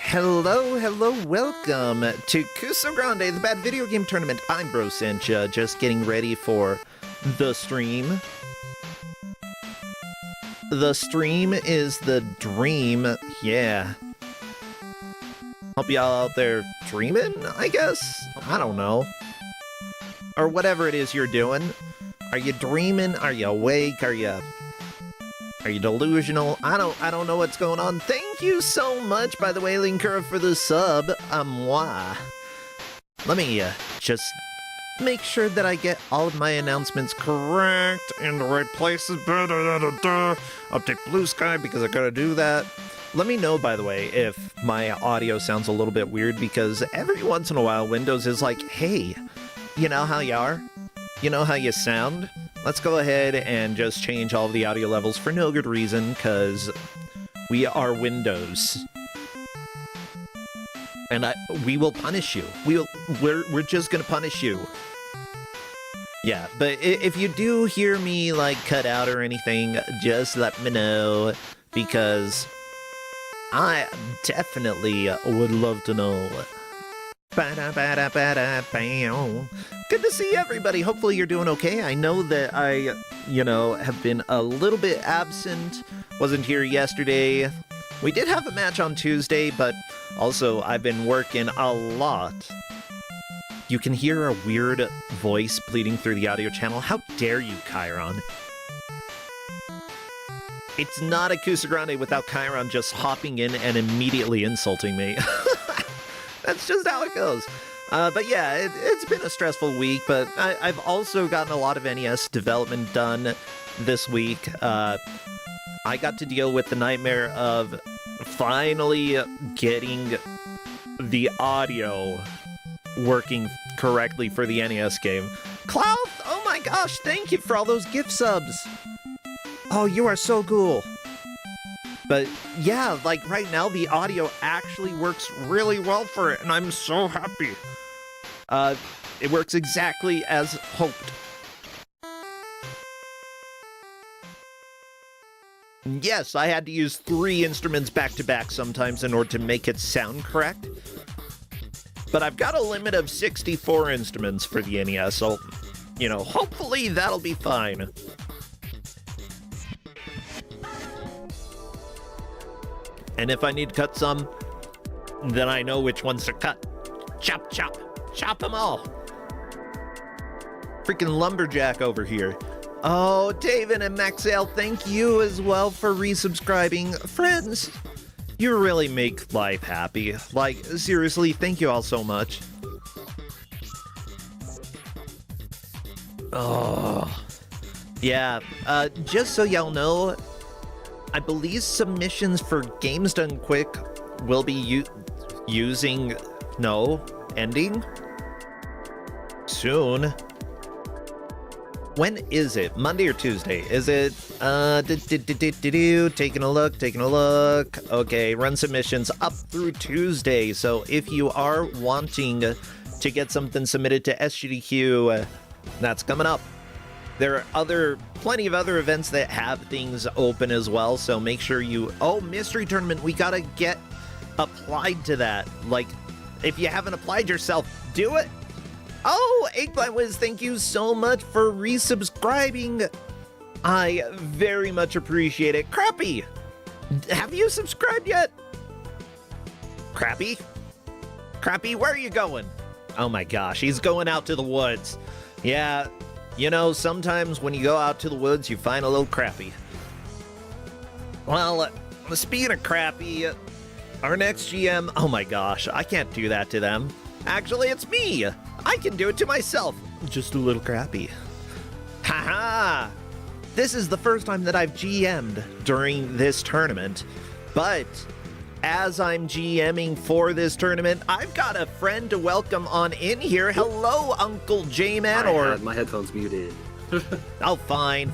Hello, welcome to Kusogrande, the bad video game tournament. I'm Bro Sencha, just getting ready for the stream. The stream is the dream, yeah. Hope y'all out there dreaming, I guess? I don't know. Or whatever it is you're doing. Are you dreaming? Are you awake? Are you delusional? I don't know what's going on. Thank you so much, by the way, Linkura, for the sub. Moi. Let me just make sure that I get all of my announcements correct in the right places. Update Blue Sky because I gotta do that. Let me know, by the way, if my audio sounds a little bit weird, because every once in a while Windows is like, hey, you know how you are? You know how you sound? Let's go ahead and just change all of the audio levels for no good reason, because we are Windows. And we will punish you. We're just gonna punish you. Yeah, but if you do hear me, like, cut out or anything, just let me know, because I definitely would love to know. Good to see everybody. Hopefully you're doing okay. I know that I, have been a little bit absent. Wasn't here yesterday. We did have a match on Tuesday, but also I've been working a lot. You can hear a weird voice bleeding through the audio channel. How dare you, Chiron? It's not a Kusogrande without Chiron just hopping in and immediately insulting me. That's just how it goes. But yeah, it's been a stressful week, but I've also gotten a lot of NES development done this week. I got to deal with the nightmare of finally getting the audio working correctly for the NES game. Cloud, oh my gosh, thank you for all those gift subs. Oh, you are so cool. But yeah, like right now, the audio actually works really well for it, and I'm so happy. It works exactly as hoped. Yes, I had to use 3 instruments back to back sometimes in order to make it sound correct. But I've got a limit of 64 instruments for the NES, so, hopefully that'll be fine. And if I need to cut some, then I know which ones to cut. Chop, chop. Chop them all. Freaking lumberjack over here. Oh, David and Maxell, thank you as well for resubscribing. Friends, you really make life happy. Like, seriously, thank you all so much. Oh. Yeah, just so y'all know, I believe submissions for Games Done Quick will be ending soon. When is it? Monday or Tuesday? Is it, taking a look. Okay, run submissions up through Tuesday. So if you are wanting to get something submitted to SGDQ, that's coming up. There are plenty of other events that have things open as well, so make sure Mystery Tournament, we gotta get applied to that. Like, if you haven't applied yourself, do it. Oh, Eggplant Wiz, thank you so much for resubscribing. I very much appreciate it. Crappy, have you subscribed yet? Crappy, where are you going? Oh my gosh, he's going out to the woods. Yeah, sometimes when you go out to the woods, you find a little Crappy. Well, speaking of Crappy, our next GM, oh my gosh, I can't do that to them. Actually, it's me. I can do it to myself. Just a little Crappy. Haha! This is the first time that I've GM'd during this tournament, but as I'm GMing for this tournament, I've got a friend to welcome on in here. Hello, Uncle J-Man, I had my headphones muted. Oh, fine.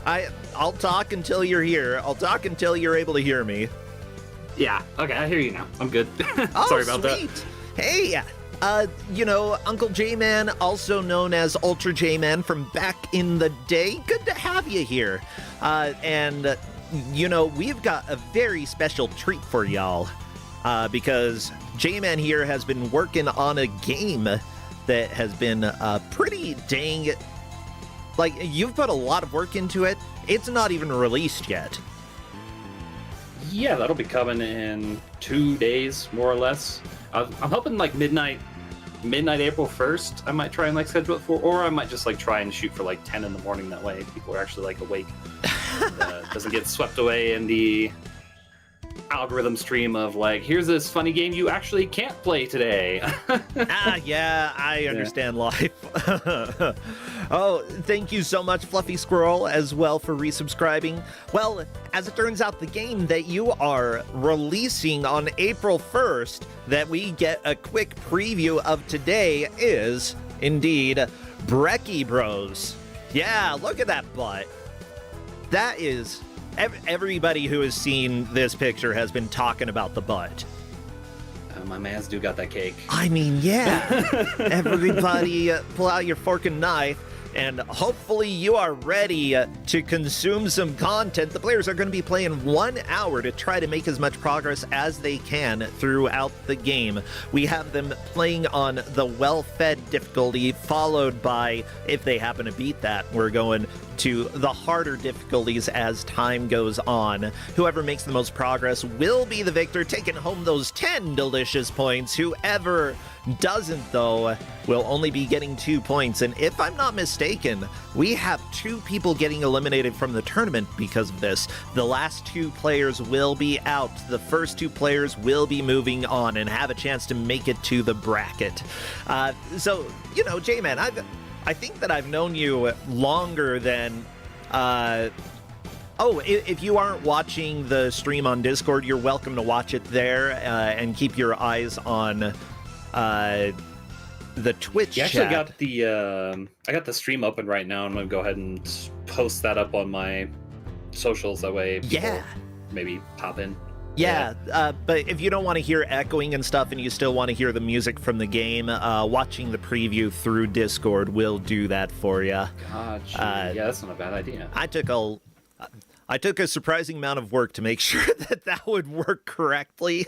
I'll talk until you're here. I'll talk until you're able to hear me. Yeah, okay, I hear you now. I'm good. Oh, sorry about sweet. that. Hey, Uncle J-Man, also known as Ultra J-Man from back in the day. Good to have you here. And we've got a very special treat for y'all. because J-Man here has been working on a game that has been pretty dang... Like, you've put a lot of work into it. It's not even released yet. Yeah, that'll be coming in 2 days, more or less. I'm hoping like midnight April 1st. I might try and like schedule it for, or I might just like try and shoot for like 10 in the morning. That way, people are actually like awake. And, doesn't get swept away in the algorithm stream of like, here's this funny game you actually can't play today. Yeah, I understand life. Oh, thank you so much, Fluffy Squirrel, as well for resubscribing. Well, as it turns out, the game that you are releasing on April 1st that we get a quick preview of today is, indeed, Brekkie Bros. Yeah, look at that butt. That is... Everybody who has seen this picture has been talking about the butt. My man's do got that cake. I mean, yeah. Everybody pull out your fork and knife, and hopefully you are ready to consume some content. The players are going to be playing 1 hour to try to make as much progress as they can throughout the game. We have them playing on the well-fed difficulty, followed by, if they happen to beat that, we're going to the harder difficulties as time goes on. Whoever makes the most progress will be the victor, taking home those 10 delicious points. Whoever doesn't, though, will only be getting 2 points. And if I'm not mistaken, we have 2 people getting eliminated from the tournament because of this. The last 2 players will be out. The first 2 players will be moving on and have a chance to make it to the bracket. So, you know, J-Man, I think that I've known you longer than... if you aren't watching the stream on Discord, you're welcome to watch it there and keep your eyes on the Twitch You actually chat. got the I got the stream open right now. I'm gonna go ahead and post that up on my socials. That way, people maybe pop in. Yeah, but if you don't want to hear echoing and stuff and you still want to hear the music from the game, watching the preview through Discord will do that for you. Gotcha. Yeah, that's not a bad idea. I took a surprising amount of work to make sure that would work correctly.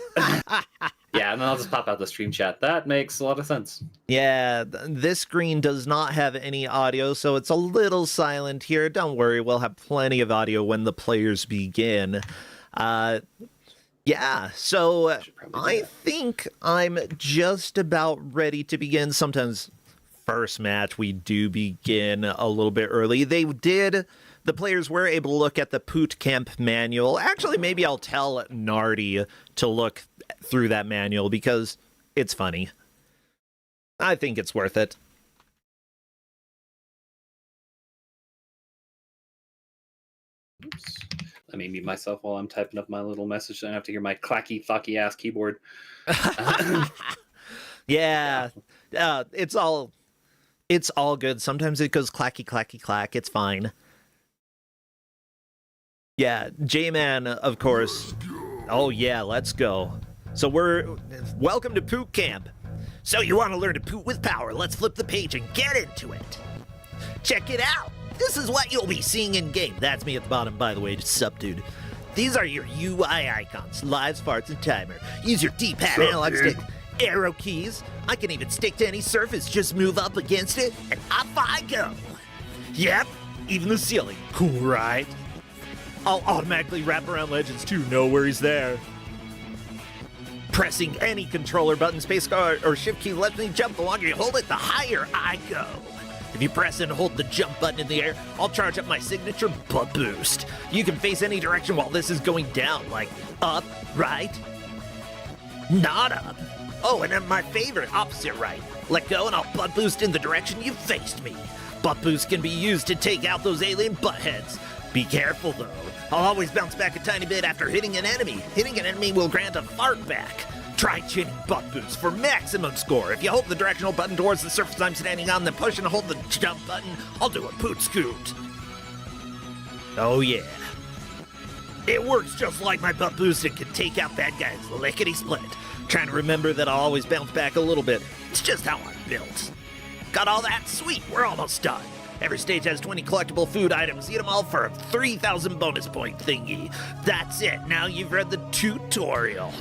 Yeah, and then I'll just pop out the stream chat. That makes a lot of sense. Yeah, this screen does not have any audio, so it's a little silent here. Don't worry, we'll have plenty of audio when the players begin. Yeah, so I think I'm just about ready to begin. Sometimes first match we do begin a little bit early. The players were able to look at the Poot Camp manual. Actually, maybe I'll tell Nardi to look through that manual because it's funny. I think it's worth it. Oops. Let me mute myself while I'm typing up my little message. So I don't have to hear my clacky, thocky ass keyboard. Yeah, it's all good. Sometimes it goes clacky, clacky, clack. It's fine. Yeah, J-Man, of course. Oh yeah, let's go. So welcome to Poot Camp. So you want to learn to poot with power? Let's flip the page and get into it. Check it out. This is what you'll be seeing in game. That's me at the bottom, by the way. Just sup, dude. These are your UI icons: lives, farts, and timer. Use your D-pad, analog stick, arrow keys. I can even stick to any surface. Just move up against it, and up I go. Yep, even the ceiling. Cool, right? I'll automatically wrap around legends too. No worries there. Pressing any controller button, spacebar, or shift key lets me jump. The longer you hold it, the higher I go. If you press and hold the jump button in the air, I'll charge up my signature butt boost. You can face any direction while this is going down, like up, right, not up. Oh, and then my favorite, opposite right. Let go and I'll butt boost in the direction you faced me. Butt boost can be used to take out those alien butt heads. Be careful though. I'll always bounce back a tiny bit after hitting an enemy. Hitting an enemy will grant a fart back. Try chinning butt boost for maximum score. If you hold the directional button towards the surface I'm standing on, then push and hold the jump button, I'll do a poot scoot. Oh yeah. It works just like my butt boost and can take out bad guys lickety-split. Trying to remember that I'll always bounce back a little bit. It's just how I'm built. Got all that? Sweet, we're almost done. Every stage has 20 collectible food items. Eat them all for a 3,000 bonus point thingy. That's it. Now you've read the tutorial.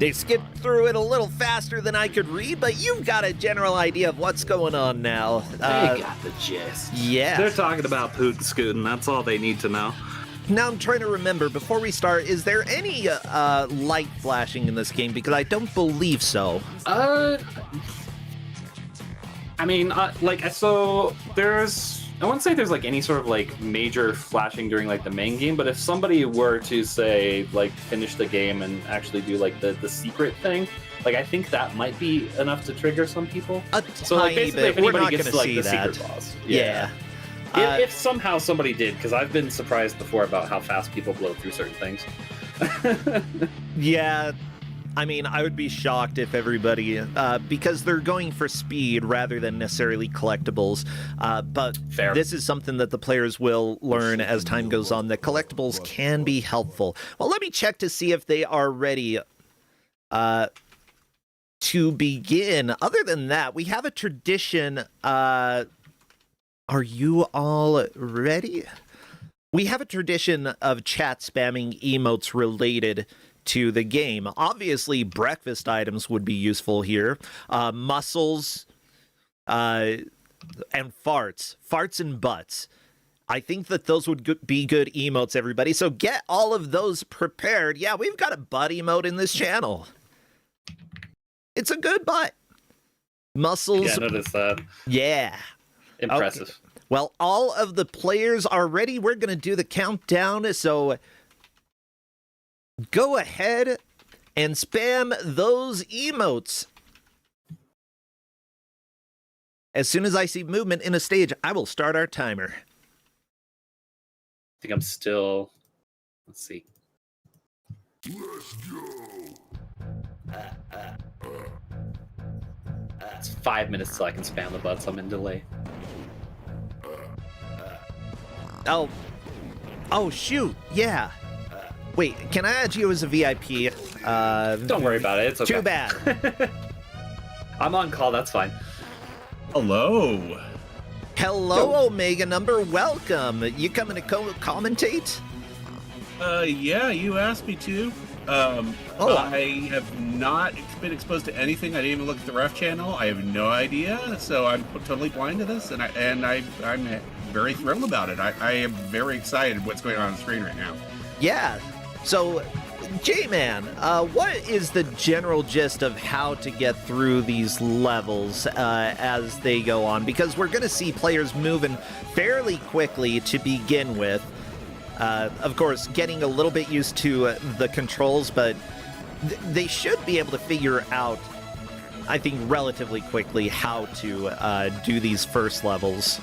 They skipped through it a little faster than I could read, but you've got a general idea of what's going on now. They got the gist. Yeah. They're talking about Poot Scootin'. That's all they need to know. Now I'm trying to remember, before we start, is there any light flashing in this game? Because I don't believe so. I mean, so there's... I wouldn't say there's like any sort of like major flashing during like the main game, but if somebody were to say like finish the game and actually do like the secret thing, like I think that might be enough to trigger some people. So like basically, if anybody gets to like the secret boss, yeah. If somehow somebody did, because I've been surprised before about how fast people blow through certain things. Yeah. I mean, I would be shocked if everybody, because they're going for speed rather than necessarily collectibles. But Fair. This is something that the players will learn as time goes on, that collectibles can be helpful. Well, let me check to see if they are ready to begin. Other than that, we have a tradition. Are you all ready? We have a tradition of chat spamming emotes related to the game. Obviously, breakfast items would be useful here. Muscles and farts. Farts and butts. I think that those would be good emotes, everybody. So get all of those prepared. Yeah, we've got a butt emote in this channel. It's a good butt. Muscles. Yeah, I noticed that. Yeah. Impressive. Okay. Well, all of the players are ready. We're going to do the countdown. So go ahead and spam those emotes. As soon as I see movement in a stage, I will start our timer. I think I'm still... Let's see. Let's go. It's 5 minutes till I can spam the butts. I'm in delay. Oh, shoot. Yeah. Wait, can I add you as a VIP? Don't worry about it. It's okay. Too bad. I'm on call. That's fine. Hello. Hello, Omega Number. Welcome. You coming to commentate? Yeah, you asked me to. I have not been exposed to anything. I didn't even look at the ref channel. I have no idea, so I'm totally blind to this, and I'm very thrilled about it. I am very excited what's going on the screen right now. Yeah. So, J-Man, what is the general gist of how to get through these levels as they go on? Because we're going to see players moving fairly quickly to begin with. Of course, getting a little bit used to the controls, but they should be able to figure out, I think, relatively quickly how to do these first levels.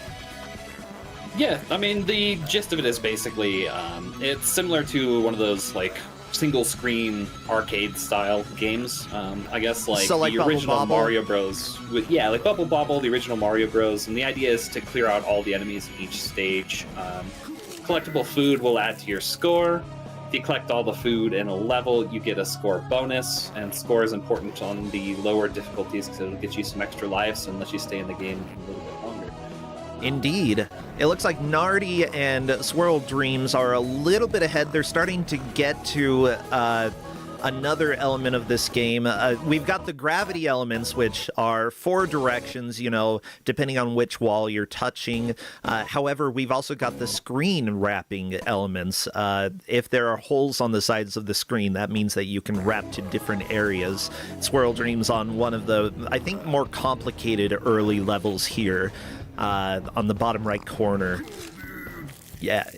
Yeah, I mean, the gist of it is basically, it's similar to one of those, like, single-screen arcade-style games. I guess, like, so, like the Bubble original Bobble? Mario Bros. Like Bubble Bobble, the original Mario Bros. And the idea is to clear out all the enemies in each stage. Collectible food will add to your score. If you collect all the food in a level, you get a score bonus, and score is important on the lower difficulties because it'll get you some extra lives and let you stay in the game a little bit longer. Indeed. It looks like Nardi and Swirl Dreams are a little bit ahead. They're starting to get to another element of this game. We've got the gravity elements, which are 4 directions, depending on which wall you're touching. However, we've also got the screen wrapping elements. If there are holes on the sides of the screen, that means that you can wrap to different areas. Swirl Dreams on one of the, I think, more complicated early levels here. On the bottom right corner. Yeah,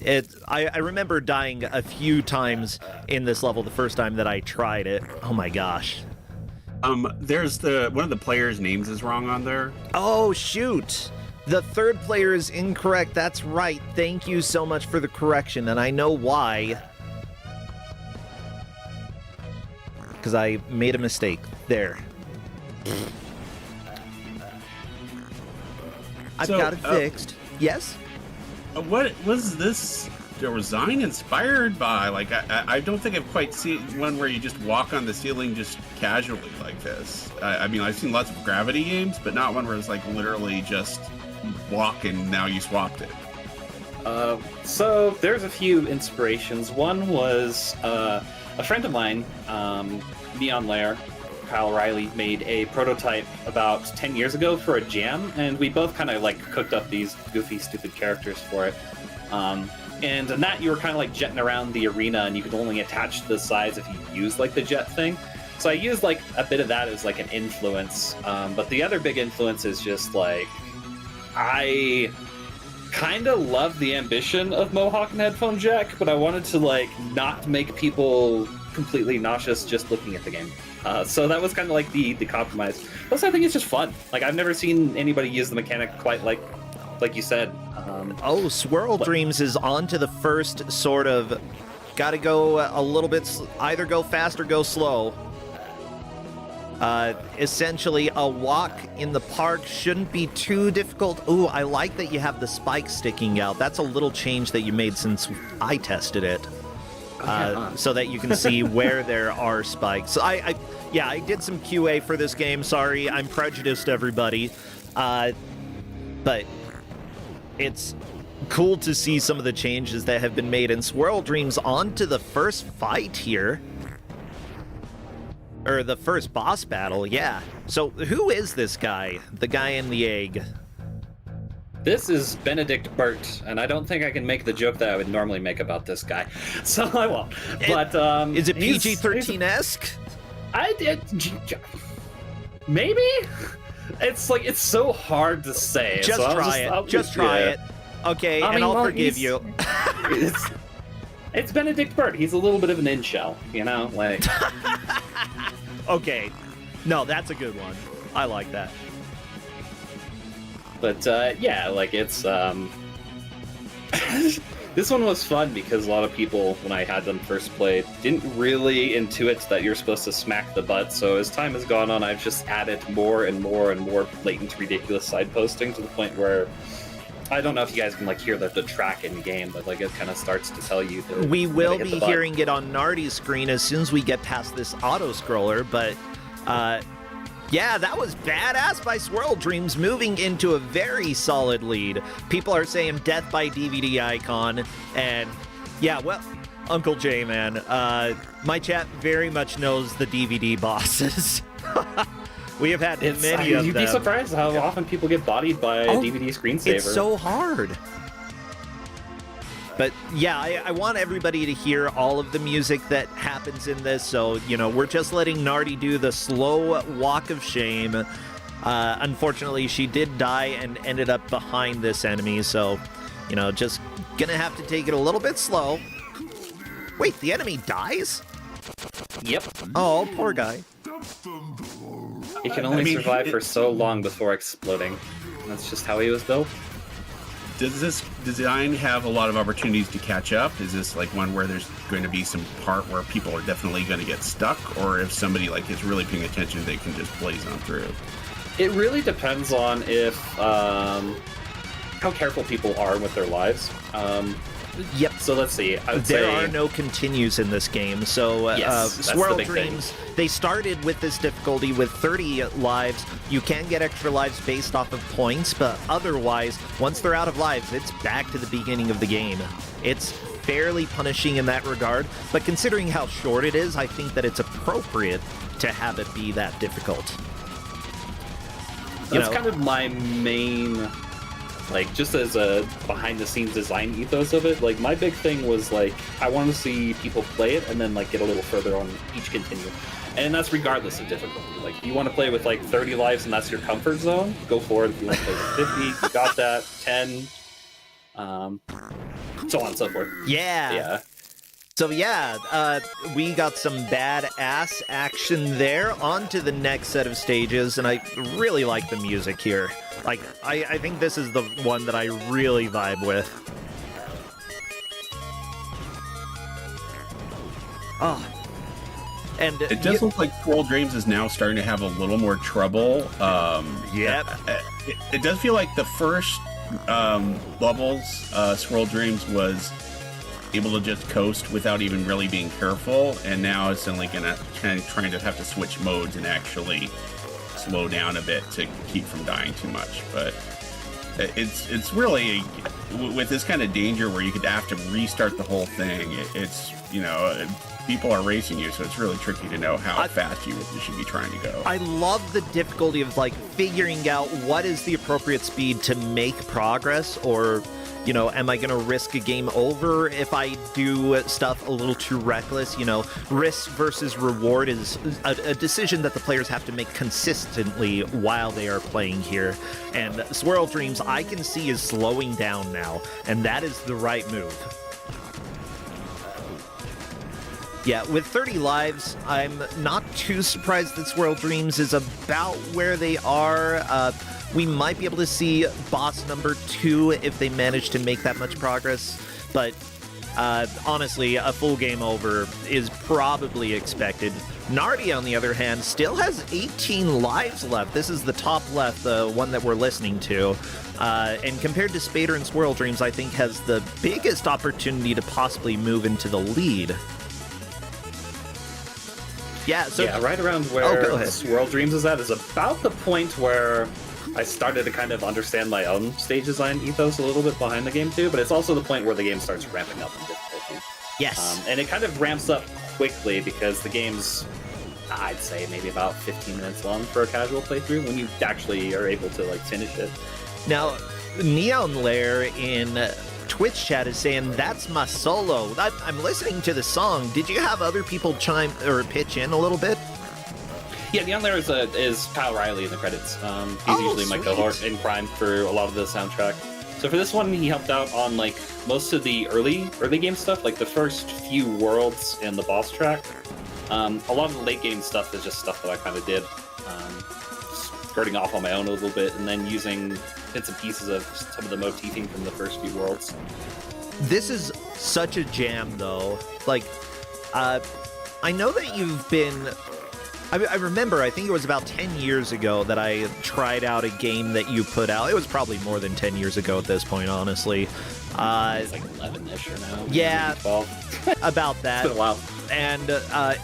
I remember dying a few times in this level the first time that I tried it. Oh my gosh. There's one of the players' names is wrong on there. Oh, shoot. The third player is incorrect. That's right. Thank you so much for the correction, and I know why. Because I made a mistake. There. I've got it fixed. Yes? What was this design inspired by? Like, I don't think I've quite seen one where you just walk on the ceiling just casually like this. I mean, I've seen lots of gravity games, but not one where it's like literally just walk and now you swapped it. So there's a few inspirations. One was a friend of mine, Neon Lair, Kyle Riley, made a prototype about 10 years ago for a jam, and we both kind of like cooked up these goofy, stupid characters for it. And in that, you were kind of like jetting around the arena, and you could only attach the sides if you used like the jet thing. So I used like a bit of that as like an influence. But the other big influence is just like, I kind of love the ambition of Mohawk and Headphone Jack, but I wanted to like not make people completely nauseous just looking at the game. So that was kind of like the compromise. Plus, I think it's just fun. Like, I've never seen anybody use the mechanic quite like you said. Swirl Dreams is on to the first sort of, gotta go a little bit, either go fast or go slow. Essentially, a walk in the park shouldn't be too difficult. Ooh, I like that you have the spikes sticking out. That's a little change that you made since I tested it. So that you can see where there are spikes. I did some QA for this game. Sorry, I'm prejudiced, everybody. But it's cool to see some of the changes that have been made in Swirl Dreams. On to the first fight here. Or the first boss battle, yeah. So who is this guy? The guy in the egg? This is Benedict Burt, and I don't think I can make the joke that I would normally make about this guy, so I won't. But is it PG-13-esque? I did, maybe. It's like it's so hard to say. Just so try it. Just try it. Okay, I'll forgive you. It's Benedict Burt. He's a little bit of an in-shell, you know, like. Okay, no, that's a good one. I like that. But yeah, like it's this one was fun because a lot of people, when I had them first played, didn't really intuit that you're supposed to smack the butt. So as time has gone on, I've just added more and more and more blatant, ridiculous side posting to the point where I don't know if you guys can like hear the track in game, but like it kind of starts to tell you. We will be hearing it on Nardi's screen as soon as we get past this auto scroller, but. Yeah, that was badass by Swirl Dreams, moving into a very solid lead. People are saying death by DVD icon, and yeah, well, Uncle J, man, my chat very much knows the DVD bosses. We have had many of them. You'd be surprised how often people get bodied by a DVD screensaver. It's so hard. But yeah, I want everybody to hear all of the music that happens in this, so, you know, we're just letting Nardi do the slow walk of shame. Unfortunately, she did die and ended up behind this enemy, so, you know, just gonna have to take it a little bit slow. Wait, the enemy dies? Yep. Oh, poor guy. He can only survive for so long before exploding. That's just how he was built. Does this design have a lot of opportunities to catch up? Is this like one where there's going to be some part where people are definitely going to get stuck, or if somebody like is really paying attention, they can just blaze on through? It really depends on if how careful people are with their lives. Yep. So let's see. There are no continues in this game. So Swirl Dreams, they started with this difficulty with 30 lives. You can get extra lives based off of points, but otherwise, once they're out of lives, it's back to the beginning of the game. It's fairly punishing in that regard, but considering how short it is, I think that it's appropriate to have it be that difficult. That's kind of my main... Like, just as a behind-the-scenes design ethos of it, like, my big thing was, like, I want to see people play it and then, like, get a little further on each continue. And that's regardless of difficulty. Like, you want to play with, like, 30 lives and that's your comfort zone, go for it. If you want to play with 50, you got that, 10, so on and so forth. Yeah. So yeah, we got some badass action there. On to the next set of stages, and I really like the music here. Like, I think this is the one that I really vibe with. Oh. And it does look like Swirl Dreams is now starting to have a little more trouble. Yep. It does feel like the first levels, Swirl Dreams was able to just coast without even really being careful, and now it's only gonna trying to have to switch modes and actually slow down a bit to keep from dying too much. But it's really with this kind of danger where you could have to restart the whole thing. It's people are racing you, so it's really tricky to know how fast you should be trying to go. I love the difficulty of like figuring out what is the appropriate speed to make progress, or am I going to risk a game over if I do stuff a little too reckless? Risk versus reward is a decision that the players have to make consistently while they are playing here. And Swirl Dreams, I can see, is slowing down now, and that is the right move. Yeah, with 30 lives, I'm not too surprised that Swirl Dreams is about where they are. We might be able to see boss number 2 if they manage to make that much progress, but honestly, a full game over is probably expected. Nardi, on the other hand, still has 18 lives left. This is the top left, the one that we're listening to. And compared to Spader and Swirl Dreams, I think has the biggest opportunity to possibly move into the lead. Yeah, right around where Swirl Dreams is at is about the point where I started to kind of understand my own stage design ethos a little bit behind the game too, but it's also the point where the game starts ramping up in difficulty. Yes. And it kind of ramps up quickly because the game's, I'd say, maybe about 15 minutes long for a casual playthrough when you actually are able to finish it. Now, Neon Lair in Twitch chat is saying, that's my solo. I'm listening to the song. Did you have other people chime or pitch in a little bit? Yeah, Neon Lair is Kyle Riley in the credits. He's usually my cohort in crime for a lot of the soundtrack. So for this one, he helped out on most of the early game stuff, like the first few worlds and the boss track. A lot of the late game stuff is just stuff that I kind of did, skirting off on my own a little bit, and then using bits and pieces of some of the motifing from the first few worlds. This is such a jam, though. I know that you've been... I remember, I think it was about 10 years ago that I tried out a game that you put out. It was probably more than 10 years ago at this point, honestly. It's 11-ish or now. Yeah, 12. About that. It's been a while. And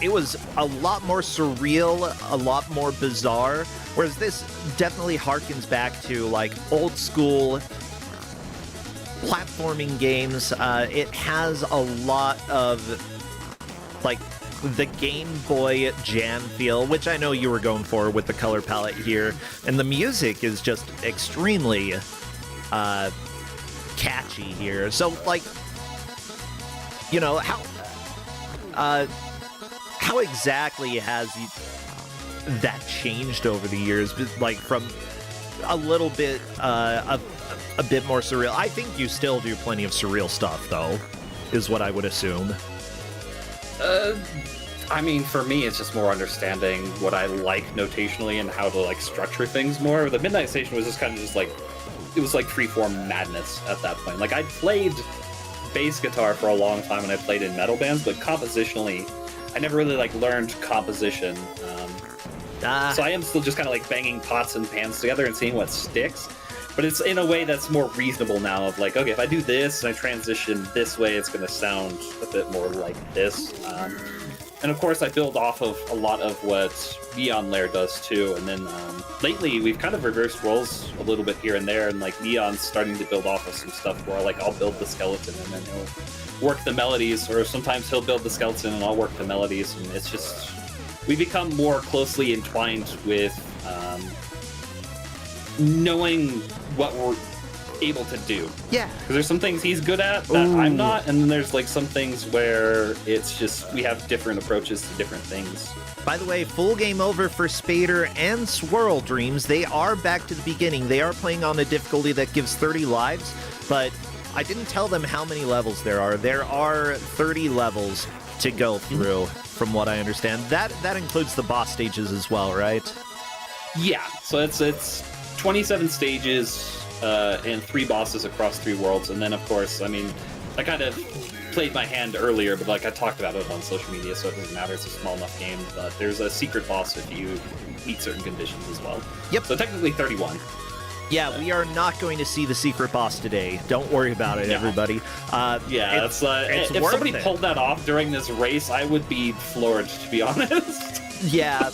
it was a lot more surreal, a lot more bizarre, whereas this definitely harkens back to old school platforming games. It has a lot of the Game Boy Jam feel, which I know you were going for with the color palette here, and the music is just extremely catchy here. So how exactly has that changed over the years? From a little bit, a bit more surreal. I think you still do plenty of surreal stuff, though, is what I would assume. For me, it's just more understanding what I like notationally and how to structure things more. The Midnight Station was just kind of it was freeform madness at that point. I played bass guitar for a long time and I played in metal bands, but compositionally, I never really learned composition. So I am still just kind of banging pots and pans together and seeing what sticks. But it's in a way that's more reasonable now of okay, if I do this and I transition this way, it's going to sound a bit more like this. And of course, I build off of a lot of what Neon Lair does too. And then lately, we've kind of reversed roles a little bit here and there. And Neon's starting to build off of some stuff where I'll build the skeleton and then he'll work the melodies. Or sometimes he'll build the skeleton and I'll work the melodies. And it's just, we become more closely entwined with knowing what we're able to do. Yeah. Because there's some things he's good at that I'm not, and then there's some things where it's just we have different approaches to different things. By the way, full game over for Spader and Swirl Dreams. They are back to the beginning. They are playing on a difficulty that gives 30 lives, but I didn't tell them how many levels there are. There are 30 levels to go through, from what I understand. That includes the boss stages as well, right? Yeah, so it's 27 stages and 3 bosses across 3 worlds, and then of course, I kind of played my hand earlier, but I talked about it on social media, so it doesn't matter. It's a small enough game. But there's a secret boss if you meet certain conditions as well. Yep. So technically 31. Yeah, we are not going to see the secret boss today. Don't worry about it, everybody. It's if somebody pulled that off during this race, I would be floored, to be honest. Yeah.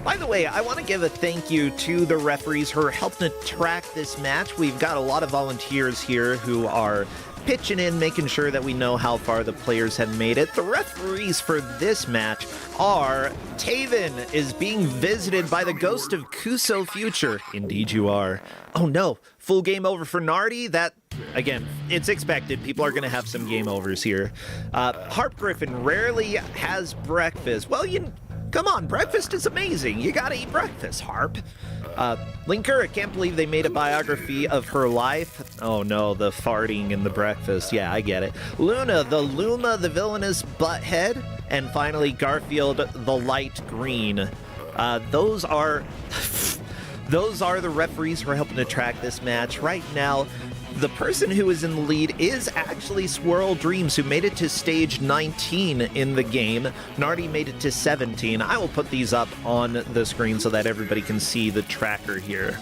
By the way, I want to give a thank you to the referees who are helping to track this match. We've got a lot of volunteers here who are pitching in, making sure that we know how far the players have made it. The referees for this match are Taven is being visited by the ghost of Kuso Future. Indeed you are. Oh no, full game over for Nardi. That, again, it's expected. People are going to have some game overs here. Harp Griffin rarely has breakfast. Well, come on, breakfast is amazing. You gotta eat breakfast, Harp. Linker, I can't believe they made a biography of her life. Oh no, the farting and the breakfast. Yeah, I get it. Luna, the villainous butthead. And finally, Garfield, the light green. Those are the referees who are helping to track this match. Right now, the person who is in the lead is actually Swirl Dreams, who made it to stage 19 in the game. Nardi made it to 17. I will put these up on the screen so that everybody can see the tracker here.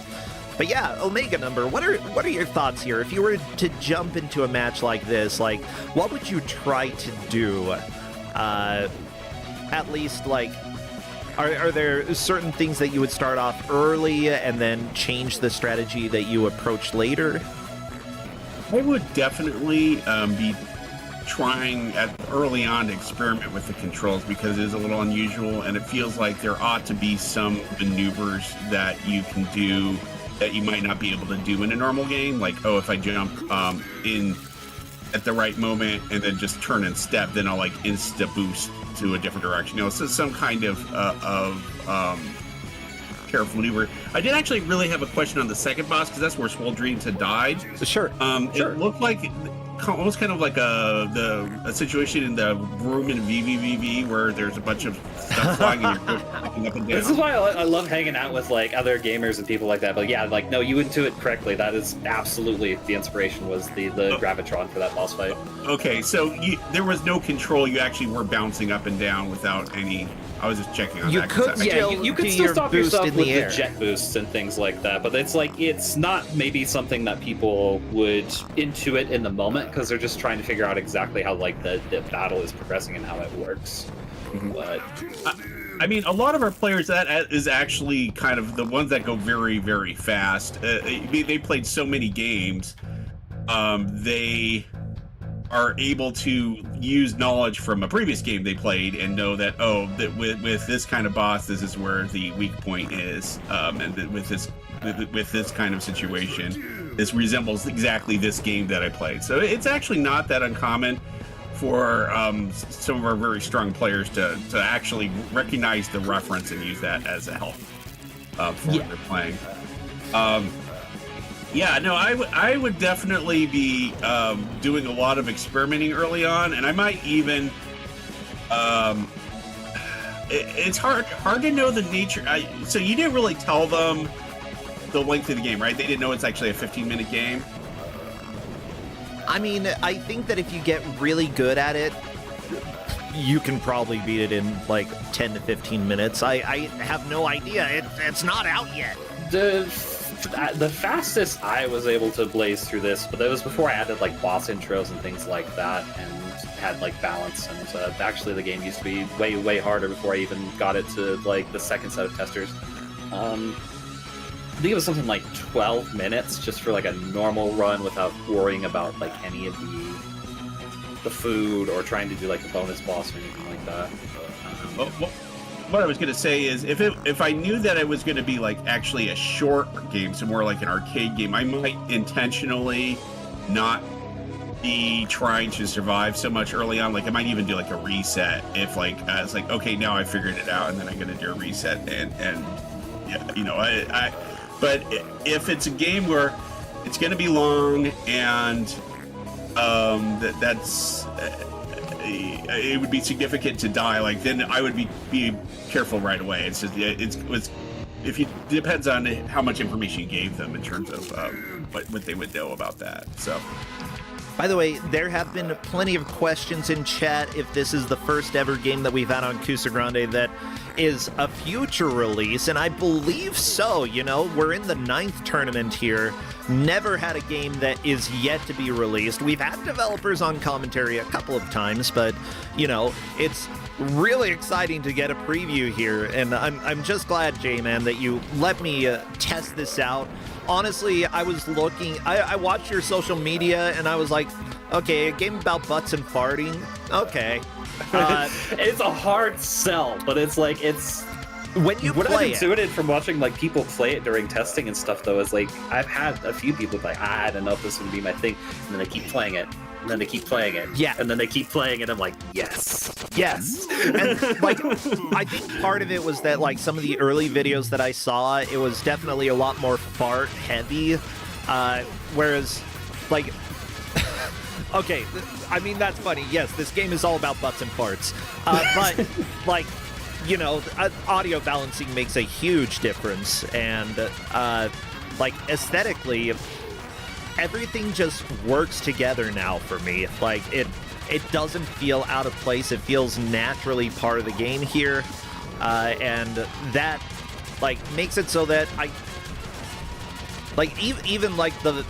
But yeah, Omega Number, what are your thoughts here? If you were to jump into a match like this, like, what would you try to do? At least, like, are there certain things that you would start off early and then change the strategy that you approach later? I would definitely be trying early on to experiment with the controls because it is a little unusual, and it feels like there ought to be some maneuvers that you can do that you might not be able to do in a normal game. Like, oh, if I jump in at the right moment and then just turn and step, then I'll like insta boost to a different direction. You know, so some kind of careful maneuver. I did actually really have a question on the second boss because that's where Swole Dreams had died. Sure. It looked like almost kind of like a situation in the room in VVVV where there's a bunch of stuff flying and you're picking up and down. This is why I love hanging out with like other gamers and people like that. But yeah, like no, you went to it correctly. That is absolutely the inspiration was the Gravitron for that boss fight. Okay, so there was no control. You actually were bouncing up and down without any. I was just checking on you that. Could, yeah, you could still stop yourself with the jet boosts and things like that, but it's not maybe something that people would intuit in the moment because they're just trying to figure out exactly how like the battle is progressing and how it works. But I mean, a lot of our players, that is actually kind of the ones that go very, very fast. They played so many games. They are able to use knowledge from a previous game they played and know that, oh, that with this kind of boss, this is where the weak point is, and that with this kind of situation, this resembles exactly this game that I played. So it's actually not that uncommon for some of our very strong players to actually recognize the reference and use that as a help for when they're playing. Yeah, no, I would definitely be doing a lot of experimenting early on, and I might even. It's hard to know the nature. So you didn't really tell them the length of the game, right? They didn't know it's actually a 15-minute game. I mean, I think that if you get really good at it, you can probably beat it in like 10 to 15 minutes. I have no idea. It's not out yet. The fastest I was able to blaze through this, but that was before I added like boss intros and things like that, and had like balance. And actually, the game used to be way harder before I even got it to like the second set of testers. I think it was something like 12 minutes just for like a normal run without worrying about like any of the food or trying to do like a bonus boss or anything like that. What I was going to say is if I knew that it was going to be like actually a short game, so more like an arcade game, I might intentionally not be trying to survive so much early on. Like I might even do like a reset if like it's like, okay, now I figured it out, and then I'm going to do a reset and yeah, you know, but if it's a game where it's going to be long and that's it would be significant to die, like then I would be careful right away. It's just it depends on how much information you gave them in terms of what they would know about that. So By the way, there have been plenty of questions in chat if this is the first ever game that we've had on Kusogrande that is a future release, and I believe so. You know, we're in the 9th tournament here. Never had a game that is yet to be released. We've had developers on commentary a couple of times, but, you know, it's really exciting to get a preview here, and I'm just glad, J-Man, that you let me test this out. Honestly, I was looking, I watched your social media, and I was like, okay, a game about butts and farting? Okay. It's a hard sell, but it's like, it's... When you what play I've intuited from watching like people play it during testing and stuff, though, is like, I've had a few people like, I don't know if this would be my thing, and then they keep playing it. And then they keep playing it. Yeah. And then they keep playing it. I'm like, yes. Yes. And, like, I think part of it was that, like, some of the early videos that I saw, it was definitely a lot more fart heavy. Whereas, like, okay, I mean, that's funny. Yes, this game is all about butts and farts. But, like, you know, audio balancing makes a huge difference. And, like, aesthetically, everything just works together now for me. Like, it doesn't feel out of place. It feels naturally part of the game here. And that, like, makes it so that I... Like, even like, the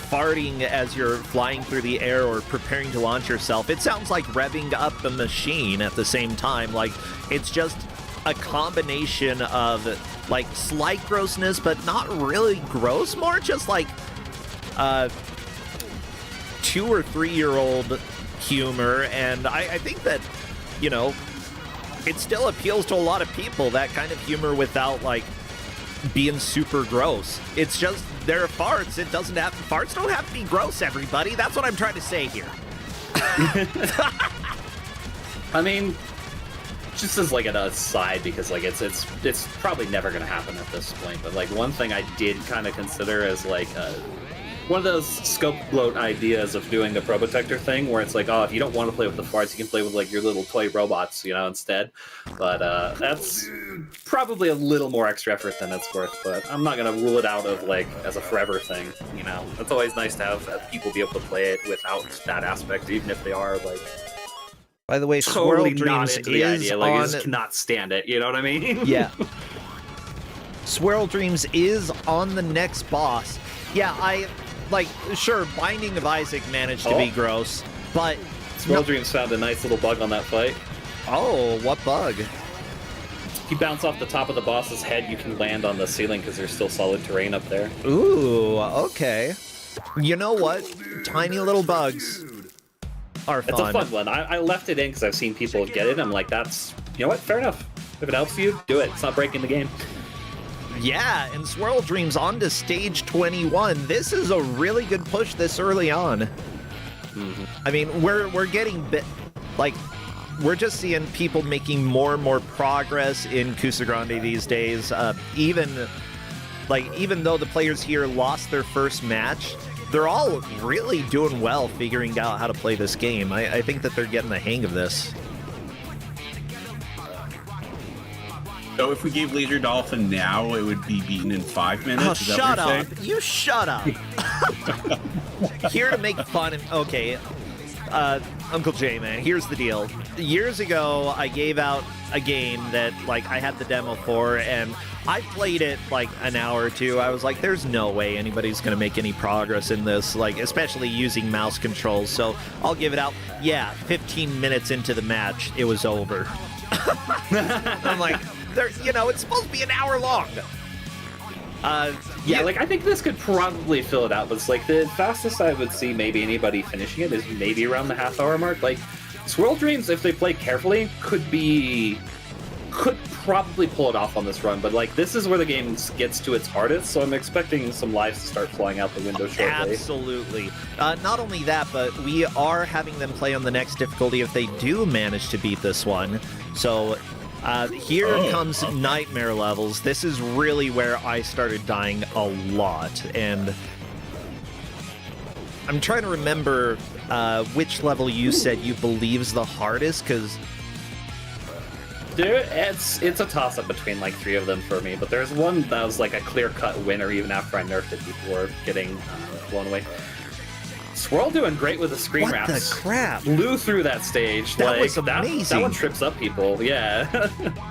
farting as you're flying through the air or preparing to launch yourself, it sounds like revving up the machine at the same time. Like, it's just a combination of, like, slight grossness, but not really gross, more just, like, 2 or 3 year old humor, and I think that, you know, it still appeals to a lot of people, that kind of humor without, like, being super gross. It's just, they're farts. It doesn't have, farts don't have to be gross, everybody. That's what I'm trying to say here. I mean, just as like an aside, because like it's probably never gonna happen at this point, but like one thing I did kind of consider as like one of those scope bloat ideas of doing the Probotector thing, where it's like, oh, if you don't want to play with the farts, you can play with like your little toy robots, you know, instead. But that's probably a little more extra effort than it's worth. But I'm not gonna rule it out of like as a forever thing, you know. It's always nice to have people be able to play it without that aspect, even if they are like. By the way, Totally Swirl not Dreams into the is idea. Like, I on... just cannot stand it. You know what I mean? Yeah. Swirl Dreams is on the next boss. Yeah, like, sure, Binding of Isaac managed to be gross, but... Swirl Dreams found a nice little bug on that fight. Oh, what bug? If you bounce off the top of the boss's head, you can land on the ceiling because there's still solid terrain up there. Ooh, okay. You know what? Tiny little bugs are fun. It's a fun one. I left it in because I've seen people get it. I'm like, that's, you know what? Fair enough. If it helps you, do it. It's not breaking the game. Yeah, and Swirl Dreams on to stage 21. This is a really good push this early on. Mm-hmm. I mean, we're getting like, we're just seeing people making more and more progress in Kusogrande these days. Even though the players here lost their first match, they're all really doing well figuring out how to play this game. I think that they're getting the hang of this. So if we gave Laser Dolphin now, it would be beaten in 5 minutes? Oh, Is that shut what you're up. saying? You shut up. Here to make fun of... Okay, Uncle J, man, here's the deal. Years ago, I gave out a game that, like, I had the demo for, and I played it, like, an hour or two. I was like, there's no way anybody's going to make any progress in this, like, especially using mouse controls, so I'll give it out. Yeah, 15 minutes into the match, it was over. I'm like... You know, it's supposed to be an hour long. Yeah, like, I think this could probably fill it out, but it's like the fastest I would see maybe anybody finishing it is maybe around the half-hour mark. Like, Swirl Dreams, if they play carefully, could probably pull it off on this run, but like, this is where the game gets to its hardest, so I'm expecting some lives to start flying out the window shortly. Absolutely. Not only that, but we are having them play on the next difficulty if they do manage to beat this one. So... here comes Nightmare levels. This is really where I started dying a lot, and I'm trying to remember which level you said you believe's the hardest, because... It's a toss-up between like 3 of them for me, but there's one that was like a clear-cut winner even after I nerfed it. People were getting blown away. Swirl doing great with the screen What wraps. the crap? Blew through that stage. That like, was amazing. That one trips up people, yeah.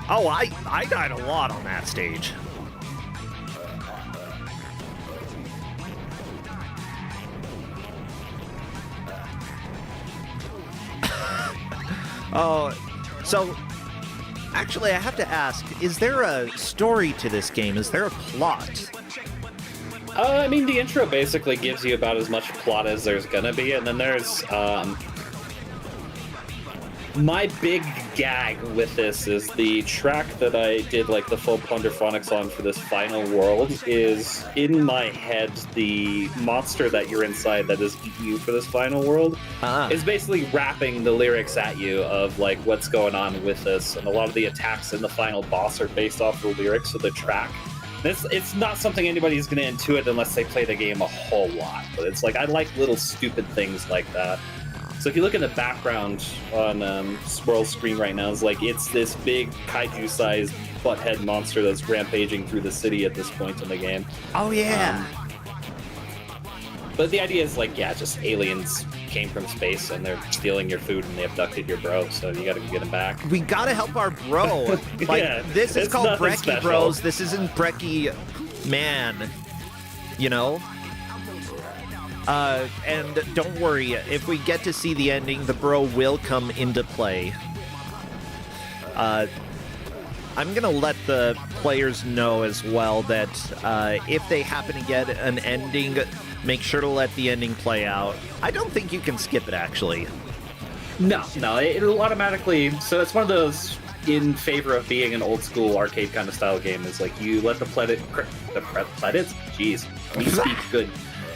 Oh, I died a lot on that stage. Oh, so actually, I have to ask: is there a story to this game? Is there a plot? I mean, the intro basically gives you about as much plot as there's gonna be, and then there's, my big gag with this is the track that I did, like, the full Plunderphonics on for this final world is, in my head, the monster that you're inside that is eating you for this final world is basically rapping the lyrics at you of, like, what's going on with this, and a lot of the attacks in the final boss are based off the lyrics of the track. It's not something anybody's going to intuit unless they play the game a whole lot, but it's like, I like little stupid things like that. So if you look at the background on Swirl's screen right now, it's this big kaiju-sized butthead monster that's rampaging through the city at this point in the game. Oh yeah. But the idea is like, yeah, just aliens came from space and they're stealing your food and they abducted your bro, so you gotta get him back. We gotta help our bro. Like, Yeah, this is it's called nothing Brekkie special. Bros. This isn't Brekkie Man. You know? And don't worry, if we get to see the ending, the bro will come into play. I'm gonna let the players know as well that if they happen to get an ending, make sure to let the ending play out. I don't think you can skip it, actually. No, it'll automatically. So it's one of those in favor of being an old school arcade kind of style game. Is like you let the credits. Jeez, we speak good.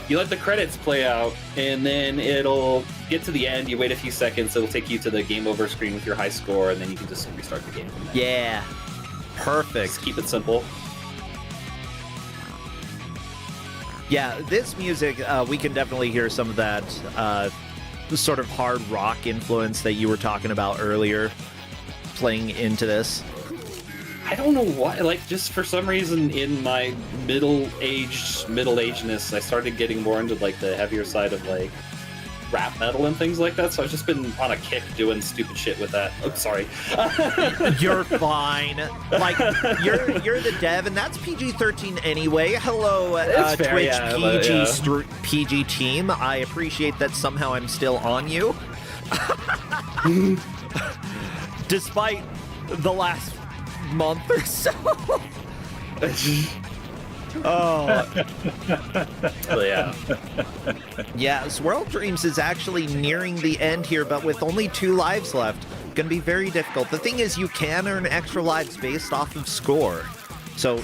You let the credits play out, and then it'll get to the end. You wait a few seconds. It'll take you to the game over screen with your high score, and then you can just restart the game from there. Yeah, perfect. Just keep it simple. Yeah, this music, we can definitely hear some of that sort of hard rock influence that you were talking about earlier playing into this. I don't know why, like, just for some reason in my middle-agedness, I started getting more into, like, the heavier side of, like, rap metal and things like that, so I've just been on a kick doing stupid shit with that. Oh, sorry. You're fine. Like, you're the dev, and that's PG-13 anyway. Hello, It's fair, Twitch yeah, but, yeah. PG team. I appreciate that somehow I'm still on you. Despite the last month or so. Oh. Yeah. Yeah, Swirl Dreams is actually nearing the end here, but with only 2 lives left, gonna be very difficult. The thing is, you can earn extra lives based off of score. So,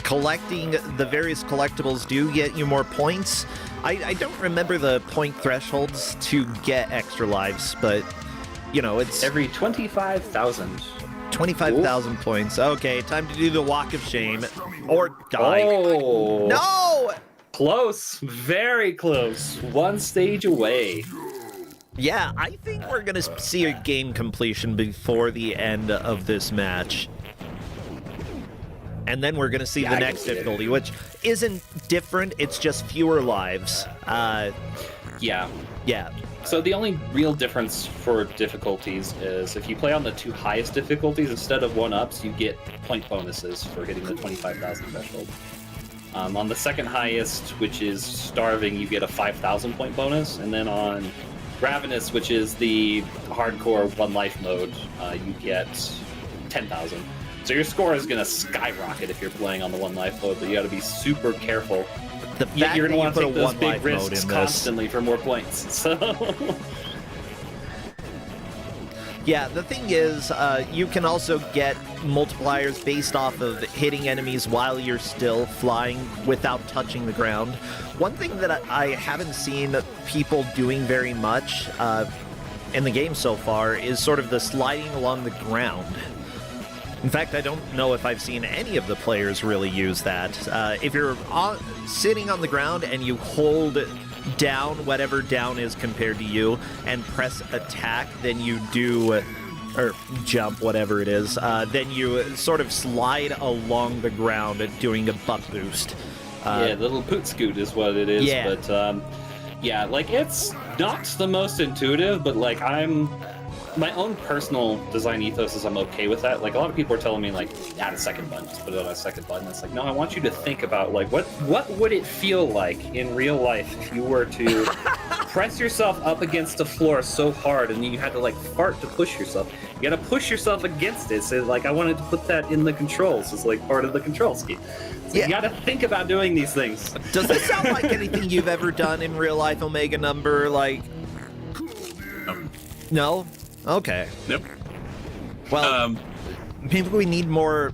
collecting the various collectibles do get you more points. I don't remember the point thresholds to get extra lives, but, you know, it's... Every 25,000. 25,000 points. Okay, time to do the Walk of Shame. Or die. Oh! No! Close. Very close. One stage away. Yeah, I think we're going to see a game completion before the end of this match. And then we're going to see the next difficulty, which isn't different, it's just fewer lives. Yeah. Yeah. So the only real difference for difficulties is if you play on the 2 highest difficulties, instead of 1-ups, you get point bonuses for hitting the 25,000 threshold. On the second highest, which is Starving, you get a 5,000 point bonus, and then on Ravenous, which is the hardcore 1 life mode, you get 10,000. So your score is going to skyrocket if you're playing on the 1 life mode, but you got to be super careful. The fact You're going to want to that take you those put a big 1 life mode risks in this. constantly for more points. So Yeah, the thing is, you can also get multipliers based off of hitting enemies while you're still flying without touching the ground. One thing that I haven't seen people doing very much in the game so far is sort of the sliding along the ground. In fact, I don't know if I've seen any of the players really use that. If you're sitting on the ground and you hold down, whatever down is compared to you, and press attack, then you do, or jump, whatever it is, then you sort of slide along the ground doing a butt boost. yeah, the little poot scoot is what it is. Yeah. But Yeah, like it's not the most intuitive, but like my own personal design ethos is I'm okay with that. Like a lot of people are telling me like add a second button, just put it on a second button. It's like, no, I want you to think about like what would it feel like in real life if you were to press yourself up against the floor so hard and you had to like fart to push yourself. You gotta push yourself against it. So like I wanted to put that in the controls. It's like part of the control scheme. So Yeah. You gotta think about doing these things. Does this sound like anything you've ever done in real life, Omega Number? Like, no? Okay. Nope. Well, maybe we need more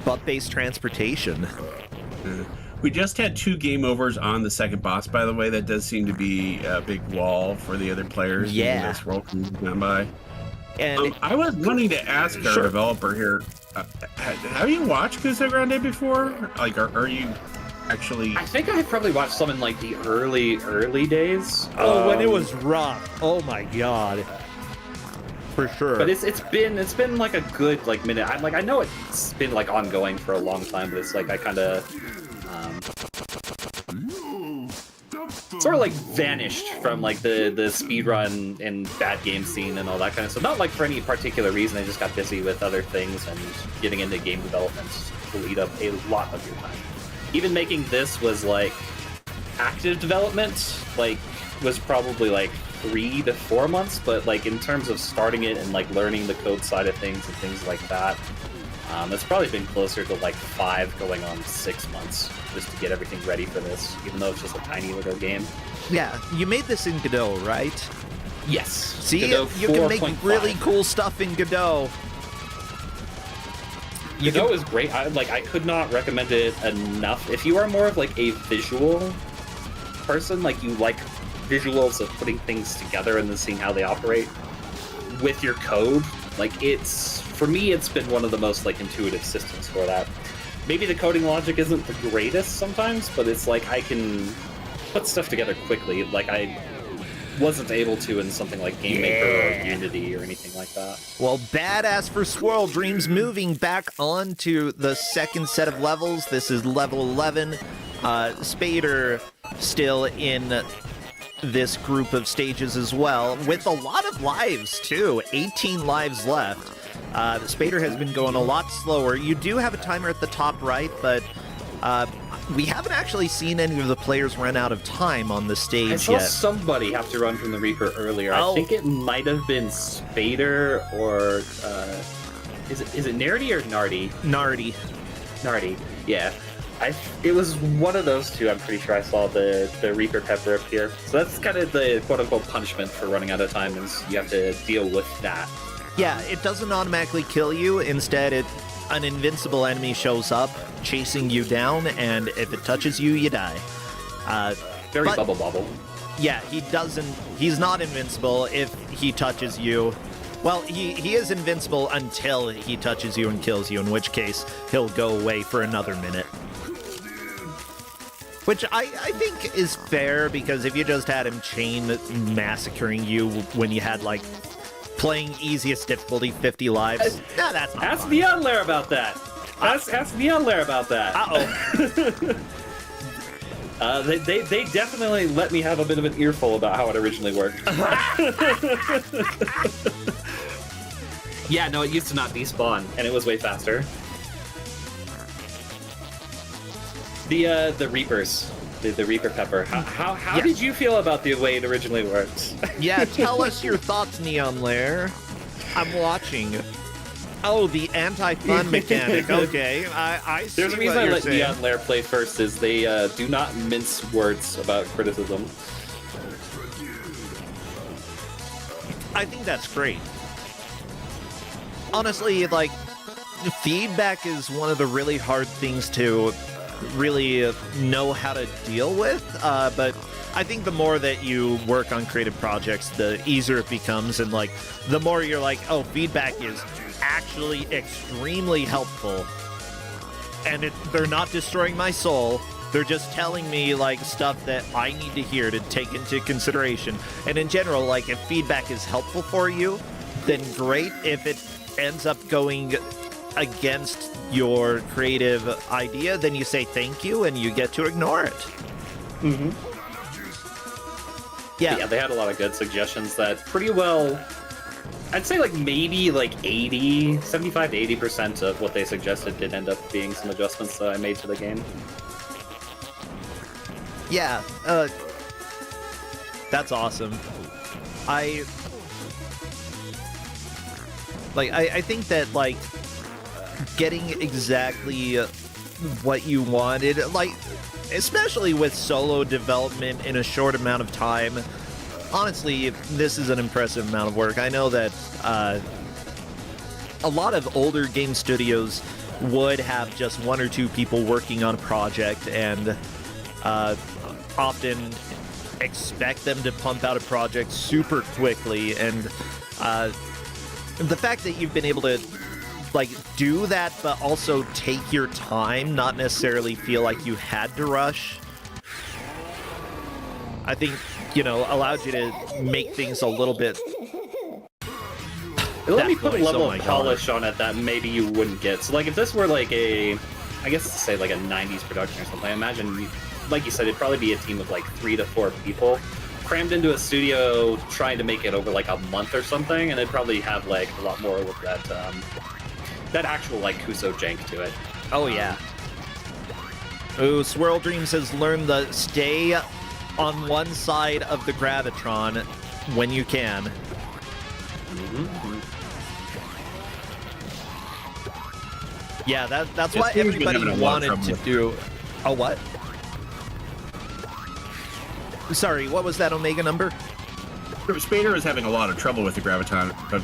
butt-based transportation. We just had 2 game overs on the second boss, by the way. That does seem to be a big wall for the other players. Yeah. This roll comes down by. And I was wanting to ask our Sure. developer here, have you watched Kusogrande before? Like, are you actually... I think I probably watched some in like the early days. when it was rough. Oh my god. For sure. But it's been like a good like minute. I know it's been like ongoing for a long time, but it's like I kind of sort of like vanished from like the speedrun and bad game scene and all that kind of stuff. Not like for any particular reason. I just got busy with other things and getting into game development will eat up a lot of your time. Even making this was like active development, like was probably like 3 to 4 months, but like in terms of starting it and like learning the code side of things and things like that, it's probably been closer to like 5 going on 6 months just to get everything ready for this, even though it's just a tiny little game. yeah, you made this in Godot, right? Yes. See, Godot you can make 4.5. really cool stuff in Godot. Godot is great. I could not recommend it enough. If you are more of like a visual person, like you like visuals of putting things together and then seeing how they operate with your code, like for me it's been one of the most like intuitive systems for that. Maybe the coding logic isn't the greatest sometimes, but it's like I can put stuff together quickly like I wasn't able to in something like GameMaker or Unity or anything like that. Well, badass for Swirl Dreams. Moving back on to the second set of levels. This is level 11. Spader still in this group of stages as well, with a lot of lives too. 18 lives left. Spader has been going a lot slower. You do have a timer at the top right, but we haven't actually seen any of the players run out of time on the stage I saw yet. somebody have to run from the Reaper earlier. Oh. I think it might have been Spader or is it Nardy or Nardi? Nardi. Yeah. It was one of those two. I'm pretty sure I saw the Reaper Pepper appear. So that's kind of the quote-unquote punishment for running out of time, is you have to deal with that. Yeah, it doesn't automatically kill you. Instead, an invincible enemy shows up, chasing you down, and if it touches you, you die. Very But- bubble. Yeah, he's not invincible if he touches you. Well, he is invincible until he touches you and kills you, in which case he'll go away for another minute. Which I think is fair, because if you just had him chain massacring you when you had, like, playing easiest difficulty 50 lives, that's not Ask fun. Neon Lair about that. Ask Neon Lair about that. Uh-oh. They definitely let me have a bit of an earful about how it originally worked. Yeah, no, it used to not despawn, and it was way faster. The Reapers, the Reaper Pepper. How Yes. did you feel about the way it originally worked? Yeah, tell us your thoughts, Neon Lair. I'm watching. Oh, the anti-fun mechanic. Okay, I see There's a reason what I you're let saying. Neon Lair play first, is they do not mince words about criticism. I think that's great. Honestly, like, feedback is one of the really hard things to really know how to deal with, but I think the more that you work on creative projects, the easier it becomes, and like the more you're like, oh, feedback is actually extremely helpful, and they're not destroying my soul. They're just telling me like stuff that I need to hear to take into consideration. And in general, like, if feedback is helpful for you, then great. If it ends up going against your creative idea, then you say thank you and you get to ignore it. Mm-hmm. Yeah, they had a lot of good suggestions that pretty well, I'd say like maybe like 75 to 80% of what they suggested did end up being some adjustments that I made to the game. Yeah, that's awesome. I think that, like, getting exactly what you wanted, like, especially with solo development in a short amount of time, honestly, this is an impressive amount of work. I know that a lot of older game studios would have just one or two people working on a project and often expect them to pump out a project super quickly, and the fact that you've been able to, like, do that but also take your time, not necessarily feel like you had to rush, I think, you know, allowed you to make things a little bit... It let me put a level of polish on it that maybe you wouldn't get. So, like, if this were like I guess say like a 90s production or something, I imagine, like you said, it'd probably be a team of like 3 to 4 people crammed into a studio trying to make it over like a month or something, and it'd probably have like a lot more with that actual like Kuso jank to it. Oh yeah. Ooh, Swirl Dreams has learned the stay on one side of the Gravitron when you can. Mm-hmm. Yeah, that's why everybody wanted to do... Oh, what? Sorry, what was that Omega number? Spader was having a lot of trouble with the Graviton, but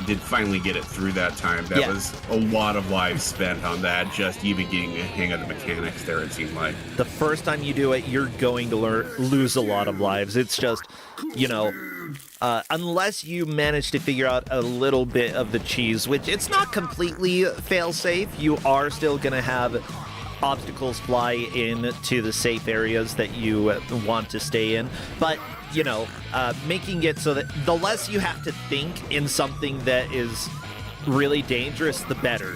did finally get it through that time. That was a lot of lives spent on that, just even getting a hang of the mechanics there, it seemed like. The first time you do it, you're going to lose a lot of lives. It's just, you know, unless you manage to figure out a little bit of the cheese, which it's not completely fail-safe, you are still going to have obstacles fly into the safe areas that you want to stay in. But, you know, making it so that the less you have to think in something that is really dangerous, the better.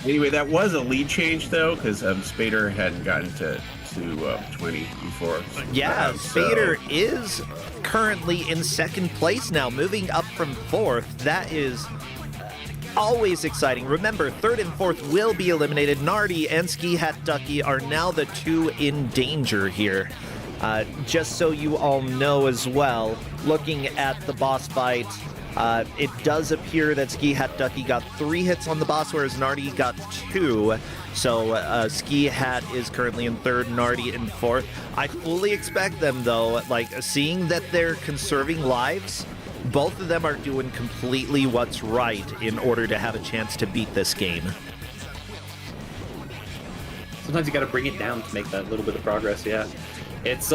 Anyway, that was a lead change, though, because Spader hadn't gotten to 20 before. Yeah, Spader is currently in second place now, moving up from fourth. That is always exciting. Remember, third and fourth will be eliminated. Nardi and Ski Hat Ducky are now the two in danger here. Just so you all know as well, looking at the boss fight, it does appear that Ski Hat Ducky got 3 hits on the boss, whereas Nardi got 2. So Ski Hat is currently in third, Nardi in fourth. I fully expect them, though, like, seeing that they're conserving lives, both of them are doing completely what's right in order to have a chance to beat this game. Sometimes you got to bring it down to make that little bit of progress. Yeah, it's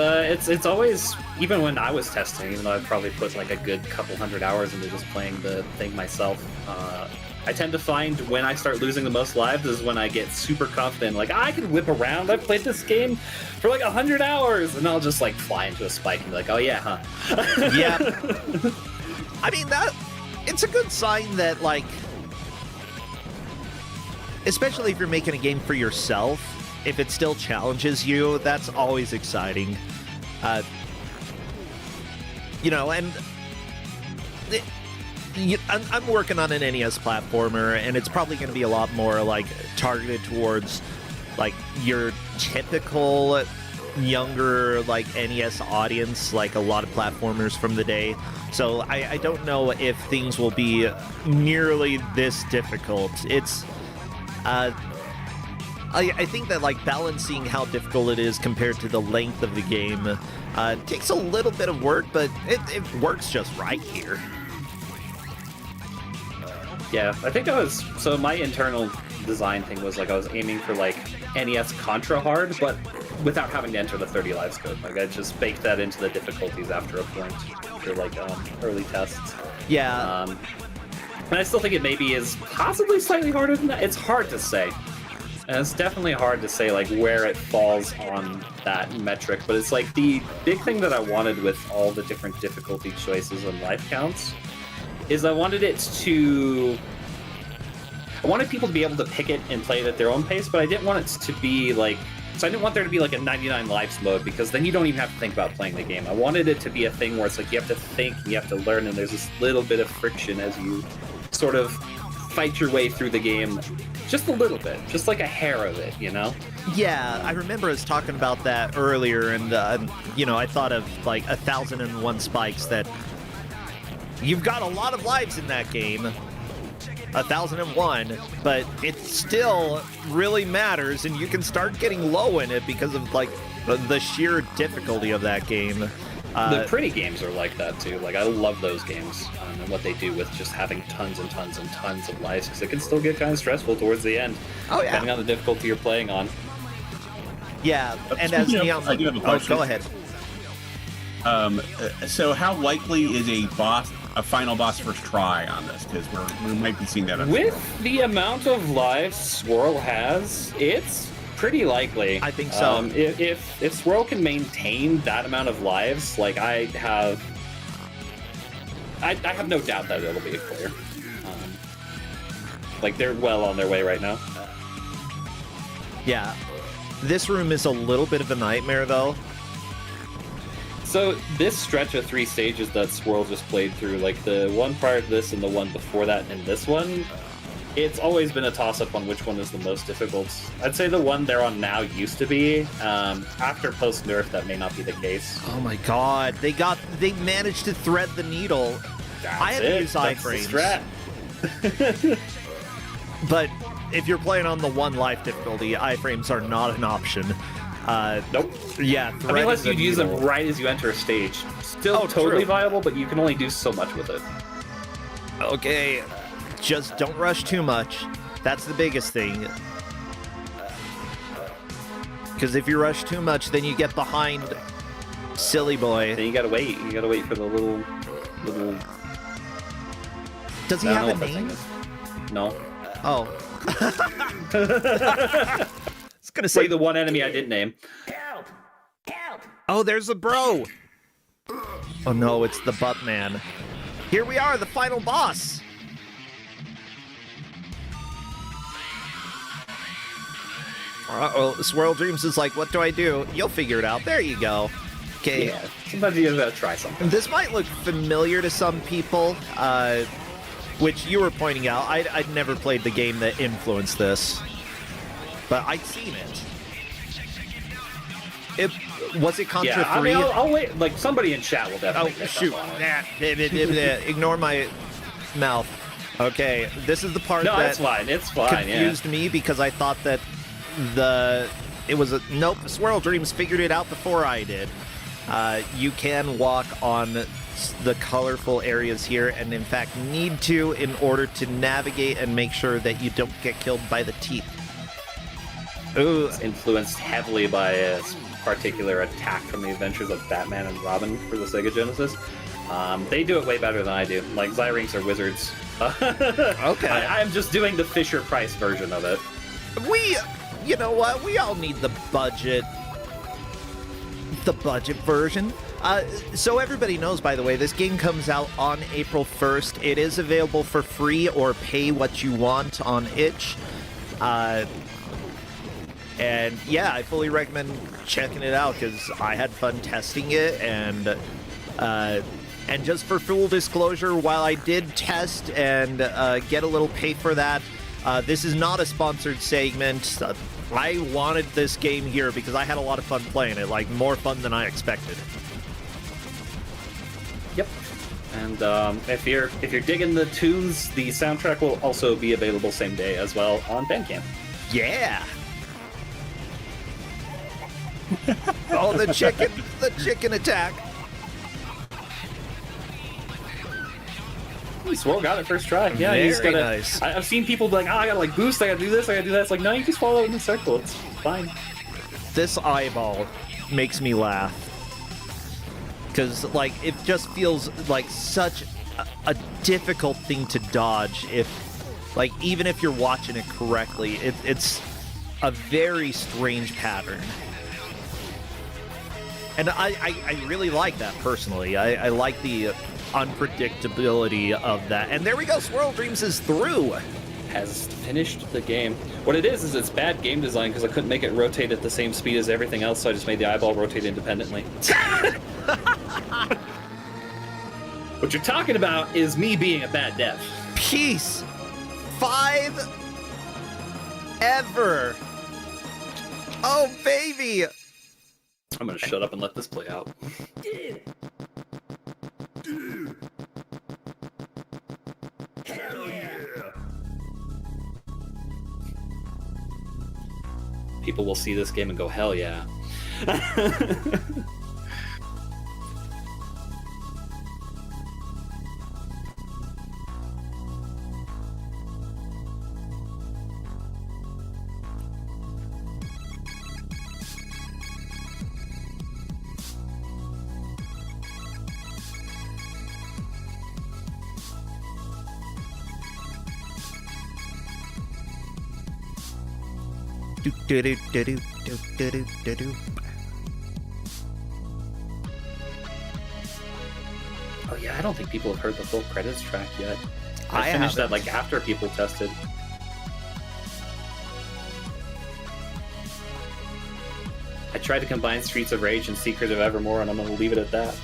always, even when I was testing, even though I've probably put like a good couple 100 hours into just playing the thing myself, I tend to find when I start losing the most lives is when I get super confident, like, I can whip around, I've played this game for like 100 hours, and I'll just like fly into a spike and be like, oh yeah, huh? Yeah. I mean, it's a good sign that, like, especially if you're making a game for yourself, if it still challenges you, that's always exciting. You know, and I'm working on an NES platformer, and it's probably going to be a lot more, like, targeted towards, like, your typical younger, like, NES audience, like a lot of platformers from the day. So I don't know if things will be nearly this difficult. It's I think that, like, balancing how difficult it is compared to the length of the game takes a little bit of work, but it works just right here. Yeah, I think so my internal design thing was, like, I was aiming for, like, NES Contra hard, but without having to enter the 30 lives code. Like, I just baked that into the difficulties after a point for, like, early tests. Yeah. And I still think it maybe is possibly slightly harder than that. It's hard to say. And it's definitely hard to say, like, where it falls on that metric, but it's like the big thing that I wanted with all the different difficulty choices and life counts is I wanted people to be able to pick it and play it at their own pace, but I didn't want it to be, like, So I didn't want there to be like a 99 lives mode, because then you don't even have to think about playing the game. I wanted it to be a thing where it's like you have to think and you have to learn, and there's this little bit of friction as you sort of fight your way through the game. Just a little bit, just like a hair of it, you know? Yeah, I remember us talking about that earlier, and I thought of like 1,001 Spikes, that you've got a lot of lives in that game, 1,001, but it still really matters, and you can start getting low in it because of like the sheer difficulty of that game. The pretty games are like that too. Like, I love those games and what they do with just having tons and tons and tons of lives, because it can still get kind of stressful towards the end. Oh yeah, depending on the difficulty you're playing on. Yeah, and as Neon, I do have a question. go ahead. So how likely is a final boss first try on this? Because we might be seeing that on With Swirl. the amount of lives Swirl has, it's pretty likely. I think so. If Swirl can maintain that amount of lives, like I have no doubt that it'll be a clear. Like, they're well on their way right now. Yeah, this room is a little bit of a nightmare though. So this stretch of 3 stages that Swirl just played through, like the one prior to this and the one before that and this one, it's always been a toss-up on which one is the most difficult. I'd say the one they're on now used to be. After post-nerf, that may not be the case. Oh my god, they managed to thread the needle. I had to use iframes. But if you're playing on the 1 life difficulty, iframes are not an option. Nope. Yeah, I mean, unless you use them right as you enter a stage. Still totally viable, but you can only do so much with it. Okay, just don't rush too much. That's the biggest thing. Because if you rush too much, then you get behind Silly Boy. Then you gotta wait. You gotta wait for the little... Does he have a name? No. Oh. I was gonna Say say the one enemy I didn't name. Help! Help! Oh, there's a bro. Oh no, it's the Butt Man. Here we are, the final boss. Uh-oh, Swirl Dreams is like, what do I do? You'll figure it out. There you go. Okay. Yeah, sometimes you gotta try something. This might look familiar to some people, which you were pointing out. I'd never played the game that influenced this, but I'd seen it. Was it Contra 3? Yeah, I mean, I'll wait. Like, somebody in chat will definitely pick shoot. up on it. Ignore my mouth. Okay, this is the part No, that it's fine. It's fine. confused me because I thought that nope, Swirl Dreams figured it out before I did. You can walk on the colorful areas here, and in fact need to in order to navigate and make sure that you don't get killed by the teeth. Ooh, It's influenced heavily by a particular attack from the Adventures of Batman and Robin for the Sega Genesis. They do it way better than I do. Like, Zyrinks are wizards. Okay. I'm just doing the Fisher-Price version of it. you know what? We all need the budget version. So everybody knows, by the way, this game comes out on April 1st. It is available for free or pay what you want on itch. And yeah, I fully recommend checking it out because I had fun testing it, and just for full disclosure, while I did test and get a little pay for that, this is not a sponsored segment. I wanted this game here because I had a lot of fun playing it, like more fun than I expected. Yep. And if you're digging the tunes, the soundtrack will also be available same day as well on Bandcamp. Yeah. Oh, the chicken attack. Swirl got it first try. Yeah, Very he's gonna. nice. I've seen people be like, I gotta like boost, I gotta do this, I gotta do that. It's like, no, you just follow it in a circle. It's fine. This eyeball makes me laugh because, like, it just feels like such a difficult thing to dodge. Even if you're watching it correctly, it's a very strange pattern. And I really like that personally. I like the unpredictability of that. And there we go, Swirl Dreams is through. has finished the game. What it is it's bad game design because I couldn't make it rotate at the same speed as everything else, so I just made the eyeball rotate independently. What you're talking about is me being a bad dev. Peace. 5 ever. Oh, baby. I'm gonna shut up and let this play out. Hell yeah. People will see this game and go, hell yeah. Do, do, do, do, do, do, do, do, do. Oh yeah, I don't think people have heard the full credits track yet. I I finished that haven't. like after people tested. I tried to combine Streets of Rage and Secret of Evermore, and I'm gonna leave it at that.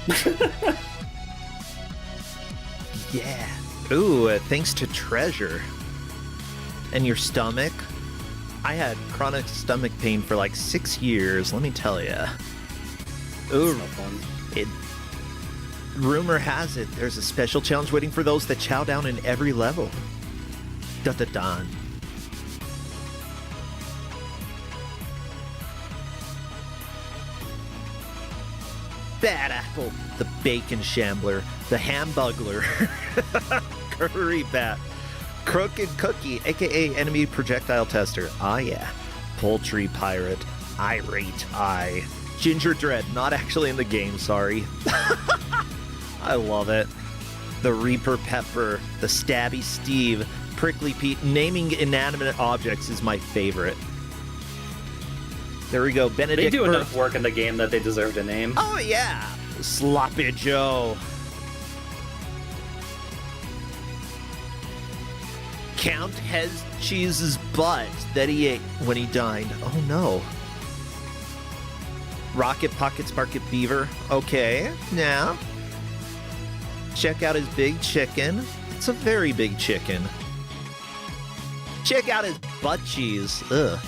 Yeah. Ooh, thanks to Treasure. And your stomach. I had chronic stomach pain for like 6 years, let me tell you. Ooh, It's no fun. rumor has it there's a special challenge waiting for those that chow down in every level. Dun-dun-dun. Bad Apple, the Bacon Shambler, the Hambugler, Curry Bat, Crooked Cookie, aka Enemy Projectile Tester. Ah, yeah. Poultry Pirate, Irate Eye, Ginger Dread, not actually in the game, sorry. I love it. The Reaper Pepper, the Stabby Steve, Prickly Pete. Naming inanimate objects is my favorite. There we go, Benedict. They do Bur- enough work in the game that they deserve a name. Oh, yeah. Sloppy Joe. Count Hez Cheese's butt that he ate when he dined. Oh, no. Rocket Pockets Market Beaver. Okay, now. Check out his big chicken. It's a very big chicken. Check out his butt cheese. Ugh.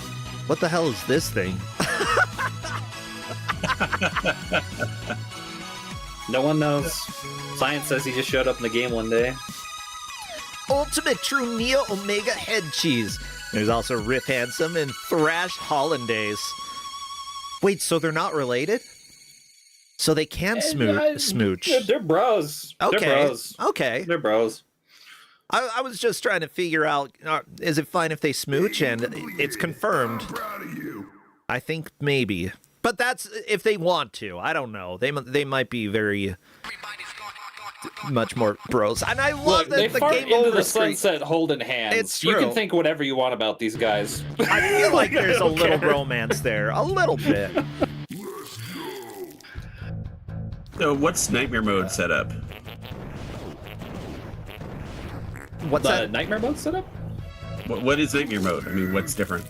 What the hell is this thing? No one knows. Science says he just showed up in the game one day. Ultimate True Neo Omega Head Cheese. There's also Rip Handsome and Thrash Hollandaise. Wait, so they're not related? So they can smooch. They're bros. Okay. They're bros. Okay. They're bros. I was just trying to figure out, is it fine if they smooch? And it's confirmed. Proud of you. I think maybe. But that's if they want to. I don't know. They might be very much more bros. And I love Look, that they the fart game into over the screen. sunset holding hands. It's You true. can think whatever you want about these guys. I feel like there's a don't little care. romance there. A little bit. Let's go. So what's nightmare mode set up? What's The that? nightmare mode setup? What is nightmare mode? I mean, what's different?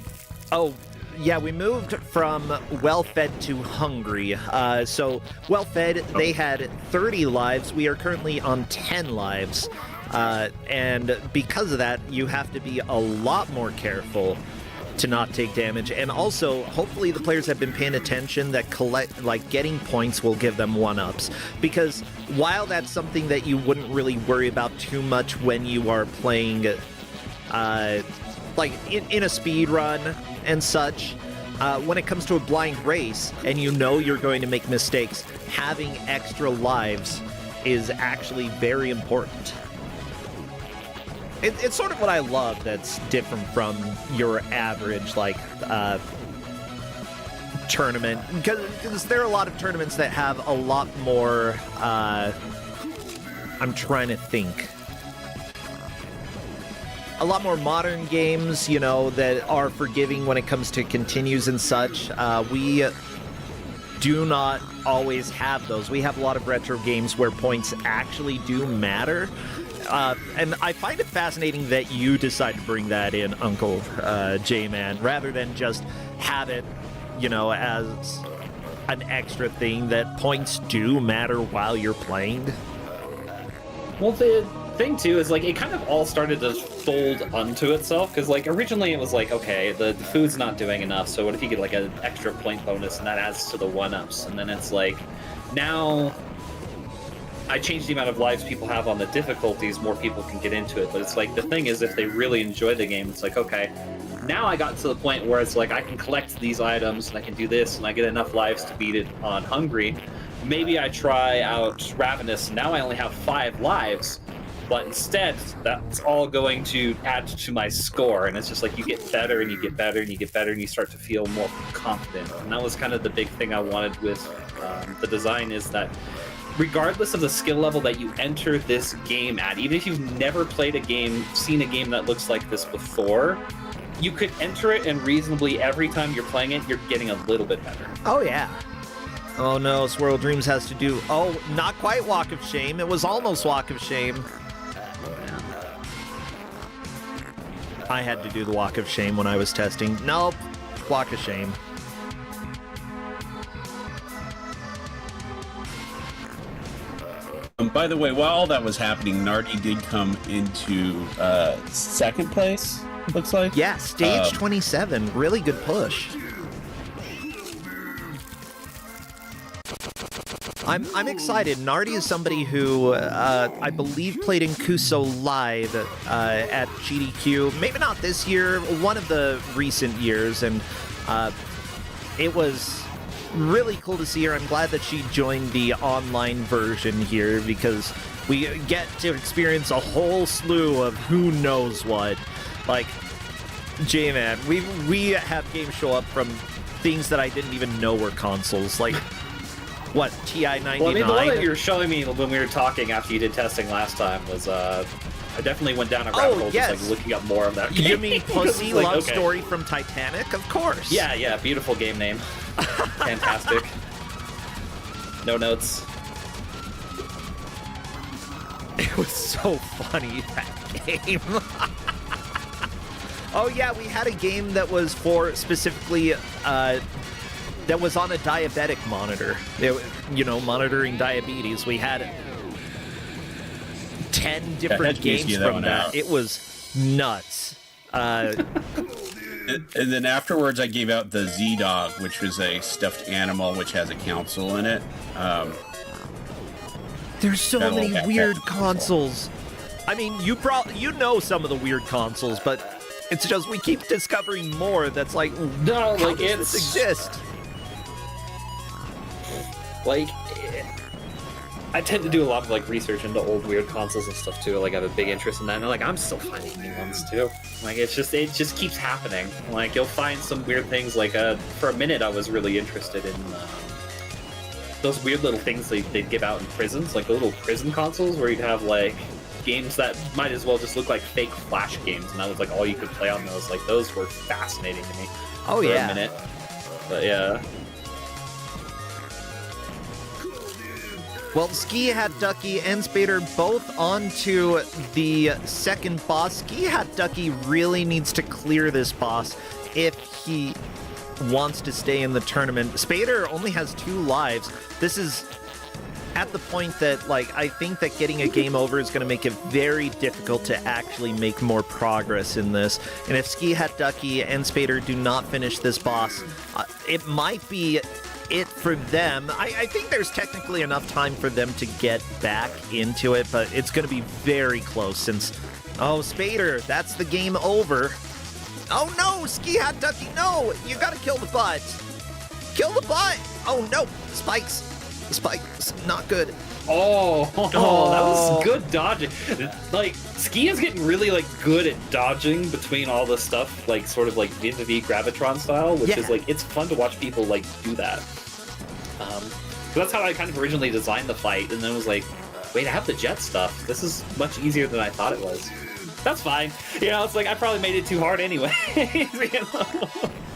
Oh, yeah, we moved from well-fed to hungry. So well-fed, they had 30 lives. We are currently on 10 lives. And because of that, you have to be a lot more careful to not take damage. And also, hopefully the players have been paying attention that getting points will give them 1-ups. Because while that's something that you wouldn't really worry about too much when you are playing in a speed run and such, when it comes to a blind race and you know you're going to make mistakes, having extra lives is actually very important. It's sort of what I love that's different from your average tournament, because there are a lot of tournaments that have a lot more I'm trying to think. A lot more modern games, that are forgiving when it comes to continues and such. We do not always have those. We have a lot of retro games where points actually do matter. And I find it fascinating that you decide to bring that in, Uncle J-Man, rather than just have it, as an extra thing that points do matter while you're playing. Well, the thing too is like it kind of all started to fold unto itself because like originally it was like, okay, the food's not doing enough, so what if you get like an extra point bonus and that adds to the 1-ups, and then it's like now I changed the amount of lives people have on the difficulties, more people can get into it. But it's like the thing is, if they really enjoy the game, it's like, okay, now I got to the point where it's like I can collect these items and I can do this and I get enough lives to beat it on Hungry. Maybe I try out Ravenous. Now I only have 5 lives, but instead that's all going to add to my score. And it's just like you get better and you get better and you get better and you start to feel more confident. And that was kind of the big thing I wanted with the design, is that regardless of the skill level that you enter this game at, even if you've never played a game, seen a game that looks like this before, you could enter it and reasonably every time you're playing it, you're getting a little bit better. Oh, yeah. Oh, no, Swirl Dreams has to do... Oh, not quite Walk of Shame. It was almost Walk of Shame. I had to do the Walk of Shame when I was testing. Nope. Walk of Shame. By the way, while all that was happening, Nardi did come into second place, looks like. Yeah, stage 27. Really good push. I'm excited. Nardi is somebody who I believe played in Kuso live at GDQ. Maybe not this year, one of the recent years, and it was really cool to see her. I'm glad that she joined the online version here because we get to experience a whole slew of who knows what. Like, J-Man, we have games show up from things that I didn't even know were consoles. Like, what, TI-99? Well, I mean, the one that you were showing me when we were talking after you did testing last time was, I definitely went down a rabbit hole just like looking up more of that game. You mean Pussy like, Love Story from Titanic? Of course. Yeah, beautiful game name. Fantastic. No notes. It was so funny, that game. Oh yeah, we had a game that was for specifically, that was on a diabetic monitor. Monitoring diabetes. We had 10 different games from that. It was nuts. And then afterwards, I gave out the Z-Dog, which was a stuffed animal which has a console in it. There's so many weird consoles. I mean, you know some of the weird consoles, but it's just we keep discovering more. That's like, no, like, how does this exist? Like, I tend to do a lot of like research into old weird consoles and stuff too. Like, I have a big interest in that, and like I'm still finding new ones too. Like, it just keeps happening. Like, you'll find some weird things. Like, for a minute, I was really interested in those weird little things they'd give out in prisons, like the little prison consoles where you'd have like games that might as well just look like fake Flash games, and that was like all you could play on those. Like, those were fascinating to me. Oh for yeah. a minute. But yeah. Well, Ski Hat Ducky and Spader both onto the second boss. Ski Hat Ducky really needs to clear this boss if he wants to stay in the tournament. Spader only has 2 lives. This is at the point that, like, I think that getting a game over is going to make it very difficult to actually make more progress in this. And if Ski Hat Ducky and Spader do not finish this boss, it might be it for them. I think there's technically enough time for them to get back into it, but it's going to be very close since... Oh, Spader, that's the game over. Oh no, Ski Hat Ducky, no! You gotta kill the butt. Kill the butt! Oh no, spikes. Spikes, not good. Oh, that was good dodging. Like, Ski is getting really like good at dodging between all the stuff, like sort of like vis-a-vis Gravitron style, which is like, it's fun to watch people like do that. So that's how I kind of originally designed the fight, and then it was like, wait, I have the jet stuff. This is much easier than I thought it was. That's fine. You know, it's like I probably made it too hard anyway. You know?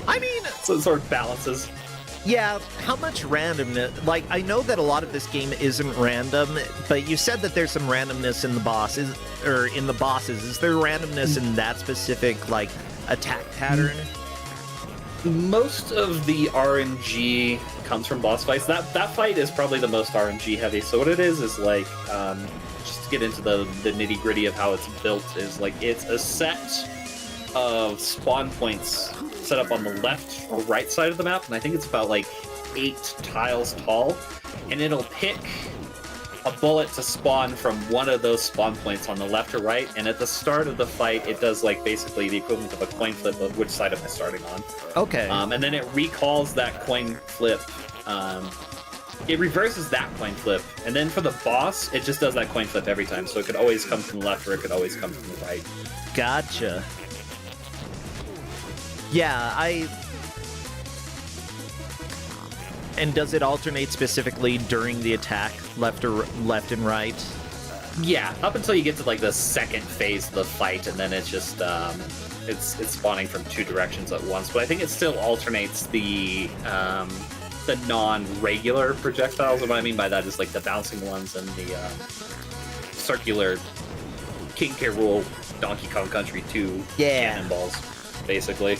I mean, so it sort of balances. Yeah, how much randomness? Like, I know that a lot of this game isn't random, but you said that there's some randomness in the bosses, or in the bosses. Is there randomness in that specific, like, attack pattern? Most of the RNG comes from boss fights. That fight is probably the most RNG heavy. So what it is like, just to get into the nitty gritty of how it's built, is like it's a set of spawn points set up on the left or right side of the map, and I think it's about like 8 tiles tall, and it'll pick a bullet to spawn from one of those spawn points on the left or right, and at the start of the fight it does like basically the equivalent of a coin flip of which side am I starting on. Okay. And then it recalls that coin flip. It reverses that coin flip, and then for the boss it just does that coin flip every time, so it could always come from the left or it could always come from the right. Gotcha. Yeah, And does it alternate specifically during the attack, left and right? Yeah, up until you get to like the second phase of the fight, and then it's just it's spawning from 2 directions at once. But I think it still alternates the non-regular projectiles. And what I mean by that is like the bouncing ones and the circular King K. Rool Donkey Kong Country 2 cannonballs, basically.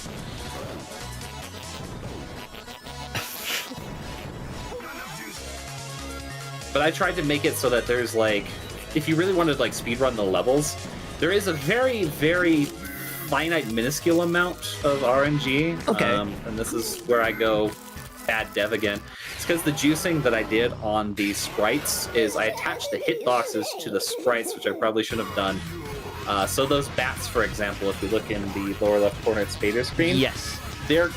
But I tried to make it so that there's like, if you really wanted to like speedrun the levels, there is a very, very finite, minuscule amount of RNG. Okay. And this is where I go bad dev again. It's because the juicing that I did on the sprites is I attached the hitboxes to the sprites, which I probably should have done. So those bats, for example, if you look in the lower left corner at Spader screen, Yes. they're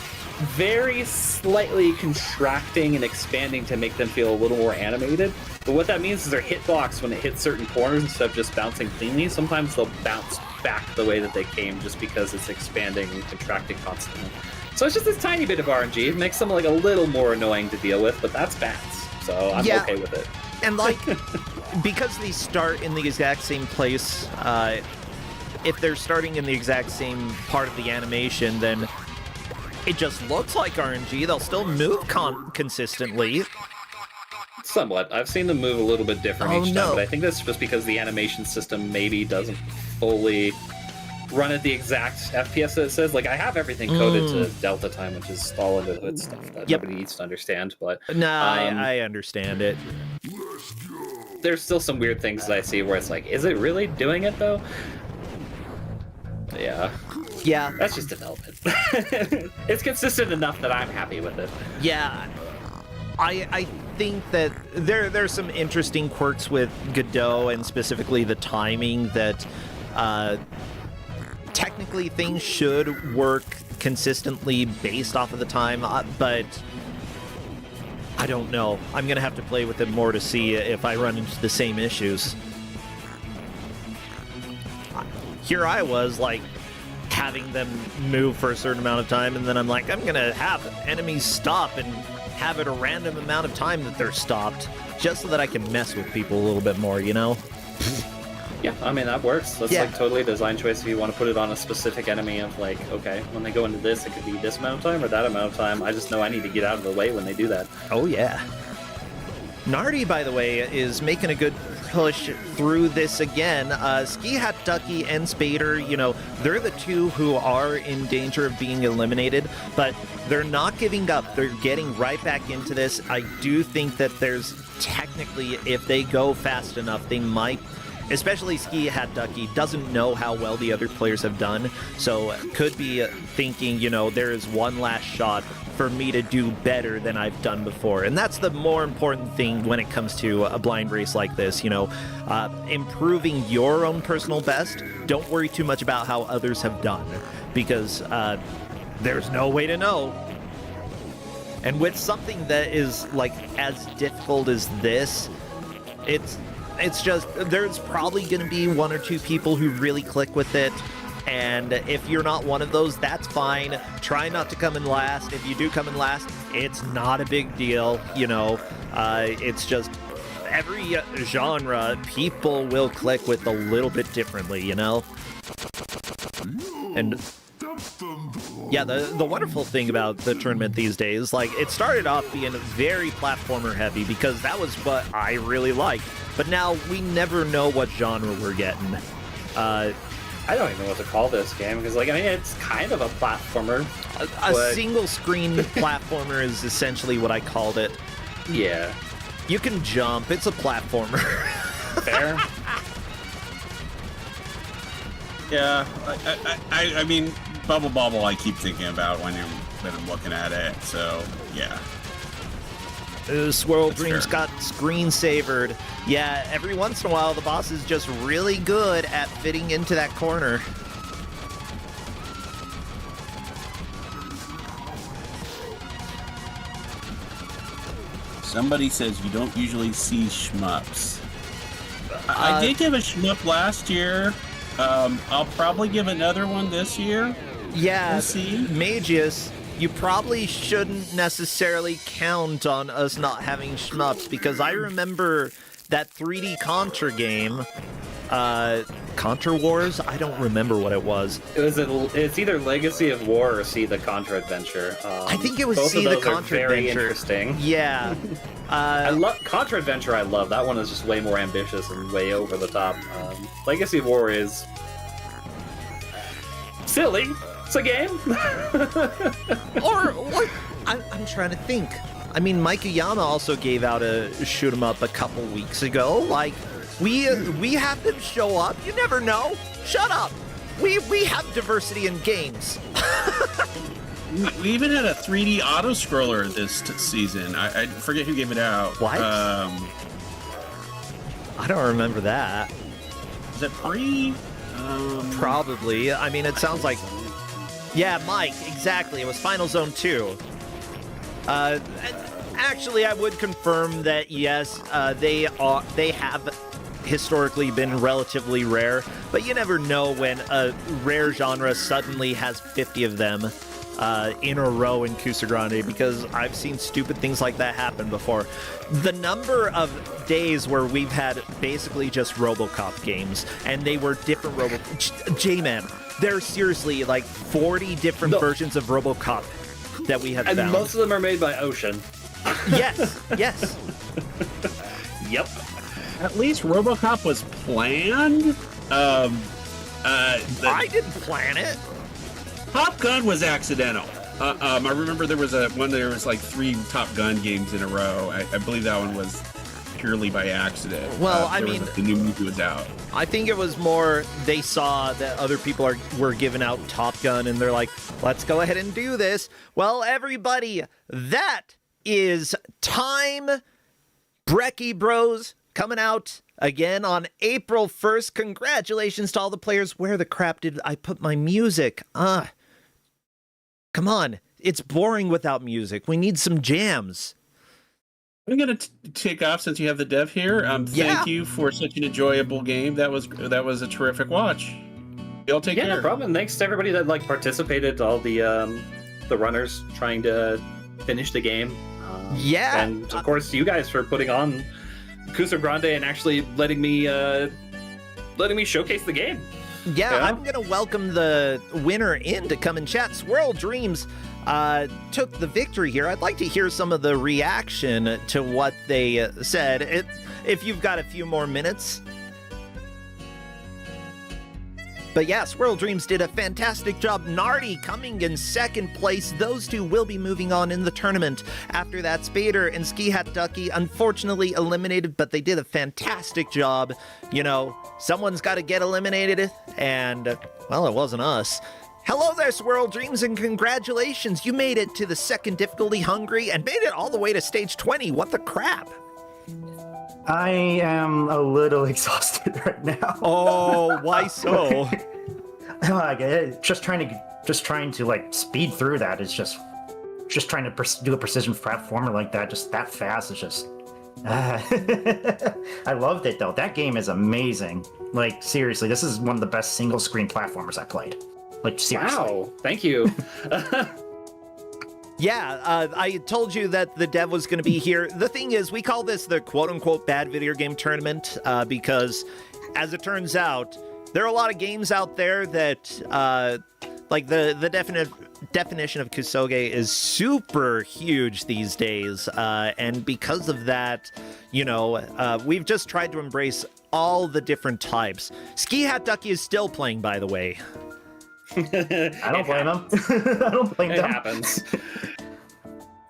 very slightly contracting and expanding to make them feel a little more animated. But what that means is their hitbox, when it hits certain corners, instead of just bouncing cleanly, sometimes they'll bounce back the way that they came just because it's expanding and contracting constantly. So it's just this tiny bit of RNG. It makes them like a little more annoying to deal with, but that's bats. So I'm okay with it. And like, because they start in the exact same place, if they're starting in the exact same part of the animation, then it just looks like RNG. They'll still move consistently. Somewhat. I've seen them move a little bit different each time, no. but I think that's just because the animation system maybe doesn't fully run at the exact FPS that it says. Like, I have everything coded to Delta time, which is all under the hood stuff that nobody needs to understand, but... I understand it. There's still some weird things that I see where it's like, is it really doing it, though? Yeah. Yeah. That's just development. It's consistent enough that I'm happy with it. Yeah. I think that there's some interesting quirks with Godot, and specifically the timing, that technically things should work consistently based off of the time, but I don't know. I'm going to have to play with it more to see if I run into the same issues. Here I was, like, having them move for a certain amount of time, and then I'm like, I'm going to have enemies stop and have it a random amount of time that they're stopped, just so that I can mess with people a little bit more, you know? Yeah, I mean, that works. That's like totally a design choice if you want to put it on a specific enemy of like, okay, when they go into this, it could be this amount of time or that amount of time. I just know I need to get out of the way when they do that. Oh, yeah. Nardi, by the way, is making a good push through this again. Ski Hat Ducky and Spader, you know, they're the two who are in danger of being eliminated, but they're not giving up. They're getting right back into this. I do think that there's technically, if they go fast enough, they might, especially Ski Hat Ducky doesn't know how well the other players have done, so could be thinking, you know, there is one last shot for me to do better than I've done before. And that's the more important thing when it comes to a blind race like this, you know, improving your own personal best. Don't worry too much about how others have done, because there's no way to know. And with something that is like as difficult as this, it's just, there's probably going to be one or two people who really click with it. And if you're not one of those, that's fine. Try not to come in last. If you do come in last, it's not a big deal. You know, it's just every genre, people will click with a little bit differently, you know? And Yeah, the wonderful thing about the tournament these days, like, it started off being very platformer heavy because that was what I really liked. But now we never know what genre we're getting. I don't even know what to call this game because, like, I mean, it's kind of a platformer. A single screen platformer is essentially what I called it. Yeah. You can jump. It's a platformer. Fair. Yeah, I mean, Bubble Bobble I keep thinking about when I'm looking at it, so, yeah. Swirl That's Dreams fair. got screen-savered. Yeah, every once in a while the boss is just really good at fitting into that corner. Somebody says you don't usually see shmups. I did give a shmup last year. I'll probably give another one this year. Yeah, We'll see. Magius, you probably shouldn't necessarily count on us not having shmups, because I remember that 3D Contra game, Contra Wars? I don't remember what it was. It's either Legacy of War or See the Contra Adventure. I think it was both See of the those are Contra very Adventure. interesting. Yeah. I love Contra Adventure. I love that one. Is just way more ambitious and way over the top. Legacy of War is silly. It's a game. Or I'm trying to think. I mean, Mikeyama also gave out a shoot 'em up a couple weeks ago. Like, we have them show up. You never know. Shut up. We have diversity in games. We even had a 3D auto scroller this season. I forget who gave it out. What? I don't remember that. Is it pre? Probably. I mean, it sounds like... Yeah, Mike, exactly. It was Final Zone 2. Actually, I would confirm that, yes, they have historically been relatively rare, but you never know when a rare genre suddenly has 50 of them in a row in Kusogrande, because I've seen stupid things like that happen before. The number of days where we've had basically just RoboCop games, and they were different J-Man, there's seriously like 40 different versions of RoboCop that we have And found. most of them are made by Ocean. Yes, yes. Yep. At least RoboCop was planned. I didn't plan it. Top Gun was accidental. I remember there was like 3 Top Gun games in a row. I believe that one was purely by accident. Well, the new movie was out. I think it was more they saw that other people were giving out Top Gun, and they're like, let's go ahead and do this. Well, everybody, that is time. Brecky Bros coming out again on April 1st. Congratulations to all the players. Where the crap did I put my music? Come on. It's boring without music. We need some jams. I'm gonna take off since you have the dev here. Thank you for such an enjoyable game. That was a terrific watch. Y'all take care. No problem. And thanks to everybody that like participated, all the runners trying to finish the game. Yeah. And of course, you guys for putting on Kusogrande and actually letting me showcase the game. Yeah, I'm going to welcome the winner in to come and chat. Swirl Dreams took the victory here. I'd like to hear some of the reaction to what they said. If you've got a few more minutes. But yeah, Swirl Dreams did a fantastic job. Nardi coming in second place. Those two will be moving on in the tournament. After that, Spader and Ski Hat Ducky unfortunately eliminated, but they did a fantastic job. You know, someone's got to get eliminated, and, well, it wasn't us. Hello there, Swirl Dreams, and congratulations. You made it to the second difficulty, Hungry, and made it all the way to stage 20. What the crap? I am a little exhausted right now. Oh, why so? Just trying to like speed through that is just trying to do a precision platformer like that, just that fast is just. I loved it though. That game is amazing. Like seriously, this is one of the best single screen platformers I played. Like seriously. Wow, thank you. Yeah, I told you that the dev was going to be here. The thing is, we call this the quote-unquote bad video game tournament because, as it turns out, there are a lot of games out there that, like the definition of Kusoge is super huge these days, and because of that, we've just tried to embrace all the different types. Ski Hat Ducky is still playing, by the way. I don't blame them. I don't blame It them. happens.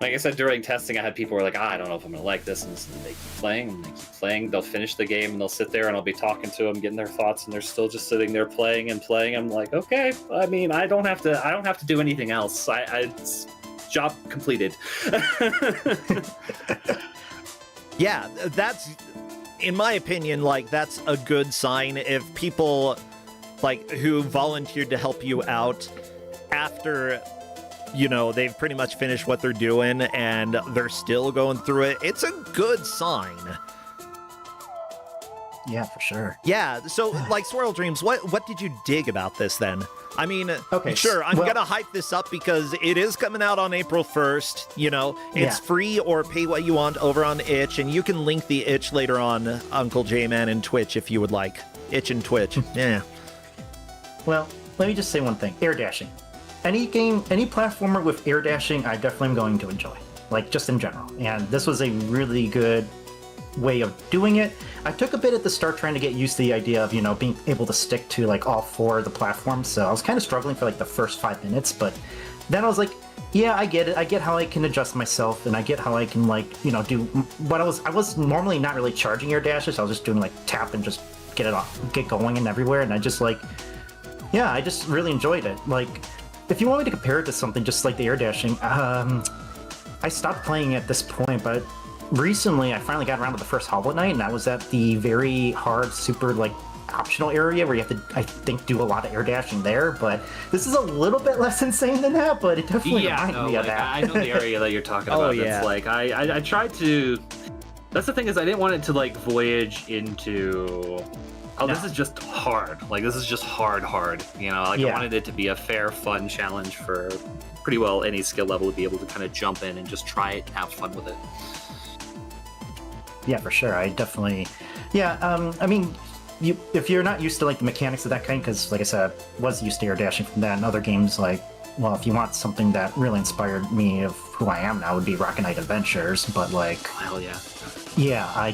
Like I said, during testing, I had people who were like, I don't know if I'm gonna like this, and they keep playing, and they keep playing. They'll finish the game, and they'll sit there, and I'll be talking to them, getting their thoughts, and they're still just sitting there playing and playing. I'm like, okay, I mean, I don't have to do anything else. It's job completed. Yeah, that's, in my opinion, like, that's a good sign if people, like, who volunteered to help you out after, they've pretty much finished what they're doing and they're still going through it. It's a good sign. Yeah, for sure. Yeah, so, like, Swirl Dreams, what did you dig about this, then? I mean, Okay, sure, I'm well- gonna hype this up because it is coming out on April 1st, It's Yeah. free or pay what you want over on Itch, and you can link the Itch later on, Uncle J-Man, and Twitch if you would like. Itch and Twitch, yeah. Well, let me just say one thing. Air dashing. Any game, any platformer with air dashing, I definitely am going to enjoy. Like, just in general. And this was a really good way of doing it. I took a bit at the start trying to get used to the idea of, being able to stick to, like, all four of the platforms. So I was kind of struggling for, like, the first 5 minutes. But then I was like, yeah, I get it. I get how I can adjust myself. And I get how I can, like, do what I was normally not really charging air dashes. I was just doing, like, tap and just get going and everywhere. And I just, like, yeah, I just really enjoyed it. Like, if you want me to compare it to something just like the air dashing, I stopped playing at this point, but recently I finally got around to the first Hollow Knight, and I was at the very hard, super, like, optional area where you have to, I think, do a lot of air dashing there, but this is a little bit less insane than that, but it definitely reminded me of that. I know the area that you're talking Oh, about. yeah. That's like, I tried to... That's the thing, is I didn't want it to, like, voyage into... Oh, No. this is just hard. Like, this is just hard. I Yeah. wanted it to be a fair, fun challenge for pretty well any skill level to be able to kind of jump in and just try it and have fun with it. Yeah, for sure. I definitely... Yeah, I mean, if you're not used to, like, the mechanics of that kind, because, like I said, I was used to air dashing from that, and other games, like, well, if you want something that really inspired me of who I am now, would be Rocket Knight Adventures, but, like... Hell yeah. Yeah,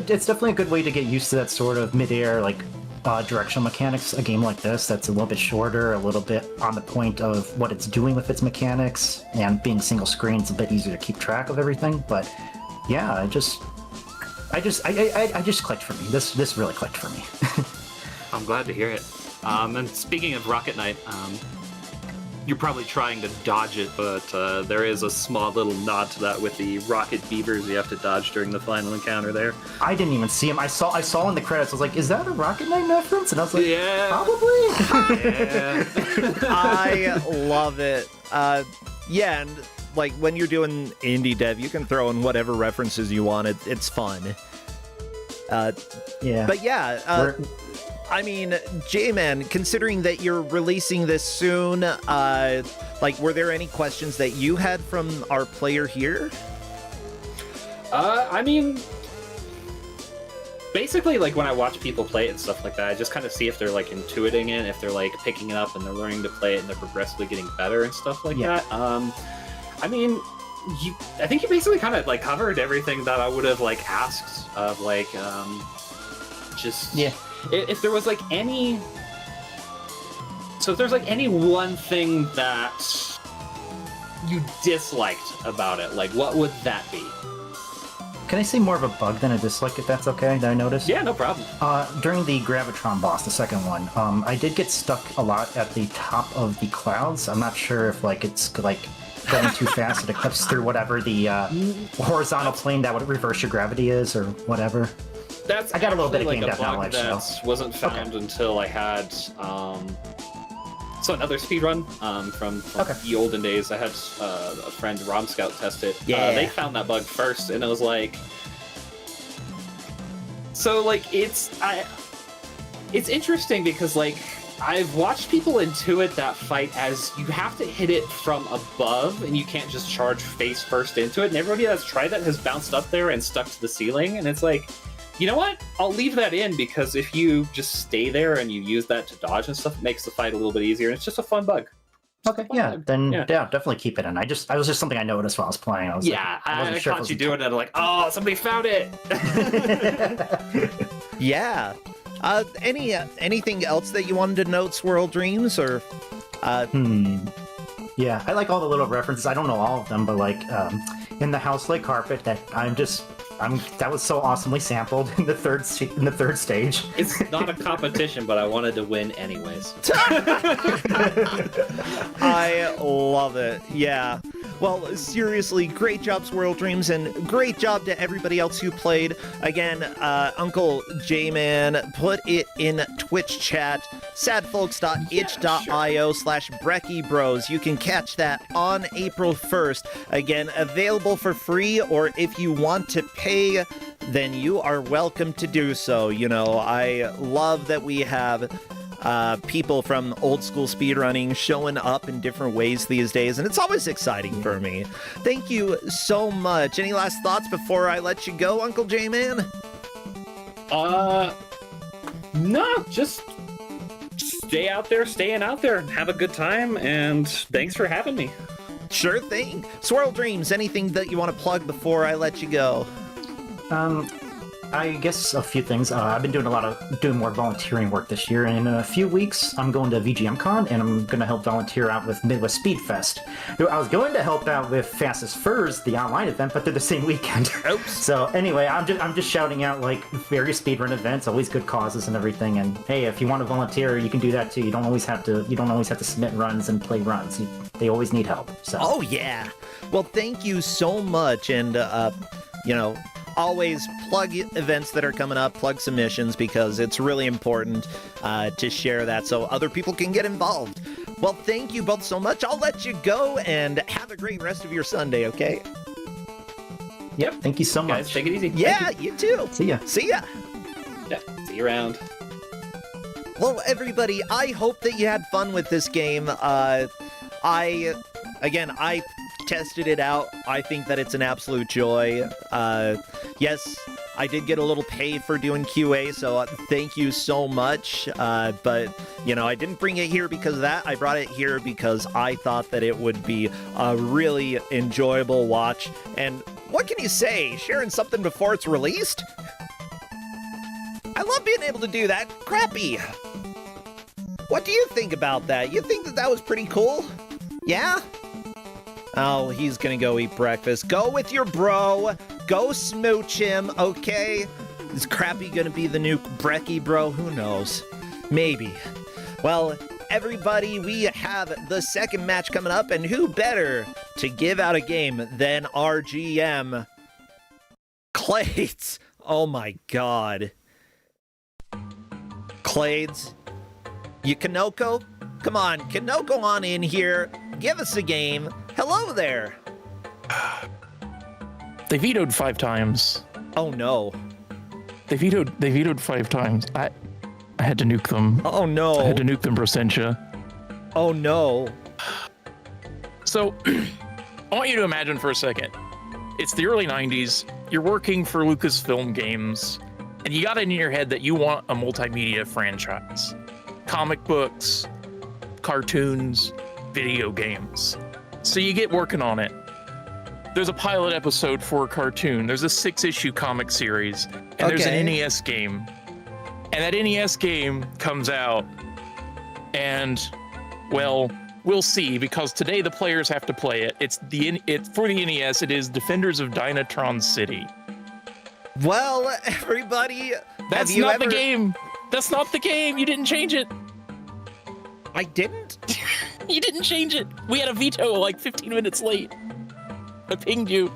it's definitely a good way to get used to that sort of mid-air, like, directional mechanics. A game like this that's a little bit shorter, a little bit on the point of what it's doing with its mechanics, and being single screen, it's a bit easier to keep track of everything. But yeah, I just clicked for me. This really clicked for me. I'm glad to hear it. And speaking of Rocket Knight, you're probably trying to dodge it, but there is a small little nod to that with the rocket beavers you have to dodge during the final encounter there. I didn't even see him. I saw in the credits. I was like, "Is that a Rocket Knight reference?" And I was like, Yeah. "Probably." Yeah. I love it. Yeah, and, like, when you're doing indie dev, you can throw in whatever references you want. It's fun. Yeah. But yeah, We're- I mean, J-Man, considering that you're releasing this soon, like, were there any questions that you had from our player here? I mean, basically, like, when I watch people play it and stuff like that, I just kind of see if they're, like, intuiting it, if they're, like, picking it up and they're learning to play it and they're progressively getting better and stuff like Yeah. that. I mean, I think you basically kind of, like, covered everything that I would have, like, asked of, like, just... Yeah. If there was, like, any... So if there's, like, any one thing that you disliked about it, like, what would that be? Can I say more of a bug than a dislike, if that's okay, that I noticed? Yeah, no problem. During the Gravitron boss, the second one, I did get stuck a lot at the top of the clouds. I'm not sure if, like, it's, like, going too fast, it clips through whatever the horizontal plane that would reverse your gravity is, or whatever. That's I got a little bit of actually, game like, dev a bug knowledge, that so. wasn't found until I had so another speedrun from Okay. the olden days. I had a friend, Rom Scout, test it. Yeah. They found that bug first, and it was like, so, like, it's interesting because, like, I've watched people intuit that fight as you have to hit it from above, and you can't just charge face first into it. And everybody that's tried that has bounced up there and stuck to the ceiling, and it's like, You know what? I'll leave that in because if you just stay there and you use that to dodge and stuff, it makes the fight a little bit easier. And it's just a fun bug. Okay, yeah, then Yeah. definitely keep it in. I was just something I noticed while I was playing. I was I wasn't sure if caught it you was doing it. I'm like, oh, somebody found it. Yeah. Anything else that you wanted to note, Swirl Dreams, or? Yeah, I like all the little references. I don't know all of them, but like in the house like carpet, that that was so awesomely sampled in the third stage. It's not a competition, but I wanted to win anyways. I love it. Yeah. Well, seriously, great job, Swirl Dreams, and great job to everybody else who played. Again, Uncle J-Man put it in Twitch chat, sadfolks.itch.io/Brecky Bros. You can catch that on April 1st. Again, available for free, or if you want to pay, then you are welcome to do so. You know, I love that we have people from old school speedrunning showing up in different ways these days, and it's always exciting for me. Thank you so much. Any last thoughts before I let you go, Uncle J-Man? No, just staying out there and have a good time, and thanks for having me. Sure thing. Swirl Dreams, anything that you want to plug before I let you go? I guess a few things. I've been doing more volunteering work this year, and in a few weeks, I'm going to VGMCon, and I'm going to help volunteer out with Midwest Speed Fest. I was going to help out with Fastest Furs, the online event, but they're the same weekend. Oops. So anyway, I'm just shouting out like various speedrun events, always good causes and everything. And hey, if you want to volunteer, you can do that too. You don't always have to submit runs and play runs. They always need help. So. Oh yeah. Well, thank you so much, and always plug events that are coming up, plug submissions, because it's really important to share that so other people can get involved. Well, thank you both so much. I'll let you go, and have a great rest of your Sunday, okay? Yep, thank you so much. Guys, take it easy. Yeah, you too. See ya. See ya. Yeah, see you around. Well, everybody, I hope that you had fun with this game. I tested it out. I think that it's an absolute joy. Yes, I did get a little pay for doing QA, so thank you so much. But, I didn't bring it here because of that. I brought it here because I thought that it would be a really enjoyable watch. And what can you say? Sharing something before it's released? I love being able to do that. Crappy. What do you think about that? You think that was pretty cool? Yeah? Oh, he's gonna go eat breakfast. Go with your bro. Go smooch him, okay? Is Crappy gonna be the new Brecky bro? Who knows? Maybe. Well, everybody, we have the second match coming up, and who better to give out a game than our GM, Clades. Oh my god. Clades. You Kanoko? Come on, Kanoko on in here. Give us a game. Hello there. They vetoed 5 times. Oh no. They vetoed 5 times. I had to nuke them. Oh no. I had to nuke them, Brosentia. Oh no. So, I want you to imagine for a second. It's the early 90s. You're working for Lucasfilm Games, and you got it in your head that you want a multimedia franchise. Comic books, cartoons, video games. So you get working on it. There's a pilot episode for a cartoon. There's a 6-issue comic series. And there's an NES game. And that NES game comes out. And, well, we'll see, because today the players have to play it. It's for the NES, it is Defenders of Dynatron City. Well, everybody, That's not the game. That's not the game. You didn't change it. I didn't? You didn't change it. We had a veto like 15 minutes late. I pinged you.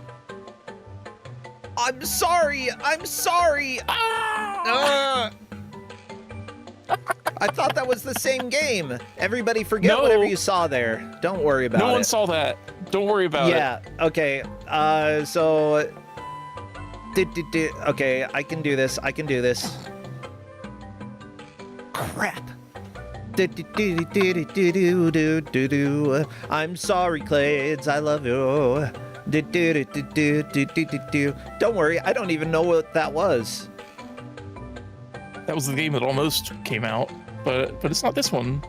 I'm sorry. Ah! I thought that was the same game. Everybody forget No. whatever you saw there. Don't worry about it. No one saw that. Don't worry about it. Yeah, okay. So... Okay, I can do this. Crap. I'm sorry, Clades. I love you. Don't worry, I don't even know what that was. That was the game that almost came out, but it's not this one.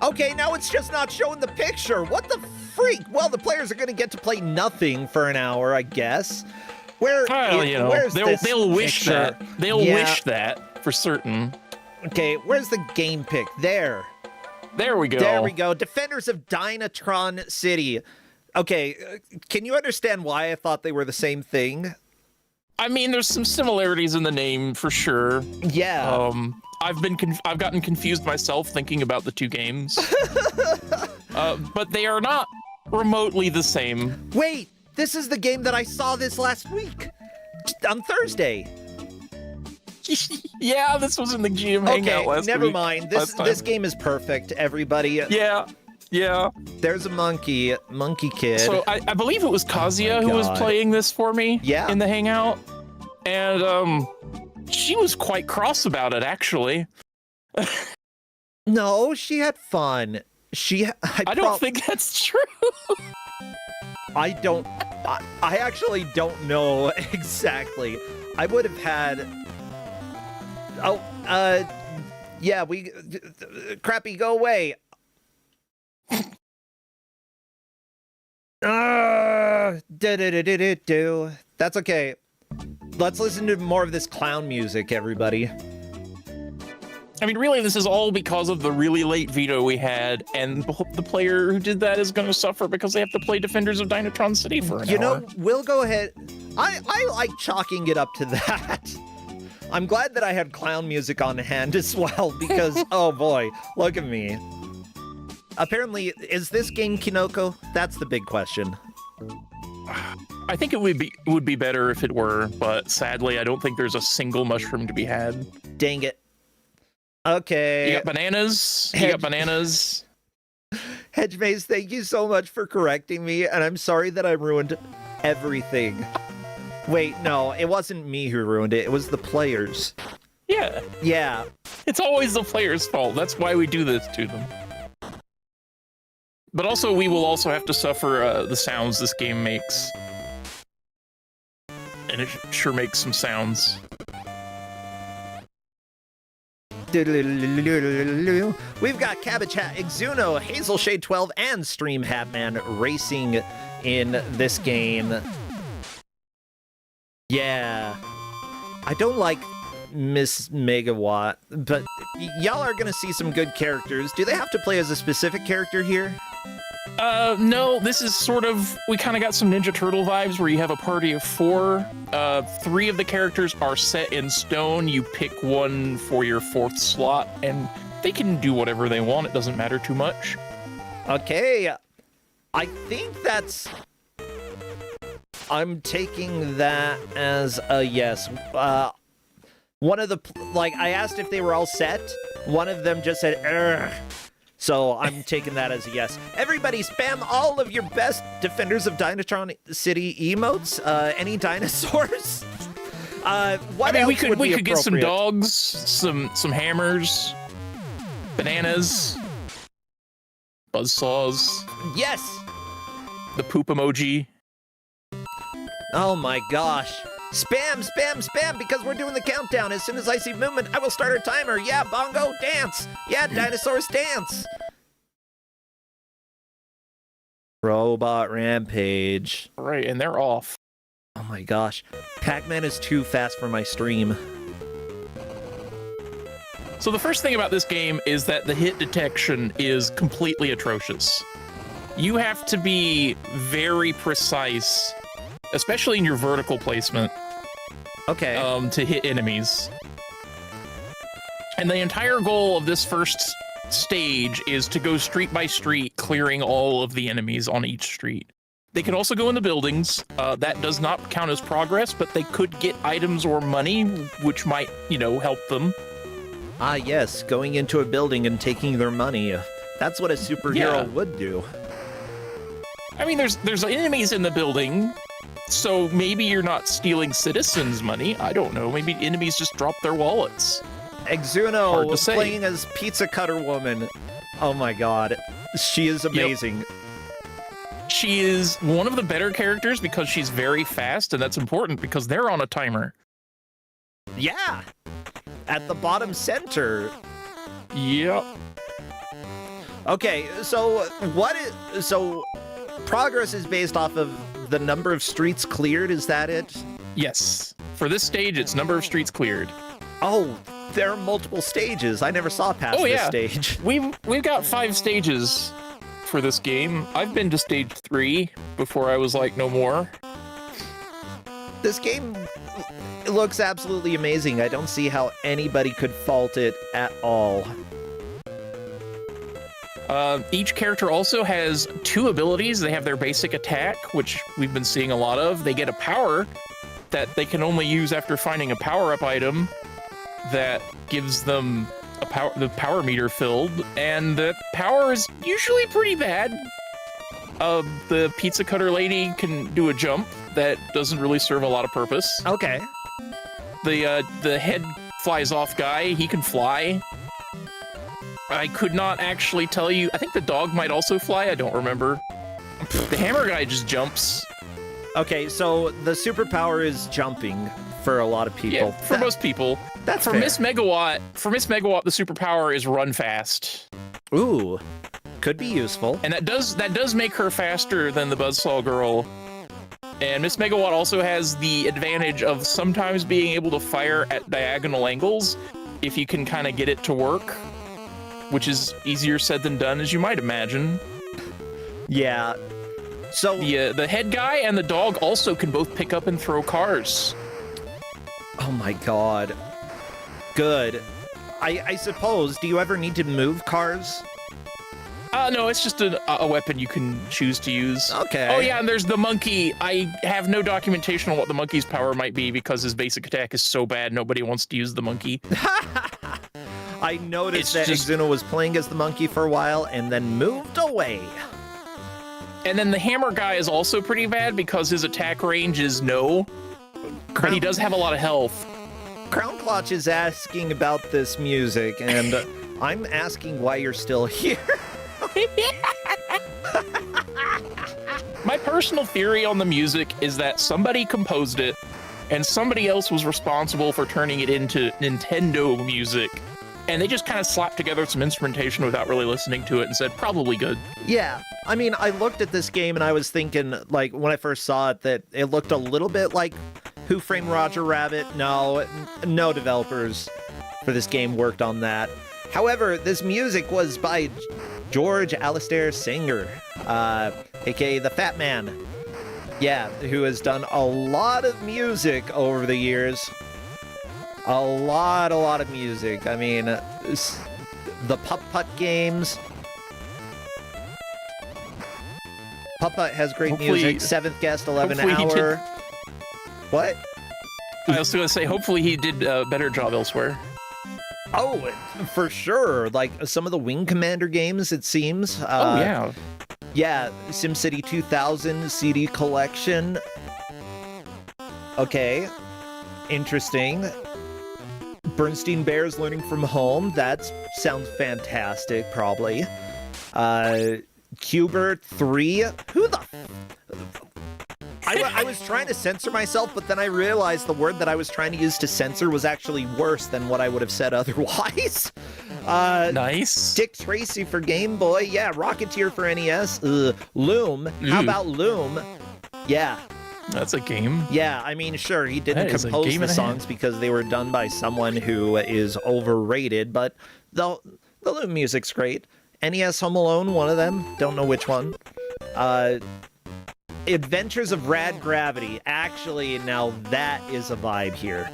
Okay, now it's just not showing the picture. What the freak? Well, the players are going to get to play nothing for an hour, I guess. Where's they'll wish picture? that. They'll wish that for certain. Okay, where's the game pick? There. There we go. There we go. Defenders of Dynatron City. Okay, can you understand why I thought they were the same thing? I mean, there's some similarities in the name for sure. Yeah. I've gotten confused myself thinking about the two games. But they are not remotely the same. Wait, this is the game that I saw this last week on Thursday. Yeah, this was in the GM Hangout last week. Never mind. This game is perfect, everybody. Yeah. There's a monkey kid. So I believe it was Kazuya who was playing this for me in the Hangout. And she was quite cross about it, actually. No, she had fun. I don't think that's true. I actually don't know exactly. I would have had... Oh, yeah, Crappy, go away. That's okay. Let's listen to more of this clown music, everybody. I mean, really, this is all because of the really late veto we had, and the player who did that is going to suffer because they have to play Defenders of Dynatron City for an hour. You know, we'll go ahead. I like chalking it up to that. I'm glad that I had clown music on hand as well, because, oh boy, look at me. Apparently, is this game Kinoko? That's the big question. I think it would be better if it were, but sadly, I don't think there's a single mushroom to be had. Dang it. Okay. You got bananas. Hedge Maze, thank you so much for correcting me, and I'm sorry that I ruined everything. Wait, no, it wasn't me who ruined it. It was the players. Yeah. Yeah. It's always the players' fault. That's why we do this to them. But also, we will also have to suffer the sounds this game makes. And it sure makes some sounds. We've got Cabbage Hat, Exuno, Hazel Shade 12, and Stream Hatman racing in this game. Yeah. I don't like Miss Megawatt, but y'all are gonna see some good characters. Do they have to play as a specific character here? No, this is sort of, we kind of got some Ninja Turtle vibes where you have a party of 4. 3 of the characters are set in stone. You pick one for your 4th slot, and they can do whatever they want. It doesn't matter too much. Okay. I think that's... I'm taking that as a yes. One of the... Like, I asked if they were all set. One of them just said, "Urgh." So I'm taking that as a yes. Everybody spam all of your best Defenders of Dynatron City emotes. Any dinosaurs? What else we could get some appropriate? dogs, some hammers, bananas, buzzsaws. Yes! The poop emoji. Oh my gosh. Spam, spam, spam, because we're doing the countdown. As soon as I see movement, I will start a timer. Yeah, bongo, dance. Yeah, dinosaurs, dance. Robot Rampage. Right, and they're off. Oh my gosh. Pac-Man is too fast for my stream. So the first thing about this game is that the hit detection is completely atrocious. You have to be very precise, especially in your vertical placement. Okay. To hit enemies. And the entire goal of this first stage is to go street by street, clearing all of the enemies on each street. They can also go in the buildings. That does not count as progress, but they could get items or money, which might, help them. Ah, yes, going into a building and taking their money. That's what a superhero would do. I mean, there's enemies in the building, so maybe you're not stealing citizens' money. I don't know. Maybe enemies just drop their wallets. Exuno playing as Pizza Cutter Woman. Oh my god. She is amazing. Yep. She is one of the better characters because she's very fast, and that's important because they're on a timer. Yeah. at the bottom center. Yep. Okay, so so progress is based off of the number of streets cleared, is that it? Yes. For this stage, it's number of streets cleared. Oh, there are multiple stages. I never saw past this stage. We've got 5 stages for this game. I've been to stage 3 before I was like, no more. This game looks absolutely amazing. I don't see how anybody could fault it at all. Each character also has 2 abilities. They have their basic attack, which we've been seeing a lot of. They get a power that they can only use after finding a power-up item that gives them the power meter filled, and the power is usually pretty bad. The pizza cutter lady can do a jump that doesn't really serve a lot of purpose. Okay. The head flies off guy, he can fly. I could not actually tell you. I think the dog might also fly. I don't remember. The hammer guy just jumps. Okay, so the superpower is jumping for a lot of people. Yeah, for most people. That's for fair. Miss Megawatt, the superpower is run fast. Ooh, could be useful. And that does make her faster than the Buzzsaw girl. And Miss Megawatt also has the advantage of sometimes being able to fire at diagonal angles if you can kind of get it to work, which is easier said than done, as you might imagine. Yeah. So the head guy and the dog also can both pick up and throw cars. Oh my god. Good. I suppose, do you ever need to move cars? No, it's just a weapon you can choose to use. Okay. Oh yeah, and there's the monkey. I have no documentation on what the monkey's power might be because his basic attack is so bad nobody wants to use the monkey. I noticed that just... Exuno was playing as the monkey for a while and then moved away. And then the hammer guy is also pretty bad because his attack range is no, but he does have a lot of health. Crown Clutch is asking about this music, and I'm asking why you're still here. My personal theory on the music is that somebody composed it, and somebody else was responsible for turning it into Nintendo music. And they just kind of slapped together some instrumentation without really listening to it and said, probably good. Yeah, I mean, I looked at this game and I was thinking, like, when I first saw it, that it looked a little bit like Who Framed Roger Rabbit. No developers for this game worked on that. However, this music was by George Alistair Singer, aka the Fat Man. Yeah, who has done a lot of music over the years. A lot of music. I mean, the Putt-Putt games. Putt-Putt has great music. Seventh Guest, 11 Hour. What? I was going to say, hopefully he did a better job elsewhere. Oh, for sure. Like some of the Wing Commander games, it seems. Oh, yeah. Yeah, SimCity 2000 CD collection. Okay. Interesting. Bernstein Bears Learning from Home. That sounds fantastic, probably. Qbert 3. Who the... I was trying to censor myself, but then I realized the word that I was trying to use to censor was actually worse than what I would have said otherwise. Nice. Dick Tracy for Game Boy. Yeah, Rocketeer for NES. Loom. How about Loom? Yeah. That's a game. Yeah, I mean, sure, he didn't compose the songs because they were done by someone who is overrated, but the Loom music's great. NES Home Alone, one of them. Don't know which one. Adventures of Rad Gravity. Actually, now that is a vibe here.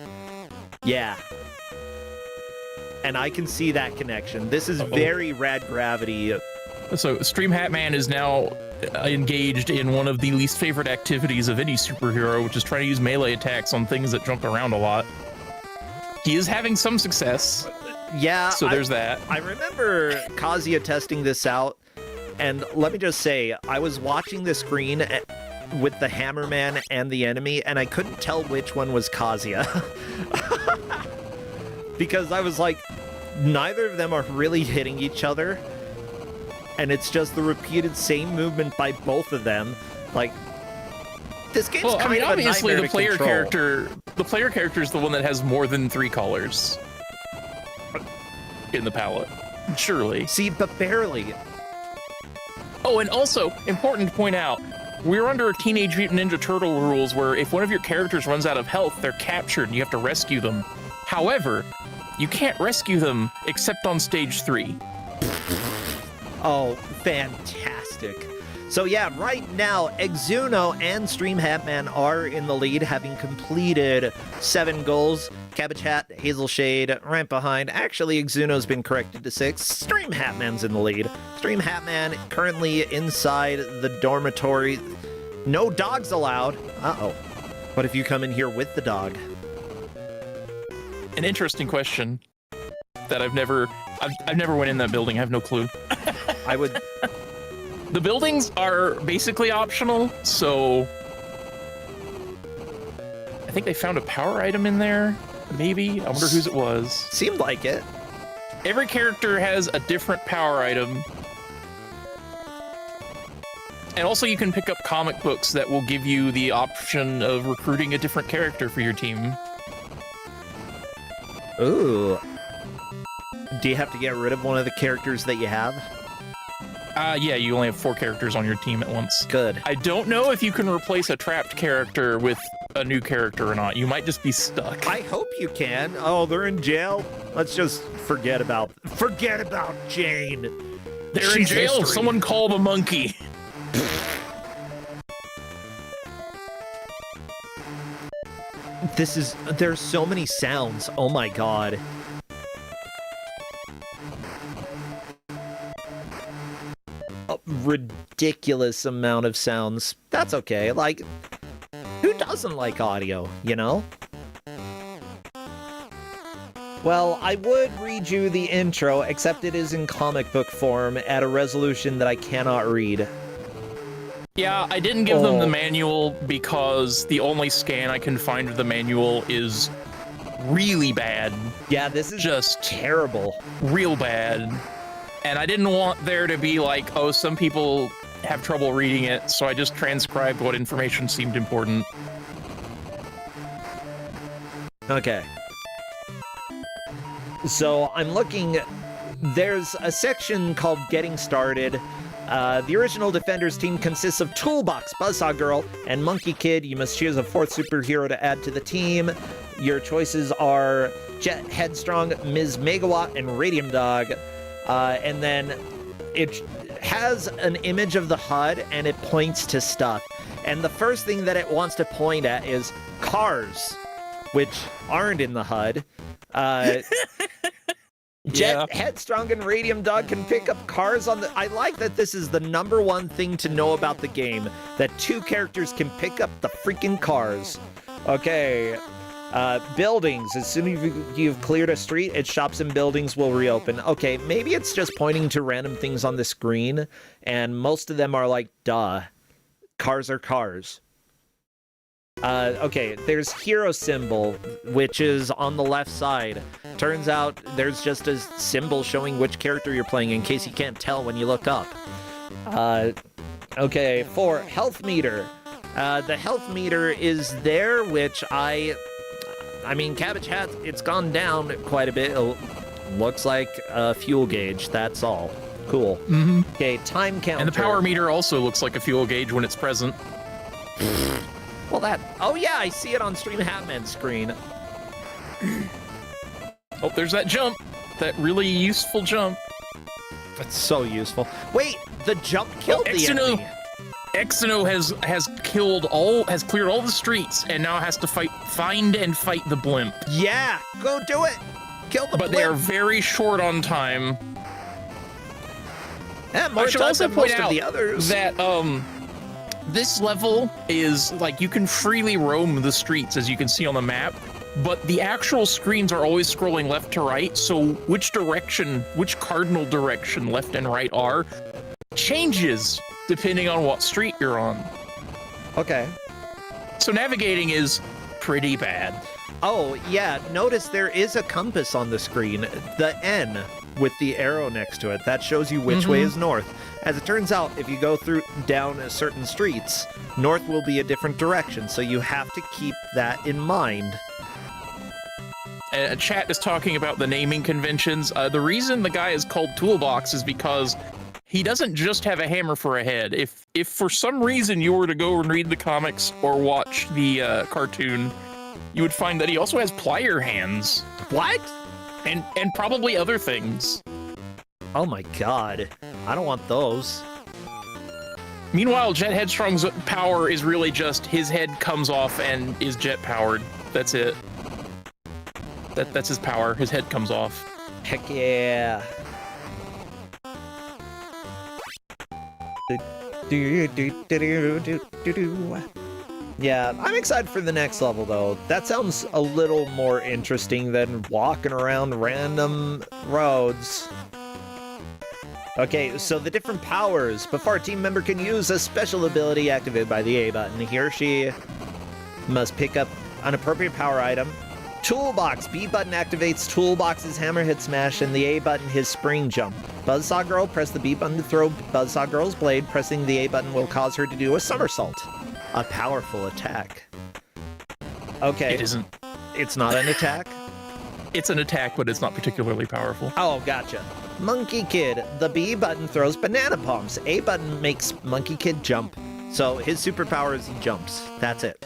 Yeah. And I can see that connection. This is very Rad Gravity. So Stream Hat Man is now engaged in one of the least favorite activities of any superhero, which is trying to use melee attacks on things that jump around a lot. He is having some success. Yeah. So there's that. I remember Kazuya testing this out, and let me just say, I was watching the screen with the Hammerman and the enemy, and I couldn't tell which one was Kazuya. Because I was like, neither of them are really hitting each other. And it's just the repeated same movement by both of them. Like, this game's obviously the player character is the one that has more than 3 colors. in the palette. Surely. See, but barely. Oh, and also, important to point out, we're under a Teenage Mutant Ninja Turtle rules where if one of your characters runs out of health, they're captured and you have to rescue them. However, you can't rescue them except on stage 3. Oh, fantastic. So yeah, right now, Exuno and Stream Hatman are in the lead, having completed 7 goals. Cabbage Hat, Hazel Shade, right behind. Actually, Exuno's been corrected to 6. Stream Hatman's in the lead. Stream Hatman currently inside the dormitory. No dogs allowed. Uh-oh. What if you come in here with the dog? An interesting question that I've never went in that building. I have no clue. I would... The buildings are basically optional, so I think they found a power item in there. Maybe. I wonder whose it was. Seemed like it. Every character has a different power item. And also you can pick up comic books that will give you the option of recruiting a different character for your team. Ooh. Do you have to get rid of one of the characters that you have? Yeah, you only have 4 characters on your team at once. Good. I don't know if you can replace a trapped character with a new character or not. You might just be stuck. I hope you can. Oh, they're in jail. Let's just forget about Jane. They're in She's jail. history. Someone call the monkey. There's so many sounds. Oh my god. A ridiculous amount of sounds. That's okay. Like, who doesn't like audio, you know? Well, I would read you the intro, except it is in comic book form at a resolution that I cannot read. Yeah, I didn't give them the manual because the only scan I can find of the manual is really bad. Yeah, this is Just terrible. real bad. And I didn't want there to be like, oh, some people have trouble reading it, so I just transcribed what information seemed important. Okay. So I'm looking, there's a section called Getting Started. The original Defenders team consists of Toolbox, Buzzsaw Girl, and Monkey Kid. You must choose a 4th superhero to add to the team. Your choices are Jet Headstrong, Ms. Megawatt, and Radium Dog. And then it has an image of the HUD and it points to stuff. And the first thing that it wants to point at is cars, which aren't in the HUD. Jet, Headstrong, and Radium Dog can pick up cars on the... I like that this is the #1 thing to know about the game, that 2 characters can pick up the freaking cars. Okay. Buildings. As soon as you've cleared a street, its shops and buildings will reopen. Okay, maybe it's just pointing to random things on the screen, and most of them are like, duh. Cars are cars. Okay, there's hero symbol, which is on the left side. Turns out there's just a symbol showing which character you're playing in case you can't tell when you look up. Okay, 4, health meter. The health meter is there, which I mean, Cabbage Hat, it's gone down quite a bit. It looks like a fuel gauge, that's all. Cool. Mm-hmm. Okay, time counter. And the power meter also looks like a fuel gauge when it's present. Well, oh yeah, I see it on Stream Hatman's screen. Oh, there's that jump. That really useful jump. That's so useful. Wait, the jump killed the enemy. Exino has cleared all the streets and now has to find and fight the blimp. Yeah, go do it. Kill the But blimp. they are very short on time. Yeah, more I should time also than point most out of the others. that this level is like you can freely roam the streets as you can see on the map, but the actual screens are always scrolling left to right, so which cardinal direction left and right are changes depending on what street you're on. Okay. So navigating is pretty bad. Oh, yeah, notice there is a compass on the screen, the N with the arrow next to it. That shows you which way is north. As it turns out, if you go down certain streets, north will be a different direction, so you have to keep that in mind. Chat is talking about the naming conventions. The reason the guy is called Toolbox is because he doesn't just have a hammer for a head. If for some reason you were to go and read the comics or watch the cartoon, you would find that he also has plier hands. What? And probably other things. Oh my god. I don't want those. Meanwhile, Jet Headstrong's power is really just his head comes off and is jet powered. That's it. That's his power. His head comes off. Heck yeah. Yeah, I'm excited for the next level, though. That sounds a little more interesting than walking around random roads. Okay, so the different powers. Before a team member can use a special ability activated by the A button, he or she must pick up an appropriate power item. Toolbox. B button activates Toolbox's hammer hit smash, and the A button his spring jump. Buzzsaw Girl, press the B button to throw Buzzsaw Girl's blade. Pressing the A button will cause her to do a somersault. A powerful attack. Okay. It isn't. It's not an attack? It's an attack, but it's not particularly powerful. Oh, gotcha. Monkey Kid. The B button throws banana palms. A button makes Monkey Kid jump. So his superpower is he jumps. That's it.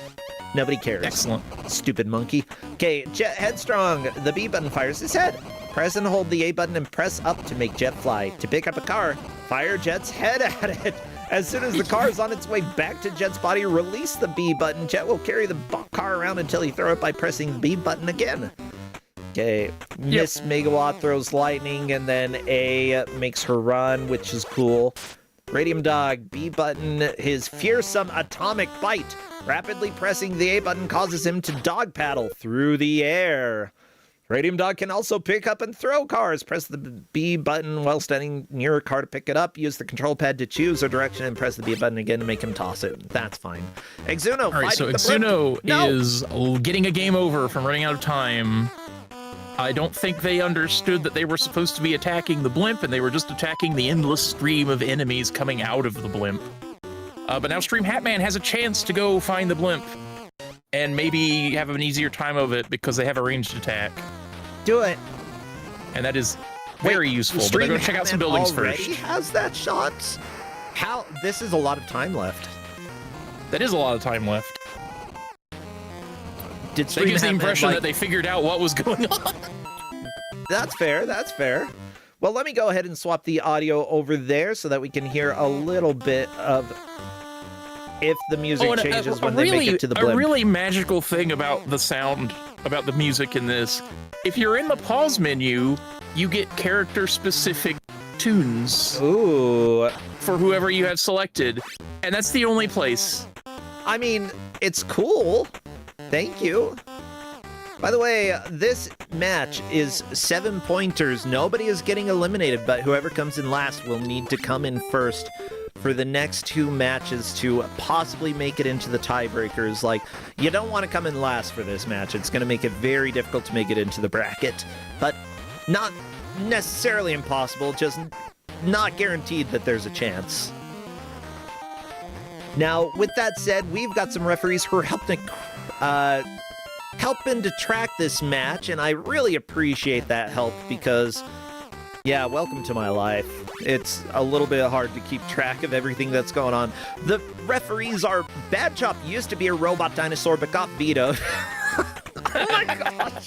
Nobody cares. Excellent. Stupid monkey. Okay, Jet Headstrong. The B button fires his head. Press and hold the A button and press up to make Jet fly. To pick up a car, fire Jet's head at it. As soon as the car is on its way back to Jet's body, release the B button. Jet will carry the car around until you throw it by pressing the B button again. Okay, Miss Megawatt throws lightning, and then A makes her run, which is cool. Radium Dog, B button, his fearsome atomic bite. Rapidly pressing the A button causes him to dog paddle through the air. Radium Dog can also pick up and throw cars. Press the B button while standing near a car to pick it up. Use the control pad to choose a direction and press the B button again to make him toss it. That's fine. Exuno, All right, so fighting the Exuno blimp. is getting a game over from running out of time. I don't think they understood that they were supposed to be attacking the blimp, and they were just attacking the endless stream of enemies coming out of the blimp. But now Stream Hatman has a chance to go find the blimp and maybe have an easier time of it because they have a ranged attack. Do it. And that is very useful. But they're going to check out some buildings already first. Has that shot? How? This is a lot of time left. That is a lot of time left. Did That Stream gives the Hatman, impression like- that they figured out what was going on. That's fair. That's fair. Well, let me go ahead and swap the audio over there so that we can hear a little bit of if the music and changes when they make it to the blimp. A really magical thing about the sound, about the music in this, if you're in the pause menu, you get character-specific tunes Ooh. for whoever you have selected, and that's the only place. I mean, it's cool. Thank you. By the way, this match is 7 pointers. Nobody is getting eliminated, but whoever comes in last will need to come in first for the next 2 matches to possibly make it into the tiebreakers. Like, you don't want to come in last for this match. It's going to make it very difficult to make it into the bracket, but not necessarily impossible, just not guaranteed that there's a chance. Now, with that said, we've got some referees who are helping to track this match, and I really appreciate that help because, yeah, welcome to my life. It's a little bit hard to keep track of everything that's going on. The referees are Bad Chop used to be a robot dinosaur but got vetoed. Oh my gosh.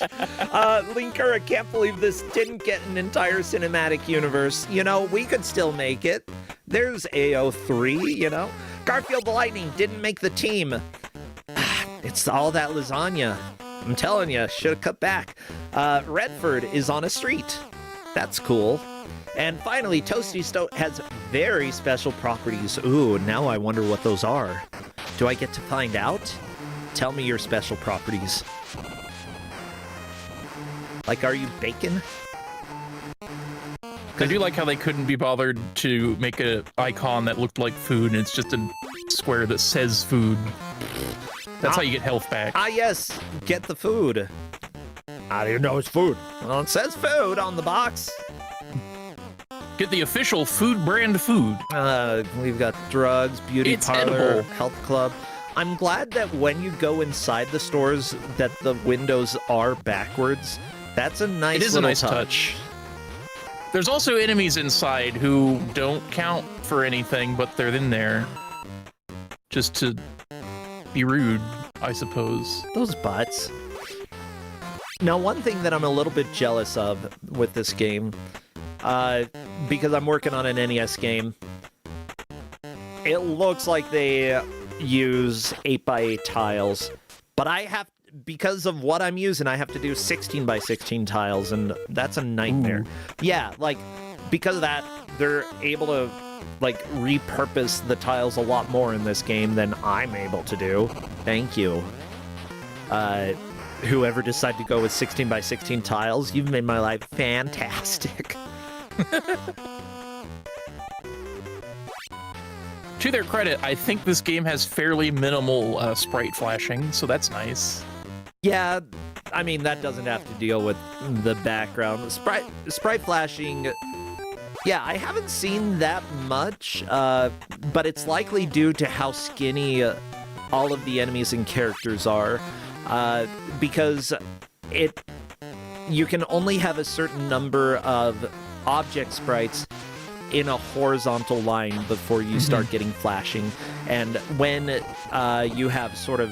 Linker, I can't believe this didn't get an entire cinematic universe. You know, we could still make it. There's AO3, you know. Garfield the Lightning didn't make the team. It's all that lasagna. I'm telling you, should have cut back. Redford is on a street. That's cool. And finally, Toasty Stoat has very special properties. Ooh, now I wonder what those are. Do I get to find out? Tell me your special properties. Like, are you bacon? I do like how they couldn't be bothered to make an icon that looked like food, and it's just a square that says food. That's how you get health back. Ah, yes. Get the food. How do you know it's food? Well, it says food on the box. Get the official food brand food. We've got drugs, beauty It's parlor, edible. health club. I'm glad that when you go inside the stores that the windows are backwards. That's a nice It is a nice touch. There's also enemies inside who don't count for anything, but they're in there just to be rude, I suppose. Those butts. Now, one thing that I'm a little bit jealous of with this game, because I'm working on an NES game, it looks like they use 8x8 tiles, but because of what I'm using, I have to do 16x16 tiles, and that's a nightmare. Ooh. Yeah, like, because of that, they're able to, like, repurpose the tiles a lot more in this game than I'm able to do. Thank you. Whoever decided to go with 16x16 tiles, you've made my life fantastic. To their credit, I think this game has fairly minimal sprite flashing, so that's nice. Yeah, I mean, that doesn't have to deal with the background. Sprite flashing, yeah, I haven't seen that much, but it's likely due to how skinny all of the enemies and characters are, because you can only have a certain number of object sprites in a horizontal line before you start getting flashing. And when you have sort of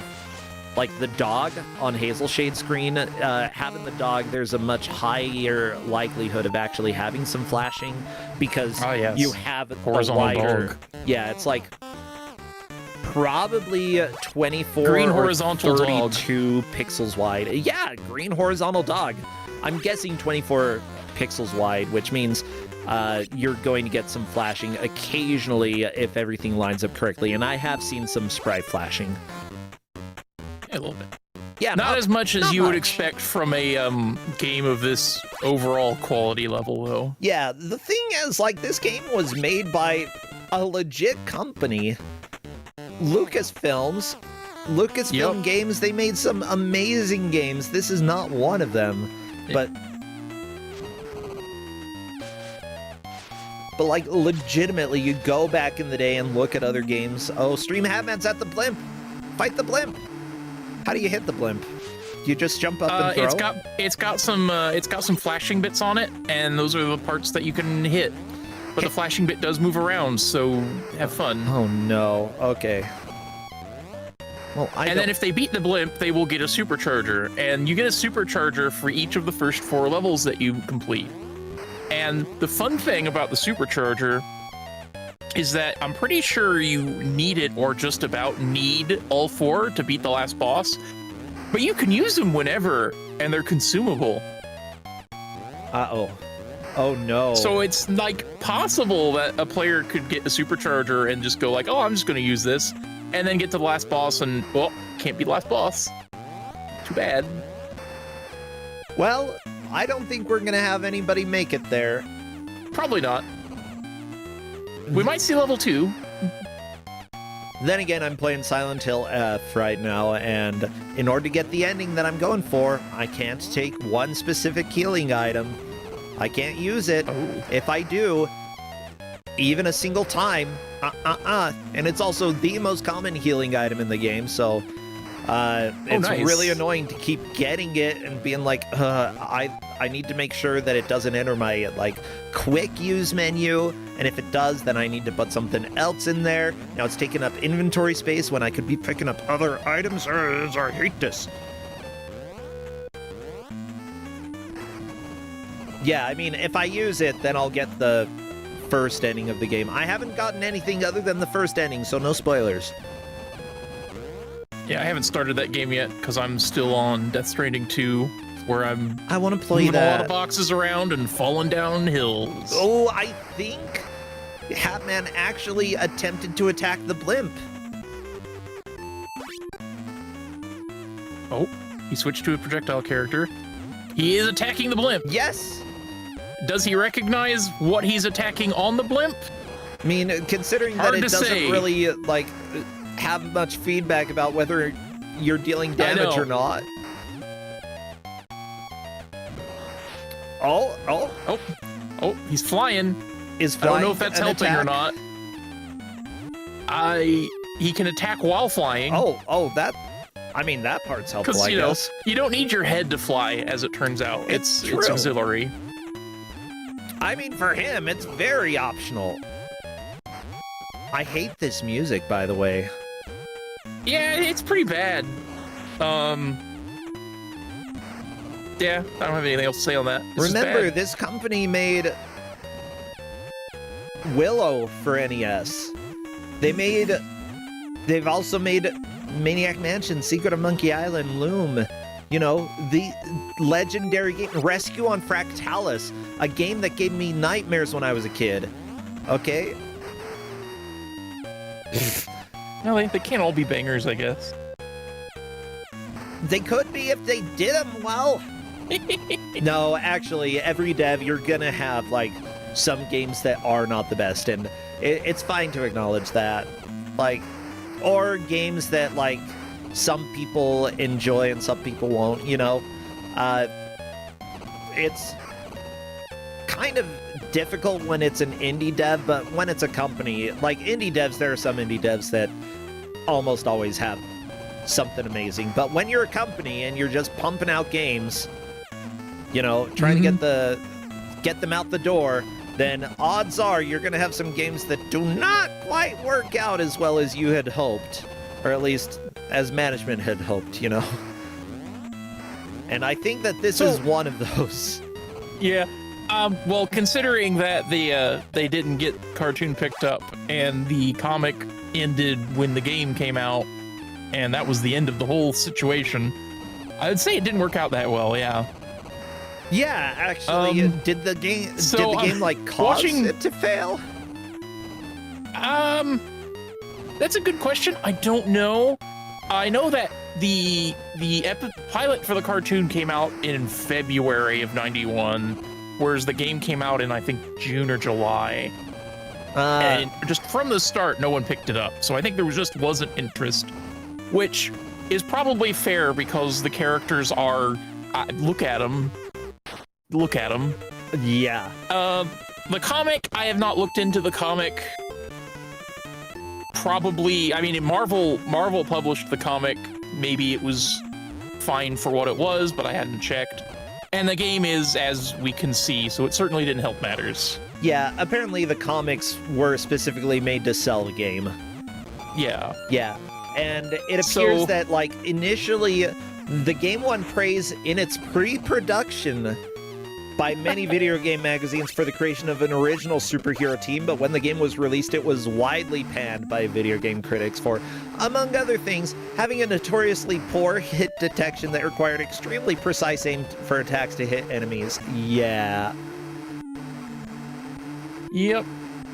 like the dog on Hazel Shade's screen, having the dog, there's a much higher likelihood of actually having some flashing because you have horizontal a wider dog. Yeah, it's like probably 24 green or horizontal 32 pixels wide. Yeah, green horizontal dog. I'm guessing 24 pixels wide, which means you're going to get some flashing occasionally if everything lines up correctly. And I have seen some sprite flashing. Yeah, a little bit. Yeah, not as much as not you would much. expect from a game of this overall quality level, though. Yeah, the thing is, like, this game was made by a legit company. Lucasfilm Games, they made some amazing games. This is not one of them. But like, legitimately, you go back in the day and look at other games. Oh, Stream Hatman's at the blimp. Fight the blimp. How do you hit the blimp? You just jump up and throw? It's got some flashing bits on it, and those are the parts that you can hit. But the flashing bit does move around, so have fun. Oh no. Okay. Well, and then if they beat the blimp, they will get a supercharger, and you get a supercharger for each of the first 4 levels that you complete. And the fun thing about the supercharger is that I'm pretty sure you need it, or just about need, all 4 to beat the last boss. But you can use them whenever, and they're consumable. Uh-oh. Oh no. So it's like possible that a player could get a supercharger and just go like, oh, I'm just gonna use this, and then get to the last boss and, well, can't be the last boss. Too bad. Well, I don't think we're gonna have anybody make it there. Probably not. We might see level 2. Then again, I'm playing Silent Hill F right now, and in order to get the ending that I'm going for, I can't take one specific healing item. I can't use it. Oh. If I do, even a single time, and it's also the most common healing item in the game, so it's nice. really annoying to keep getting it and being like, I need to make sure that it doesn't enter my, like, quick use menu, and if it does, then I need to put something else in there. Now it's taking up inventory space when I could be picking up other items. I hate this. Yeah, I mean, if I use it, then I'll get the first ending of the game. I haven't gotten anything other than the first ending, so no spoilers. Yeah, I haven't started that game yet because I'm still on Death Stranding 2, where I want to play moving that. a lot of boxes around and falling down hills. Oh, I think Hatman actually attempted to attack the blimp. Oh, he switched to a projectile character. He is attacking the blimp. Yes. Does he recognize what he's attacking on the blimp? I mean, considering Hard that it to doesn't say. really, like, have much feedback about whether you're dealing damage know. or not. Oh, He's flying. is I don't flying know if that's an helping attack? or not. I he can attack while flying. That. I mean, that part's helpful, Because I guess. you don't need your head to fly, as it turns out. It's It's true. auxiliary. I mean, for him, it's very optional. I hate this music, by the way. Yeah, it's pretty bad. Yeah, I don't have anything else to say on that. It's just Remember, bad. this company made Willow for NES. They've also made Maniac Mansion, Secret of Monkey Island, Loom. You know, the legendary game Rescue on Fractalis, a game that gave me nightmares when I was a kid. Okay? No, they can't all be bangers, I guess. They could be if they did them well. No, actually, every dev, you're gonna have, like, some games that are not the best, and it's fine to acknowledge that. Like, or games that, like, some people enjoy and some people won't, you know? It's kind of difficult when it's an indie dev, but when it's a company, like indie devs, there are some indie devs that almost always have something amazing. But when you're a company and you're just pumping out games, you know, trying to get them out the door, then odds are you're going to have some games that do not quite work out as well as you had hoped, or at least as management had hoped, you know. And I think that this is one of those. Yeah. Well, considering that they didn't get cartoon picked up and the comic ended when the game came out, and that was the end of the whole situation, I would say it didn't work out that well. Yeah. Yeah, actually, did the game like cause it to fail? That's a good question. I don't know. I know that the pilot for the cartoon came out in February of '91, whereas the game came out in, I think, June or July. And just from the start, no one picked it up. So I think there wasn't interest, which is probably fair because the characters are, look at them. Yeah. The comic, I have not looked into the comic. Probably, I mean, Marvel published the comic. Maybe it was fine for what it was, but I hadn't checked. And the game is, as we can see, so it certainly didn't help matters. Yeah, apparently the comics were specifically made to sell the game. Yeah. Yeah. And it appears that, like, initially, the game won praise in its pre-production by many video game magazines for the creation of an original superhero team, but when the game was released, it was widely panned by video game critics for, among other things, having a notoriously poor hit detection that required extremely precise aim for attacks to hit enemies. Yeah. Yep.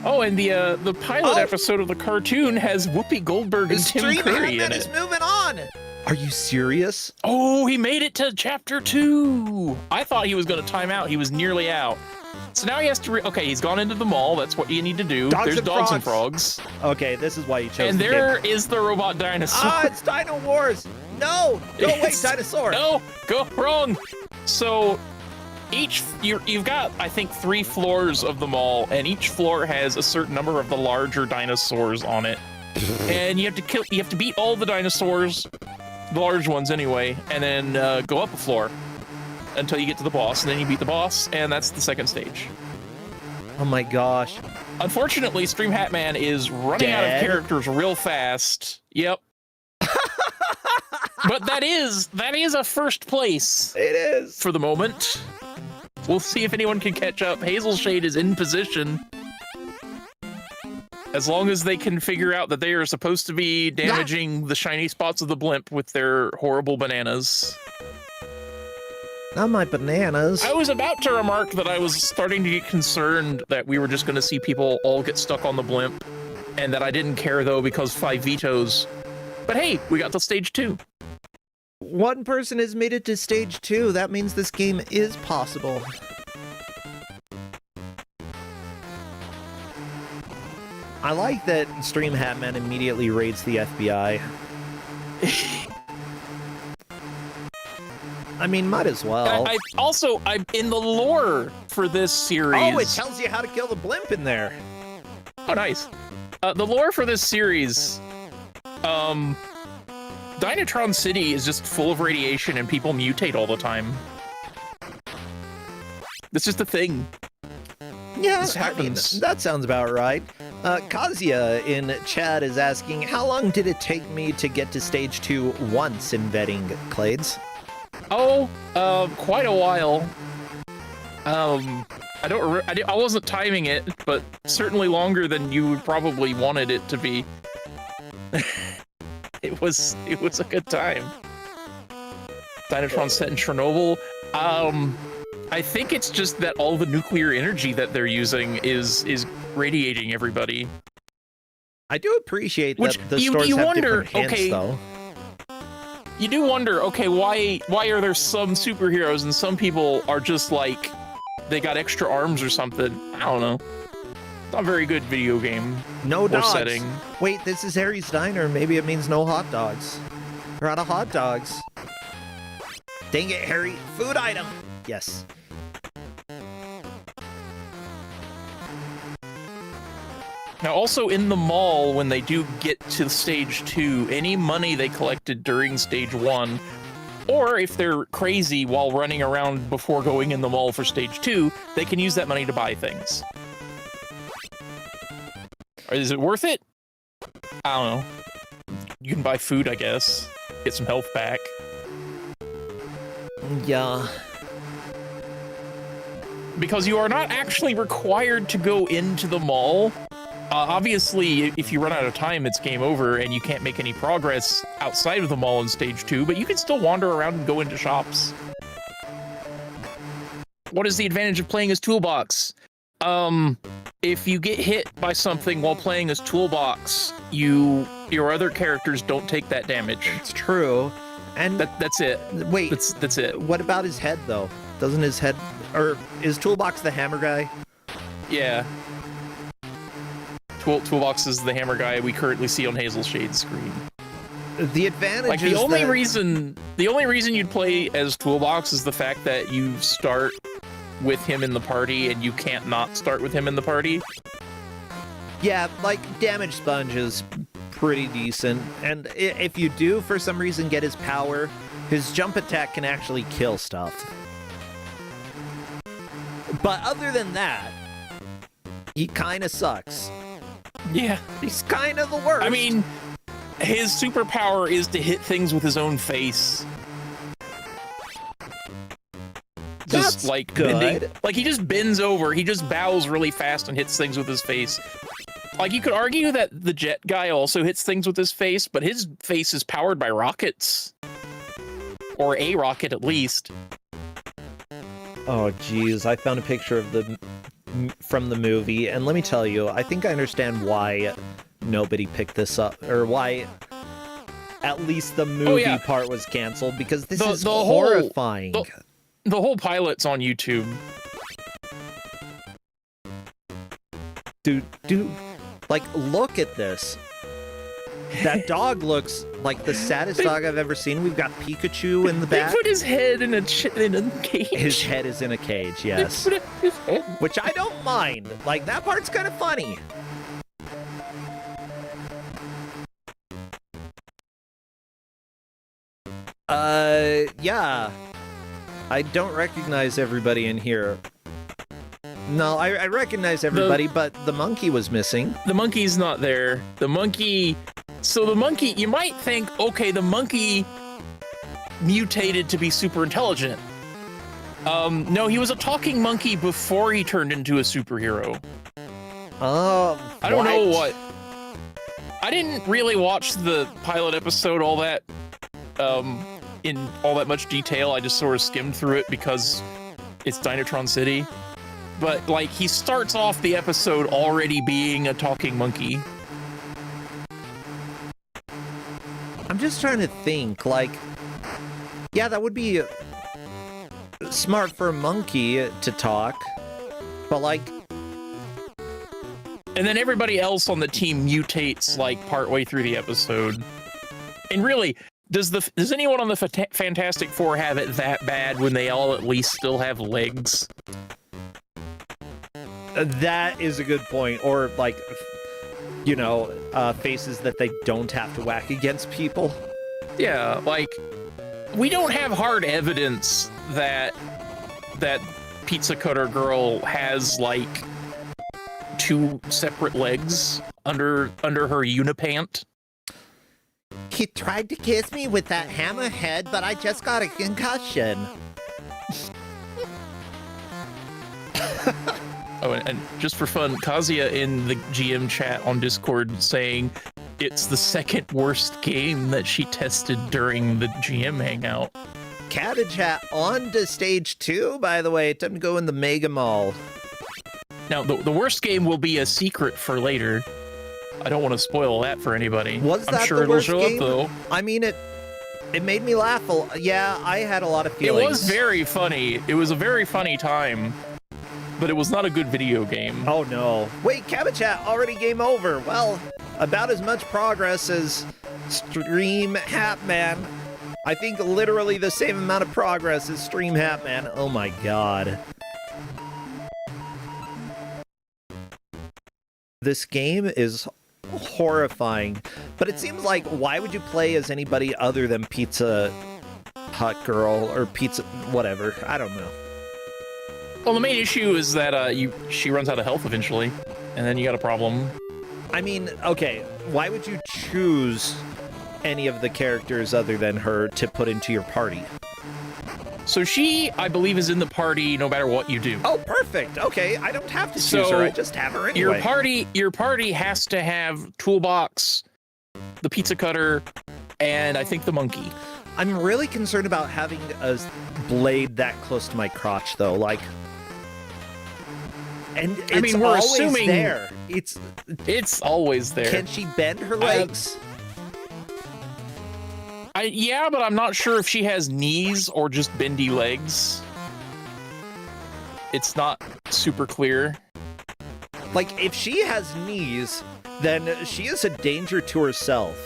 Oh, and the pilot episode of the cartoon has Whoopi Goldberg and Tim Curry in it. Is moving on. Are you serious? Oh, he made it to chapter 2. I thought he was going to time out. He was nearly out. So now he has to. Okay, he's gone into the mall. That's what you need to do. There's dogs and frogs. Okay, this is why you chose. And there is the robot dinosaur. Ah, it's Dino Wars. No, wait, dinosaur. No, go wrong. So you've got, I think, 3 floors of the mall, and each floor has a certain number of the larger dinosaurs on it. And you have to beat all the dinosaurs, the large ones anyway, and then go up a floor until you get to the boss, and then you beat the boss, and that's the second stage. Oh my gosh. Unfortunately, Stream Hat Man is running out of characters real fast. Yep. But that is a first place. It is. For the moment. We'll see if anyone can catch up. Hazel Shade is in position. As long as they can figure out that they are supposed to be damaging the shiny spots of the blimp with their horrible bananas. Not my bananas. I was about to remark that I was starting to get concerned that we were just going to see people all get stuck on the blimp, and that I didn't care, though, because 5 vetoes. But hey, we got to stage 2. One person has made it to stage 2. That means this game is possible. I like that Stream Hatman immediately raids the FBI. I mean, might as well. I'm in the lore for this series. Oh, it tells you how to kill the blimp in there. Oh, nice. The lore for this series Dynatron City is just full of radiation and people mutate all the time. It's just a thing. Yeah, This I mean, happens. that sounds about right. Kazia in chat is asking, how long did it take me to get to stage 2 once in vetting Clades? Oh, quite a while. I wasn't timing it, but certainly longer than you probably wanted it to be. It was a good time. Dynatron set in Chernobyl. I think it's just that all the nuclear energy that they're using is radiating everybody. I do appreciate Which that the you stores have wonder, different hints, okay, though. You do wonder, okay, why are there some superheroes and some people are just like, they got extra arms or something? I don't know. It's not a very good video game. No or dogs. setting. Wait, this is Harry's Diner. Maybe it means no hot dogs. We're out of hot dogs. Dang it, Harry. Food item. Yes. Now, also in the mall, when they do get to stage 2, any money they collected during stage 1, or if they're crazy while running around before going in the mall for stage 2, they can use that money to buy things. Is it worth it? I don't know. You can buy food, I guess. Get some health back. Yeah. Because you are not actually required to go into the mall. Obviously, if you run out of time, it's game over, and you can't make any progress outside of the mall in stage 2, but you can still wander around and go into shops. What is the advantage of playing as Toolbox? If you get hit by something while playing as Toolbox, your other characters don't take that damage. It's true. And That's it. wait, That's it. what about his head, though? Doesn't his head... Or is Toolbox the hammer guy? Yeah. Toolbox is the hammer guy we currently see on Hazel Shade's screen. The advantage Like is the only that... reason you'd play as Toolbox is the fact that you start with him in the party and you can't not start with him in the party. Yeah, like, Damage Sponge is pretty decent. And if you do, for some reason, get his power, his jump attack can actually kill stuff. But other than that, he kind of sucks. Yeah. He's kind of the worst. I mean, his superpower is to hit things with his own face. Just That's like good. bending, like he just bends over, he just bows really fast and hits things with his face. Like you could argue that the jet guy also hits things with his face, but his face is powered by rockets. Or a rocket at least. Oh, geez. I found a picture of from the movie, and let me tell you, I think I understand why nobody picked this up, or why at least the movie part was canceled, because this is horrifying. The whole pilot's on YouTube. Dude, like, look at this. That dog looks like the saddest dog I've ever seen. We've got Pikachu in the They back. put his head in a cage. His head is in a cage, yes. Which I don't mind. Like, that part's kind of funny. Yeah. I don't recognize everybody in here. No, I recognize everybody, but the monkey was missing. The monkey's not there. The monkey... So the monkey, you might think, okay, the monkey mutated to be super intelligent. No, he was a talking monkey before he turned into a superhero. Oh, I don't know what. I didn't really watch the pilot episode all that, in all that much detail. I just sort of skimmed through it because it's Dynatron City. But, like, he starts off the episode already being a talking monkey. I'm just trying to think, like, yeah, that would be smart for a monkey to talk, but, like... And then everybody else on the team mutates, like, partway through the episode. And really, does anyone on the Fantastic Four have it that bad when they all at least still have legs? That is a good point. Or, like, you know, faces that they don't have to whack against people. Yeah, like, we don't have hard evidence that pizza cutter girl has, like, 2 separate legs under her unipant. He tried to kiss me with that hammerhead, but I just got a concussion. Oh, and just for fun, Kazuya in the GM chat on Discord saying it's the second worst game that she tested during the GM hangout. Cabbage Hat on to stage 2, by the way. Time to go in the Mega Mall. Now, the worst game will be a secret for later. I don't want to spoil that for anybody. Was that I'm sure the it'll worst show game? up, though. I mean, it made me laugh. Yeah, I had a lot of feelings. It was very funny. It was a very funny time, but it was not a good video game. Oh, no. Wait, Cabbage Hat, already game over. Well, about as much progress as Stream Hatman. I think literally the same amount of progress as Stream Hatman. Oh my god. This game is horrifying, but it seems like, why would you play as anybody other than Pizza Hut Girl or Pizza whatever? I don't know. Well, the main issue is that she runs out of health eventually, and then you got a problem. I mean, okay, why would you choose any of the characters other than her to put into your party? So she, I believe, is in the party no matter what you do. Oh, perfect. Okay, I don't have to choose her. I just have her anyway. Your party has to have Toolbox, the Pizza Cutter, and I think the Monkey. I'm really concerned about having a blade that close to my crotch, though. Like, and it's, I mean, we're always assuming there. It's always there. Can she bend her legs? Yeah, but I'm not sure if she has knees or just bendy legs. It's not super clear. Like, if she has knees, then she is a danger to herself.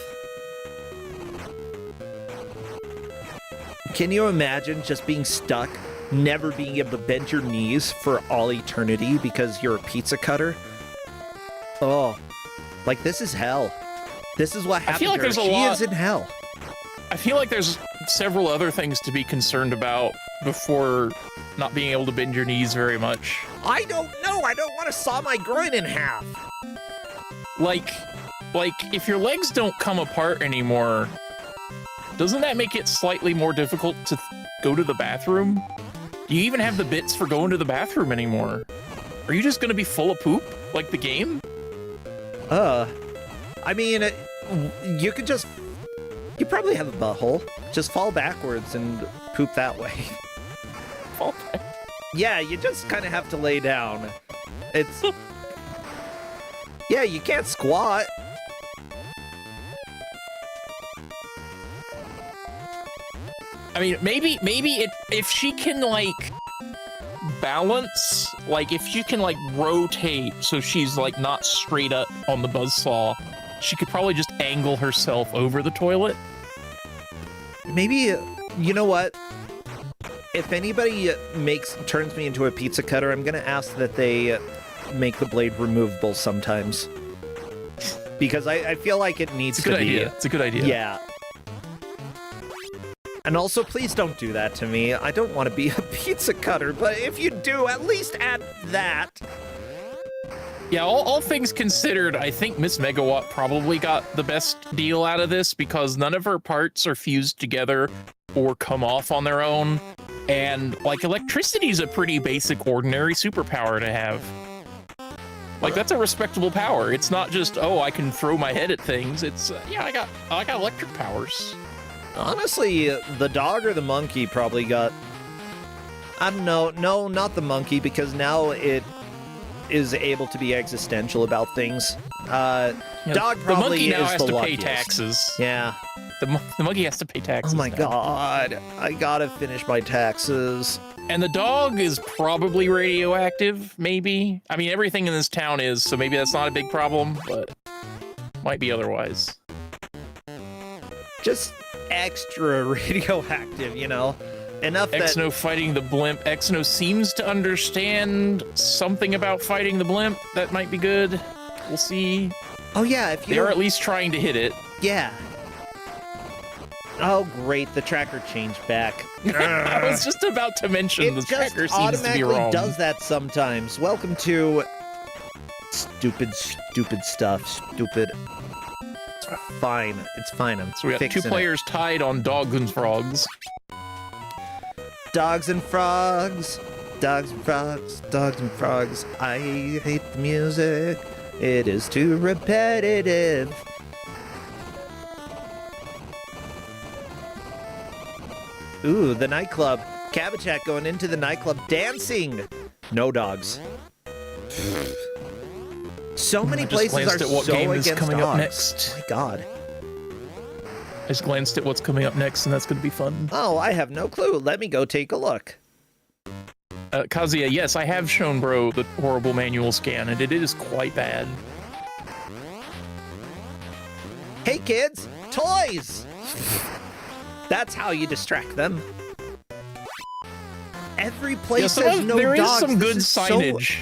Can you imagine just being stuck, never being able to bend your knees for all eternity because you're a pizza cutter? Oh, like, this is hell. This is what happened to her. She is in hell. I feel like there's several other things to be concerned about before not being able to bend your knees very much. I don't know. I don't want to saw my groin in half. Like if your legs don't come apart anymore, doesn't that make it slightly more difficult to go to the bathroom? Do you even have the bits for going to the bathroom anymore? Are you just going to be full of poop like the game? I mean, you could just... You probably have a butthole. Just fall backwards and poop that way. Fall back? Yeah, you just kind of have to lay down. It's... Yeah, you can't squat. I mean, maybe if she can, like, balance, like, if she can, like, rotate so she's, like, not straight up on the buzzsaw, she could probably just angle herself over the toilet. Maybe, you know what? If anybody turns me into a pizza cutter, I'm gonna ask that they make the blade removable sometimes. Because I feel like it needs to be. It's a good idea. Yeah. And also, please don't do that to me. I don't want to be a pizza cutter, but if you do, at least add that. Yeah, all things considered, I think Miss Megawatt probably got the best deal out of this because none of her parts are fused together or come off on their own. And, like, electricity is a pretty basic, ordinary superpower to have. Like, that's a respectable power. It's not just, oh, I can throw my head at things. It's, yeah, I got electric powers. Honestly, the dog or the monkey probably got... I don't know. No, not the monkey, because now it is able to be existential about things. Dog probably the monkey now is has the to luckiest. pay taxes. Yeah. The monkey has to pay taxes. Oh my now. god. I gotta finish my taxes. And the dog is probably radioactive, maybe. I mean, everything in this town is, so maybe that's not a big problem, but might be otherwise. Just extra radioactive, you know? Enough that Exno fighting the blimp. Exno seems to understand something about fighting the blimp. That might be good. We'll see. Oh yeah, if you They are at least trying to hit it. yeah. Oh great, the tracker changed back. I was just about to mention the It tracker just seems to be automatically wrong. does that sometimes. Welcome to stupid stuff. Stupid. It's fine. It's fine. I'm So we got two fixing it. players tied on dogs and frogs. Dogs and frogs. Dogs and frogs. Dogs and frogs. I hate the music. It is too repetitive. Ooh, the nightclub. Cabbage Hat going into the nightclub dancing. No dogs. So many I just places glanced are at what so game is against coming dogs. up next. My God. I just glanced at what's coming up next, and that's going to be fun. Oh, I have no clue. Let me go take a look. Kazuya, yes, I have shown Bro the horrible manual scan, and it is quite bad. Hey kids, toys! That's how you distract them. Every place says no there dogs. is some This good is so- signage.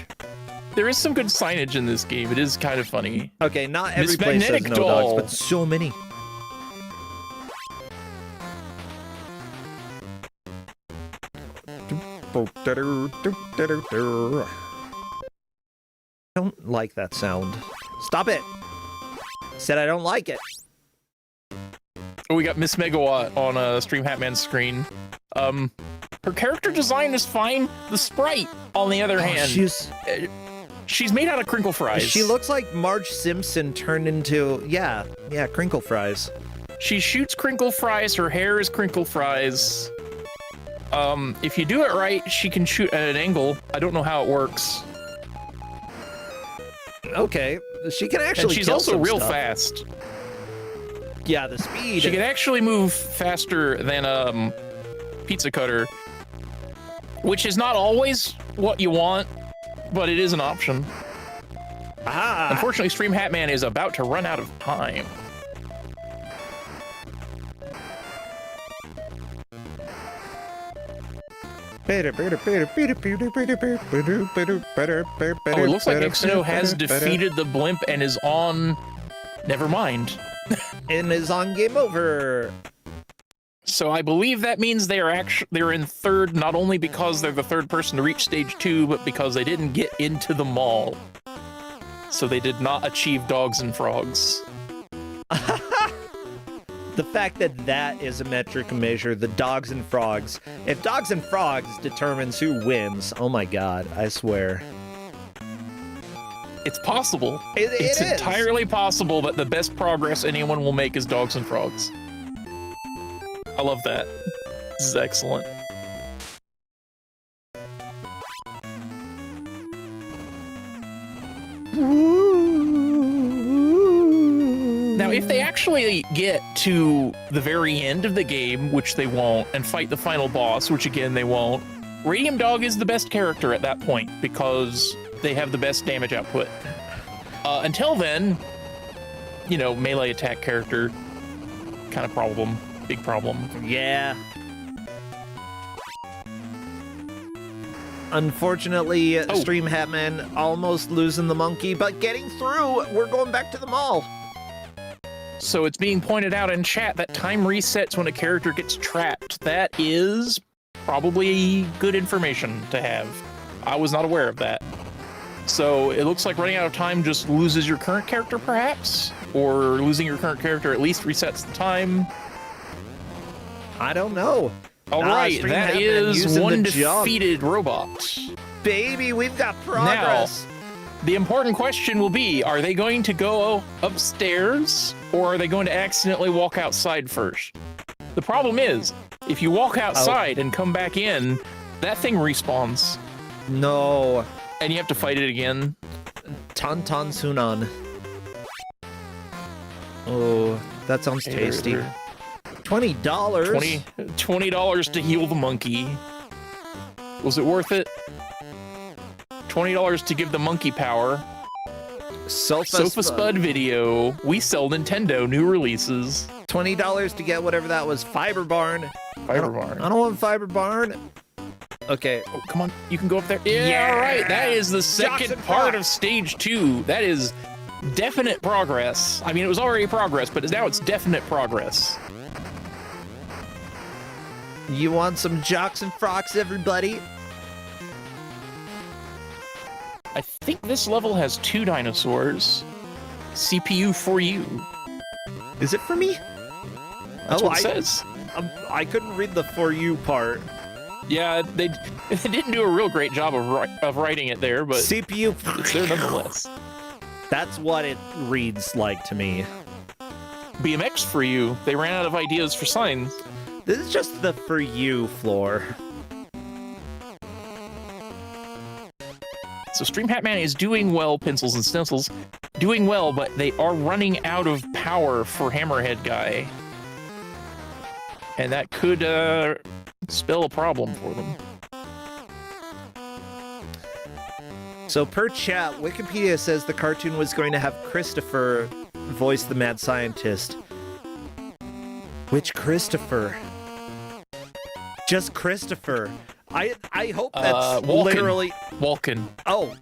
There is some good signage in this game. It is kind of funny. Okay, not every Miss place says Magnetic no Doll. dogs, but so many. Don't like that sound. Stop it! Said I don't like it. Oh, we got Miss Megawatt on Stream Hatman's screen. Her character design is fine. The sprite, on the other hand, she's made out of crinkle fries. She looks like Marge Simpson turned into yeah, crinkle fries. She shoots crinkle fries. Her hair is crinkle fries. If you do it right, she can shoot at an angle. I don't know how it works. Okay, she can actually. And she's kill also some real stuff. fast. Yeah, the speed. She can actually move faster than Pizza Cutter, which is not always what you want, but it is an option. Ah, Unfortunately, Stream Hatman is about to run out of time. Oh, it looks like Exino has defeated the blimp and is on... Never mind. and is on game over. So I believe that means they're in third, not only because they're the third person to reach stage 2, but because they didn't get into the mall. So they did not achieve dogs and frogs. The fact that that is a metric measure, the dogs and frogs. If dogs and frogs determines who wins, oh my God, I swear. It's possible. is. It's entirely possible that the best progress anyone will make is dogs and frogs. I love that. This is excellent. Now, if they actually get to the very end of the game, which they won't, and fight the final boss, which again they won't, Radium Dog is the best character at that point because they have the best damage output. Until then, you know, melee attack character, kind of problem, big problem. Yeah. Unfortunately, Stream Hatman almost losing the monkey, but getting through. We're going back to the mall. So it's being pointed out in chat that time resets when a character gets trapped. That is probably good information to have. I was not aware of that. So it looks like running out of time just loses your current character, perhaps? Or losing your current character at least resets the time? I don't know. All right, Stream that Hatman is using one the jump. defeated robot. Baby, we've got progress. The important question will be, are they going to go upstairs or are they going to accidentally walk outside first? The problem is, if you walk outside and come back in, that thing respawns No. and you have to fight it again. Tantan Sunan. Oh, that sounds tasty. $20. $20 to heal the monkey. Was it worth it? $20 to give the monkey power. Sofa Spud video. We sell Nintendo new releases. $20 to get whatever that was. Fiber Barn. Fiber barn. I don't want fiber barn. Okay. Oh, come on. You can go up there. Yeah, all right. That is the second Jackson part Fox. of stage 2. That is definite progress. I mean, it was already progress, but now it's definite progress. You want some jocks and frocks, everybody? I think this level has 2 dinosaurs. CPU for you. Is it for me? That's what it says. I couldn't read the for you part. Yeah, they didn't do a real great job of writing it there, but CPU. it's there nonetheless. That's what it reads like to me. BMX for you. They ran out of ideas for signs. This is just the for you floor. So Stream Hat Man is doing well, pencils and stencils. Doing well, but they are running out of power for Hammerhead Guy. And that could spell a problem for them. So per chat, Wikipedia says the cartoon was going to have Christopher voice the mad scientist. Which Christopher? Just Christopher. I hope that's Walken. literally... Walken. Oh,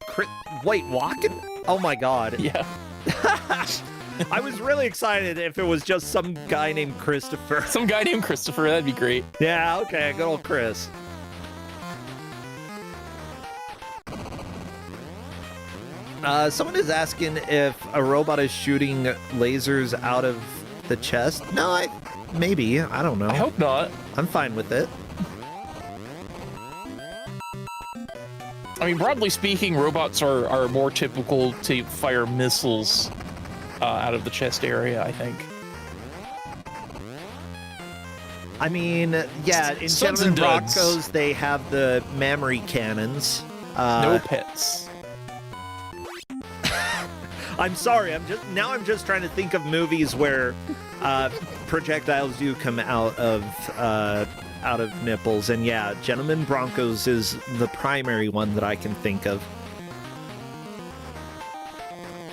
wait, Walken? Oh my god. Yeah. I was really excited if it was just some guy named Christopher. Some guy named Christopher, that'd be great. Yeah, okay, good old Chris. Someone is asking if a robot is shooting lasers out of the chest. No, maybe. I don't know. I hope not. I'm fine with it. I mean, broadly speaking, robots are more typical to fire missiles out of the chest area, I think. I mean, yeah, in Suds Gentlemen and duds. Broncos, they have the mammary cannons. No pets. I'm sorry. I'm just trying to think of movies where projectiles do come out of nipples, and yeah, Gentlemen Broncos is the primary one that I can think of.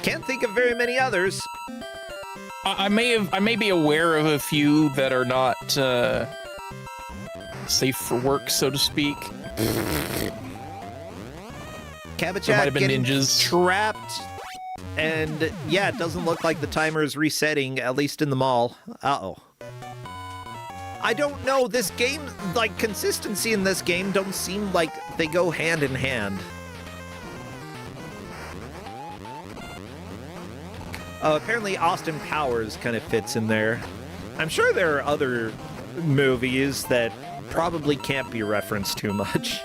Can't think of very many others. I may be aware of a few that are not safe for work, so to speak. There might Cabachat have been getting ninjas. trapped, and yeah, it doesn't look like the timer is resetting, at least in the mall. Uh-oh. I don't know, this game, like, consistency in this game don't seem like they go hand in hand. Apparently Austin Powers kind of fits in there. I'm sure there are other movies that probably can't be referenced too much.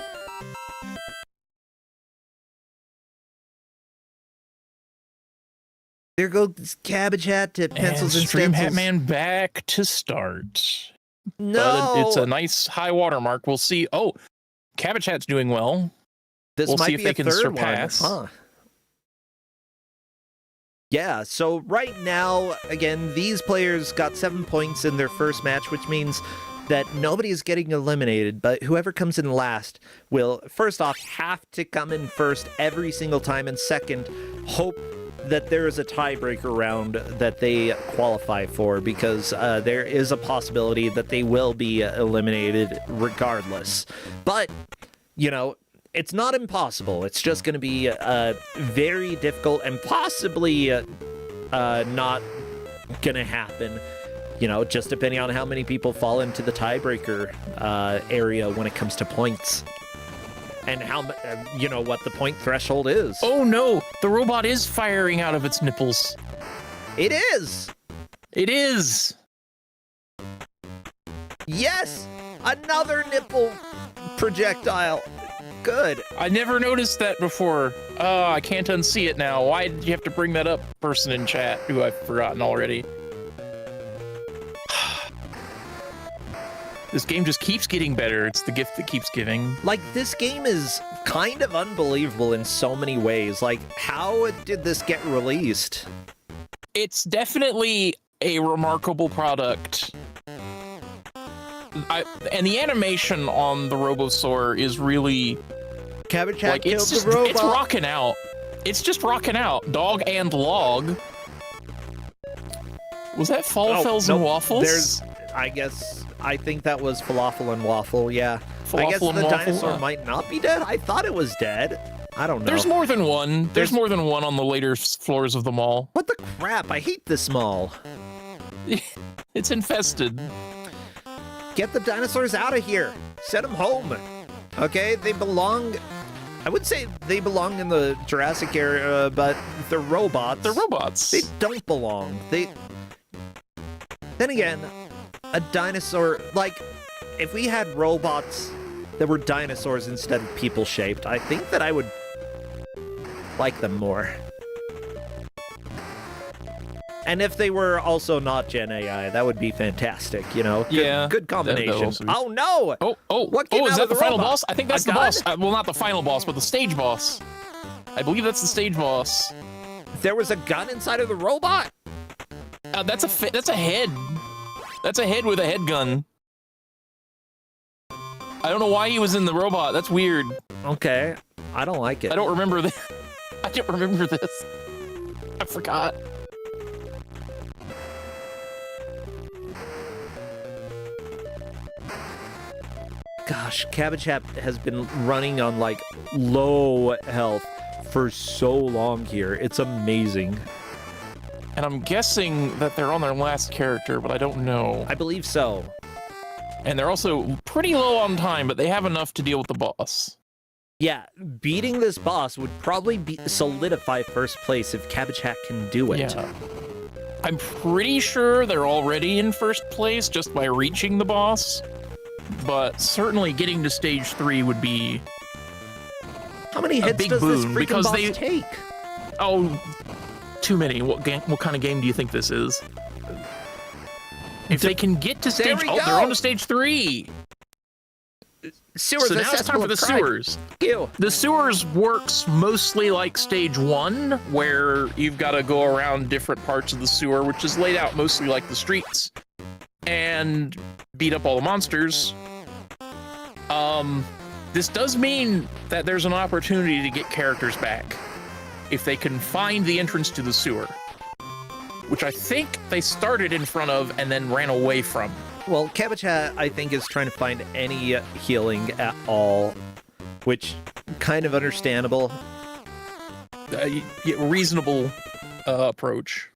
There goes Cabbage Hat to pencils and Stream stencils. Hat Man back to start. No, But it's a nice high watermark. We'll see. Oh, Cabbage Hat's doing well. this we'll might see if be they a can third surpass. one, huh? Yeah, so right now, again, these players got 7 points in their first match, which means that nobody is getting eliminated, but whoever comes in last will, first off, have to come in first every single time, and second, hope that there is a tiebreaker round that they qualify for, because there is a possibility that they will be eliminated regardless. But, you know, it's not impossible. It's just going to be very difficult and possibly not going to happen, you know, just depending on how many people fall into the tiebreaker area when it comes to points. And how, you know, what the point threshold is. Oh no, the robot is firing out of its nipples. It is! It is! Yes! Another nipple projectile. Good. I never noticed that before. Oh, I can't unsee it now. Why did you have to bring that up, person in chat who I've forgotten already? This game just keeps getting better. It's the gift that keeps giving. Like, this game is kind of unbelievable in so many ways. Like, how did this get released? It's definitely a remarkable product. And the animation on the Robosaur is really... Cabbage Hat like, killed it's just, the robot. it's rocking out. It's just rocking out. Dog and log. Was that Falafels and nope. Waffles? There's, I guess, I think that was Falafel and Waffle, yeah. I guess Falafel and the Waffle, dinosaur might not be dead. I thought it was dead. I don't know. There's more than one. There's more than one on the later floors of the mall. What the crap? I hate this mall. It's infested. Get the dinosaurs out of here. Send them home. Okay, they belong... I would say they belong in the Jurassic era, but they're robots. They're robots. They don't belong. Then again, a dinosaur... Like, if we had robots that were dinosaurs instead of people-shaped, I think that I would like them more. And if they were also not Gen AI, that would be fantastic, you know? Good combination. Oh, no! What came is out that of the final robot? boss? I think that's A the gun? boss. Well, not the final boss, but the stage boss. I believe that's the stage boss. There was a gun inside of the robot? That's a head. That's a head with a head gun. I don't know why he was in the robot. That's weird. Okay. I don't like it. I don't remember this. I don't remember this. I forgot. Gosh, Cabbage Hat has been running on, like, low health for so long here. It's amazing. And I'm guessing that they're on their last character, but I don't know. I believe so. And they're also pretty low on time, but they have enough to deal with the boss. Yeah, beating this boss would probably solidify first place if Cabbage Hat can do it. Yeah. I'm pretty sure they're already in first place just by reaching the boss. But certainly getting to stage 3 would be How many hits big does this boon, freaking because boss they- take? Oh, too many. What kind of game do you think this is? If they can get to There stage... we Oh, go. they're on to stage 3! Sewers So now it's time for the accessible, sewers. Ew. The sewers works mostly like stage 1, where you've got to go around different parts of the sewer, which is laid out mostly like the streets, and beat up all the monsters. This does mean that there's an opportunity to get characters back if they can find the entrance to the sewer, which I think they started in front of and then ran away from. Well, Cabbage Hat, I think, is trying to find any healing at all, which kind of understandable. Reasonable approach.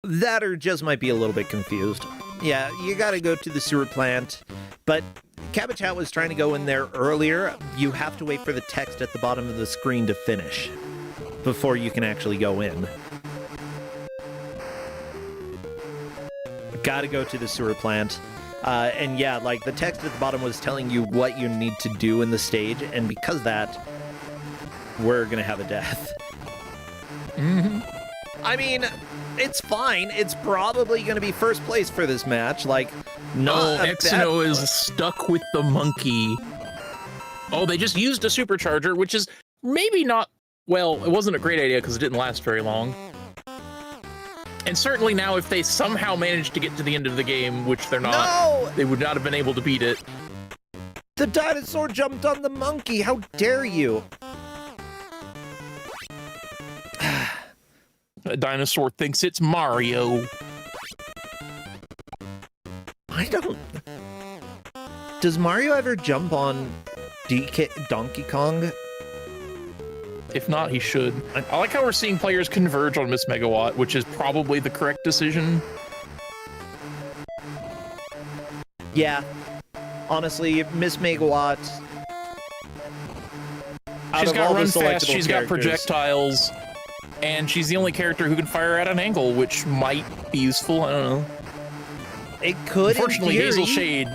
That or just might be a little bit confused. Yeah, you gotta go to the sewer plant, but Cabbage Hat was trying to go in there earlier. You have to wait for the text at the bottom of the screen to finish before you can actually go in. Gotta go to the sewer plant. And yeah, like, the text at the bottom was telling you what you need to do in the stage, and because of that, we're gonna have a death. Mm-hmm. I mean, it's fine. It's probably gonna be first place for this match. Like, not a Exino bad- is stuck with the monkey. Oh, they just used a supercharger, which is maybe not... Well, it wasn't a great idea because it didn't last very long. And certainly now, if they somehow manage to get to the end of the game, which they're not, No! they would not have been able to beat it. The dinosaur jumped on the monkey. How dare you? A dinosaur thinks it's Mario. I don't... Does Mario ever jump on Donkey Kong? If not, he should. I like how we're seeing players converge on Miss Megawatt, which is probably the correct decision. Yeah. Honestly, Miss Megawatt... out She's of got all the run fast, selectable she's got characters- projectiles, and she's the only character who can fire at an angle, which might be useful, I don't know. It could, in Unfortunately, theory. Hazel Shade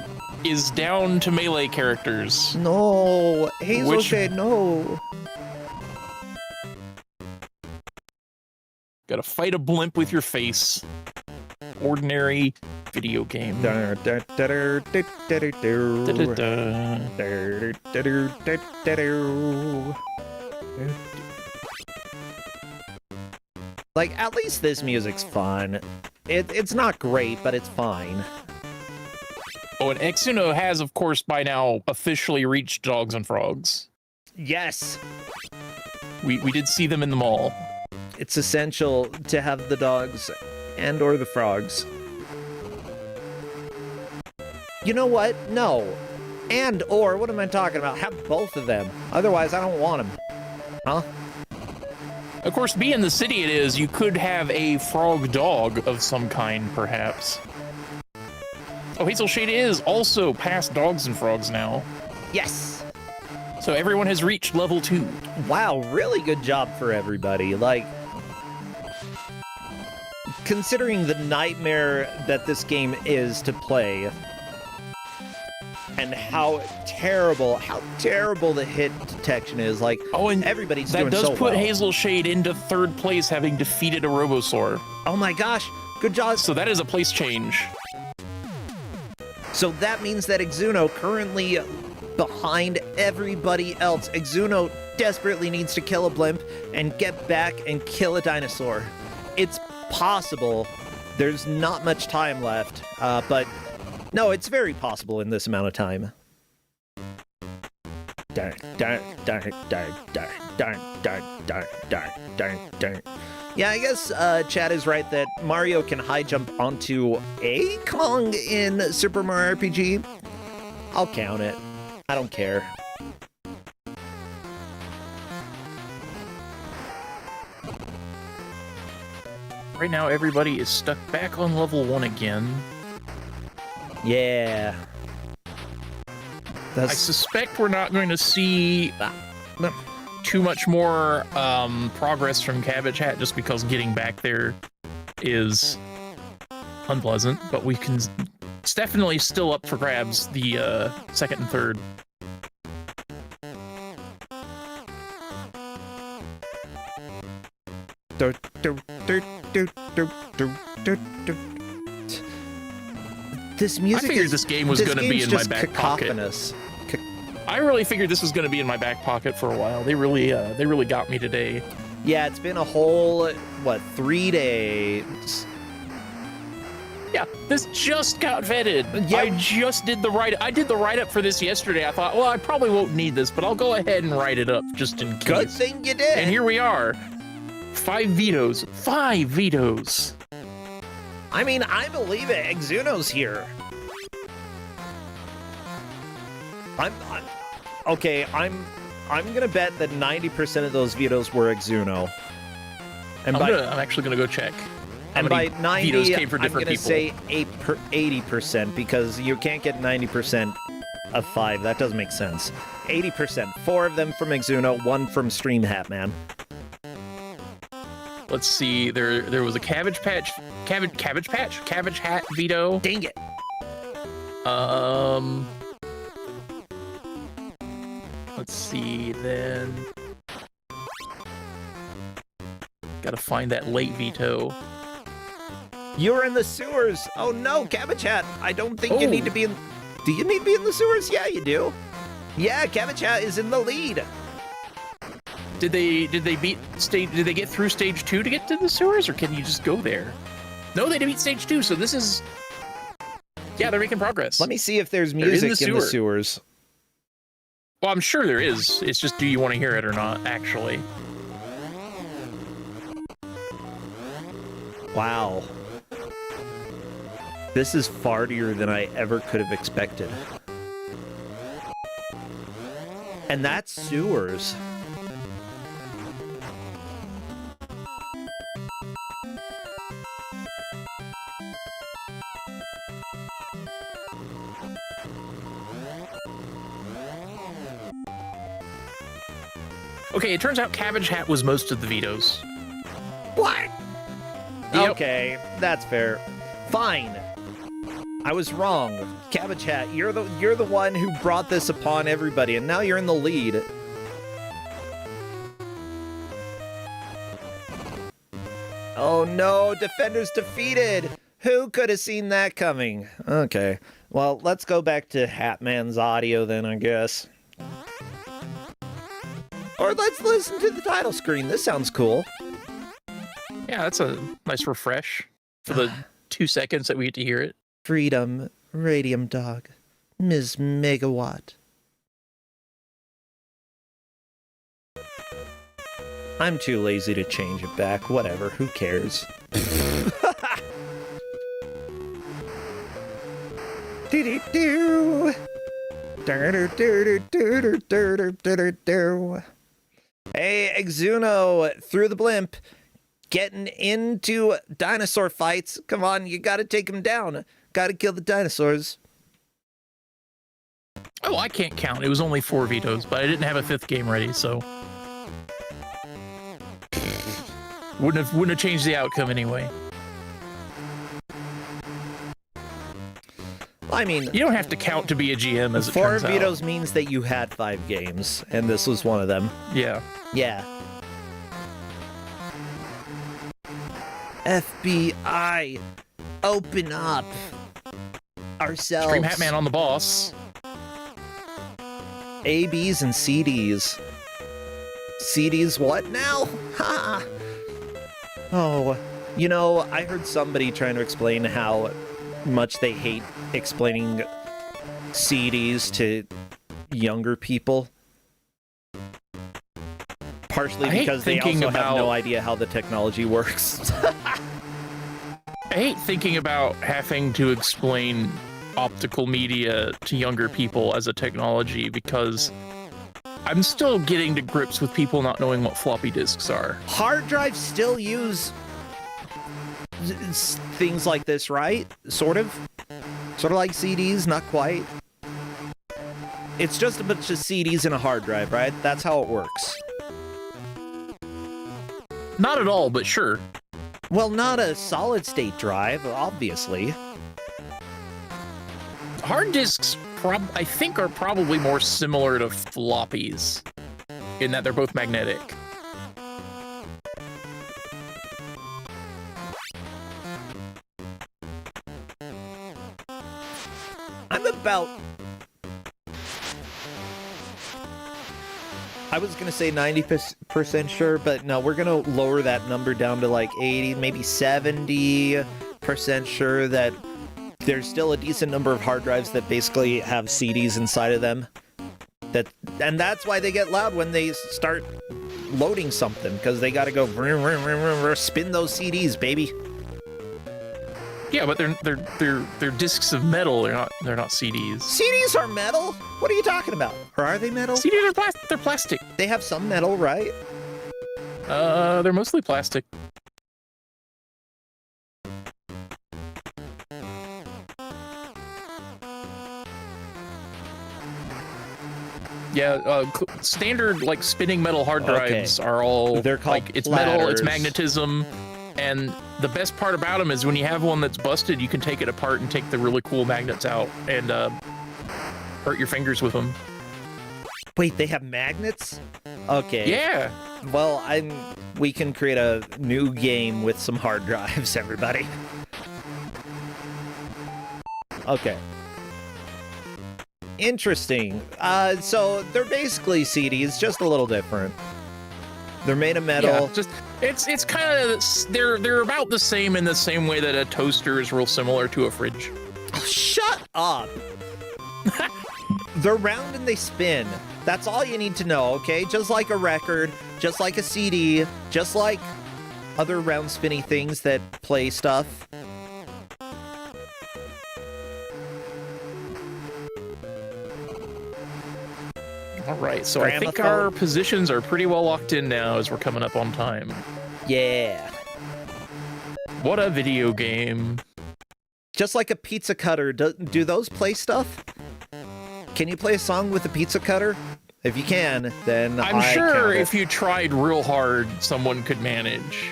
is down to melee characters. No, Hazel Which- Shade, no. Gotta fight a blimp with your face. Ordinary video game. Da-da-da. Like, at least this music's fun. It's not great, but it's fine. Oh, and Exuno has, of course, by now officially reached Dogs and Frogs. Yes, We did see them in the mall. it's essential to have the dogs and or the frogs. You know what? No. And or what am I talking about? Have both of them. Otherwise, I don't want them. Huh? Of course, being the city it is, you could have a frog dog of some kind, perhaps. Oh, Hazel Shade is also past dogs and frogs now. Yes. So everyone has reached level 2. Wow, really good job for everybody. Like, considering the nightmare that this game is to play, and how terrible the hit detection is. Like, Oh, and everybody's that doing does so put well. Hazel Shade into 3rd place, having defeated a Robosaur. Oh my gosh, good job. So that is a place change. So that means that Exuno currently behind everybody else. Exuno desperately needs to kill a blimp and get back and kill a dinosaur. It's possible. There's not much time left, but no, it's very possible in this amount of time. Darn, darn, darn, darn, darn, darn, darn, darn, darn, darn, darn. Yeah, I guess Chad is right that Mario can high jump onto a Kong in Super Mario RPG. I'll count it. I don't care. Right now, everybody is stuck back on level 1 again. Yeah. I suspect we're not going to see too much more progress from Cabbage Hat, just because getting back there is unpleasant, but we can... It's definitely still up for grabs, the 2nd and 3rd. This music I figured this game was going to be in my back pocket. I really figured this was going to be in my back pocket for a while. They really got me today. Yeah, it's been a whole, what, 3 days? Yeah, this just got vetted. Yeah. I just did the write. I did the write-up for this yesterday. I thought, well, I probably won't need this, but I'll go ahead and write it up just in case. Good thing you did. And here we are. 5 vetoes. 5 vetoes. I mean, I believe it. Exuno's here. I'm gonna bet that 90% of those vetoes were Exuno. And I'm actually gonna go check. And by 90, vetoes came for I'm different gonna people. say 80% because you can't get 90% of 5. That doesn't make sense. 80%. 4 of them from Exuno, 1 from Stream Hat Man. Let's see. There was a Cabbage Hat veto. Dang it. Let's see then. Gotta find that late veto. You're in the sewers. Oh no, Cabbage Hat. I don't think you need to be in... Do you need to be in the sewers? Yeah, you do. Yeah, Cabbage Hat is in the lead. Did they get through stage 2 to get to the sewers, or can you just go there? No, they didn't beat stage 2, so this is... Yeah, they're making progress. Let me see if there's music in the sewers. Well, I'm sure there is. It's just, do you want to hear it or not, actually? Wow. This is fartier than I ever could have expected. And that's sewers. Okay, it turns out Cabbage Hat was most of the vetoes. What? Yep. Okay, that's fair. Fine. I was wrong. Cabbage Hat, you're the one who brought this upon everybody, and now you're in the lead. Oh no, Defender's defeated! Who could have seen that coming? Okay, well, let's go back to Hatman's audio then, I guess. Or let's listen to the title screen. This sounds cool. Yeah, that's a nice refresh for the 2 seconds that we get to hear it. Freedom, Radium Dog, Ms. Megawatt. I'm too lazy to change it back. Whatever, who cares? Do-do-do. Do-do-do-do-do-do-do-do-do. Hey, Exuno, through the blimp, getting into dinosaur fights. Come on, you gotta take them down. Gotta kill the dinosaurs. Oh, I can't count. It was only 4 vetoes, but I didn't have a 5th game ready, so wouldn't have changed the outcome anyway. I mean, You don't have to count to be a GM, as it 4 turns out. vetoes means that you had 5 games, and this was one of them. Yeah. Yeah. FBI, open up ourselves. Stream Hatman on the boss. ABs and CDs. CDs what now? Ha! Oh, you know, I heard somebody trying to explain how much they hate explaining CDs to younger people. Partially I hate because they thinking also have about- no idea how the technology works. I hate thinking about having to explain optical media to younger people as a technology because I'm still getting to grips with people not knowing what floppy disks are. Hard drives still use things like this, right? Sort of like CDs, not quite. It's just a bunch of CDs in a hard drive, right? That's how it works. Not at all, but sure. Well, not a solid state drive, obviously. Hard disks, I think, are probably more similar to floppies in that they're both magnetic. I'm about... I was going to say 90% sure, but no, we're going to lower that number down to like 80, maybe 70% sure that there's still a decent number of hard drives that basically have CDs inside of them. And that's why they get loud when they start loading something, because they got to go spin those CDs, baby. Yeah, but they're discs of metal. They're not CDs. CDs are metal? What are you talking about? Or are they metal? CDs are they're plastic. They have some metal, right? They're mostly plastic. Yeah, standard like spinning metal hard drives are all They're called like it's metal, it's platters. magnetism, and the best part about them is when you have one that's busted, you can take it apart and take the really cool magnets out and hurt your fingers with them. Wait, they have magnets? Okay. Yeah. Well, we can create a new game with some hard drives, everybody. Okay. Interesting. So they're basically CDs, just a little different. They're made of metal. Yeah, just it's kind of they're about the same in the same way that a toaster is real similar to a fridge. Oh, shut up. They're round and they spin. That's all you need to know, okay? Just like a record, just like a CD, just like other round spinny things that play stuff. All right, so I think Gramophone. our positions are pretty well locked in now as we're coming up on time. Yeah. What a video game. Just like a pizza cutter, do those play stuff? Can you play a song with a pizza cutter? If you can, then I'm I sure count it. if you tried real hard, someone could manage.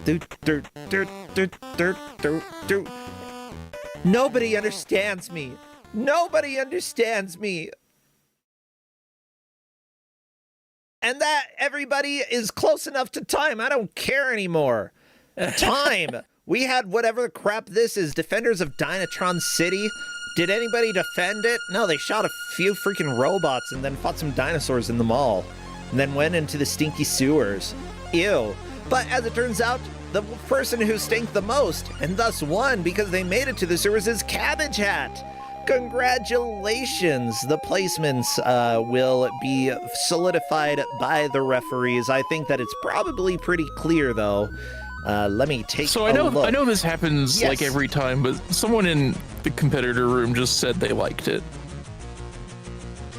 Do, do, do, do, do, do, do. Nobody understands me. Nobody understands me. And that everybody is close enough to time. I don't care anymore. Time. We had whatever the crap this is. Defenders of Dynatron City. Did anybody defend it? No, they shot a few freaking robots and then fought some dinosaurs in the mall. And then went into the stinky sewers. Ew. But as it turns out, the person who stank the most, and thus won because they made it to the sewers, is Cabbage Hat. Congratulations! The placements will be solidified by the referees. I think that it's probably pretty clear, though, Let me take So a look. I know this happens like Yes. every time, but someone in the competitor room just said they liked it.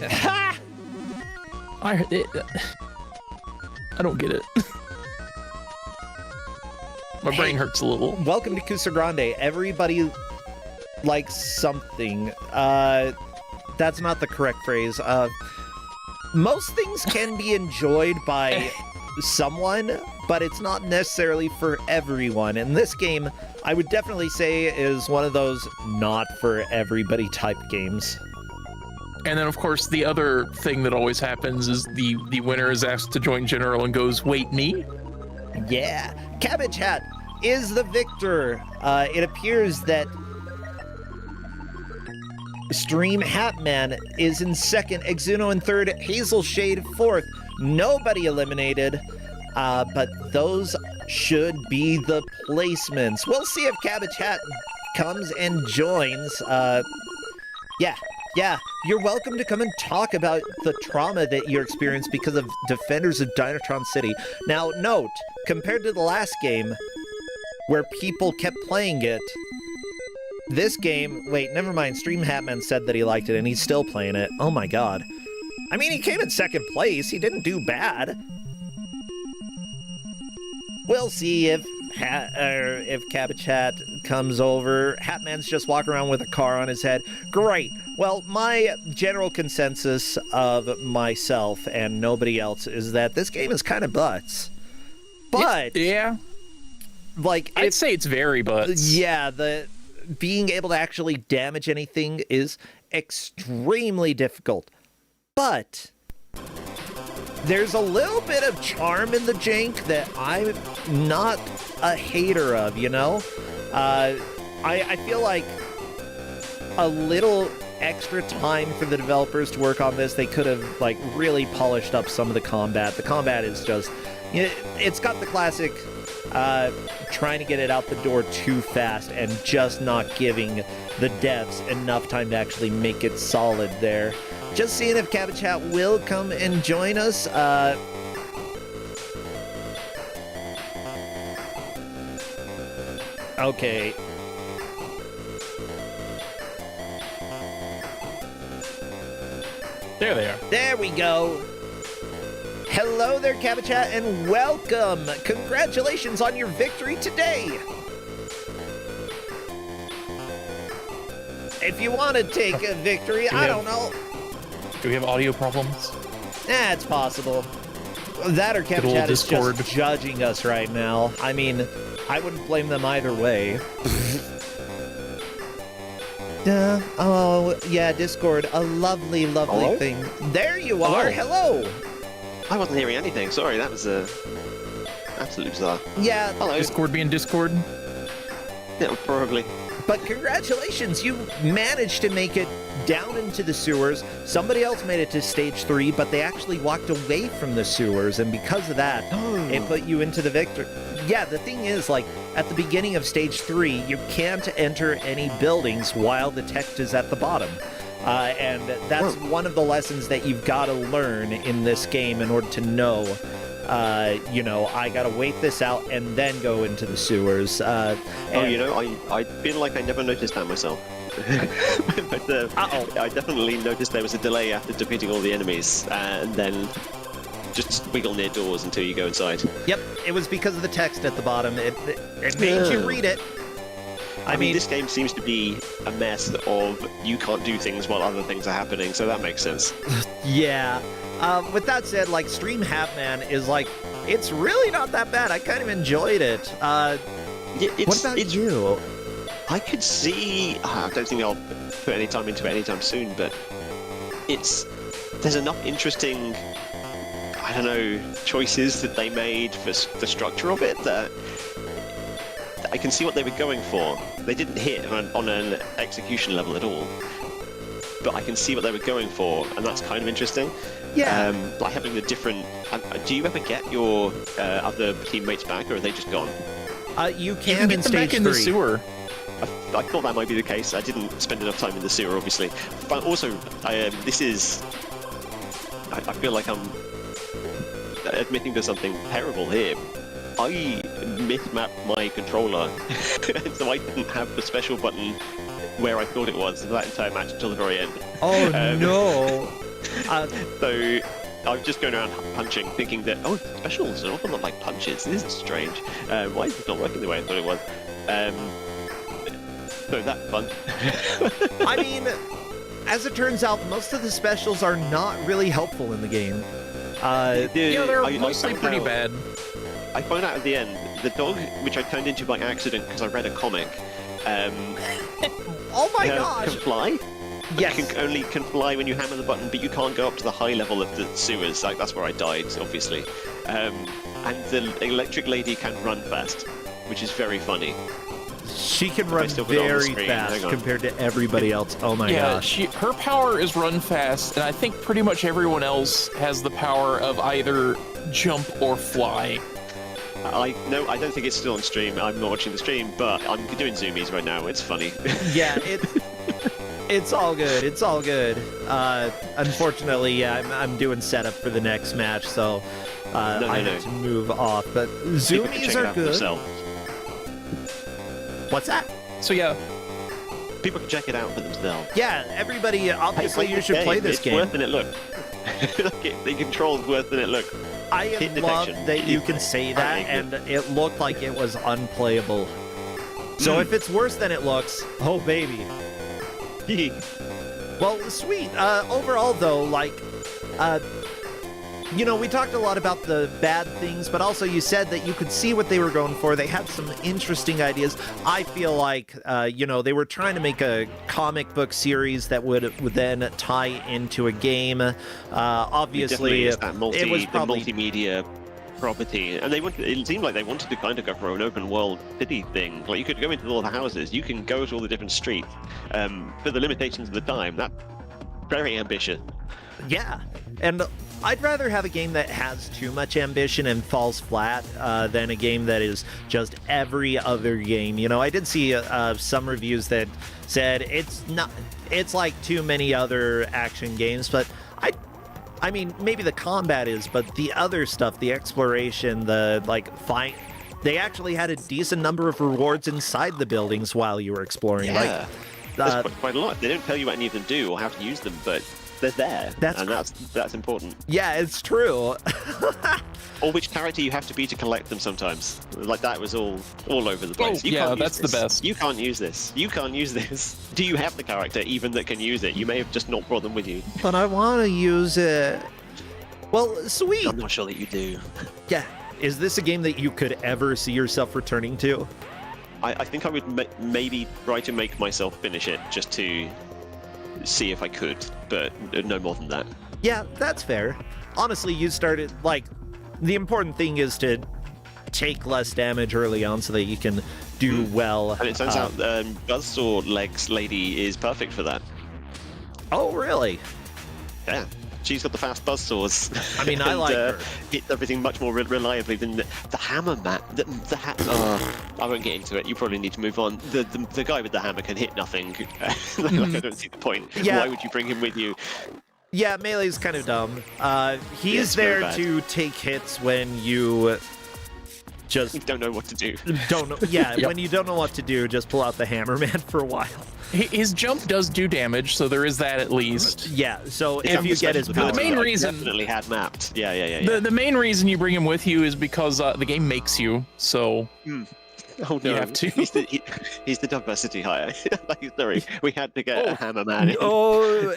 Ha! I don't get it. My brain hurts a little. Welcome to Kusogrande. Everybody likes something. That's not the correct phrase. Most things can be enjoyed by someone, but it's not necessarily for everyone. And this game, I would definitely say, is one of those not for everybody type games. And then, of course, the other thing that always happens is the winner is asked to join General and goes, "Wait, me?" Yeah, Cabbage Hat is the victor. It appears that Stream Hatman is in second, Exuno in third, Hazel Shade fourth. Nobody eliminated, but those should be the placements. We'll see if Cabbage Hat comes and joins. Yeah, you're welcome to come and talk about the trauma that you experienced because of Defenders of Dynatron City. Now, note, compared to the last game, where people kept playing it, this game, wait, never mind, Stream Hatman said that he liked it, and he's still playing it. Oh my god. I mean, he came in second place, he didn't do bad. We'll see if Cabbage Hat comes over. Hatman's just walking around with a car on his head. Great. Well, my general consensus of myself and nobody else is that this game is kind of butts. But Yeah, like, I'd say it's very butts. yeah, the being able to actually damage anything is extremely difficult. But there's a little bit of charm in the jank that I'm not a hater of, you know? I feel like a little extra time for the developers to work on this. They could have, like, really polished up some of the combat. The combat is just, it's got the classic trying to get it out the door too fast and just not giving the devs enough time to actually make it solid there. Just seeing if Cabbage Hat will come and join us. Okay. There they are. There we go. Hello there, Cabbage Hat, and welcome. Congratulations on your victory today. If you want to take a victory, I don't know. Do we have audio problems? It's possible. That or Cabbage old Hat is Discord. just judging us right now. I mean, I wouldn't blame them either way. Oh, yeah, Discord. A lovely, lovely Hello? thing. There you are. Hello. I wasn't hearing anything. Sorry, that was absolutely bizarre. Yeah, Hello. Discord being Discord? Yeah, probably. but congratulations. You managed to make it down into the sewers. Somebody else made it to stage 3, but they actually walked away from the sewers, and because of that, it put you into the victory. Yeah, the thing is, like, at the beginning of stage 3, you can't enter any buildings while the text is at the bottom. And that's one of the lessons that you've got to learn in this game in order to know, I got to wait this out and then go into the sewers. I feel like I never noticed that myself. But I definitely noticed there was a delay after defeating all the enemies, and then just wiggle near doors until you go inside. Yep, it was because of the text at the bottom. It made you read it. I mean, this game seems to be a mess of you can't do things while other things are happening, so that makes sense. Yeah. With that said, like, Stream Hatman is like, it's really not that bad. I kind of enjoyed it. What about you? I could see. I don't think I'll put any time into it anytime soon, but there's enough interesting, I don't know, choices that they made for the structure of it that I can see what they were going for. They didn't hit on an execution level at all, but I can see what they were going for, and that's kind of interesting. Yeah. Like having the different. Do you ever get your other teammates back, or are they just gone? You You can can in get them stage back in 3. the sewer. I thought that might be the case. I didn't spend enough time in the sewer, obviously. But also, this is. I feel like I'm admitting to something terrible here. I mismapped my controller, so I didn't have the special button where I thought it was for that entire match until the very end. Oh no! So I'm just going around punching, thinking that, oh, specials are an awful lot like punches. This is strange. Why is it not working the way I thought it was? So that's fun. I mean, as it turns out, most of the specials are not really helpful in the game. Yeah, they're mostly pretty bad. I found out at the end, the dog, which I turned into by accident because I read a comic, Oh my gosh! can fly. Yes. Can fly when you hammer the button, but you can't go up to the high level of the sewers. Like, that's where I died, obviously. And the electric lady can run fast, which is very funny. She can run still put it on the very screen, fast hang on. compared to everybody else. Oh my Yeah, gosh. her power is run fast, and I think pretty much everyone else has the power of either jump or fly. I don't think it's still on stream. I'm not watching the stream, but I'm doing zoomies right now. It's funny. Yeah, it's all good. It's all good. Unfortunately, yeah, I'm doing setup for the next match, so I have to move off. But People can check zoomies it are out for good. themselves. What's that? So yeah, People can check it out for themselves. Yeah, everybody, obviously Play you should play this it's game. worse than it looks. The control's worse than it looks. I Hit love detection. that you can say that, and it looked like it was unplayable. So if it's worse than it looks, oh baby. Well, sweet. Overall, though, like, you know, we talked a lot about the bad things, but also you said that you could see what they were going for. They had some interesting ideas. I feel like, you know, they were trying to make a comic book series that would then tie into a game. Obviously, It definitely is that it was probably the multimedia property, and it seemed like they wanted to kind of go for an open world city thing. Like, you could go into all the houses, you can go to all the different streets. For the limitations of the time, that's very ambitious. Yeah, and I'd rather have a game that has too much ambition and falls flat than a game that is just every other game. You know, I did see some reviews that said it's like too many other action games, but I mean, maybe the combat is, but the other stuff, the exploration, the fight, they actually had a decent number of rewards inside the buildings while you were exploring. Yeah, there's quite a lot. They don't tell you what any of them do or how to use them, but they're there, that's important. Yeah, it's true. Or which character you have to be to collect them sometimes. Like, that was all over the place. Oh, You yeah, can't use that's the this. best. You can't use this. You can't use this. Do you have the character even that can use it? You may have just not brought them with you. But I want to use it. Well, sweet. I'm not sure that you do. Yeah. Is this a game that you could ever see yourself returning to? I think I would maybe try to make myself finish it just to see if I could, but no more than that. Yeah, that's fair. Honestly, you started, like, the important thing is to take less damage early on so that you can do well. And it turns out Buzzsaw Legs Lady is perfect for that. Oh, really? Yeah. She's got the fast buzzsaws. I mean, I like her. Hits everything much more reliably than the hammer man. I won't get into it. You probably need to move on. The guy with the hammer can hit nothing. Like, I don't see the point. Yeah. Why would you bring him with you? Yeah, Melee's kind of dumb. He's it's very there bad. to take hits when you just You don't know what to do. don't know. Yeah, Yep. when you don't know what to do, just pull out the hammer man for a while. his jump does do damage, so there is that at least. Yeah, so It's if you get his special The power, main I reason- definitely had mapped. Yeah. The main reason you bring him with you is because the game makes you, so Oh no, You have to. He's the diversity hire. Like, sorry, we had to get a hammer man in. oh,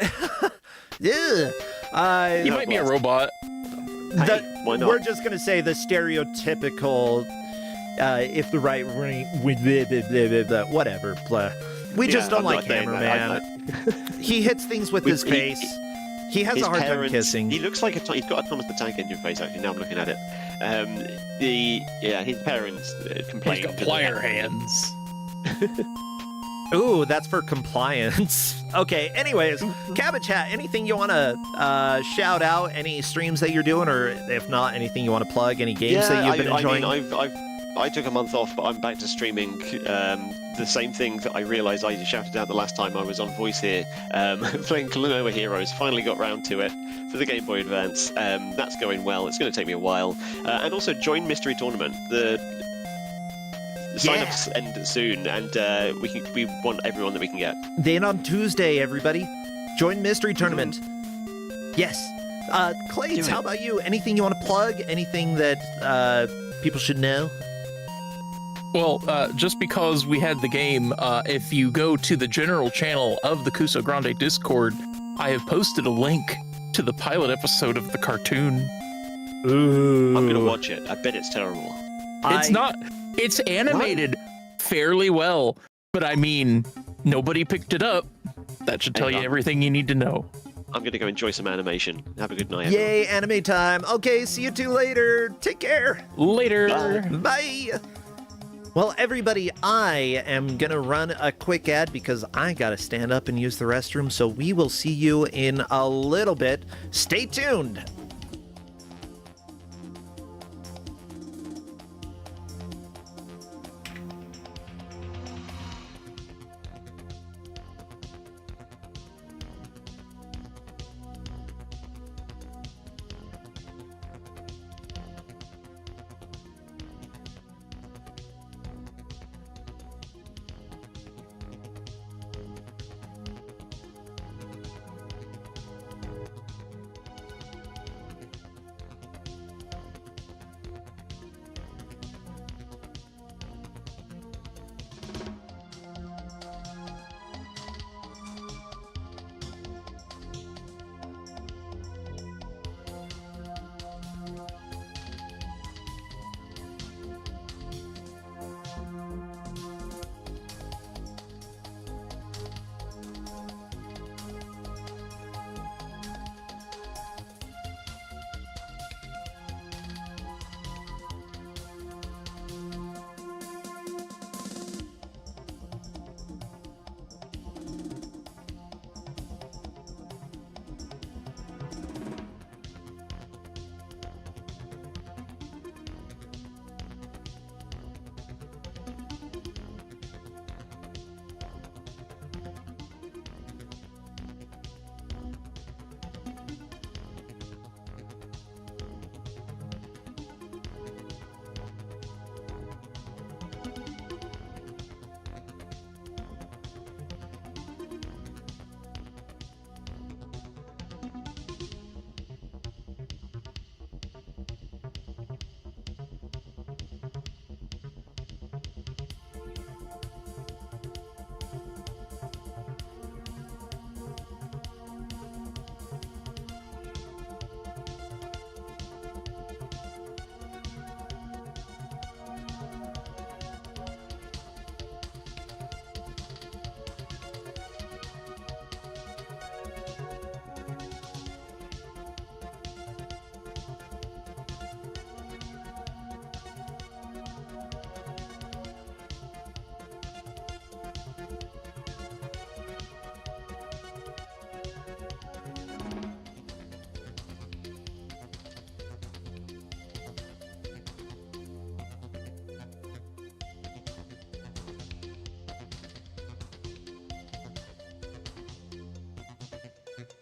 yeah. he might be a robot. Why not? We're just gonna say the stereotypical, if the right ring, whatever. Blah. We just don't I'm like not saying Hammer that. Man. He hits things with his face. He has His a hard time parents- kissing. He looks like he's got a Thomas the Tank Engine face. Actually, now I'm looking at it. His parents complained. He's got that plier hands. Ooh, that's for compliance. Okay, anyways, Cabbage Hat, anything you want to shout out? Any streams that you're doing, or if not, anything you want to plug? Any games that you've been enjoying? I mean, I took a month off, but I'm back to streaming the same thing that I realised I shouted out the last time I was on voice here. Playing Klonoa Heroes, finally got round to it for the Game Boy Advance. That's going well. It's going to take me a while. And also join Mystery Tournament. The sign-ups end soon, and we want everyone that we can get. They end on Tuesday, everybody. Join Mystery Tournament. Yes. Clades, how about you? Anything you want to plug? Anything that people should know? Well, just because we had the game, if you go to the general channel of the Kusogrande Discord, I have posted a link to the pilot episode of the cartoon. Ooh. I'm going to watch it. I bet it's terrible. It's not. It's animated fairly well, but I mean, nobody picked it up. That should tell you everything you need to know. I'm going to go enjoy some animation. Have a good night. Yay, anime time. Okay, see you two later. Take care. Later. Bye. Well, everybody, I am going to run a quick ad because I got to stand up and use the restroom, so we will see you in a little bit. Stay tuned.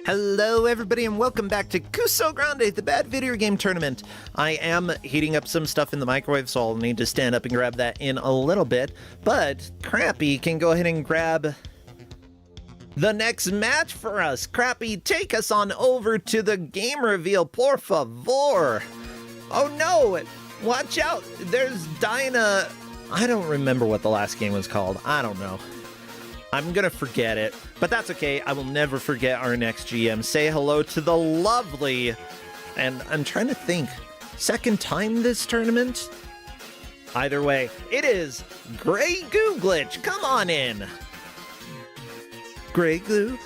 Hello, everybody, and welcome back to Kusogrande, the Bad Video Game Tournament. I am heating up some stuff in the microwave, so I'll need to stand up and grab that in a little bit. But Crappy can go ahead and grab the next match for us. Crappy, take us on over to the game reveal, por favor. Oh no, watch out, there's Dinah. I don't remember what the last game was called. I don't know. I'm gonna forget it, but that's okay. I will never forget our next GM. Say hello to the lovely, and I'm trying to think, second time this tournament? Either way, it is Grey Goo Glitch. Come on in. Grey Goo,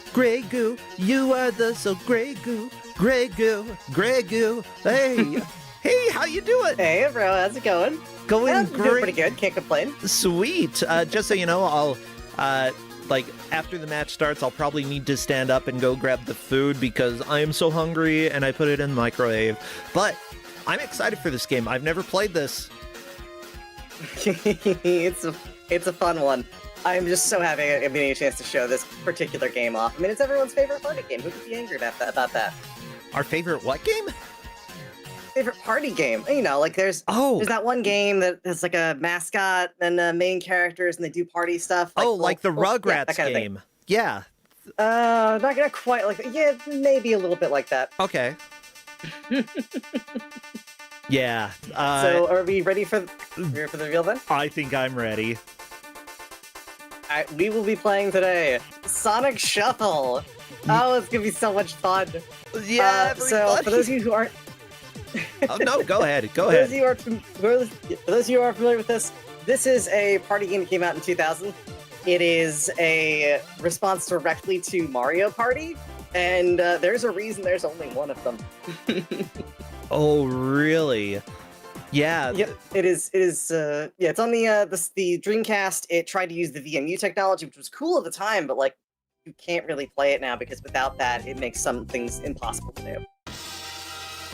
you are the so Grey Goo, Grey Goo, Grey Goo. Hey, hey, how you doing? Hey, bro, how's it going? Going Doing great. pretty good, can't complain. Sweet. Just so you know, I'll, like, after the match starts, I'll probably need to stand up and go grab the food because I am so hungry and I put it in the microwave. But I'm excited for this game. I've never played this. It's a fun one. I'm just so happy I'm getting a chance to show this particular game off. I mean, it's everyone's favorite party game. Who could be angry about that? Our favorite what game? Favorite party game. You know, like there's that one game that has like a mascot and main characters and they do party stuff. Like the Rugrats yeah, that kind of game. Yeah. Not quite like that. Yeah, maybe a little bit like that. Okay. Yeah. So are we ready for the reveal then? I think I'm ready. Alright, we will be playing today Sonic Shuffle. Oh, it's gonna be so much fun. Yeah, so for those of you who aren't oh no, go ahead. Go for ahead. those of you who are familiar with this is a party game that came out in 2000. It is a response directly to Mario Party, and there's a reason there's only one of them. Oh, really? Yeah. Yep, it is. Yeah, it's on the Dreamcast. It tried to use the VMU technology, which was cool at the time, but like you can't really play it now because without that, it makes some things impossible to do.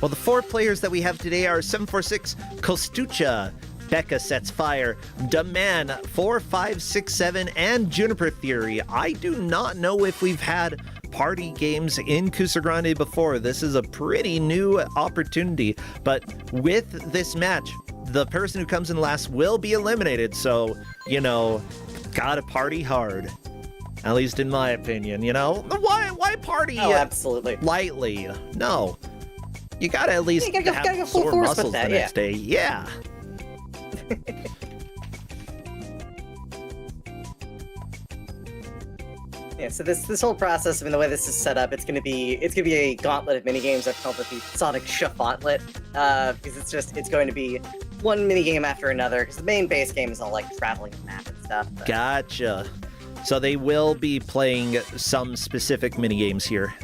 Well, the 4 players that we have today are 746, Kostucha, Becca Sets Fire, Daman, 4567, and Juniper Theory. I do not know if we've had party games in Kusogrande before. This is a pretty new opportunity, but with this match, the person who comes in last will be eliminated, so, you know, gotta party hard. At least in my opinion, you know? Why party absolutely. lightly? No. You gotta at least gotta have go full sore force muscles with that, the next day. Yeah. Yeah, so this whole process, I mean, the way this is set up, it's gonna be a gauntlet of minigames. I've called it the Sonic Shuffle-gauntlet, because it's going to be one minigame after another, because the main base game is all like traveling the map and stuff. But... Gotcha. So they will be playing some specific minigames here.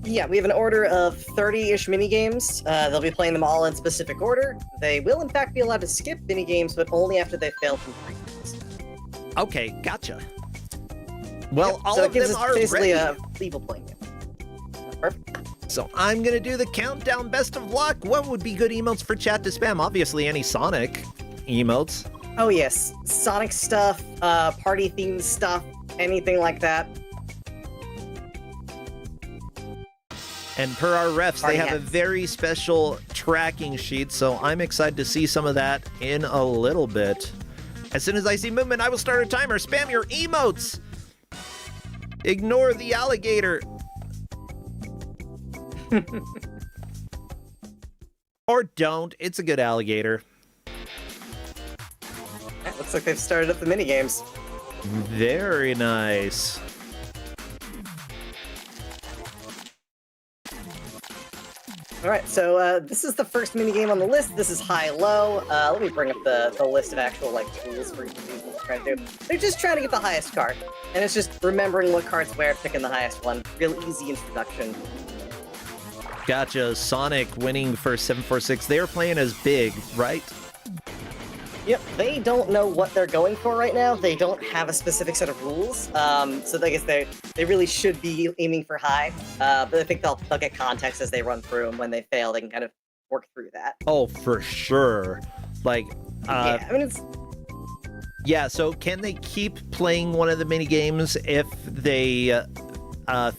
Yeah, we have an order of 30-ish minigames. They'll be playing them all in specific order. They will, in fact, be allowed to skip minigames, but only after they fail from 3 games. Okay, gotcha. Well, Yep, all so of it gives them us are basically ready. a legal playing game. Perfect. So I'm gonna do the countdown. Best of luck. What would be good emotes for chat to spam? Obviously, any Sonic emotes. Oh yes, Sonic stuff, party-themed stuff, anything like that. And per our refs, they Party have a hats. very special tracking sheet, so I'm excited to see some of that in a little bit. As soon as I see movement, I will start a timer. Spam your emotes. Ignore the alligator. Or don't. It's a good alligator. Looks like they've started up the minigames. Very nice. Alright, so this is the first minigame on the list. This is high-low. Let me bring up the list of actual like tools for each of these what they're trying to do. They're just trying to get the highest card. And it's just remembering what cards where, picking the highest one. Real easy introduction. Gotcha. Sonic winning for 746. They're playing as big, right? Yep, they don't know what they're going for right now. They don't have a specific set of rules. So I guess they really should be aiming for high. But I think they'll get context as they run through, and when they fail, they can kind of work through that. Oh, for sure. Like, yeah, I mean, it's... Yeah, so can they keep playing one of the mini games if they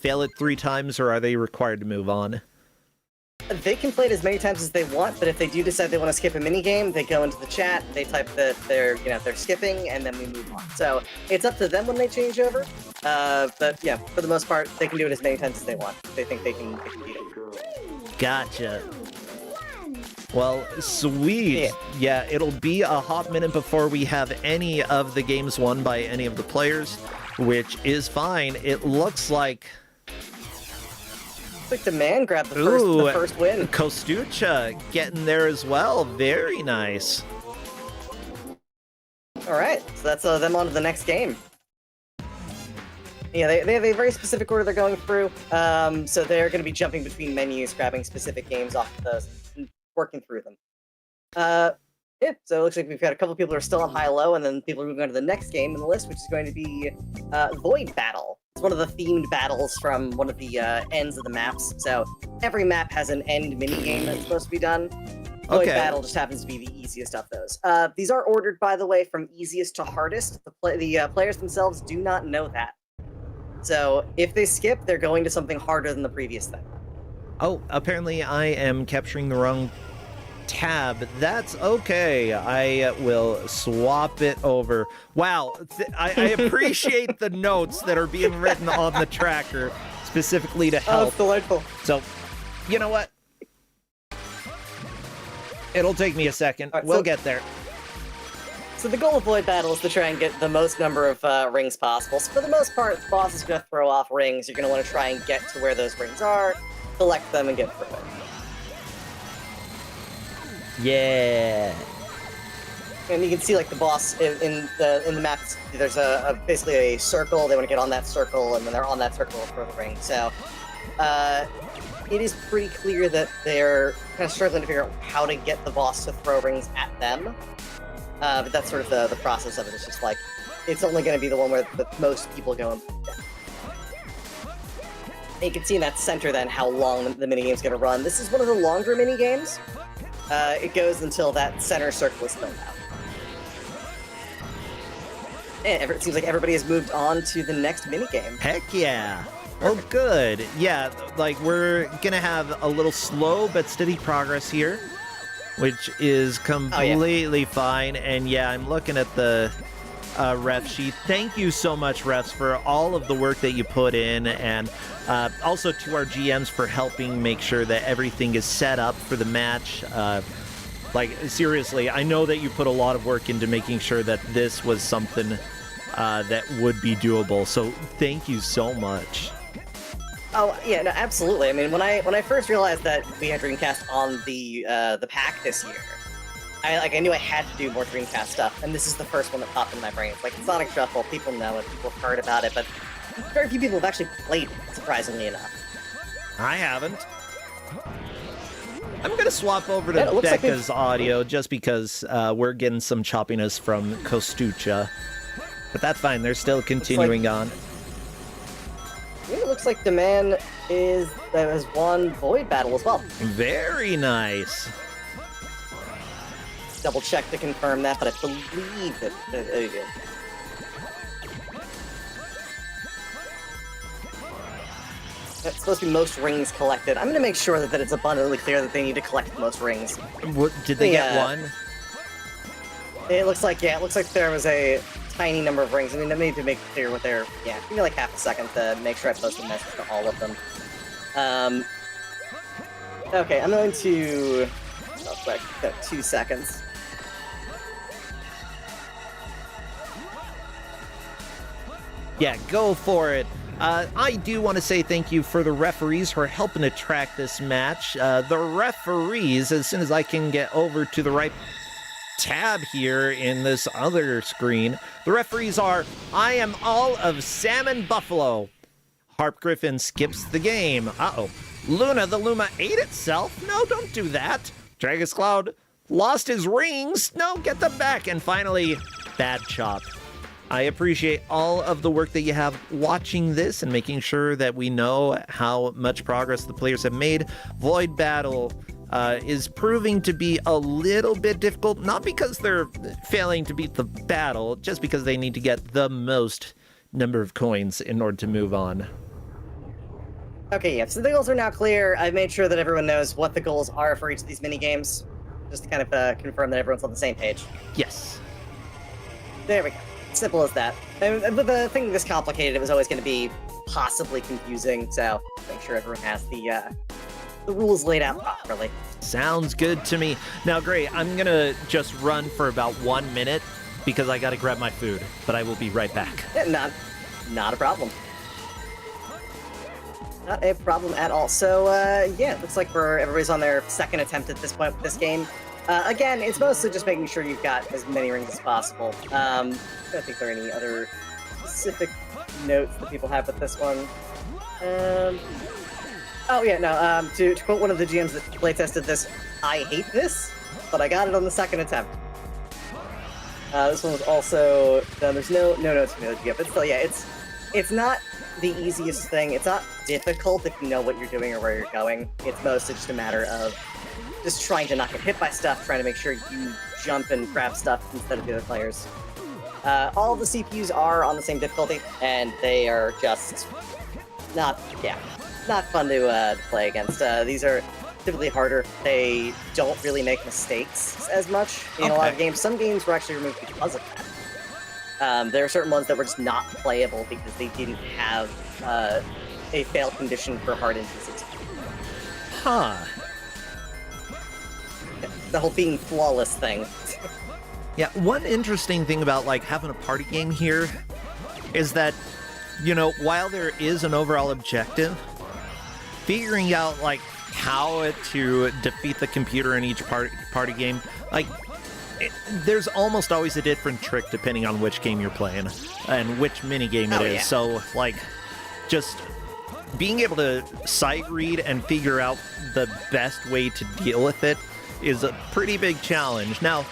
fail it 3 times, or are they required to move on? They can play it as many times as they want, but if they do decide they want to skip a minigame, they go into the chat, they type that they're skipping, and then we move on. So it's up to them when they change over. But yeah, for the most part, they can do it as many times as they want. They think they can beat it. Gotcha. Well, sweet. Yeah, it'll be a hot minute before we have any of the games won by any of the players, which is fine. It looks like... Looks like the man grabbed the first win. Kostucha getting there as well. Very nice. Alright, so that's them on to the next game. Yeah, they have a very specific order they're going through. So they're going to be jumping between menus, grabbing specific games off of those, and working through them. Yeah, so it looks like we've got a couple people who are still on high-low, and then people are moving on to the next game in the list, which is going to be Void Battle. It's one of the themed battles from one of the ends of the maps. So every map has an end minigame that's supposed to be done. Void Okay. Battle just happens to be the easiest of those. These are ordered, by the way, from easiest to hardest. The players themselves do not know that. So if they skip, they're going to something harder than the previous thing. Oh, apparently I am capturing the wrong tab. That's okay. I will swap it over. Wow, I appreciate the notes that are being written on the tracker specifically to Oh, help. it's delightful. So, you know what? It'll take me a second. All right, We'll so- get there. So the goal of Void Battle is to try and get the most number of rings possible. So for the most part, the boss is going to throw off rings. You're going to want to try and get to where those rings are, collect them, and get through it. Yeah. And you can see like the boss in the map. There's basically a circle. They want to get on that circle, and when they're on that circle, they'll throw the ring. So it is pretty clear that they're kind of struggling to figure out how to get the boss to throw rings at them. But that's sort of the process of it. It's just like it's only going to be the one where the most people go and you can see in that center then how long the minigame's going to run. This is one of the longer minigames. It goes until that center circle is filled out. And it seems like everybody has moved on to the next minigame. Heck yeah. Oh, good. Yeah, like we're gonna have a little slow but steady progress here, which is completely fine. And yeah, I'm looking at the ref sheet. Thank you so much, refs, for all of the work that you put in, and also to our GMs for helping make sure that everything is set up for the match. Like, seriously, I know that you put a lot of work into making sure that this was something that would be doable. So thank you so much. Oh yeah, no, absolutely. I mean, when I first realized that we had Dreamcast on the pack this year, I knew I had to do more Dreamcast stuff, and this is the first one that popped in my brain. It's like Sonic Shuffle, people know it, people have heard about it, but very few people have actually played it, surprisingly enough. I haven't. I'm going to swap over to Yeah, it looks like Becca's audio just because we're getting some choppiness from Kostucha. But that's fine, they're still continuing on. Yeah, it looks like the man has won Void Battle as well. Very nice. Double check to confirm that, but I believe that he did. It's supposed to be most rings collected. I'm going to make sure that it's abundantly clear that they need to collect the most rings. What, did they get one? It looks like there was a tiny number of rings. I mean, I need to make clear what they're. Yeah, give me like half a second to make sure I post a message to all of them. Okay, I'm going to. Oh, quick, got 2 seconds. Yeah, go for it. I do want to say thank you for the referees who are helping to track this match. The referees, as soon as I can get over to the right tab here in this other screen, the referees are I am all of Salmon Buffalo. Harp Griffin skips the game. Uh-oh. Luna the Luma ate itself? No, don't do that. Dragus Cloud lost his rings. No, get them back. And finally, Bad Chop. I appreciate all of the work that you have watching this and making sure that we know how much progress the players have made. Void Battle is proving to be a little bit difficult, not because they're failing to beat the battle, just because they need to get the most number of coins in order to move on. Okay, yeah, so the goals are now clear. I've made sure that everyone knows what the goals are for each of these mini-games, just to kind of confirm that everyone's on the same page. Yes. There we go. Simple as that. But the thing this complicated, it was always going to be possibly confusing, so make sure everyone has the rules laid out properly. Sounds good to me. Now, great, I'm going to just run for about 1 minute because I got to grab my food, but I will be right back. Yeah, not a problem. Not a problem at all. So, yeah, it looks like everybody's on their second attempt at this point with this game. Again, it's mostly just making sure you've got as many rings as possible. I don't think there are any other specific notes that people have with this one. Oh yeah, no, to quote one of the GMs that playtested this, I hate this, but I got it on the second attempt. This one was also done. There's no notes from the other GM, but still, yeah, it's not the easiest thing. It's not difficult if you know what you're doing or where you're going. It's mostly just a matter of just trying to not get hit by stuff, trying to make sure you jump and grab stuff instead of the other players. All of the CPUs are on the same difficulty, and they are just not fun to play against. These are typically harder. They don't really make mistakes as much in a lot of games. Some games were actually removed because of that. There are certain ones that were just not playable because they didn't have a fail condition for hard instances. Huh. The whole being flawless thing. Yeah, one interesting thing about, like, having a party game here is that, you know, while there is an overall objective, figuring out, like, how to defeat the computer in each party game, like, there's almost always a different trick depending on which game you're playing and which minigame it is. Yeah. So, like, just being able to sight read and figure out the best way to deal with it is a pretty big challenge. Now,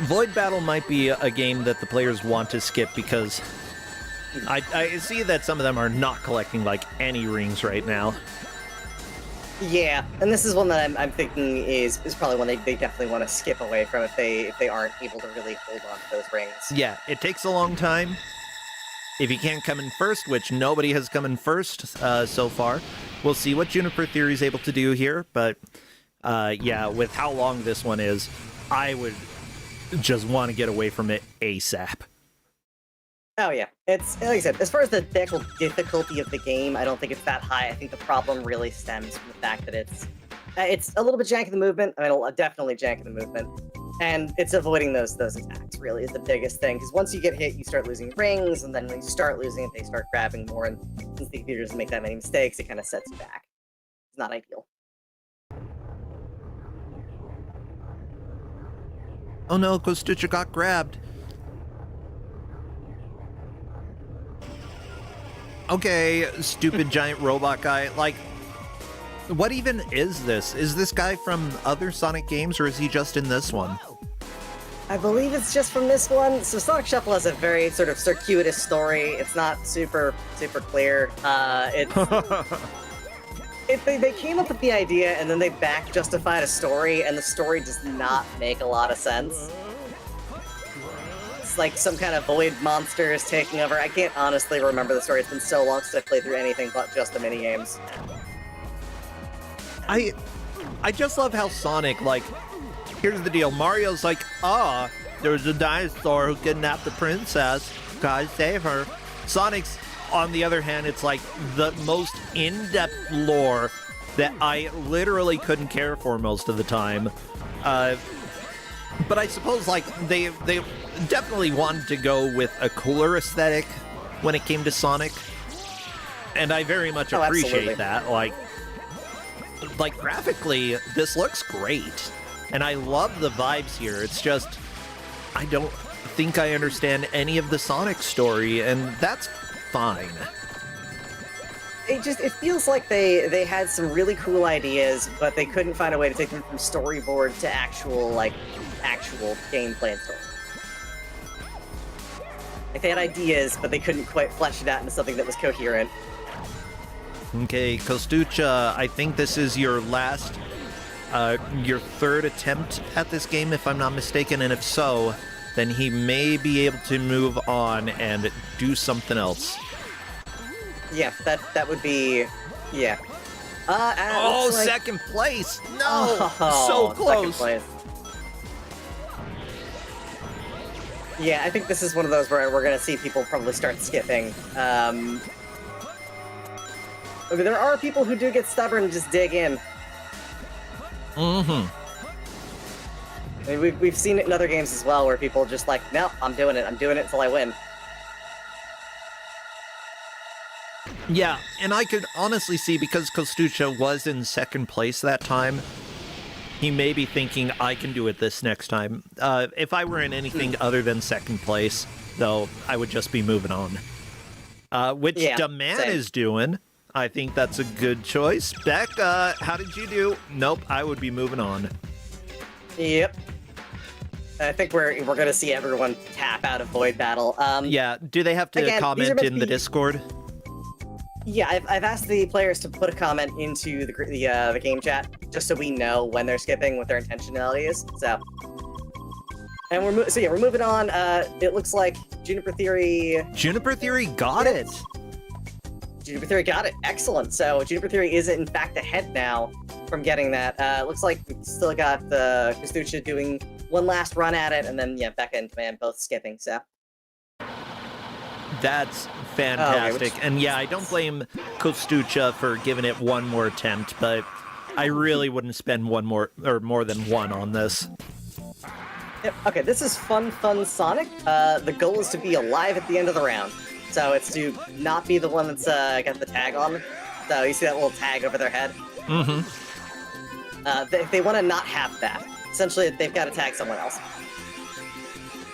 Void Battle might be a game that the players want to skip because I see that some of them are not collecting, like, any rings right now. Yeah, and this is one that I'm thinking is probably one they definitely want to skip away from if they aren't able to really hold on to those rings. Yeah, it takes a long time. If you can't come in first, which nobody has come in first so far, we'll see what Juniper Theory is able to do here. But yeah, with how long this one is, I would just want to get away from it ASAP. Oh yeah, it's like I said, as far as the actual difficulty of the game, I don't think it's that high. I think the problem really stems from the fact that it's a little bit janky the movement. I mean, definitely janky the movement, and it's avoiding those attacks. Really, is the biggest thing. Because once you get hit, you start losing rings, and then when you start losing it, they start grabbing more. And since the computer doesn't make that many mistakes, it kind of sets you back. It's not ideal. Oh no, Kostucha got grabbed. Okay, stupid giant robot guy. Like, what even is this? Is this guy from other Sonic games, or is he just in this one? I believe it's just from this one. So Sonic Shuffle has a very sort of circuitous story. It's not super clear. They came up with the idea and then they back justified a story, and the story does not make a lot of sense. It's like some kind of void monster is taking over. I can't honestly remember the story. It's been so long since I played through anything but just the minigames. I just love how Sonic, like, here's the deal. Mario's like, there's a dinosaur who kidnapped the princess. Gotta save her. Sonic's, on the other hand, it's like the most in-depth lore that I literally couldn't care for most of the time. But I suppose, like, they definitely wanted to go with a cooler aesthetic when it came to Sonic. And I very much appreciate that. Like, graphically, this looks great. And I love the vibes here. It's just, I don't think I understand any of the Sonic story, and that's fine. It feels like they had some really cool ideas, but they couldn't find a way to take them from storyboard to actual gameplay and story. Like, they had ideas, but they couldn't quite flesh it out into something that was coherent. Okay, Kostucha, I think this is your last, your third attempt at this game, if I'm not mistaken, and if so, then he may be able to move on and do something else. Yeah, that would be, yeah. Oh, like... second place! No! So close! Second place. Yeah, I think this is one of those where we're going to see people probably start skipping. I mean, there are people who do get stubborn and just dig in. Mm-hmm. I mean, we've seen it in other games as well, where people just like, no, I'm doing it until I win. Yeah, and I could honestly see, because Kostucha was in second place that time, he may be thinking, I can do it this next time. If I were in anything other than second place, though, I would just be moving on. Which Daman is doing. I think that's a good choice. Beck, how did you do? Nope, I would be moving on. Yep. I think we're going to see everyone tap out of Void Battle. Yeah, do they have to comment in the Discord? Yeah, I've asked the players to put a comment into the game chat just so we know when they're skipping, what their intentionality is. So, and we're moving on. It looks like Juniper Theory. Juniper Theory got it. Juniper Theory got it. Excellent. So Juniper Theory is in fact ahead now from getting that. Looks like we still got Kustucha doing one last run at it, and then yeah, Becca and Demand both skipping. So that's fantastic. And yeah, I don't blame Kustucha for giving it one more attempt, but I really wouldn't spend more than one on this. Yep. Okay, this is Fun Sonic. The goal is to be alive at the end of the round. So it's to not be the one that's got the tag on. So you see that little tag over their head? Mm-hmm. They want to not have that. Essentially, they've got to tag someone else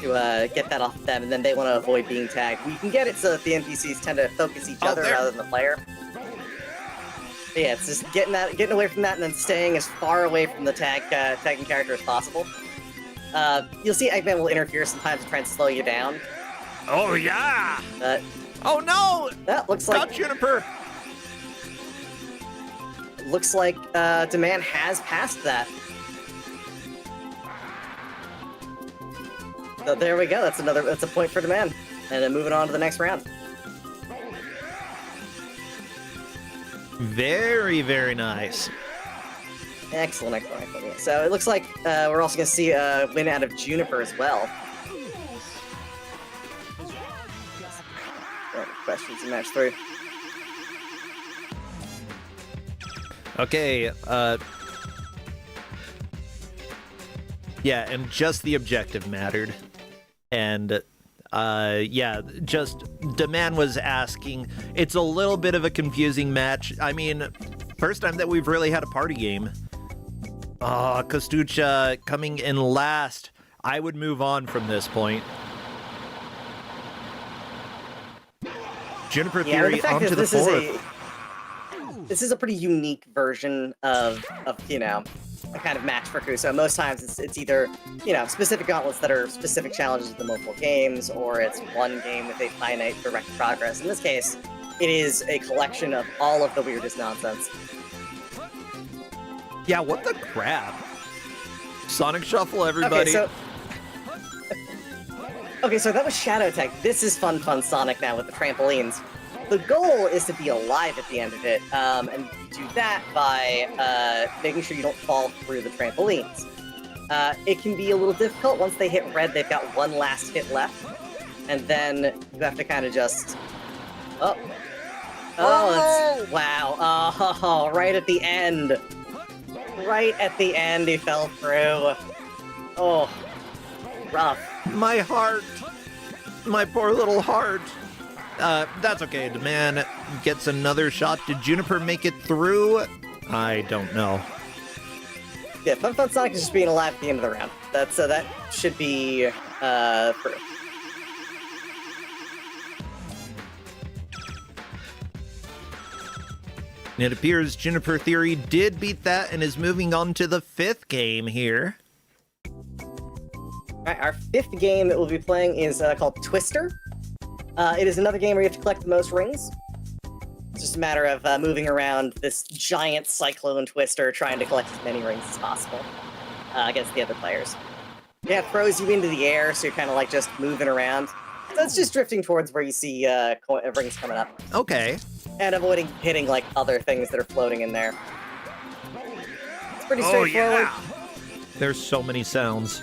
to get that off of them, and then they want to avoid being tagged. We can get it so that the NPCs tend to focus each other rather than the player. But yeah, it's just getting away from that, and then staying as far away from the tagging character as possible. You'll see Eggman will interfere sometimes to try and slow you down. Oh yeah! Oh no! That looks like Stop Juniper! Looks like Demand has passed that. So there we go. That's a point for Demand. And then moving on to the next round. Very, very nice. Excellent. Yeah. So it looks like we're also going to see a win out of Juniper as well. Questions in match 3. Okay, yeah, and just the objective mattered. And, yeah, just Demand was asking. It's a little bit of a confusing match. I mean, first time that we've really had a party game. Oh, Kustucha coming in last. I would move on from this point. Juniper Theory onto the fourth. This is a pretty unique version of you know, a kind of match for Kuso. Most times it's either, you know, specific gauntlets that are specific challenges with the multiple games, or it's one game with a finite direct progress. In this case, it is a collection of all of the weirdest nonsense. Yeah, what the crap? Sonic Shuffle, everybody. Okay, so that was Shadow Tech. This is Fun Sonic now with the trampolines. The goal is to be alive at the end of it, and you do that by making sure you don't fall through the trampolines. It can be a little difficult. Once they hit red, they've got one last hit left, and then you have to kind of just... wow, right at the end. Right at the end, he fell through. Oh, rough. My heart. My poor little heart. That's okay. Demand gets another shot. Did Juniper make it through? I don't know. Yeah, Fun Sonic is just being alive at the end of the round. That should be through. It appears Juniper Theory did beat that and is moving on to the 5th game here. Alright, our 5th game that we'll be playing is called Twister. It is another game where you have to collect the most rings. It's just a matter of moving around this giant cyclone twister, trying to collect as many rings as possible against the other players. Yeah, it throws you into the air, so you're kind of like just moving around. So it's just drifting towards where you see rings coming up. Okay. And avoiding hitting like other things that are floating in there. It's pretty straightforward. Yeah. There's so many sounds.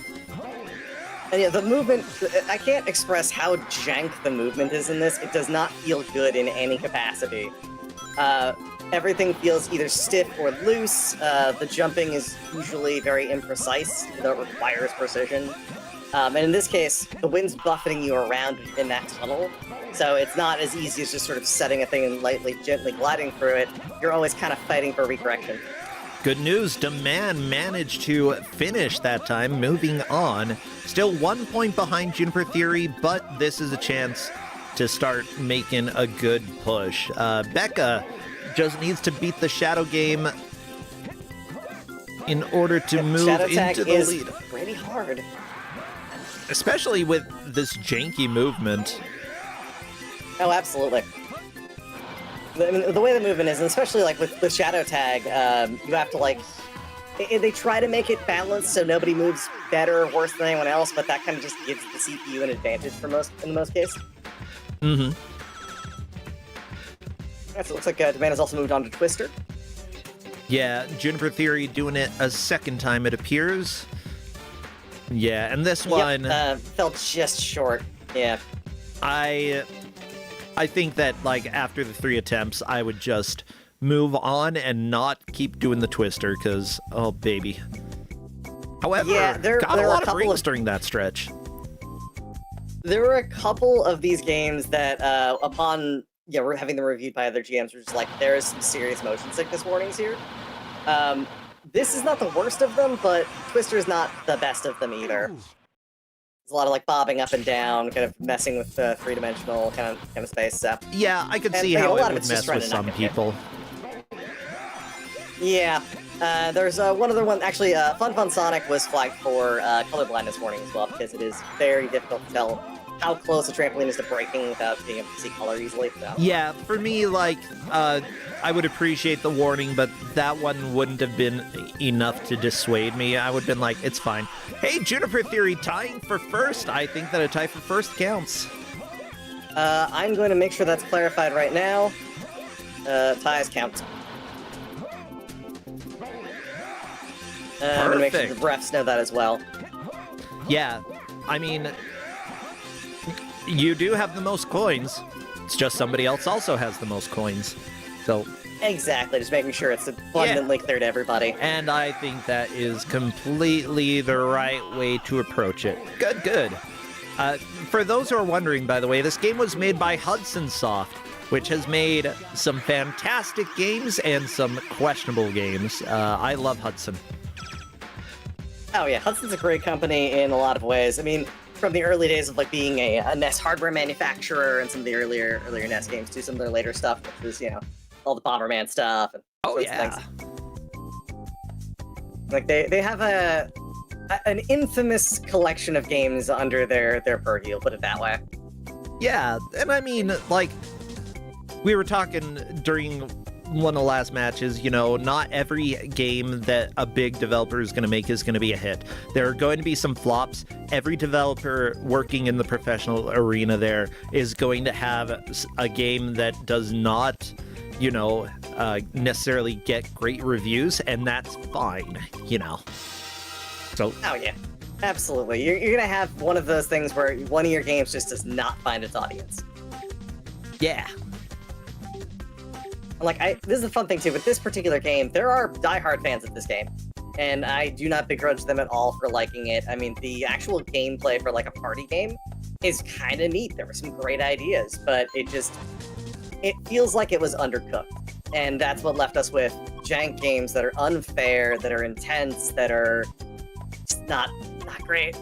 And yeah, the movement, I can't express how jank the movement is in this. It does not feel good in any capacity. Everything feels either stiff or loose. The jumping is usually very imprecise, though it requires precision. And in this case, the wind's buffeting you around in that tunnel, so it's not as easy as just sort of setting a thing and gently gliding through it. You're always kind of fighting for recorrection. Good news, Demand managed to finish that time, moving on. Still 1 point behind Juniper Theory, but this is a chance to start making a good push. Becca just needs to beat the Shadow game in order to move into the lead. Pretty hard. Especially with this janky movement. Oh, absolutely. the way the movement is, and especially like with Shadow Tag, you have to like they try to make it balanced so nobody moves better or worse than anyone else, but that kind of just gives the CPU an advantage in most cases. Mm-hmm. So it looks like Demand has also moved on to Twister. Yeah, Juniper Theory doing it a second time, it appears. Yeah, and this one... fell just short. Yeah. I think that, like, after the 3 attempts, I would just move on and not keep doing the Twister, because, oh, baby. However, yeah, there got a were lot a of couple rings during that stretch. There were a couple of these games that, upon we're having them reviewed by other GMs, were just like, there is some serious motion sickness warnings here. This is not the worst of them, but Twister is not the best of them either. There's a lot of like bobbing up and down, kind of messing with the three-dimensional kind of space. So. Yeah, I could And, see you know, how a lot it of would it's just mess trying with to knock some it hit. people. Yeah. There's one other one, actually, Fun Sonic was flagged for color blindness warning as well, because it is very difficult to tell how close a trampoline is to breaking without being able to see color easily. So. Yeah, for me, like, I would appreciate the warning, but that one wouldn't have been enough to dissuade me. I would have been like, it's fine. Hey, Juniper Theory, tying for first. I think that a tie for first counts. I'm going to make sure that's clarified right now. Ties count. I'm going to make sure the refs know that as well. Yeah, I mean, you do have the most coins. It's just somebody else also has the most coins. So exactly, just making sure it's abundantly clear to everybody. And I think that is completely the right way to approach it. Good, good. For those who are wondering, by the way, this game was made by Hudson Soft, which has made some fantastic games and some questionable games. I love Hudson. Oh yeah, Hudson's a great company in a lot of ways. I mean, from the early days of like being a NES hardware manufacturer and some of the earlier NES games to some of their later stuff, which was, you know, all the Bomberman stuff and sorts of things. Like they have an infamous collection of games under their purview, put it that way. Yeah, and I mean, like, we were talking during one of the last matches, you know, not every game that a big developer is going to make is going to be a hit. There are going to be some flops. Every developer working in the professional arena there is going to have a game that does not, you know, necessarily get great reviews, and that's fine, you know. So. Oh yeah, absolutely. You're going to have one of those things where one of your games just does not find its audience. Yeah. Like, this is the fun thing, too. With this particular game, there are diehard fans of this game, and I do not begrudge them at all for liking it. I mean, the actual gameplay for, like, a party game is kind of neat. There were some great ideas, but it feels like it was undercooked. And that's what left us with jank games that are unfair, that are intense, that are just not great.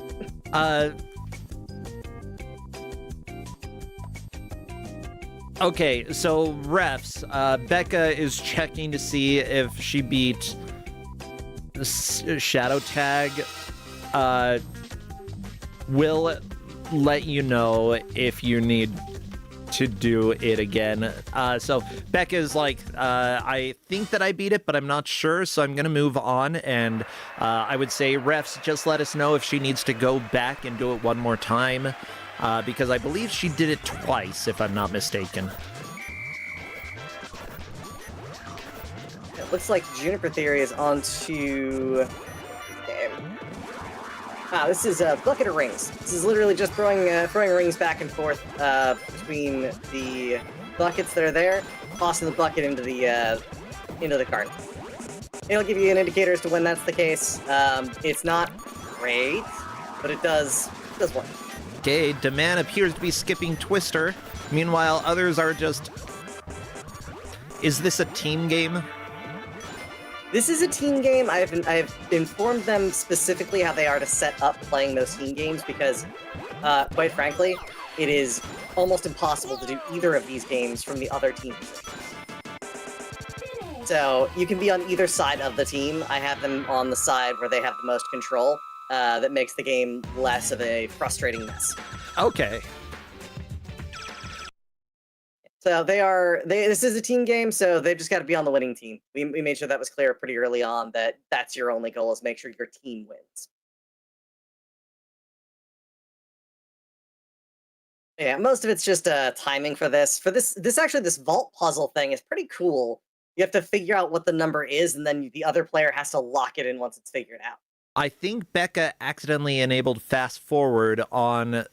Okay, so refs, Becca is checking to see if she beat Shadow Tag. We'll let you know if you need to do it again. So Becca's like, I think that I beat it, but I'm not sure, so I'm gonna move on. And I would say refs, just let us know if she needs to go back and do it one more time. Because I believe she did it twice, if I'm not mistaken. It looks like Juniper Theory is on to... this is a bucket of rings. This is literally just throwing rings back and forth between the buckets that are there, tossing the bucket into the cart. It'll give you an indicator as to when that's the case. It's not great, but it does work. Okay, Demand appears to be skipping Twister. Meanwhile, others are just... Is this a team game? This is a team game. I've informed them specifically how they are to set up playing those team games because, quite frankly, it is almost impossible to do either of these games from the other team. So you can be on either side of the team. I have them on the side where they have the most control. That makes the game less of a frustrating mess. Okay. So this is a team game, so they've just got to be on the winning team. We made sure that was clear pretty early on, that that's your only goal, is make sure your team wins. Yeah, most of it's just timing for this. This vault puzzle thing is pretty cool. You have to figure out what the number is, and then the other player has to lock it in once it's figured out. I think Becca accidentally enabled fast forward on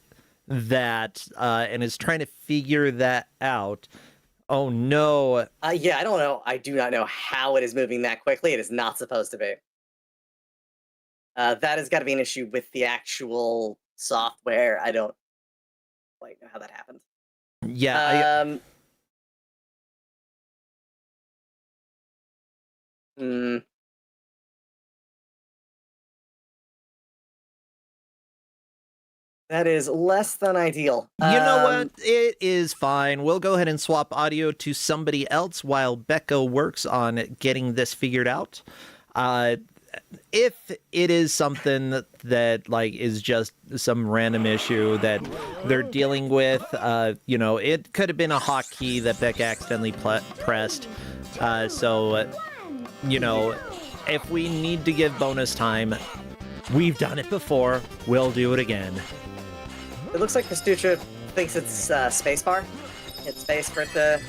that and is trying to figure that out. Oh no. Yeah, I don't know. I do not know how it is moving that quickly. It is not supposed to be. That has got to be an issue with the actual software. I don't quite know how that happened. Yeah. That is less than ideal. You know what? It is fine. We'll go ahead and swap audio to somebody else while Becca works on getting this figured out. If it is something that like is just some random issue that they're dealing with, it could have been a hotkey that Becca accidentally pressed. If we need to give bonus time, we've done it before. We'll do it again. It looks like Kostucha thinks it's spacebar. Hit space for it to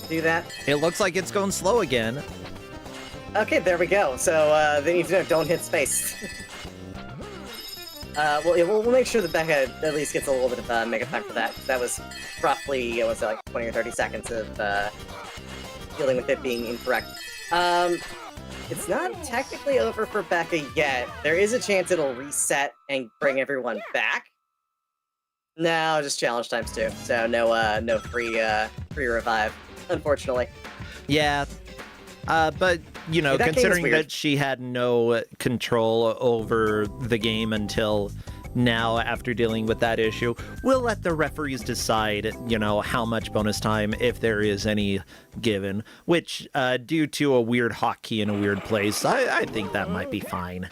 do that. It looks like it's going slow again. Okay, there we go. So they need to know, don't hit space. We'll make sure that Becca at least gets a little bit of mega time for that. That was roughly, like 20 or 30 seconds of dealing with it being incorrect. It's not technically over for Becca yet. There is a chance it'll reset and bring everyone back. No, just challenge times 2. So no free revive, unfortunately. Yeah. But, considering that she had no control over the game until now after dealing with that issue, we'll let the referees decide, how much bonus time, if there is any given, which, due to a weird hotkey in a weird place, I think that might be fine.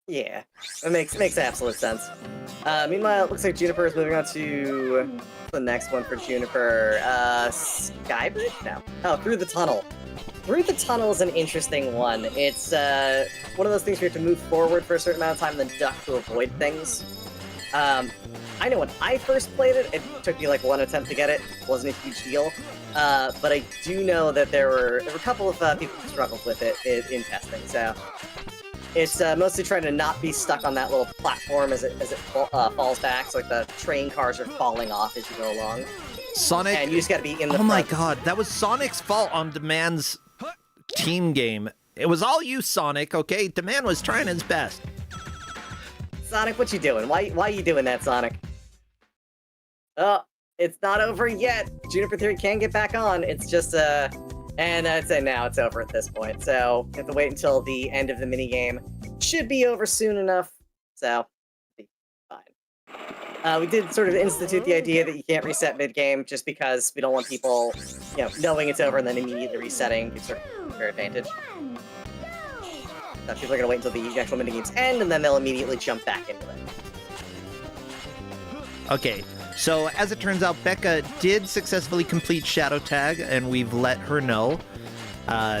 Yeah, it makes absolute sense. Meanwhile, it looks like Juniper is moving on to the next one for Juniper. Skybridge? No. Oh, Through the Tunnel. Through the Tunnel is an interesting one. It's one of those things where you have to move forward for a certain amount of time and then duck to avoid things. I know when I first played it, it took me like one attempt to get it. It wasn't a huge deal. But I do know that there were a couple of people who struggled with it in testing, so... It's mostly trying to not be stuck on that little platform as it falls back, so like the train cars are falling off as you go along. Sonic... And you just gotta be in the Oh my front. god, that was Sonic's fault on Demand's team game. It was all you, Sonic, okay? Demand was trying his best. Sonic, what you doing? Why you doing that, Sonic? Oh, it's not over yet. Juniper Theory can get back on. It's just, and I'd say now it's over at this point. So, you have to wait until the end of the minigame. Should be over soon enough, so, be fine. We did sort of institute the idea that you can't reset mid-game just because we don't want people, knowing it's over and then immediately resetting gives sort of their advantage. So people are going to wait until the actual minigames end, and then they'll immediately jump back into it. Okay, so as it turns out, Becca did successfully complete Shadow Tag, and we've let her know.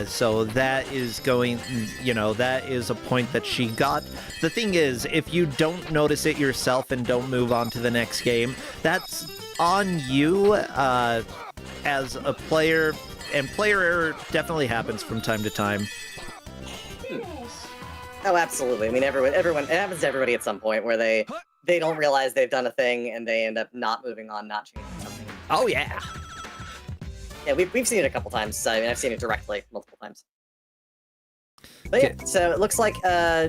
So that is going, that is a point that she got. The thing is, if you don't notice it yourself and don't move on to the next game, that's on you as a player, and player error definitely happens from time to time. Oh, absolutely. I mean, everyone, it happens to everybody at some point where they don't realize they've done a thing and they end up not moving on, not changing something. Oh, yeah. Yeah, we've seen it a couple times. I mean, I've seen it directly multiple times. But yeah, so it looks like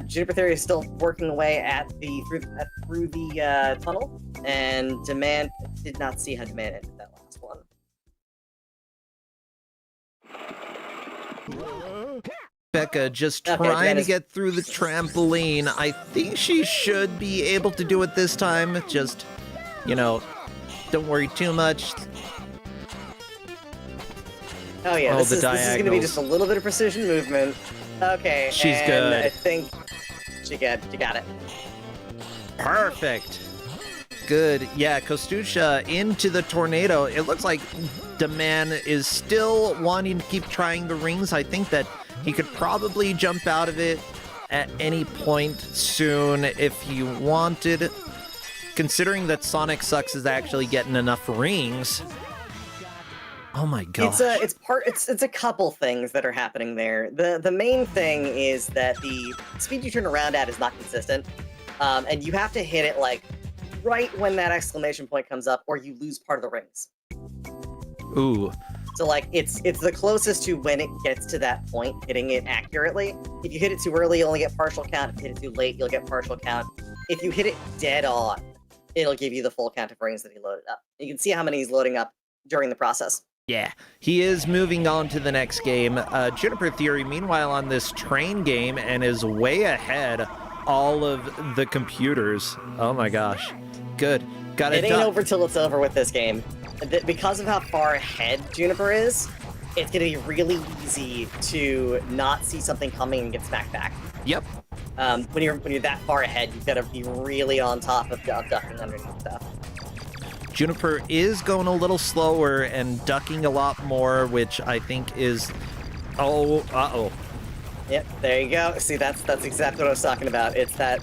Juniper Theory is still working away at through the tunnel, and Demand did not see how Demand ended that last one. Becca just trying to get through the trampoline. I think she should be able to do it this time. Just, don't worry too much. Oh yeah, this is going to be just a little bit of precision movement. Okay, she's and good. I think she got it. Perfect. good. Yeah, Kostusha into the tornado. It looks like Demand is still wanting to keep trying the rings. I think that he could probably jump out of it at any point soon if he wanted. Considering that Sonic Sucks is actually getting enough rings. Oh my god. It's a couple things that are happening there. The main thing is that the speed you turn around at is not consistent. And you have to hit it like right when that exclamation point comes up, or you lose part of the rings. Ooh. So like it's the closest to when it gets to that point, hitting it accurately. If you hit it too early, you only get partial count. If you hit it too late, you'll get partial count. If you hit it dead on, it'll give you the full count of rings that he loaded up. You can see how many he's loading up during the process. Yeah, he is moving on to the next game. Juniper Theory, meanwhile, on this train game and is way ahead all of the computers. Oh my gosh. Good. Got it It ain't done. over till it's over with this game. Because of how far ahead Juniper is, it's going to be really easy to not see something coming and get smacked back. Yep. When you're that far ahead, you've got to be really on top of ducking underneath stuff. Juniper is going a little slower and ducking a lot more, which I think is... Oh, uh-oh. Yep, there you go. See, that's exactly what I was talking about. It's that,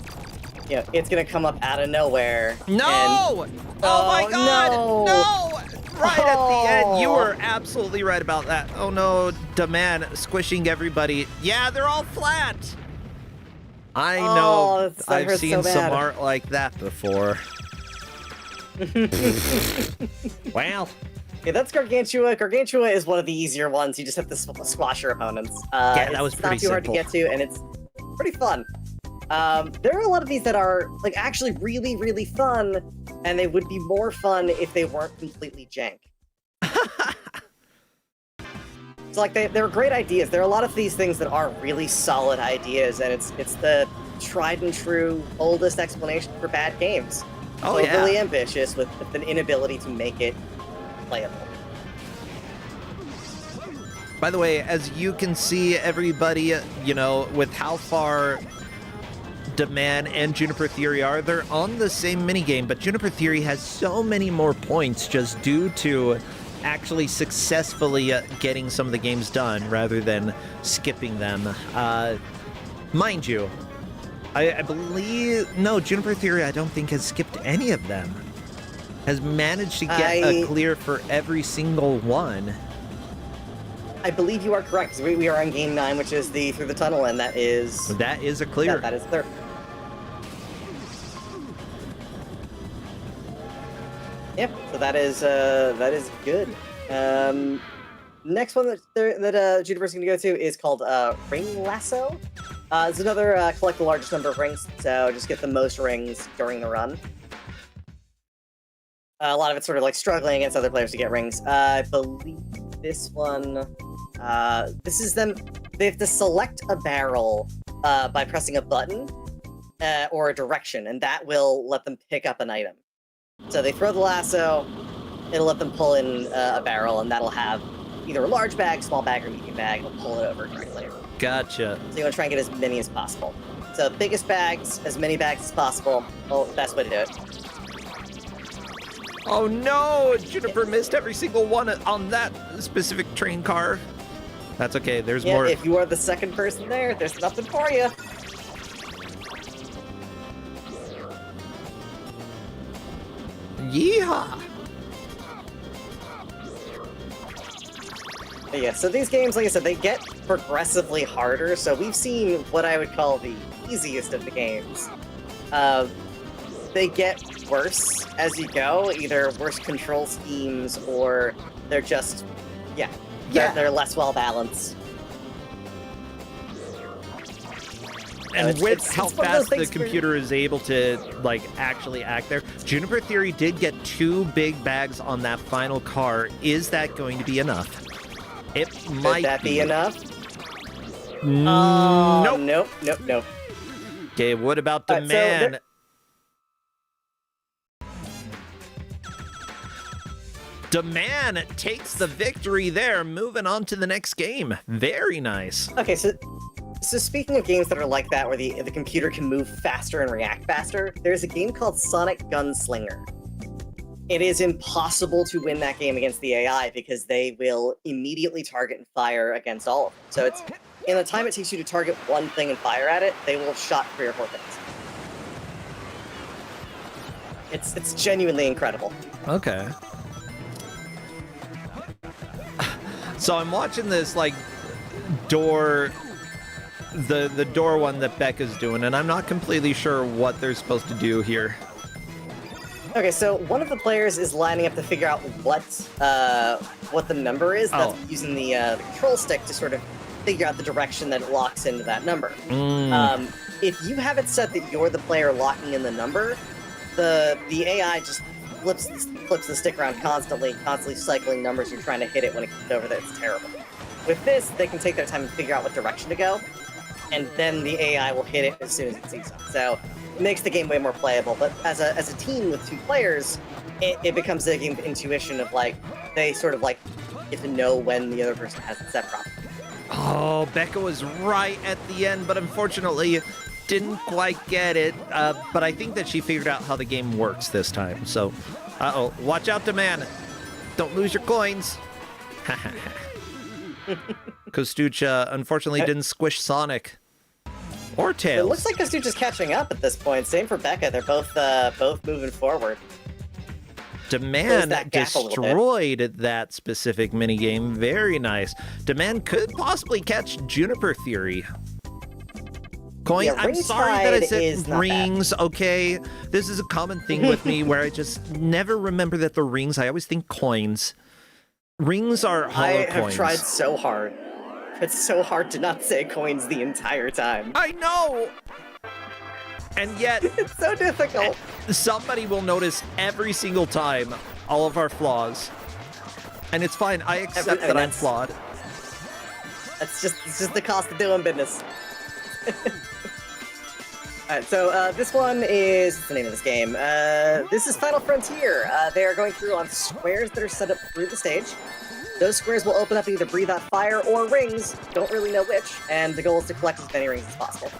you know, it's going to come up out of nowhere. No! And... Oh my god! No! Right at the end. You were absolutely right about that. Oh no, Demand squishing everybody. Yeah, they're all flat. I know. That I've hurts seen so some bad. art like that before. Well, Yeah, that's Gargantua. Gargantua is one of the easier ones. You just have to squash your opponents. Yeah, that was it's pretty not too hard to simple. get to, and it's pretty fun. There are a lot of these that are like actually really, really fun, and they would be more fun if they weren't completely jank. So like they're great ideas. There are a lot of these things that are really solid ideas, and it's the tried and true oldest explanation for bad games. Oh, Overly yeah. ambitious with an inability to make it playable. By the way, as you can see, everybody, you know, with how far Demand and Juniper Theory are, they're on the same minigame, but Juniper Theory has so many more points just due to actually successfully getting some of the games done rather than skipping them. Mind you, I believe... No, Juniper Theory I don't think has skipped any of them. Has managed to get a clear for every single one. I believe you are correct. We are on game 9, which is the Through the Tunnel, and that is... That is a clear. That is clear. Yep, so that is good. Next one that Juniper's going to go to is called Ring Lasso. It's another collect the largest number of rings, so just get the most rings during the run. A lot of it's sort of like struggling against other players to get rings. I believe this one, this is them. They have to select a barrel by pressing a button or a direction, and that will let them pick up an item. So they throw the lasso, it'll let them pull in a barrel, and that'll have either a large bag, small bag, or medium bag. It'll pull it over directly. Gotcha. So you want to try and get as many as possible. So biggest bags, as many bags as possible. Well, best way to do it. Oh no! Juniper missed every single one on that specific train car. That's okay, there's Yeah, more. if you are the second person there, there's nothing for you. Yeehaw! But yeah, so these games, like I said, they get progressively harder, so we've seen what I would call the easiest of the games. They get worse as you go, either worse control schemes, or they're just, they're less well-balanced. And with it's how one of those fast the things where- computer is able to, like, actually act there, Juniper Theory did get 2 big bags on that final car. Is that going to be enough? It might Could that be enough? Nope. Nope. Okay, what about Alright, so Demand? Demand takes the victory there, moving on to the next game. Very nice. Okay, so So speaking of games that are like that, where the computer can move faster and react faster, there's a game called Sonic Gunslinger. It is impossible to win that game against the AI because they will immediately target and fire against all of them. So it's in the time it takes you to target one thing and fire at it, they will have shot 3 or 4 things. It's genuinely incredible. Okay. So I'm watching this like door, the door one that Becca's doing, and I'm not completely sure what they're supposed to do here. Okay, so one of the players is lining up to figure out what the number is. That's using the control stick to sort of figure out the direction that it locks into that number. If you have it set that you're the player locking in the number, the AI just flips the stick around constantly cycling numbers. You're trying to hit it when it gets over there. It's terrible. With this, they can take their time and figure out what direction to go, and then the AI will hit it as soon as it sees it. So it makes the game way more playable. But as a team with 2 players, it becomes a game of intuition of like, they sort of like get to know when the other person has it set properly. Oh, Becca was right at the end, but unfortunately didn't quite get it. But I think that she figured out how the game works this time. So, watch out, Demand. Don't lose your coins. Kostucha unfortunately didn't squish Sonic. Or Tails. It looks like Kostucha's catching up at this point. Same for Becca. They're both moving forward. Demand destroyed that specific minigame. Very nice. Demand could possibly catch Juniper Theory. Coin, Yeah, I'm sorry that I said rings, okay? This is a common thing with me where I just never remember that the rings, I always think coins. Rings are hollow coins. I have tried so hard. It's so hard to not say coins the entire time. I know! And yet... It's so difficult. Somebody will notice every single time all of our flaws. And it's fine, I accept that I'm flawed. It's just the cost of doing business. Alright, so this one is... What's the name of this game? This is Final Frontier. They are going through on squares that are set up through the stage. Those squares will open up and either breathe out fire or rings. Don't really know which. And the goal is to collect as many rings as possible.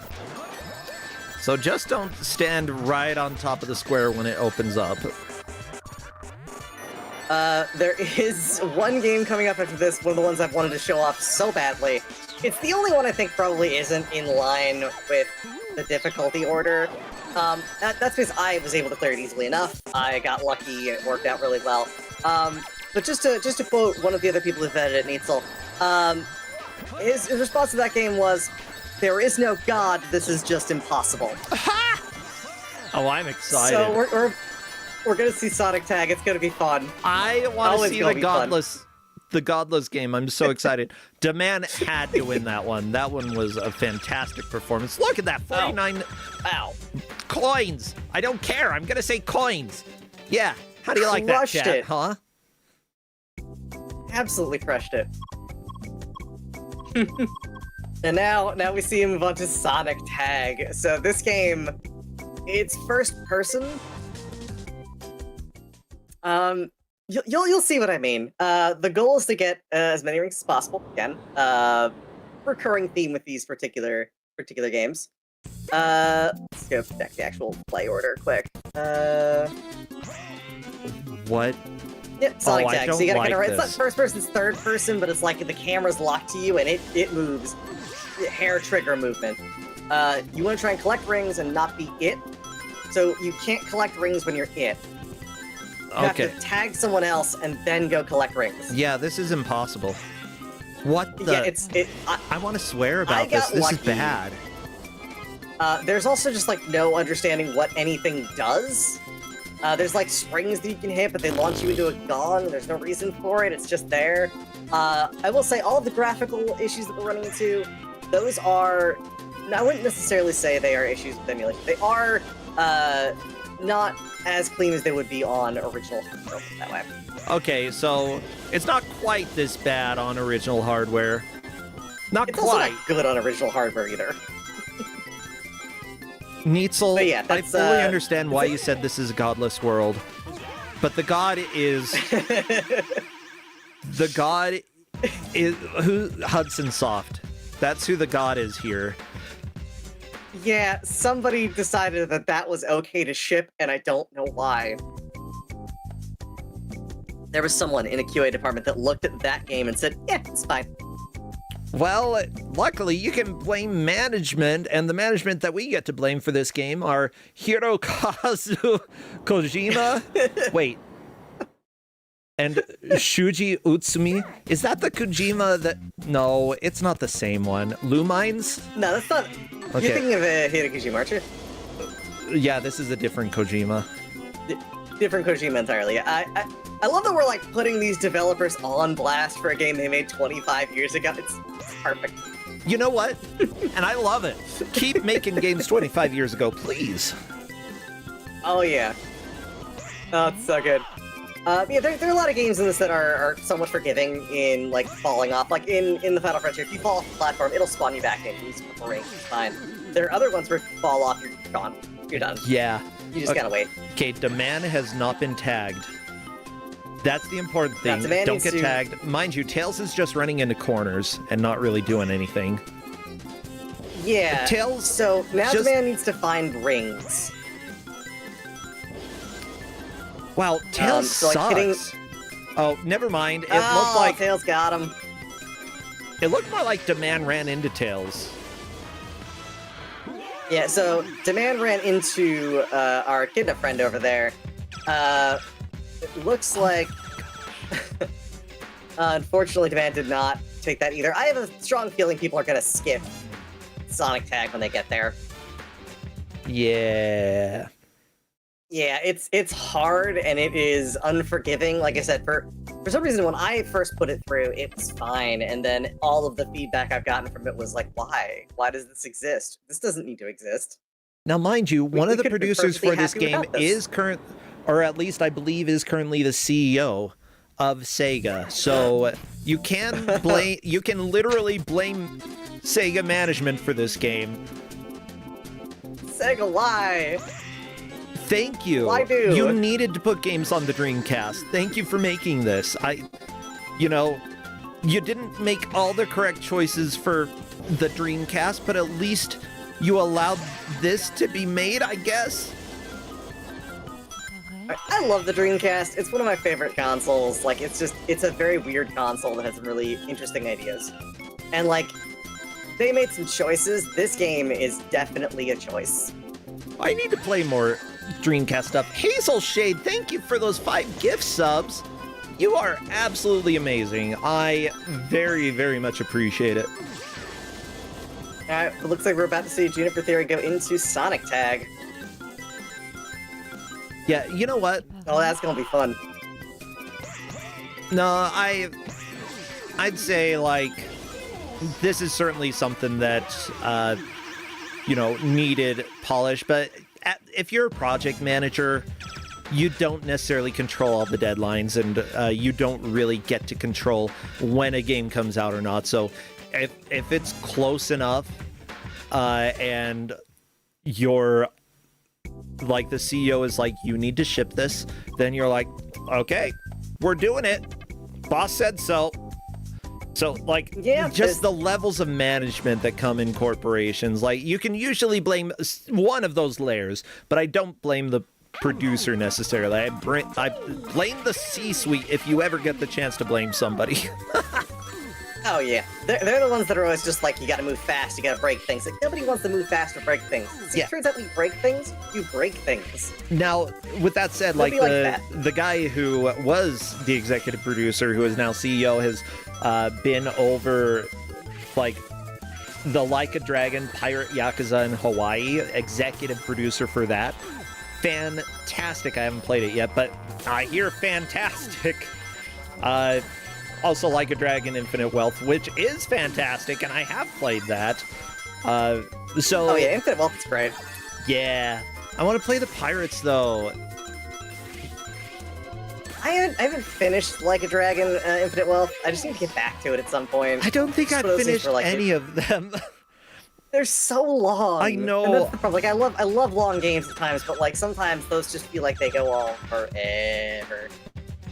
So just don't stand right on top of the square when it opens up. There is one game coming up after this, one of the ones I've wanted to show off so badly. It's the only one I think probably isn't in line with the difficulty order. That's because I was able to clear it easily enough. I got lucky and it worked out really well. But just to quote one of the other people who vetted it, Neitzel, his response to that game was, "There is no God, this is just impossible." Oh, I'm excited. So we're gonna see Sonic Tag. It's gonna be fun. I want to see the Godless game. I'm so excited. Demand had to win that one. That one was a fantastic performance. Look at that, 49 coins. I don't care. I'm gonna say coins. Yeah. How do you like that, chat? Huh? Absolutely crushed it. And now we see him move on to Sonic Tag. So this game, it's first person. You'll see what I mean. The goal is to get as many rings as possible. Again, recurring theme with these particular games. Let's go back to the actual play order quick. What? Yep, Sonic Tag. I don't So you gotta like kind of, it's not this. first person, it's third person, but it's like the camera's locked to you and it moves. Hair trigger movement. You want to try and collect rings and not be it. So you can't collect rings when you're it. You have to tag someone else and then go collect rings. Yeah, this is impossible. What the? Yeah, I want to swear about this. This is bad. There's also just like no understanding what anything does. There's like springs that you can hit, but they launch you into a gong. There's no reason for it. It's just there. I will say all of the graphical issues that we're running into, those are... I wouldn't necessarily say they are issues with emulation. They are not as clean as they would be on original hardware that way. Okay, so it's not quite this bad on original hardware. Not it's quite. Also not good on original hardware either. Neitzel, yeah, I fully understand why you said this is a godless world, but the god is Hudson Soft. That's who the god is here. Yeah, somebody decided that that was okay to ship, and I don't know why. There was someone in a QA department that looked at that game and said, yeah, it's fine. Well, luckily you can blame management, and the management that we get to blame for this game are Hirokazu Kojima. Wait. And Shuji Utsumi. Is that the Kojima that... No, it's not the same one. Lumines? No, that's not... Okay. You're thinking of Hideo Kojima, aren't you? Yeah, this is a different Kojima. Different Kojima entirely. I love that we're like putting these developers on blast for a game they made 25 years ago. It's perfect. You know what? And I love it. Keep making games 25 years ago, please. Oh yeah. Oh, it's so good. Yeah, there are a lot of games in this that are somewhat forgiving in like falling off. Like in the Final Frontier, if you fall off the platform, it'll spawn you back in. You just ring, it's fine. There are other ones where if you fall off, you're gone. You're done. Yeah. You just gotta wait. Okay, demand has not been tagged. That's the important thing. Demand Don't needs get to- tagged. Mind you, Tails is just running into corners and not really doing anything. Yeah. Tails So now just- the man needs to find rings. Wow, Tails so, like, sucks. hitting- Oh, never mind. It Oh, looked like Tails got him. it looked more like Demand ran into Tails. Yeah, so Demand ran into our kidnap friend over there. It looks like... unfortunately, Demand did not take that either. I have a strong feeling people are gonna skip Sonic Tag when they get there. Yeah. Yeah, it's hard and it is unforgiving. Like I said, for some reason, when I first put it through, it was fine, and then all of the feedback I've gotten from it was like, why? Why does this exist? This doesn't need to exist. Now, mind you, one of the could have been producers for perfectly this happy game without this. is current, or at least I believe is currently the CEO of Sega. So you can blame, you can literally blame Sega management for this game. Sega, why? Thank you. Why do? You needed to put games on the Dreamcast. Thank you for making this. You know, you didn't make all the correct choices for the Dreamcast, but at least you allowed this to be made, I guess. I love the Dreamcast. It's one of my favorite consoles. Like, it's a very weird console that has some really interesting ideas. And like, they made some choices. This game is definitely a choice. I need to play more Dreamcast stuff. Hazel Shade, thank you for those 5 gift subs. You are absolutely amazing. I very, very much appreciate it. Alright, it looks like we're about to see Juniper Theory go into Sonic Tag. Yeah, you know what? Oh, that's gonna be fun. No, I'd say, like, this is certainly something that, you know, needed polish, but if you're a project manager, you don't necessarily control all the deadlines, and you don't really get to control when a game comes out or not. So if it's close enough, and you're like, the CEO is like, you need to ship this, then you're like, okay, we're doing it. Boss said so. So, like, Yeah, just the levels of management that come in corporations, like, you can usually blame one of those layers, but I don't blame the producer necessarily. I blame the C-suite if you ever get the chance to blame somebody. Oh yeah, they're the ones that are always just like, you gotta move fast, you gotta break things. Like, nobody wants to move fast or break things. See, Yeah. It turns out we break things, you break things. Now, with that said, like, Nobody likes the guy who was the executive producer, who is now CEO, has been over, like, the Like a Dragon Pirate Yakuza in Hawaii, executive producer for that. Fantastic. I haven't played it yet, but I hear fantastic. Also, Like a Dragon Infinite Wealth, which is fantastic, and I have played that. So Oh yeah, Infinite Wealth is great. yeah. I want to play the Pirates, though. I haven't finished Like a Dragon Infinite Wealth. I just need to get back to it at some point. I don't think Just I've one of those things finished where, like, any of them. They're so long. I know. And that's the problem. Like, I love long games at times, but like sometimes those just feel like they go on forever.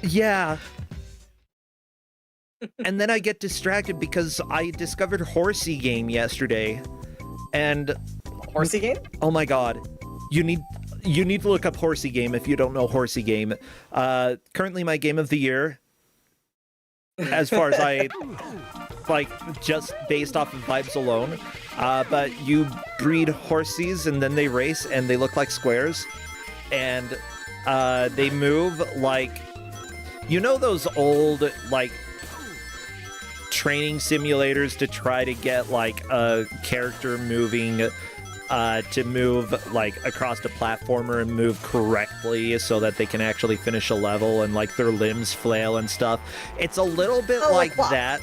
Yeah. and then I get distracted because I discovered Horsey Game yesterday, and Horsey Game? oh my god, you need to look up Horsey Game if you don't know Horsey Game. Currently my game of the year, as far as I like, just based off of vibes alone. But you breed horses and then they race and they look like squares, and they move like, you know, those old like training simulators to try to get like a character moving to move like across a platformer and move correctly so that they can actually finish a level, and like their limbs flail and stuff. It's a little bit like that.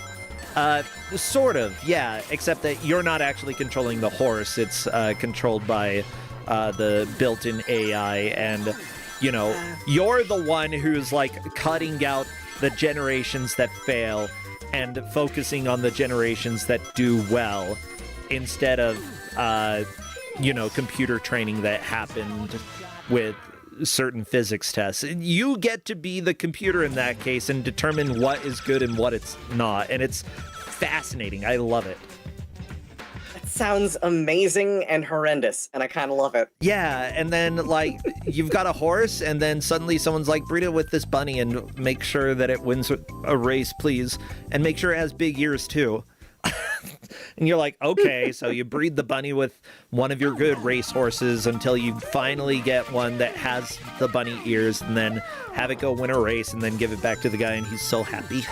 Sort of, yeah, except that you're not actually controlling the horse. It's controlled by the built-in AI, and you know, you're the one who's like cutting out the generations that fail and focusing on the generations that do well, instead of you know, computer training that happened with certain physics tests. You get to be the computer in that case and determine what is good and what it's not, and it's fascinating. I love it. That sounds amazing and horrendous, and I kind of love it. Yeah, and then like you've got a horse, and then suddenly someone's like, breed it with this bunny and make sure that it wins a race, please, and make sure it has big ears too. And you're like, okay, so you breed the bunny with one of your good race horses until you finally get one that has the bunny ears, and then have it go win a race, and then give it back to the guy, and he's so happy.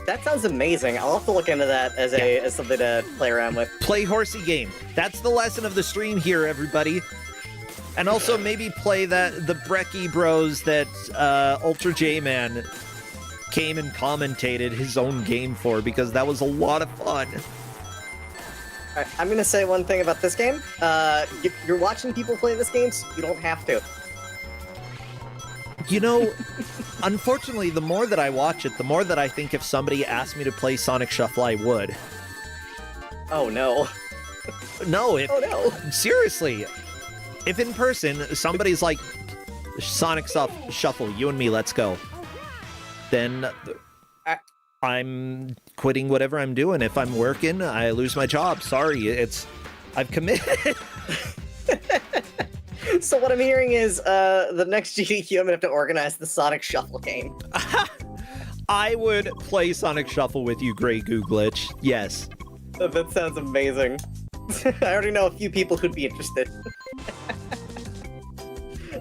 That sounds amazing. I'll have to look into that as as something to play around with. Play Horsey Game. That's the lesson of the stream here, everybody. And also maybe play the Brecky Bros that Ultra J-Man came and commentated his own game for, because that was a lot of fun. Alright, I'm gonna say one thing about this game. You're watching people play this game, so you don't have to. You know, unfortunately, the more that I watch it, the more that I think if somebody asked me to play Sonic Shuffle, I would. Oh no. No, Oh no. seriously, if in person somebody's like, Sonic Shuffle, you and me, let's go, then I'm quitting whatever I'm doing. If I'm working, I lose my job. Sorry, I've committed. So what I'm hearing is, the next GDQ, I'm gonna have to organize the Sonic Shuffle game. I would play Sonic Shuffle with you, Grey Goo Glitch. Yes. That sounds amazing. I already know a few people who'd be interested.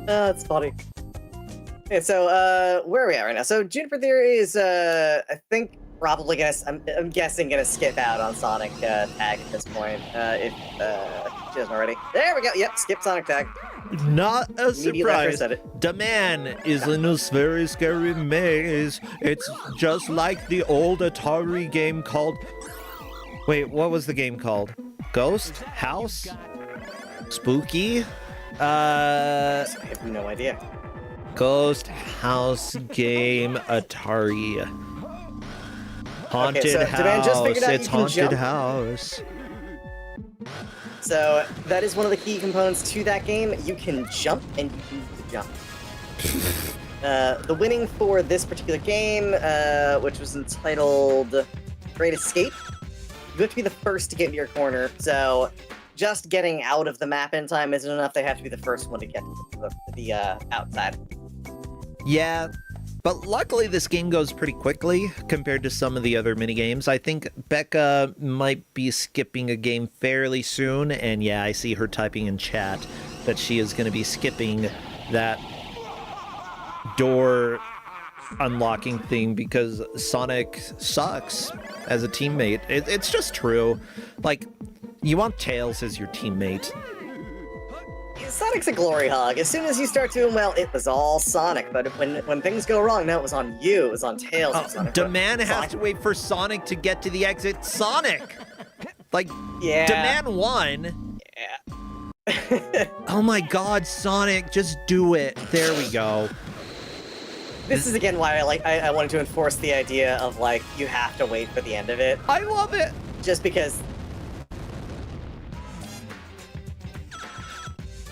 That's funny. Okay, so, where are we at right now? So, Juniper Theory is, I think, probably I'm guessing gonna skip out on Sonic Tag at this point, if she doesn't already. There we go, yep, skip Sonic Tag. Not a Immediately after I surprise. said it. The man is in this very scary maze. It's just like the old Atari game called... Wait, what was the game called? Ghost? House? Spooky? I have no idea. Ghost House Game Atari. Haunted so House. Demand just figured out It's you can Haunted jump. House. So, that is one of the key components to that game. You can jump, and you can use the jump. The winning for this particular game, which was entitled Great Escape, you have to be the first to get into your corner, so just getting out of the map in time isn't enough. They have to be the first one to get to the outside. Yeah, but luckily this game goes pretty quickly compared to some of the other minigames. I think Becca might be skipping a game fairly soon, and yeah, I see her typing in chat that she is going to be skipping that door unlocking thing because Sonic sucks as a teammate. It's just true. Like, you want Tails as your teammate. Sonic's a glory hog. As soon as you start doing well, it was all Sonic. But when things go wrong, no, it was on you. It was on Tails. It was on Demand has Sonic. to wait for Sonic to get to the exit. Sonic! Like, Yeah. Demand won. Yeah. Oh my god, Sonic, just do it. There we go. This is again why I wanted to enforce the idea of like you have to wait for the end of it, I love it. just because.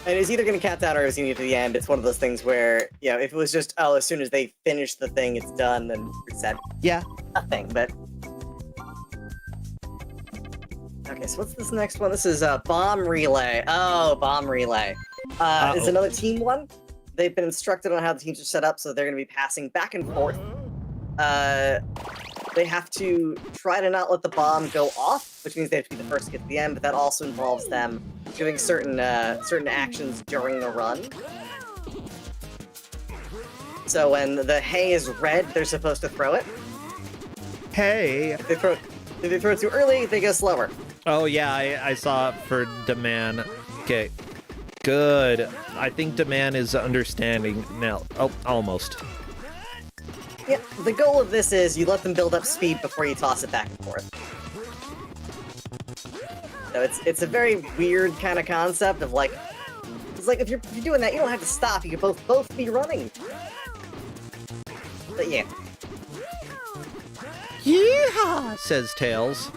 And it's either going to count down or it's going to get to the end. It's one of those things where, you know, if it was just, oh, as soon as they finish the thing, it's done, then reset. Yeah. Nothing, but... Okay, so what's this next one? This is Bomb Relay. Oh, Bomb Relay. Is another team one. They've been instructed on how the teams are set up, so they're going to be passing back and forth. They have to try to not let the bomb go off, which means they have to be the first to get to the end, but that also involves them doing certain actions during the run. So when the hay is red, they're supposed to throw it. Hey. If they throw it too early, they go slower. Oh yeah, I saw it for Demand. Okay. Good. I think Demand is understanding now. Oh, almost. Yeah, the goal of this is you let them build up speed before you toss it back and forth. So it's a very weird kind of concept of like, it's like if you're doing that, you don't have to stop. You can both be running. But yeah. Yeehaw, says Tails.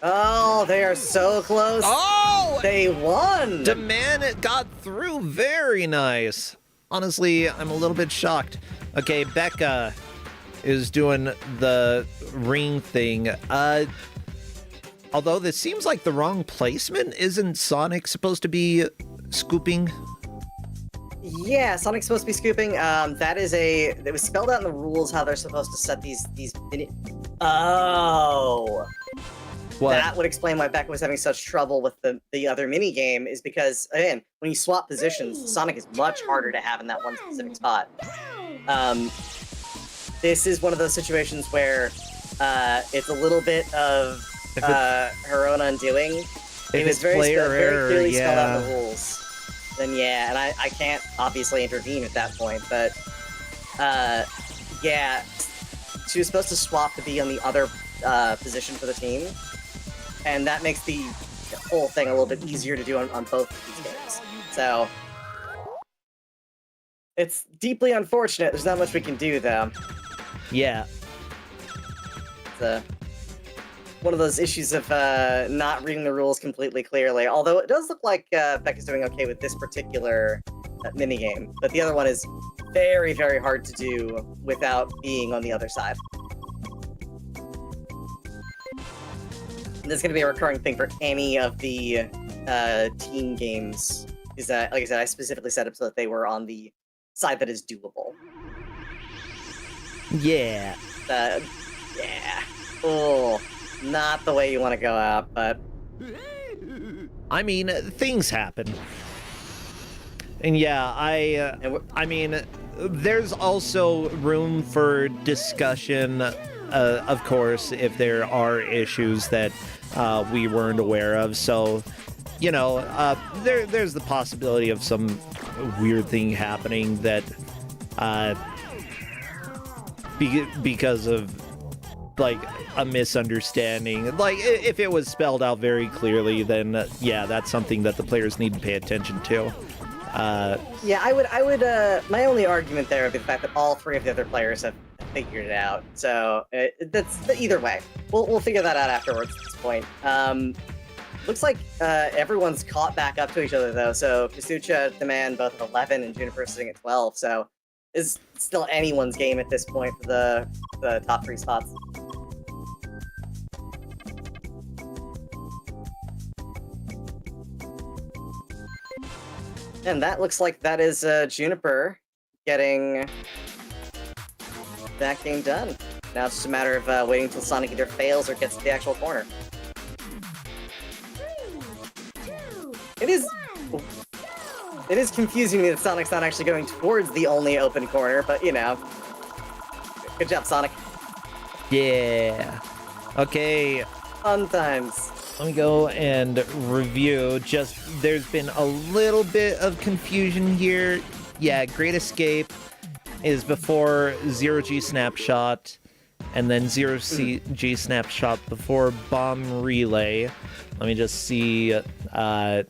Oh, they are so close. Oh! They won! Demand got through. Very nice. Honestly, I'm a little bit shocked. Okay, Becca is doing the ring thing. Although this seems like the wrong placement. Isn't Sonic supposed to be scooping? Yeah, Sonic's supposed to be scooping. It was spelled out in the rules how they're supposed to set these Oh. What? That would explain why Becca was having such trouble with the other mini game, is because, again, when you swap positions, Sonic is much harder to have in that one specific spot. This is one of those situations where it's a little bit of her own undoing. It was very clearly spelled out in the rules. Then yeah, and I can't obviously intervene at that point, but yeah, she was supposed to swap to be on the other position for the team, and that makes the whole thing a little bit easier to do on both of these games. So it's deeply unfortunate. There's not much we can do, though. Yeah. It's one of those issues of not reading the rules completely clearly. Although it does look like Becca's doing okay with this particular minigame, but the other one is very, very hard to do without being on the other side. And this is going to be a recurring thing for any of the team games, is that, like I said, I specifically set up so that they were on the side that is doable. Yeah. Yeah. Oh, not the way you want to go out, but... I mean, things happen. And yeah, I mean, there's also room for discussion, of course, if there are issues that we weren't aware of. So, you know, there's the possibility of some weird thing happening that, because of, like, a misunderstanding. Like, if it was spelled out very clearly, then, yeah, that's something that the players need to pay attention to. Yeah, I would, my only argument there would be the fact that all three of the other players have figured it out. So, that's either way. We'll figure that out afterwards at this point. Looks like everyone's caught back up to each other, though. So, Kasucha, Demand, both at 11, and Juniper sitting at 12. So, it's still anyone's game at this point for the top 3 spots. And that looks like that is Juniper getting that game done. Now it's just a matter of waiting until Sonic either fails or gets to the actual corner. It is confusing me that Sonic's not actually going towards the only open corner, but you know. Good job, Sonic. Yeah. Okay. Fun times. Let me go and review. Just, there's been a little bit of confusion here. Yeah, Great Escape is before Zero-G Snapshot, and then Zero-G Snapshot before Bomb Relay. Let me just see. No,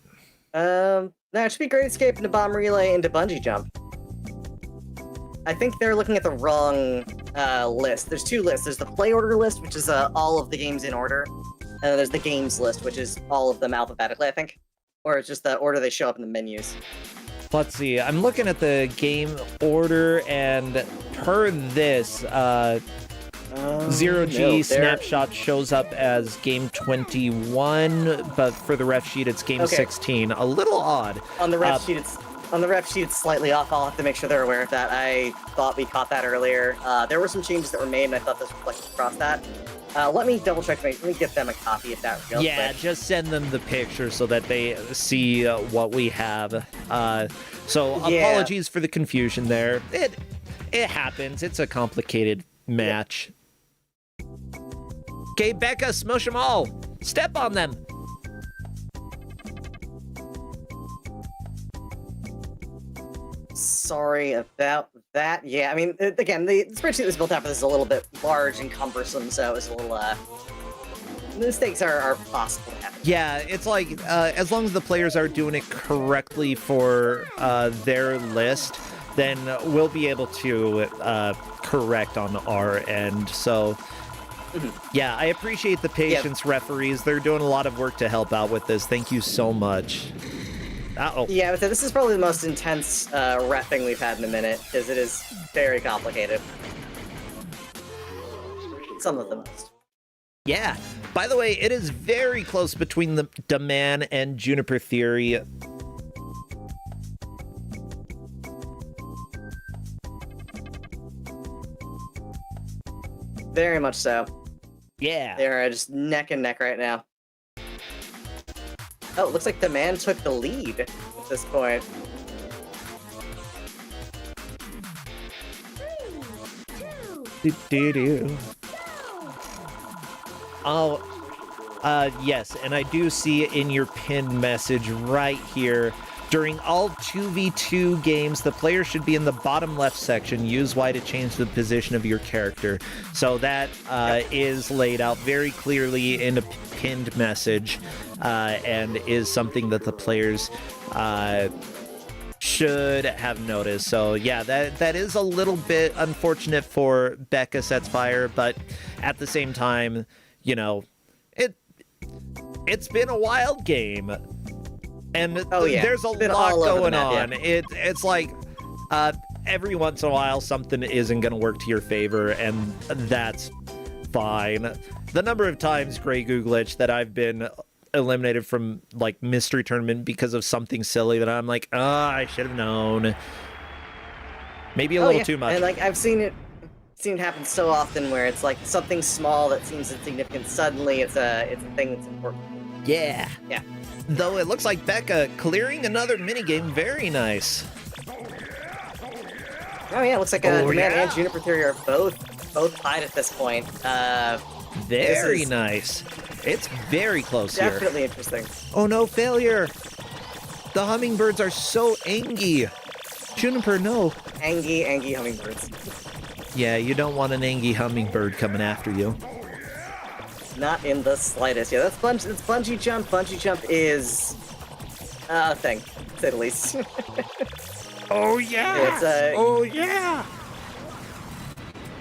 it should be Great Escape into Bomb Relay into Bungee Jump. I think they're looking at the wrong list. There's 2 lists. There's the play order list, which is all of the games in order. And there's the games list, which is all of them alphabetically, I think. or it's just the order they show up in the menus. Let's see. I'm looking at the game order, and per this, Zero G no, they're- snapshot shows up as game 21, but for the ref sheet, it's game Okay. 16. A little odd. On the ref sheet, it's slightly off. I'll have to make sure they're aware of that. I thought we caught that earlier. There were some changes that were made, and I thought this reflected across that. Let me double check. Let me get them a copy of that real Yeah, quick. just send them the picture so that they see what we have. So Yeah. apologies for the confusion there. It happens. It's a complicated match. Okay, Becca, smush them all. Step on them. Sorry about that. Yeah, I mean, again, the spreadsheet that was built out for this is a little bit large and cumbersome, so it was a little, mistakes are possible to happen. Yeah, it's like, as long as the players are doing it correctly for their list, then we'll be able to correct on our end. So, yeah, I appreciate the patience, referees. They're doing a lot of work to help out with this. Thank you so much. Uh-oh. Yeah, but this is probably the most intense reffing we've had in a minute, because it is very complicated. Some of the most. Yeah. By the way, it is very close between the Man and Juniper Theory. Very much so. Yeah. They're just neck and neck right now. Oh, it looks like the Man took the lead at this point. Do-do-do. Oh, yes, and I do see in your pinned message right here. During all 2v2 games, the player should be in the bottom left section. Use Y to change the position of your character. So that is laid out very clearly in a pinned message, and is something that the players should have noticed. So yeah, that is a little bit unfortunate for Becca Setsfire, but at the same time, you know, it's been a wild game. And there's a It's been lot all over the going map, on. It's like every once in a while something isn't going to work to your favor, and that's fine. The number of times, Grey Goo Glitch, that I've been eliminated from like mystery tournament because of something silly that I'm like, I should have known. Maybe a little too much. And like I've seen it happen so often where it's like something small that seems insignificant. Suddenly it's a thing that's important. Yeah. Yeah. Though it looks like Becca clearing another minigame. Very nice. Oh yeah, it looks like the Man and Juniper Theory are both tied at this point. Very nice. It's very close here. Definitely interesting. Oh no, failure. The hummingbirds are so angy. Juniper, no. Angy hummingbirds. Yeah, you don't want an angy hummingbird coming after you. Not in the slightest. Yeah, that's bungee jump. Bungee jump is a thing, to say the least. Oh yeah. It's, oh yeah.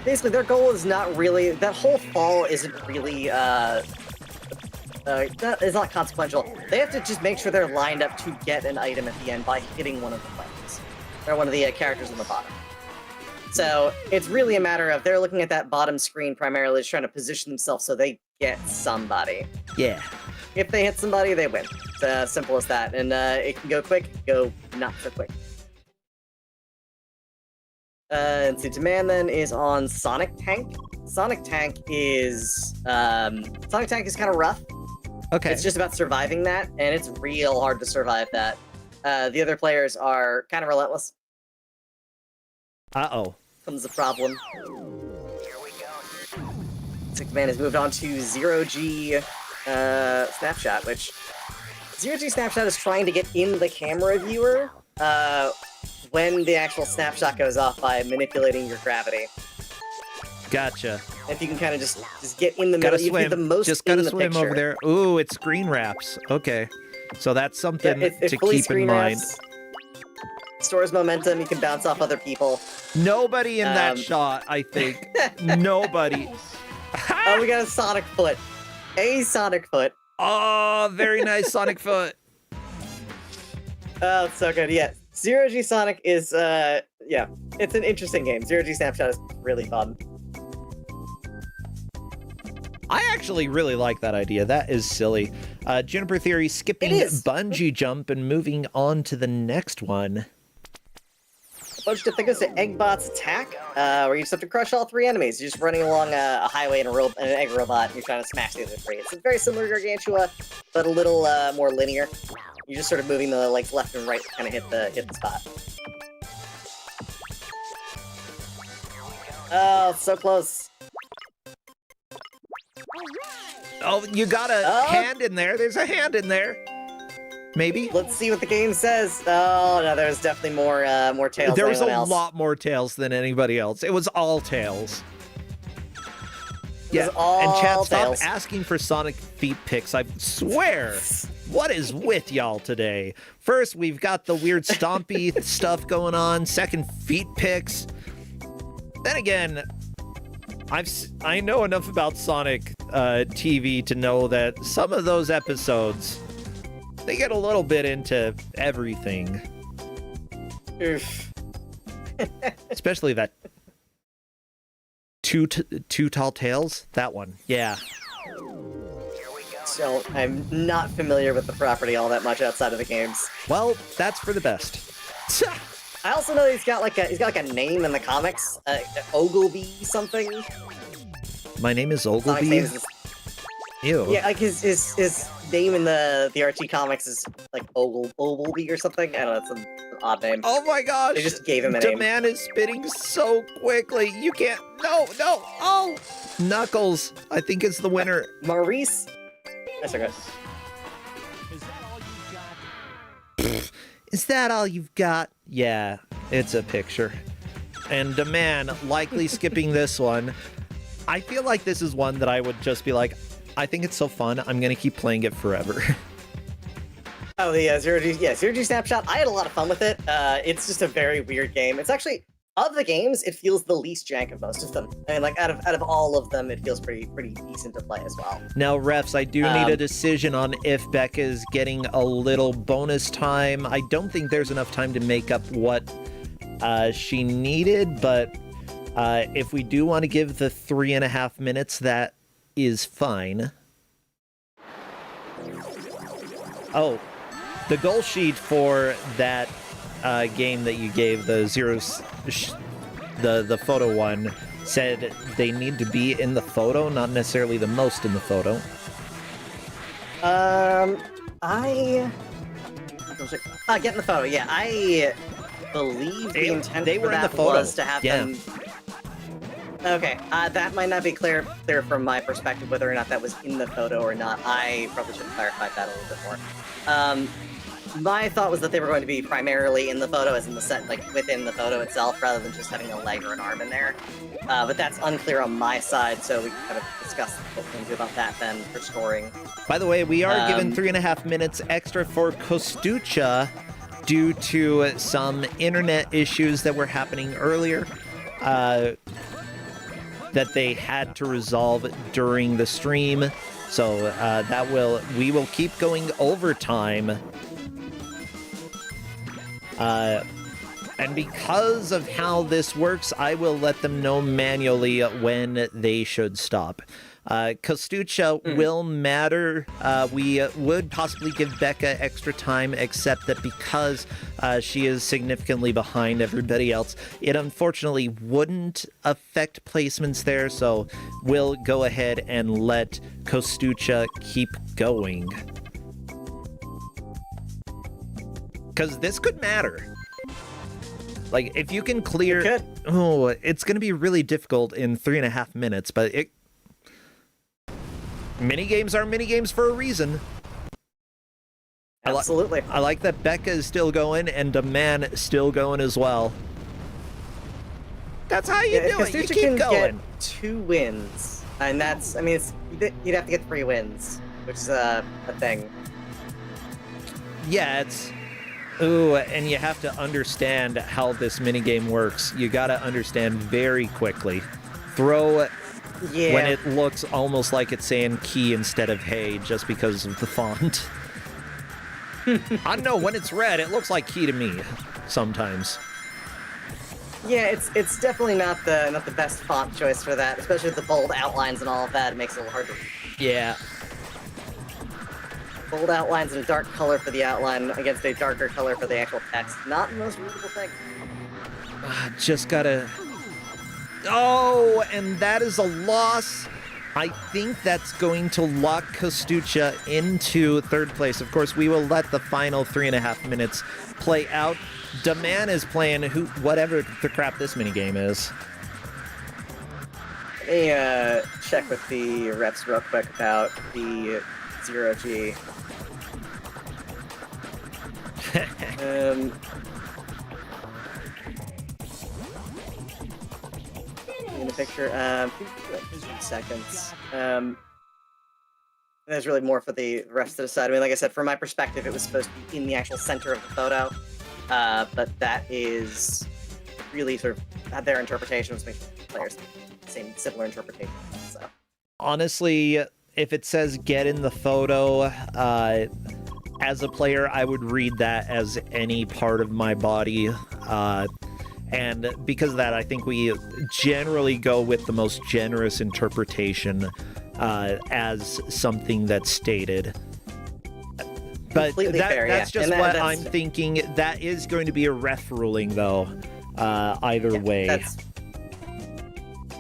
Basically, their goal is not really, that whole fall isn't really, that is not consequential. They have to just make sure they're lined up to get an item at the end by hitting one of the players, or one of the characters on the bottom. So it's really a matter of they're looking at that bottom screen primarily, just trying to position themselves so they get somebody. Yeah. If they hit somebody, they win. It's as simple as that. And it can go quick, go not so quick. And see, Demand then is on Sonic Tank. Sonic Tank is kind of rough. Okay. It's just about surviving that, and it's real hard to survive that. The other players are kind of relentless. Uh-oh. Comes the problem. Six Man has moved on to Zero-G Snapshot, which Zero-G Snapshot is trying to get in the camera viewer when the actual snapshot goes off by manipulating your gravity. Gotcha. If you can kind of just get in the middle, you swim. the most Just in gotta the swim picture. over there. Ooh, it's screen wraps. Okay. So that's something to fully keep in screen mind. wraps, stores momentum, you can bounce off other people. Nobody in that shot, I think. Nobody. Oh, we got a Sonic Foot. A Sonic Foot. Oh, very nice Sonic Foot. Oh, it's so good. Yeah, Zero G Sonic is yeah, it's an interesting game. Zero G Snapshot is really fun. I actually really like that idea. That is silly. Juniper Theory skipping It is. bungee jump and moving on to the next one. Bunch to think of Eggbot's Attack, where you just have to crush all 3 enemies. You're just running along a highway in an egg robot, and you're trying to smash the other 3. It's very similar to Gargantua, but a little more linear. You're just sort of moving the legs left and right to kind of hit the spot. Oh, so close. Oh, you got a hand in there. There's a hand in there. Maybe. Let's see what the game says. Oh no, there's definitely more tails. There than was a anyone else. lot more tails than anybody else. It was all tails. Yeah, all and Chad, tails. stop asking for Sonic feet pics. I swear. What is with y'all today? First, we've got the weird stompy stuff going on. Second, feet pics. Then again, I know enough about Sonic TV to know that some of those episodes, they get a little bit into everything. Oof. Especially that two tall tales. That one, yeah. So I'm not familiar with the property all that much outside of the games. Well, that's for the best. I also know he's got like a name in the comics, Ogilvy something. My name is Sonic's Ogilvy. name is- Ew. Yeah, like his name in the Archie comics is like Ogilvy or something. I don't know, it's an odd name. Oh my gosh! They just gave him a The name. man is spinning so quickly. You can't. No. Oh, Knuckles. I think is the winner. Maurice. That's okay. Is that all you've got? Yeah, it's a picture. And a man likely skipping this one. I feel like this is one that I would just be like, I think it's so fun. I'm gonna keep playing it forever. Oh, the Zero G Snapshot. I had a lot of fun with it. It's just a very weird game. It's actually, of the games, it feels the least jank of most of them. I mean, like out of all of them, it feels pretty decent to play as well. Now, refs, I do need a decision on if Becca is getting a little bonus time. I don't think there's enough time to make up what she needed, but if we do want to give the 3.5 minutes, that is fine. Oh, the goal sheet for that game that you gave, the the photo one, said they need to be in the photo, not necessarily the most in the photo. Get in the photo. Yeah, I believe the intent they for were in that the photo. was to have Yeah. them. Okay, that might not be clear from my perspective whether or not that was in the photo or not. I probably should have clarified that a little bit more. My thought was that they were going to be primarily in the photo, as in the set, like within the photo itself, rather than just having a leg or an arm in there. But that's unclear on my side, so we can kind of discuss what we can do about that then for scoring. By the way, we are given 3.5 minutes extra for Kostucha due to some internet issues that were happening earlier that they had to resolve during the stream. So we will keep going overtime. And because of how this works, I will let them know manually when they should stop. Kostucha will matter. We would possibly give Becca extra time, except that because she is significantly behind everybody else, it unfortunately wouldn't affect placements there, so we'll go ahead and let Kostucha keep going. Because this could matter. Like, if you can clear... it's going to be really difficult in 3.5 minutes, but minigames are minigames for a reason. Absolutely. I like that Becca is still going and the man is still going as well. That's how you do it. You Kostucha keep can going. get 2 wins, and that's, I mean, you'd have to get 3 wins, which is a thing. Yeah, it's... Ooh, and you have to understand how this minigame works. You gotta understand very quickly. Throw when it looks almost like it's saying key instead of hey, just because of the font. I don't know, when it's red, it looks like key to me sometimes. Yeah, it's definitely not the best font choice for that, especially with the bold outlines and all of that. It makes it a little hard to read. Yeah. Bold outlines and a dark color for the outline against a darker color for the actual text. Not the most readable thing. Just gotta... Oh, and that is a loss. I think that's going to lock Kostucha into third place. Of course, we will let the final 3.5 minutes play out. Daman is playing whatever the crap this minigame is. Let me check with the reps real quick about the 0G. In the picture, 15 seconds. There's really more for the refs to decide. I mean, like I said, from my perspective, it was supposed to be in the actual center of the photo, but that is really sort of their interpretation, which makes the players same similar interpretation. So honestly, if it says "get in the photo," as a player, I would read that as any part of my body. And because of that, I think we generally go with the most generous interpretation as something that's stated. But fair, that's just and what that's I'm thinking. That is going to be a ref ruling, though, either way.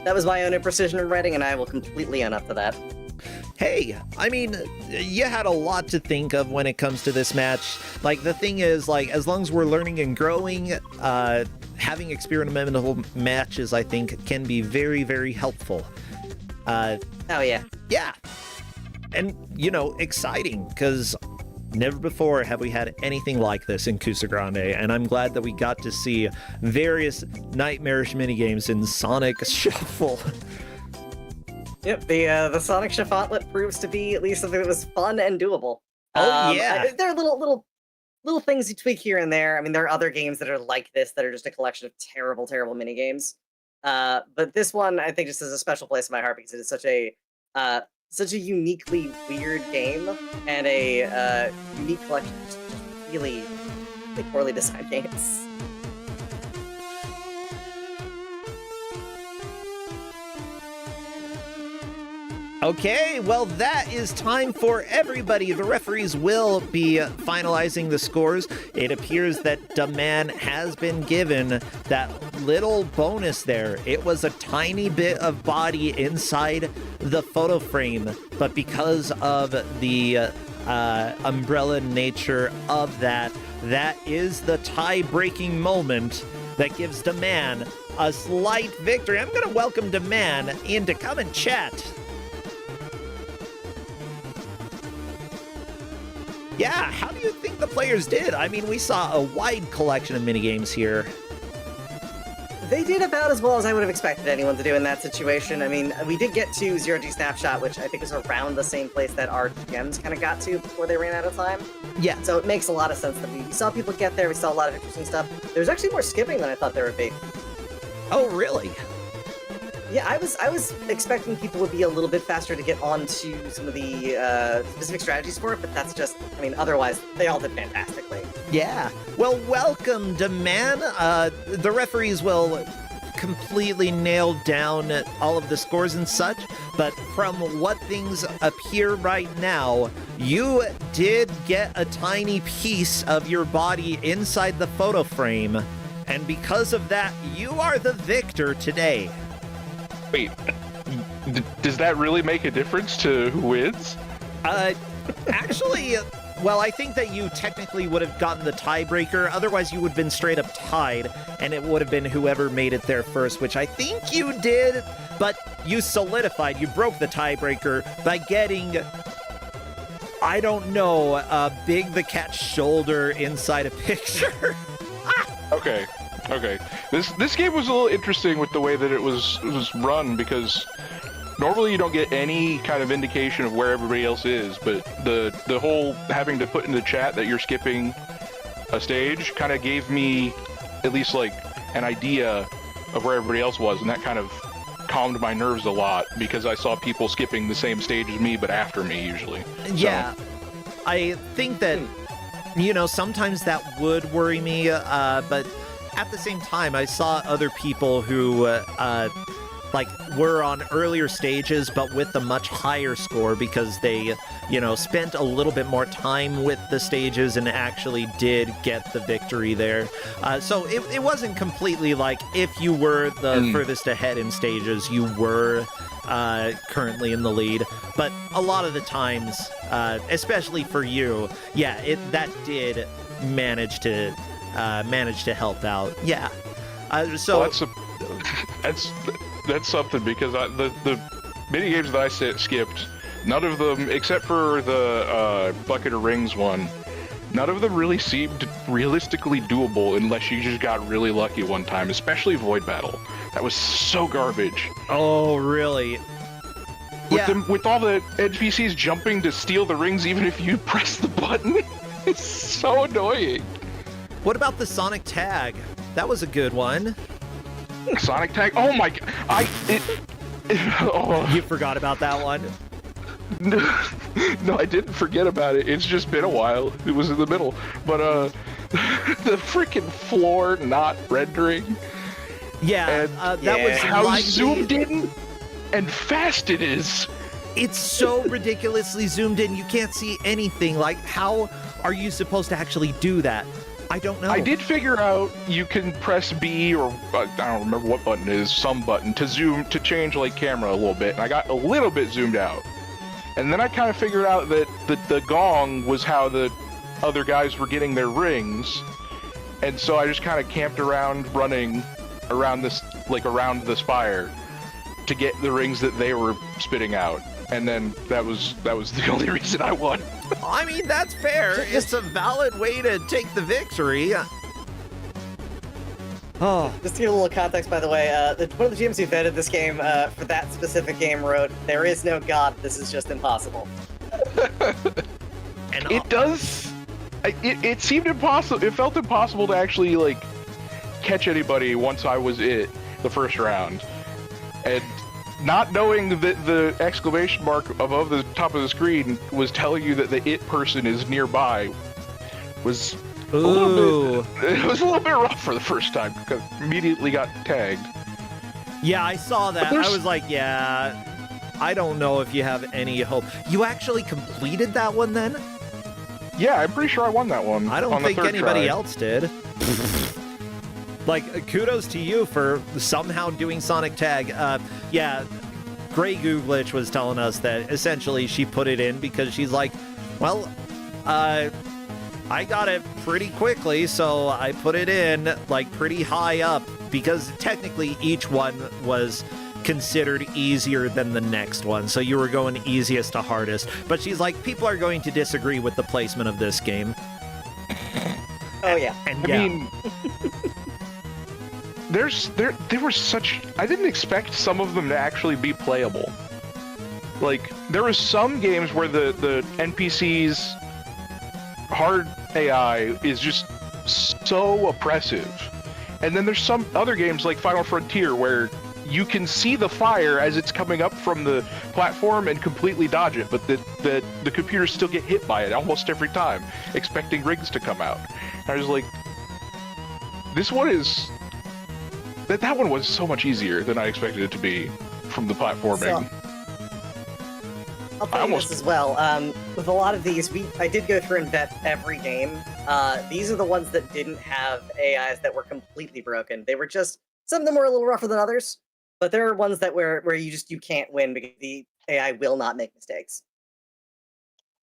That was my own imprecision in writing, and I will completely own up to that. Hey, I mean, you had a lot to think of when it comes to this match. Like, the thing is, like, as long as we're learning and growing, having experimental matches, I think, can be very, very helpful. Oh, yeah. Yeah. And, you know, exciting, because never before have we had anything like this in Kusogrande, and I'm glad that we got to see various nightmarish minigames in Sonic Shuffle. Yep, the Sonic Shuffle proves to be at least something that was fun and doable. Oh, yeah. There are little things you tweak here and there. I mean, there are other games that are like this that are just a collection of terrible, terrible minigames. But this one, I think, just has a special place in my heart because it is such a uniquely weird game and a unique collection of really poorly designed games. Okay, well, that is time for everybody. The referees will be finalizing the scores. It appears that Daman has been given that little bonus there. It was a tiny bit of body inside the photo frame, but because of the umbrella nature of that, that is the tie-breaking moment that gives Daman a slight victory. I'm going to welcome Daman in to come and chat. Yeah, how do you think the players did? I mean, we saw a wide collection of minigames here. They did about as well as I would have expected anyone to do in that situation. I mean, we did get to 0G Snapshot, which I think was around the same place that our gems kind of got to before they ran out of time. Yeah. So it makes a lot of sense that we saw people get there. We saw a lot of interesting stuff. There's actually more skipping than I thought there would be. Oh, really? Yeah, I was expecting people would be a little bit faster to get onto some of the specific strategies for it, but that's just, I mean, otherwise, they all did fantastically. Yeah. Well, welcome, Daman. The referees will completely nail down all of the scores and such, but from what things appear right now, you did get a tiny piece of your body inside the photo frame, and because of that, you are the victor today. Wait, does that really make a difference to who wins? Actually, well, I think that you technically would have gotten the tiebreaker. Otherwise, you would have been straight up tied, and it would have been whoever made it there first, which I think you did. But you solidified, you broke the tiebreaker by getting, I don't know, Big the Cat's shoulder inside a picture. Okay. This game was a little interesting with the way that it was run, because normally you don't get any kind of indication of where everybody else is, but the whole having to put in the chat that you're skipping a stage kind of gave me at least like an idea of where everybody else was, and that kind of calmed my nerves a lot because I saw people skipping the same stage as me but after me usually. Yeah. I think that sometimes that would worry me, but at the same time, I saw other people who, were on earlier stages, but with a much higher score because they, spent a little bit more time with the stages and actually did get the victory there. So it wasn't completely like if you were the furthest ahead in stages, you were currently in the lead. But a lot of the times, especially for you, that did manage to help out. Yeah. Well, that's something because the mini games that I skipped, none of them except for the Bucket of Rings one, none of them really seemed realistically doable unless you just got really lucky one time, especially Void Battle. That was so garbage. Oh, really? With all the NPCs jumping to steal the rings even if you press the button. It's so annoying. What about the Sonic Tag? That was a good one. Sonic Tag? Oh my god. You forgot about that one? No, I didn't forget about it. It's just been a while. It was in the middle. But, the freaking floor not rendering. Yeah, that was how lively. zoomed in and fast it is. It's so ridiculously zoomed in. You can't see anything. Like, how are you supposed to actually do that? I don't know. I did figure out you can press B or I don't remember what button it is, some button to zoom to change like camera a little bit, and I got a little bit zoomed out. And then I kind of figured out that the gong was how the other guys were getting their rings, and so I just kind of camped around running around this around the spire to get the rings that they were spitting out. And then that was the only reason I won. I mean, that's fair. It's a valid way to take the victory. Oh. Just to give a little context, by the way, one of the GMs who vetted this game for that specific game wrote, "There is no God, this is just impossible." And it does. It seemed impossible. It felt impossible to actually catch anybody once I was the first round, and not knowing that the exclamation mark above the top of the screen was telling you that the it person is nearby was a little bit rough for the first time because immediately got tagged. Yeah, I saw that. I was like, yeah, I don't know if you have any hope. You actually completed that one then? Yeah, I'm pretty sure I won that one. I don't think anybody else did. Kudos to you for somehow doing Sonic Tag. Yeah, Grey Goo Glitch was telling us that essentially she put it in because she's like, well, I got it pretty quickly, so I put it in pretty high up because technically each one was considered easier than the next one, so you were going easiest to hardest. But she's like, people are going to disagree with the placement of this game. Oh yeah. And I mean, there were such. I didn't expect some of them to actually be playable. There was some games where the NPCs hard AI is just so oppressive, and then there's some other games like Final Frontier where you can see the fire as it's coming up from the platform and completely dodge it, but the computers still get hit by it almost every time, expecting rings to come out. And I was like, this one is. That one was so much easier than I expected it to be from the platforming. So, I'll tell you this as well. With a lot of these, I did go through and vet every game. These are the ones that didn't have AIs that were completely broken. They were just, some of them were a little rougher than others, but there are ones that where you can't win because the AI will not make mistakes.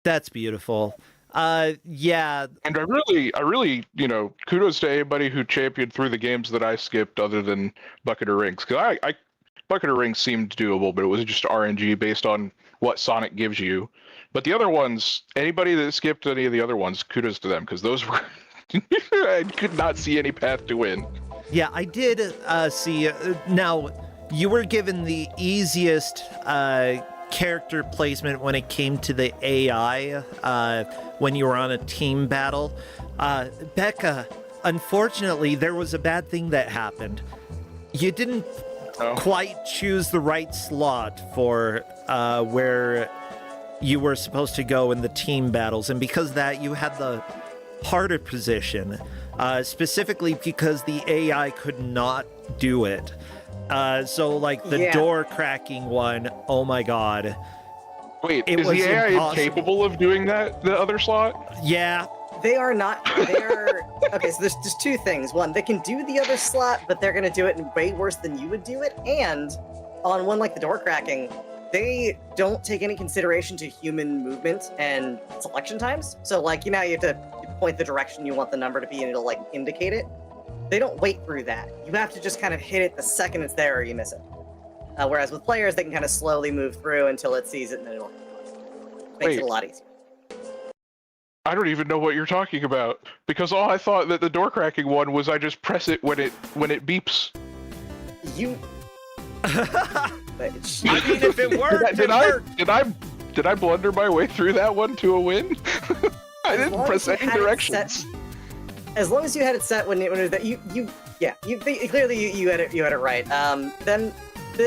That's beautiful. Yeah. And I really, kudos to anybody who championed through the games that I skipped other than Bucket of Rings. Because I Bucket of Rings seemed doable, but it was just RNG based on what Sonic gives you. But the other ones, anybody that skipped any of the other ones, kudos to them, because those were... I could not see any path to win. Yeah, I did see... now, you were given the easiest... character placement when it came to the AI when you were on a team battle. Becca, unfortunately, there was a bad thing that happened. You didn't quite choose the right slot for where you were supposed to go in the team battles, and because of that, you had the harder position, specifically because the AI could not do it. So, like, the door cracking one, oh my god. Wait, It is was the AI impossible. capable of doing that, the other slot? Yeah. They are not. They're okay. So there's just two things. One, they can do the other slot, but they're gonna do it in way worse than you would do it. And on one like the door cracking, they don't take any consideration to human movement and selection times. So like, you know, you have to point the direction you want the number to be, and it'll like indicate it. They don't wait through that. You have to just kind of hit it the second it's there, or you miss it. Whereas with players, they can kind of slowly move through until it sees it, and then it'll makes it a lot easier. I don't even know what you're talking about, because all I thought that the door cracking one was I just press it when it beeps. You. I mean, if it worked, did I blunder my way through that one to a win? I didn't press any directions. As long as you had it set when it was that clearly you had it right. Then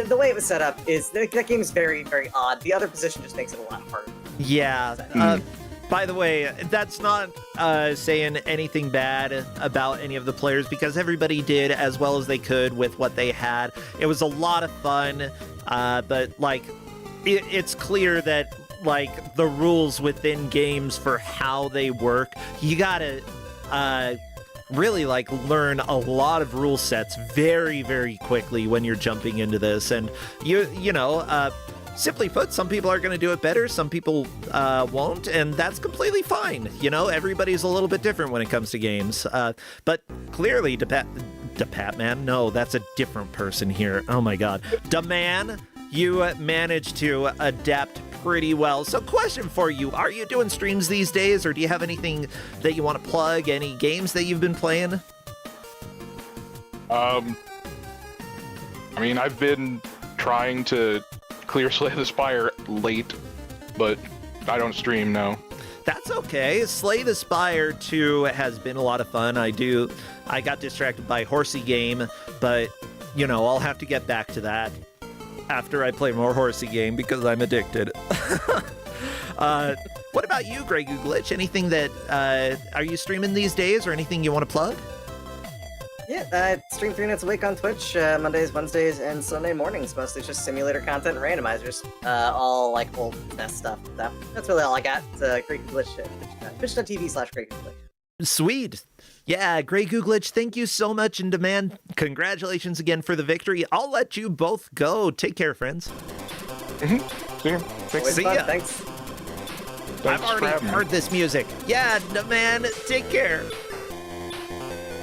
the way it was set up is that game is very, very odd. The other position just makes it a lot harder. Yeah. By the way, that's not saying anything bad about any of the players, because everybody did as well as they could with what they had. It was a lot of fun, but like, it's clear that like the rules within games for how they work, you gotta really like learn a lot of rule sets very, very quickly when you're jumping into this. And you know, simply put, some people are going to do it better, some people won't, and that's completely fine. You know, everybody's a little bit different when it comes to games. But clearly, DePatman, no, that's a different person here. Oh my god. DeMan, you managed to adapt pretty well. So question for you, are you doing streams these days, or do you have anything that you want to plug, any games that you've been playing? I mean, I've been trying to clear Slay the Spire late, but I don't stream now. That's okay. Slay the Spire 2 has been a lot of fun. I got distracted by Horsey Game, but, you know, I'll have to get back to that after I play more Horsey Game because I'm addicted. What about you, Grey Goo Glitch? Anything that, are you streaming these days, or anything you want to plug? Yeah, I stream 3 nights a week on Twitch, Mondays, Wednesdays, and Sunday mornings. Mostly just simulator content and randomizers. All like old NES stuff. So that's really all I got. It's Grey Goo Glitch, twitch.tv/Grey Goo Glitch. Sweet. Yeah, Grey Goo Glitch, thank you so much, and DeMan, congratulations again for the victory. I'll let you both go. Take care, friends. See ya. Thanks. See ya. Thanks. I've already heard this music. Yeah, DeMan, take care.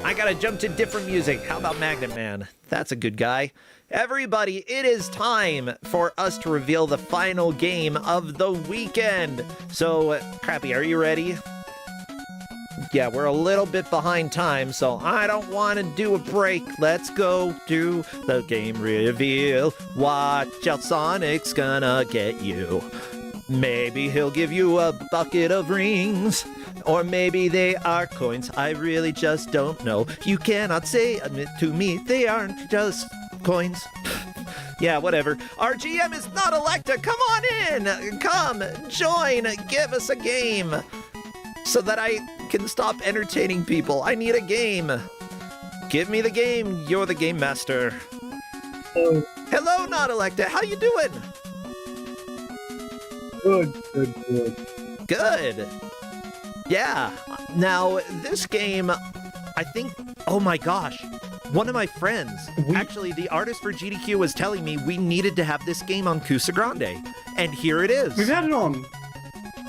I gotta jump to different music. How about Magnet Man? That's a good guy. Everybody, it is time for us to reveal the final game of the weekend. So, Crappy, are you ready? Yeah, we're a little bit behind time, so I don't want to do a break. Let's go do the game reveal. Watch out, Sonic's gonna get you. Maybe he'll give you a bucket of rings, or maybe they are coins. I really just don't know. You cannot say it to me, they aren't just coins. Yeah, whatever. Our GM is not Electa. Come on in. Come, join, give us a game so that I can stop entertaining people. I need a game. Give me the game. You're the game master. Hello, not Electa. How you doing? Good. Yeah. Now, this game, I think, oh my gosh, one of my friends, actually, the artist for GDQ was telling me we needed to have this game on Kusogrande, and here it is. We've had it on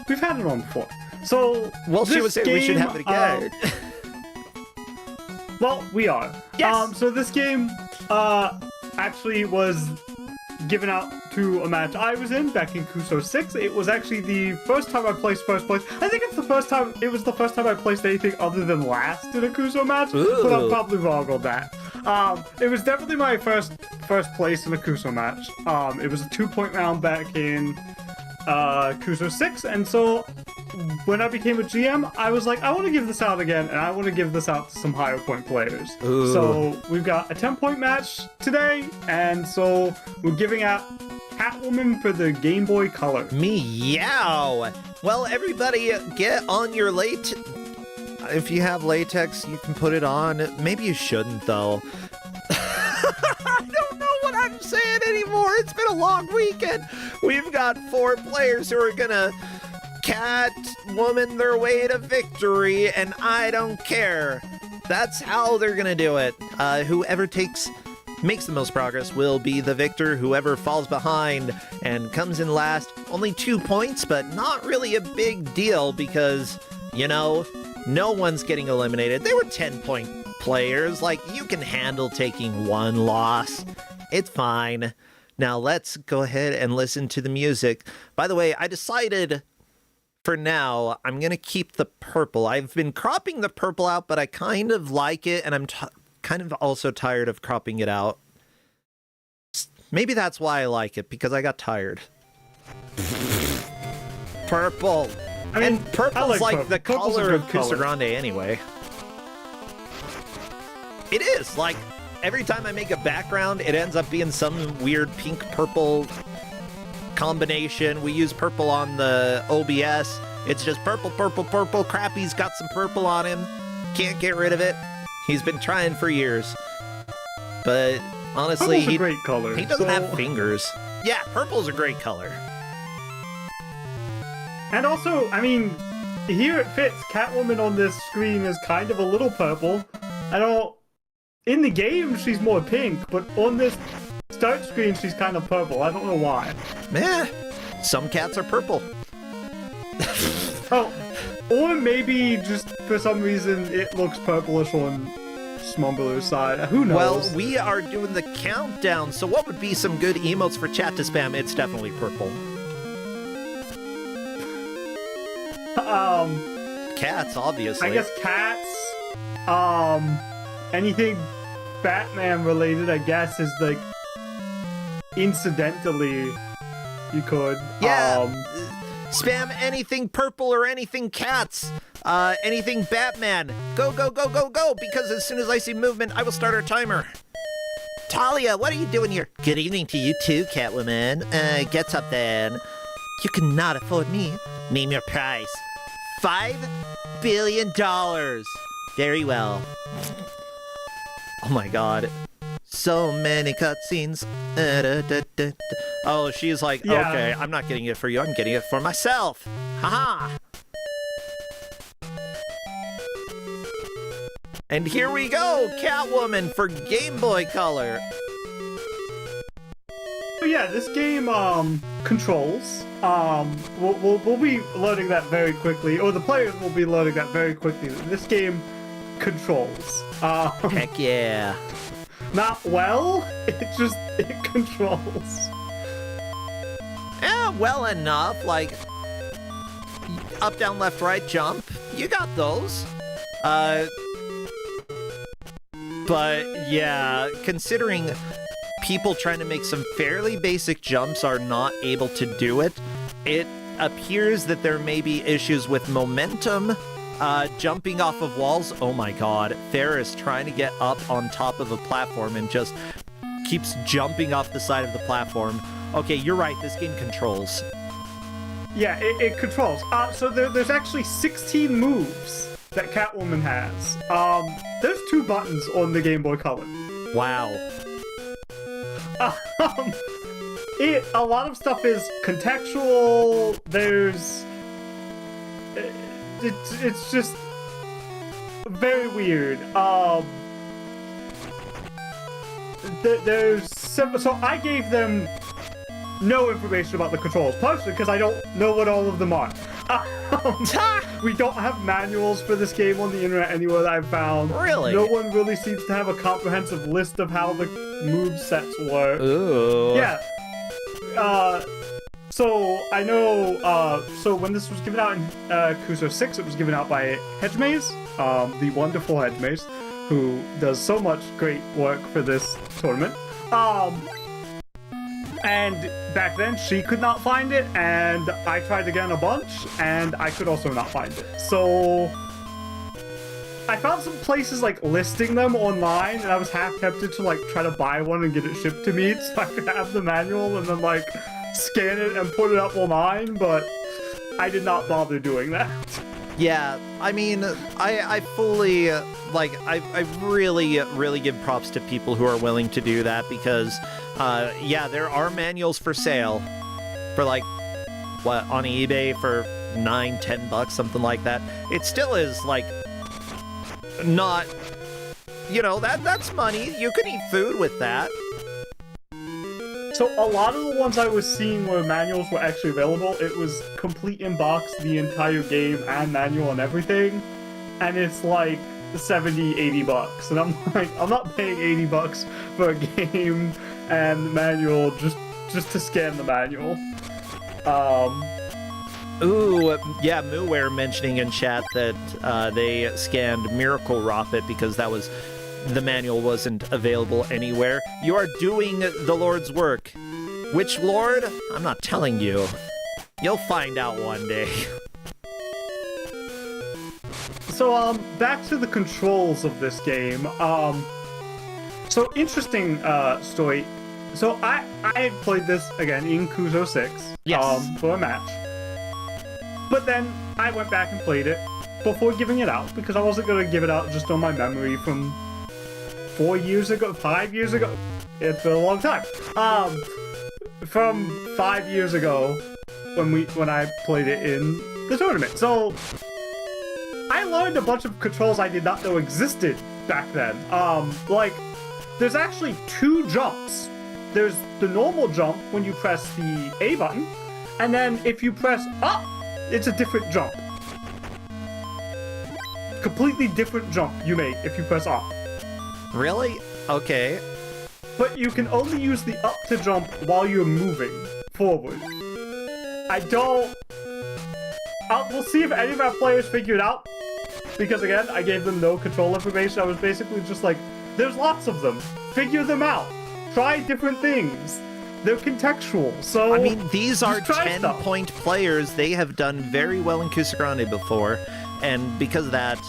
before. So, well, she was saying we should have it again. Well, we are. Yes. So this game, actually was given out to a match I was in back in Kuso9rande. It was actually the first time I placed first place. I think it was the first time I placed anything other than last in a Kuso match, but I'm probably wrong on that. It was definitely my first place in a Kuso match. It was a 2-point round back in Kuso9rande, and so when I became a GM, I was like, I want to give this out again, and I want to give this out to some higher point players. Ooh. So we've got a 10-point match today, and so we're giving out Catwoman for the Game Boy Color. Meow. Well, everybody, get on your late. if you have latex, you can put it on. Maybe you shouldn't, though. I don't know what I'm saying anymore. It's been a long weekend. We've got 4 players who are gonna Catwoman their way to victory, and I don't care. That's how they're gonna do it. Whoever makes the most progress will be the victor. Whoever falls behind and comes in last, only 2 points, but not really a big deal because, you know, no one's getting eliminated. They were 10-point players. Like, you can handle taking 1 loss. It's fine. Now let's go ahead and listen to the music. By the way, I decided for now, I'm going to keep the purple. I've been cropping the purple out, but I kind of like it, and I'm kind of also tired of cropping it out. Maybe that's why I like it, because I got tired. Purple. I mean, and purple's like the Purple's a color good of color. Kusogrande anyway. It is. Like, every time I make a background, it ends up being some weird pink-purple combination. We use purple on the OBS. It's just purple, purple, purple. Crappy's got some purple on him. Can't get rid of it. He's been trying for years. But honestly, Purple's a great color. he doesn't so- have fingers. Yeah, purple's a great color. And also, I mean, here it fits. Catwoman on this screen is kind of a little purple. In the game, she's more pink, but on this start screen, she's kind of purple. I don't know why. Meh. Some cats are purple. Oh, or maybe just for some reason it looks purplish on Smumbler's side. Who knows? Well, we are doing the countdown, so what would be some good emotes for chat to spam? It's definitely purple. Cats, obviously. I guess cats. Anything Batman related, I guess, is like incidentally you could. Yeah. Spam anything purple or anything cats. Anything Batman. Go, go, go, go, go, because as soon as I see movement, I will start our timer. Talia, what are you doing here? Good evening to you too, Catwoman. Gets up then. You cannot afford me. Name your price. $5 billion. Very well. Oh my god. So many cutscenes. Oh, she's like, Yeah. okay, I'm not getting it for you. I'm getting it for myself. Haha. And here we go, Catwoman for Game Boy Color. So yeah, this game controls. We'll be loading that very quickly, or the players will be loading that very quickly. This game controls. Heck yeah. Not well. It controls. Yeah, well enough. Like, up, down, left, right, jump. You got those. But yeah, considering people trying to make some fairly basic jumps are not able to do it, it appears that there may be issues with momentum, jumping off of walls. Oh my god, Ferris trying to get up on top of a platform and just keeps jumping off the side of the platform. Okay, you're right, this game controls. Yeah, it controls. So there's actually 16 moves that Catwoman has. There's 2 buttons on the Game Boy Color. Wow. A lot of stuff is contextual. There's, it's just very weird. There's several, so I gave them no information about the controls, partially because I don't know what all of them are. We don't have manuals for this game on the internet anywhere that I've found. Really? No one really seems to have a comprehensive list of how the move sets work. Ooh. Yeah. So I know, so when this was given out in Kuso9rande, it was given out by Hedgemaze, the wonderful Hedgemaze, who does so much great work for this tournament. And back then, she could not find it, and I tried again a bunch, and I could also not find it. So I found some places like listing them online, and I was half tempted to like try to buy one and get it shipped to me so I could have the manual and then like scan it and put it up online, but I did not bother doing that. Yeah, I mean, I fully, like, I really give props to people who are willing to do that because, yeah, there are manuals for sale for, like, what, on eBay for $9-10, something like that. It still is, like, not, you know, that's money. You can eat food with that. So a lot of the ones I was seeing where manuals were actually available, it was complete in box, the entire game and manual and everything, and it's like $70-80, and I'm like, I'm not paying $80 for a game and manual just to scan the manual. Ooh, yeah, Mooware mentioning in chat that they scanned Miracle Rocket because the manual wasn't available anywhere. You are doing the Lord's work. Which Lord? I'm not telling you. You'll find out one day. So, back to the controls of this game. So interesting story. So I had played this again in Kuso9rande Yes. For a match. But then I went back and played it before giving it out because I wasn't going to give it out just on my memory from 4 years ago, 5 years ago. It's been a long time. From 5 years ago when I played it in the tournament. So I learned a bunch of controls I did not know existed back then. Like there's actually 2 jumps. There's the normal jump when you press the A button, and then if you press up, it's a different jump. Completely different jump you make if you press up. Really? Okay. But you can only use the up to jump while you're moving forward. We'll see if any of our players figure it out. Because again, I gave them no control information. I was basically just like, there's lots of them. Figure them out. Try different things. They're contextual, so... I mean, these are just try 10-point players. They have done very well in Kusogrande before. And because of that,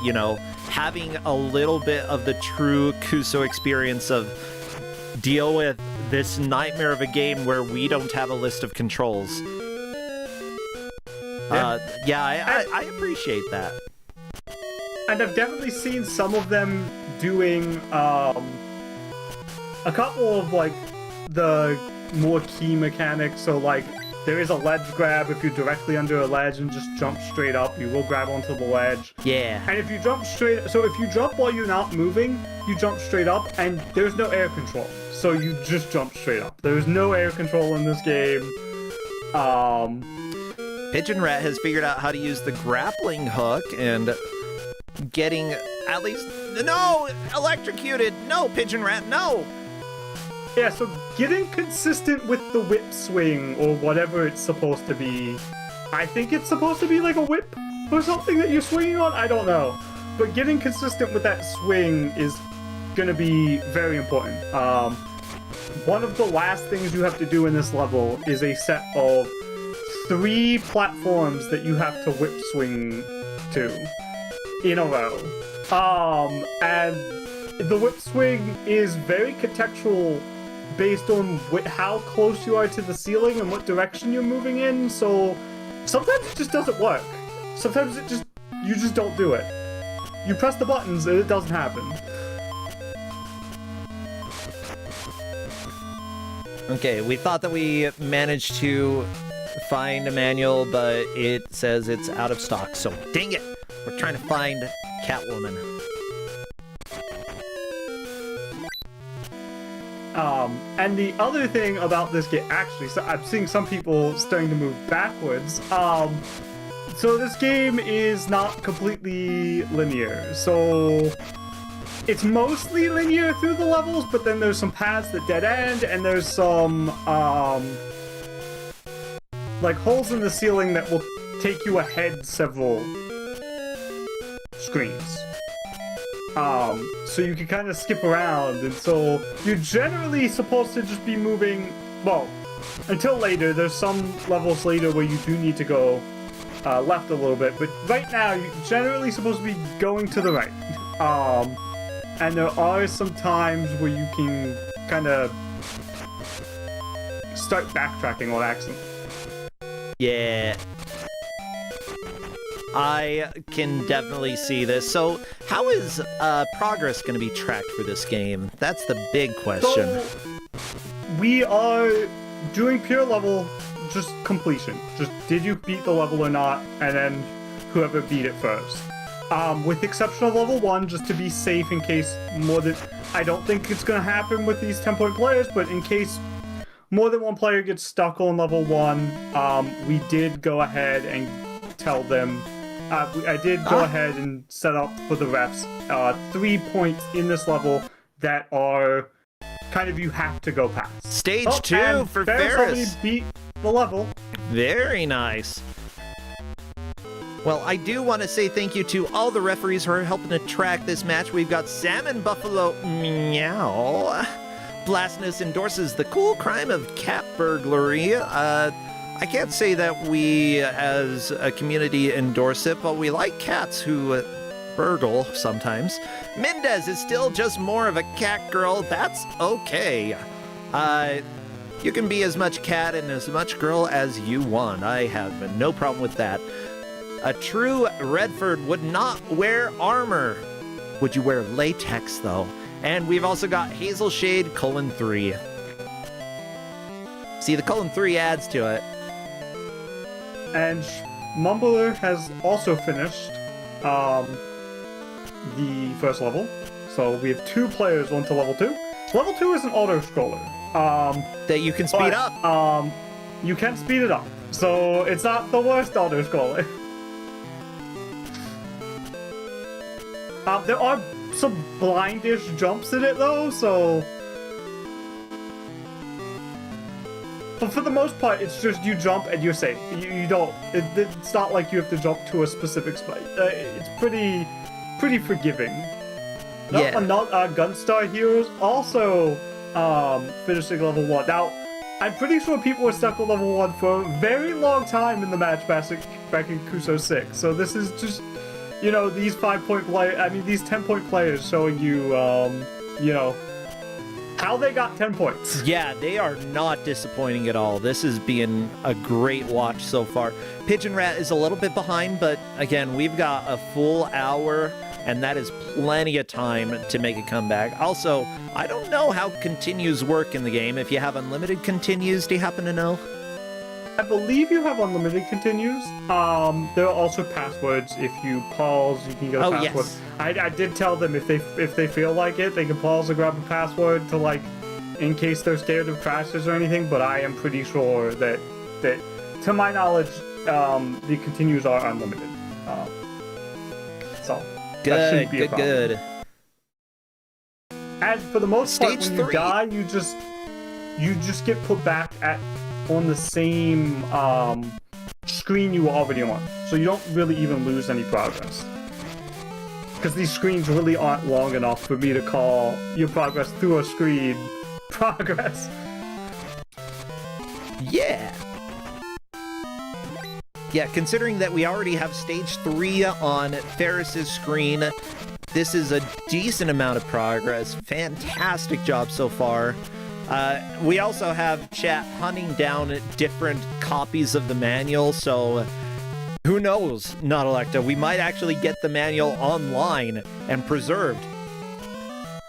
you know, having a little bit of the true Kuso experience of deal with this nightmare of a game where we don't have a list of controls. I appreciate that. And I've definitely seen some of them doing a couple of like the more key mechanics. So like there is a ledge grab. If you're directly under a ledge and just jump straight up, you will grab onto the ledge. Yeah. And if you jump straight, so if you jump while you're not moving, you jump straight up, and there's no air control. So you just jump straight up. There's no air control in this game. Pigeon Rat has figured out how to use the grappling hook and getting at least... No! Electrocuted! No, Pigeon Rat, no! Yeah, so getting consistent with the whip swing, or whatever it's supposed to be. I think it's supposed to be like a whip or something that you're swinging on? I don't know. But getting consistent with that swing is gonna be very important. One of the last things you have to do in this level is a set of 3 platforms that you have to whip swing to in a row. And the whip swing is very contextual based on how close you are to the ceiling and what direction you're moving in, so sometimes it just doesn't work. Sometimes you just don't do it. You press the buttons and it doesn't happen. Okay, we thought that we managed to find a manual, but it says it's out of stock, so dang it! We're trying to find Catwoman. And the other thing about this game, actually, so I'm seeing some people starting to move backwards. So this game is not completely linear. So it's mostly linear through the levels, but then there's some paths that dead end, and there's some like holes in the ceiling that will take you ahead several screens. So you can kind of skip around, and so you're generally supposed to just be moving, well, until later. There's some levels later where you do need to go left a little bit, but right now you're generally supposed to be going to the right. And there are some times where you can kind of start backtracking on accident. Yeah. I can definitely see this. So, how is progress going to be tracked for this game? That's the big question. So, we are doing pure level, just completion. Just did you beat the level or not, and then whoever beat it first. With exception of level 1, just to be safe in case more than... I don't think it's going to happen with these 10-point players, but in case more than one player gets stuck on level 1, we did go ahead and tell them... I did go ahead and set up for the refs 3 points in this level that are kind of you have to go past. Stage 2 for Ferris. Beat the level. Very nice. Well, I do want to say thank you to all the referees who are helping to track this match. We've got Salmon Buffalo Meow. Blastness endorses the cool crime of cat burglary. I can't say that we as a community endorse it, but we like cats who burgle sometimes. Mendez is still just more of a cat girl. That's okay. You can be as much cat and as much girl as you want. I have no problem with that. A true Redford would not wear armor. Would you wear latex, though? And we've also got Hazel Shade, :3. See, the :3 adds to it. And Mumbler has also finished the first level. So we have 2 players onto level 2. Level 2 is an auto-scroller. That you can speed up. You can speed it up. So it's not the worst auto-scroller. There are some blindish jumps in it though, so... But for the most part, it's just you jump and you're safe. You don't... It's not like you have to jump to a specific spot. It's pretty forgiving. Yeah. Gunstar Heroes also finishing level 1. Now, I'm pretty sure people were stuck on level 1 for a very long time in the match back in Kuso 6. So this is just... You know, these 5-point players, I mean, these 10-point players showing you, you know, how they got 10 points. Yeah, they are not disappointing at all. This has been a great watch so far. Pigeon Rat is a little bit behind, but again, we've got a full hour, and that is plenty of time to make a comeback. Also, I don't know how continues work in the game. If you have unlimited continues, do you happen to know? I believe you have unlimited continues. There are also passwords. If you pause, you can get a password. Yes. I did tell them if they feel like it, they can pause and grab a password to, like, in case they're scared of crashes or anything. But I am pretty sure that to my knowledge, the continues are unlimited. So that shouldn't be a problem. Good. And for the most part, Stage when you 3. die, you just get put back on the same screen you were already on. So you don't really even lose any progress. Because these screens really aren't long enough for me to call your progress through a screen progress. Yeah. Yeah, considering that we already have stage 3 on Ferris's screen, this is a decent amount of progress. Fantastic job so far. We also have chat hunting down different copies of the manual, so who knows, Not Electa, we might actually get the manual online and preserved.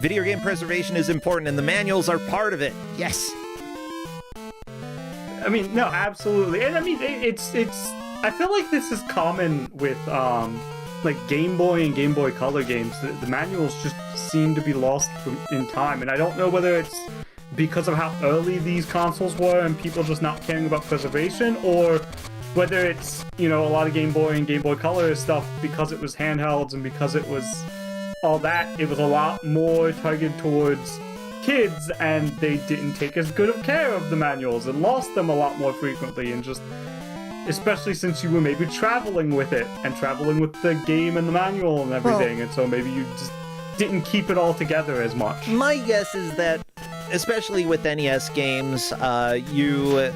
Video game preservation is important, and the manuals are part of it. Yes. I mean, no, absolutely. And I mean, it's I feel like this is common with like Game Boy and Game Boy Color games. The manuals just seem to be lost in time, and I don't know whether it's because of how early these consoles were and people just not caring about preservation, or whether it's, you know, a lot of Game Boy and Game Boy Color stuff because it was handhelds and because it was all that, it was a lot more targeted towards kids, and they didn't take as good of care of the manuals and lost them a lot more frequently, and just especially since you were maybe traveling with it and traveling with the game and the manual and everything, and so maybe you just didn't keep it all together as much. My guess is that, especially with NES games, you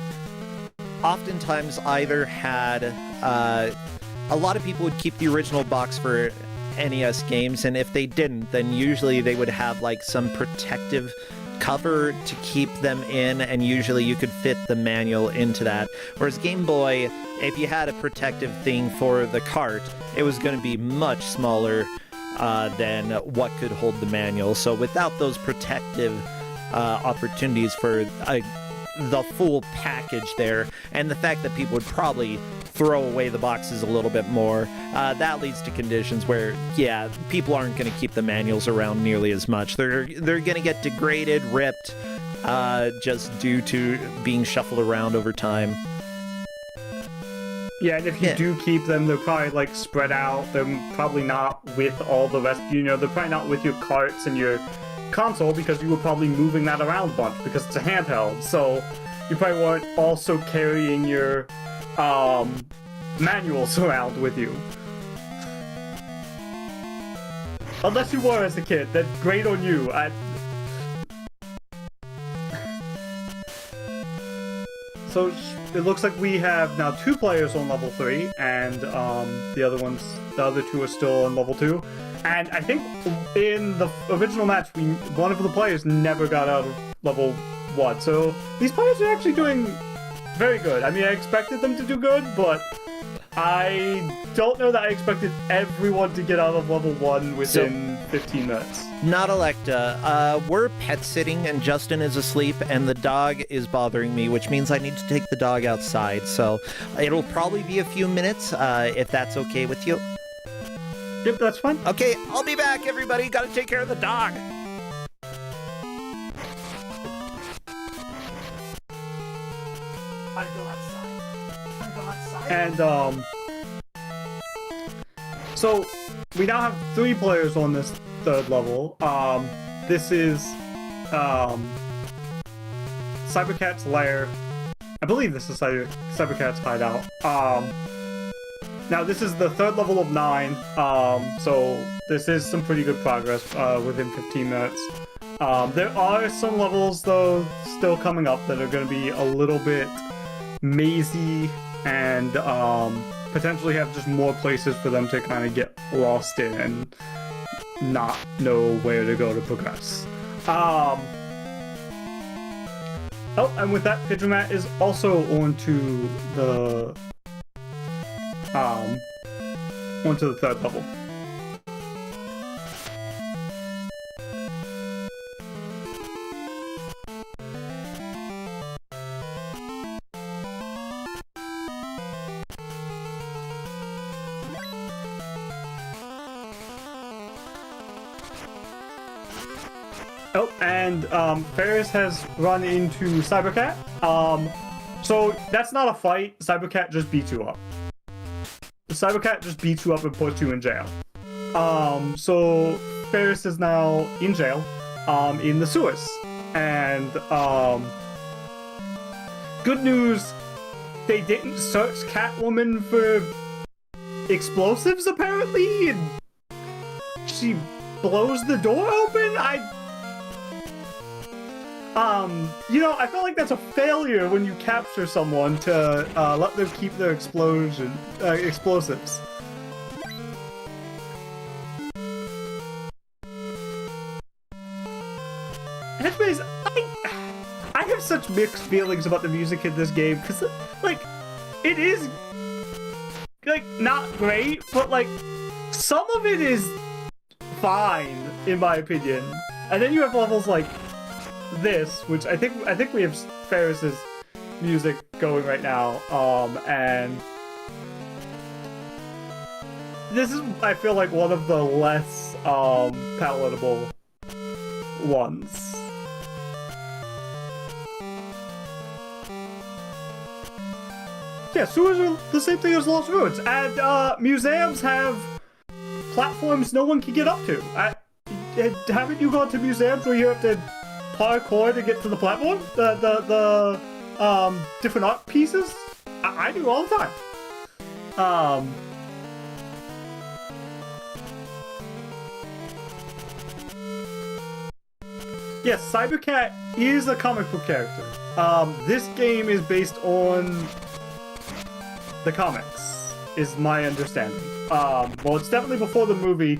oftentimes either had a lot of people would keep the original box for NES games, and if they didn't, then usually they would have like some protective cover to keep them in, and usually you could fit the manual into that. Whereas Game Boy, if you had a protective thing for the cart, it was going to be much smaller than what could hold the manual. So without those protective opportunities for the full package there, and the fact that people would probably throw away the boxes a little bit more, that leads to conditions where, yeah, people aren't going to keep the manuals around nearly as much. They're going to get degraded, ripped, just due to being shuffled around over time. Yeah, and if you do keep them, they're probably like spread out. They're probably not with all the rest. You know, they're probably not with your carts and your console, because you were probably moving that around a bunch because it's a handheld. So you probably weren't also carrying your manuals around with you. Unless you were as a kid, then great on you. So it looks like we have now 2 players on level 3, and the other 2 are still on level 2. And I think in the original match, one of the players never got out of level 1. So these players are actually doing very good. I mean, I expected them to do good, but I don't know that I expected everyone to get out of level 1 within 15 minutes. Not Electa. We're pet sitting and Justin is asleep and the dog is bothering me, which means I need to take the dog outside. So it'll probably be a few minutes, if that's okay with you. Yep, that's fine. Okay, I'll be back, everybody. Gotta take care of the dog. And so we now have 3 players on this 3rd level. This is Cybercat's lair. I believe this is Cybercat's hideout. Now this is the 3rd level of 9. So this is some pretty good progress within 15 minutes. There are some levels though still coming up that are going to be a little bit mazy and potentially have just more places for them to kind of get lost in and not know where to go to progress. Oh, and with that, Pidgemat is also onto the 3rd level. Oh, and Ferris has run into Cybercat. So that's not a fight. Cybercat just beats you up. Cybercat just beats you up and puts you in jail. So Ferris is now in jail, in the sewers. And good news, they didn't search Catwoman for explosives apparently, and she blows the door open. You know, I feel like that's a failure when you capture someone to let them keep their explosives. Anyways, I have such mixed feelings about the music in this game, because, like, it is, like, not great, but, like, some of it is fine, in my opinion. And then you have levels like this, which I think we have Ferris's music going right now, and this is, I feel like, one of the less palatable ones. Yeah, sewers are the same thing as Lost Ruins, and museums have platforms no one can get up to. Haven't you gone to museums where you have to parkour to get to the platform? The different art pieces? I do all the time. Yes, Cybercat is a comic book character. This game is based on the comics, is my understanding. Well, it's definitely before the movie.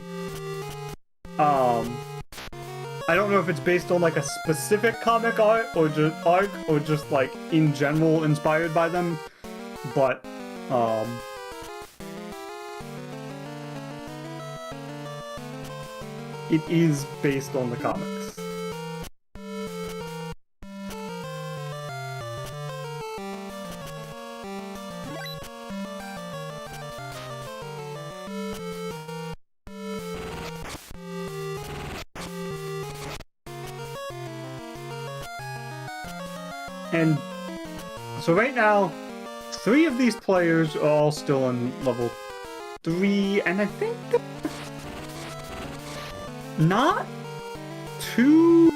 I don't know if it's based on like a specific comic arc or just like in general inspired by them, but it is based on the comics. And so right now, 3 of these players are all still on level 3, and I think they're not too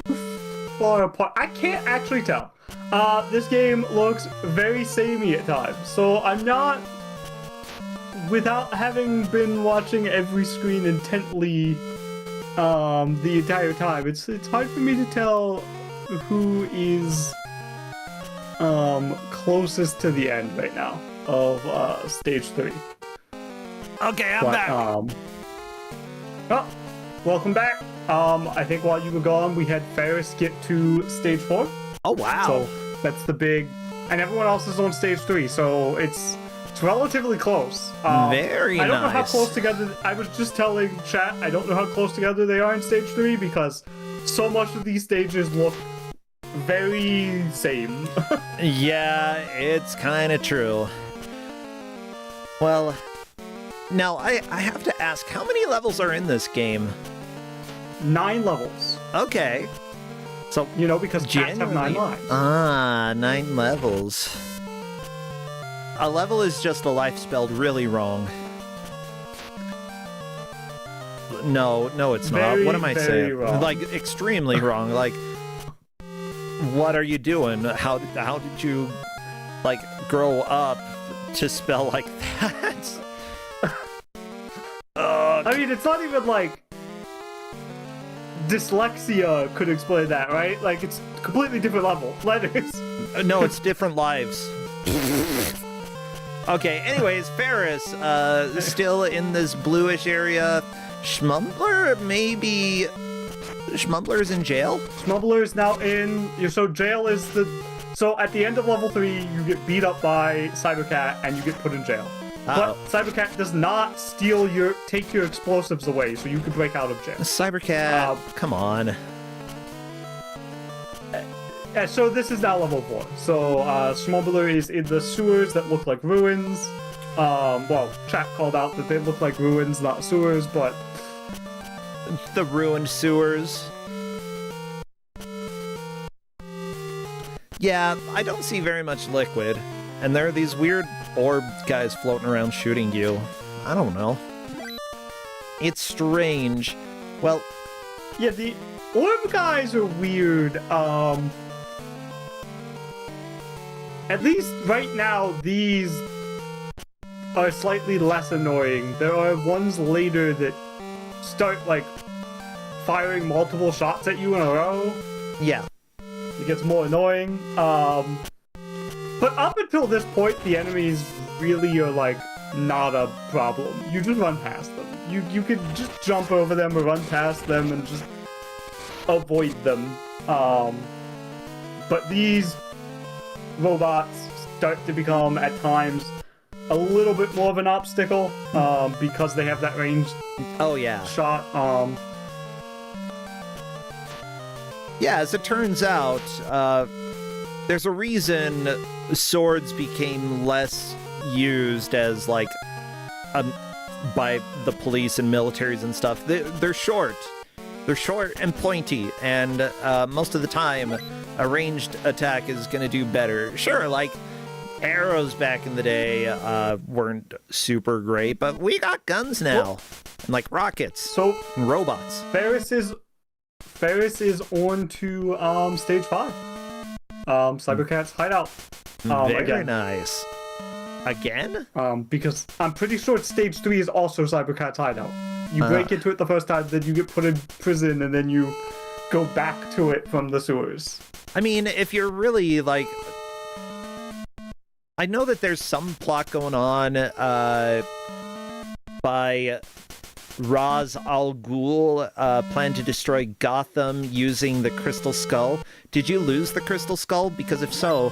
far apart. I can't actually tell. This game looks very samey at times, so I'm not, without having been watching every screen intently the entire time, it's hard for me to tell who is closest to the end right now of stage 3. Okay, I'm back. Oh, welcome back. I think while you were gone, we had Ferris get to stage 4. Oh wow! So that's the big, and everyone else is on stage 3. So it's relatively close. Very I don't know how nice. close together. I was just telling chat. I don't know how close together they are in stage 3 because so much of these stages look very same. Yeah, it's kind of true. Well, now I have to ask, how many levels are in this game? 9 levels. Okay. So, you know, because cats have 9 lives. Ah, 9 levels. A level is just a life spelled really wrong. No, it's not. What am I saying? Wrong. Like, extremely wrong. Like, what are you doing? How did you, like, grow up to spell like that? I mean, it's not even like dyslexia could explain that, right? Like, it's completely different letters. No, it's different lives. Okay, anyways, Ferris, still in this bluish area. Schmumbler, maybe... Schmumbler's in jail? Schmumbler's now in... So jail is the... So at the end of level 3, you get beat up by Cybercat and you get put in jail. But Cybercat does not take your explosives away, so you can break out of jail. Cybercat, come on. So this is now level 4. So Schmumbler is in the sewers that look like ruins. Well, chat called out that they look like ruins, not sewers, but... The ruined sewers. Yeah, I don't see very much liquid. And there are these weird orb guys floating around shooting you. I don't know. It's strange. Well... Yeah, the orb guys are weird. At least right now, these are slightly less annoying. There are ones later that start, like, firing multiple shots at you in a row. Yeah. It gets more annoying. But up until this point, the enemies really are, like, not a problem. You just run past them. You could just jump over them or run past them and just avoid them. But these robots start to become, at times, a little bit more of an obstacle, because they have that ranged shot. Yeah, as it turns out, there's a reason swords became less used as, like, by the police and militaries and stuff. They're short. They're short and pointy, and most of the time, a ranged attack is going to do better. Sure, like, arrows back in the day weren't super great, but we got guns now. And, like, rockets. And robots. Ferris is on to stage 5. Cybercat's hideout. Very nice. Again? Because I'm pretty sure stage 3 is also Cybercat's hideout. You break into it the first time, then you get put in prison, and then you go back to it from the sewers. I mean, if you're really, like... I know that there's some plot going on by Ra's al Ghul planned to destroy Gotham using the Crystal Skull. Did you lose the Crystal Skull? Because if so...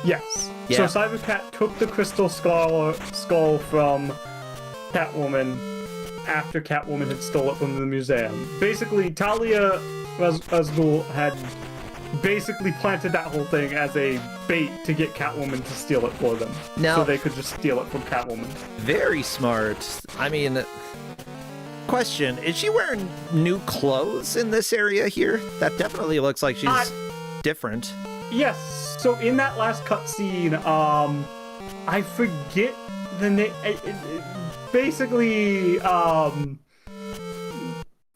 Yes. Yeah. So Cybercat took the Crystal Skull from Catwoman after Catwoman had stole it from the museum. Basically, Talia Ra's al Ghul had basically planted that whole thing as a bait to get Catwoman to steal it for them. Now- so they could just steal it from Catwoman. Very smart. I mean, question, is she wearing new clothes in this area here? That definitely looks like she's different. Yes. So in that last cutscene, I forget the name. Basically,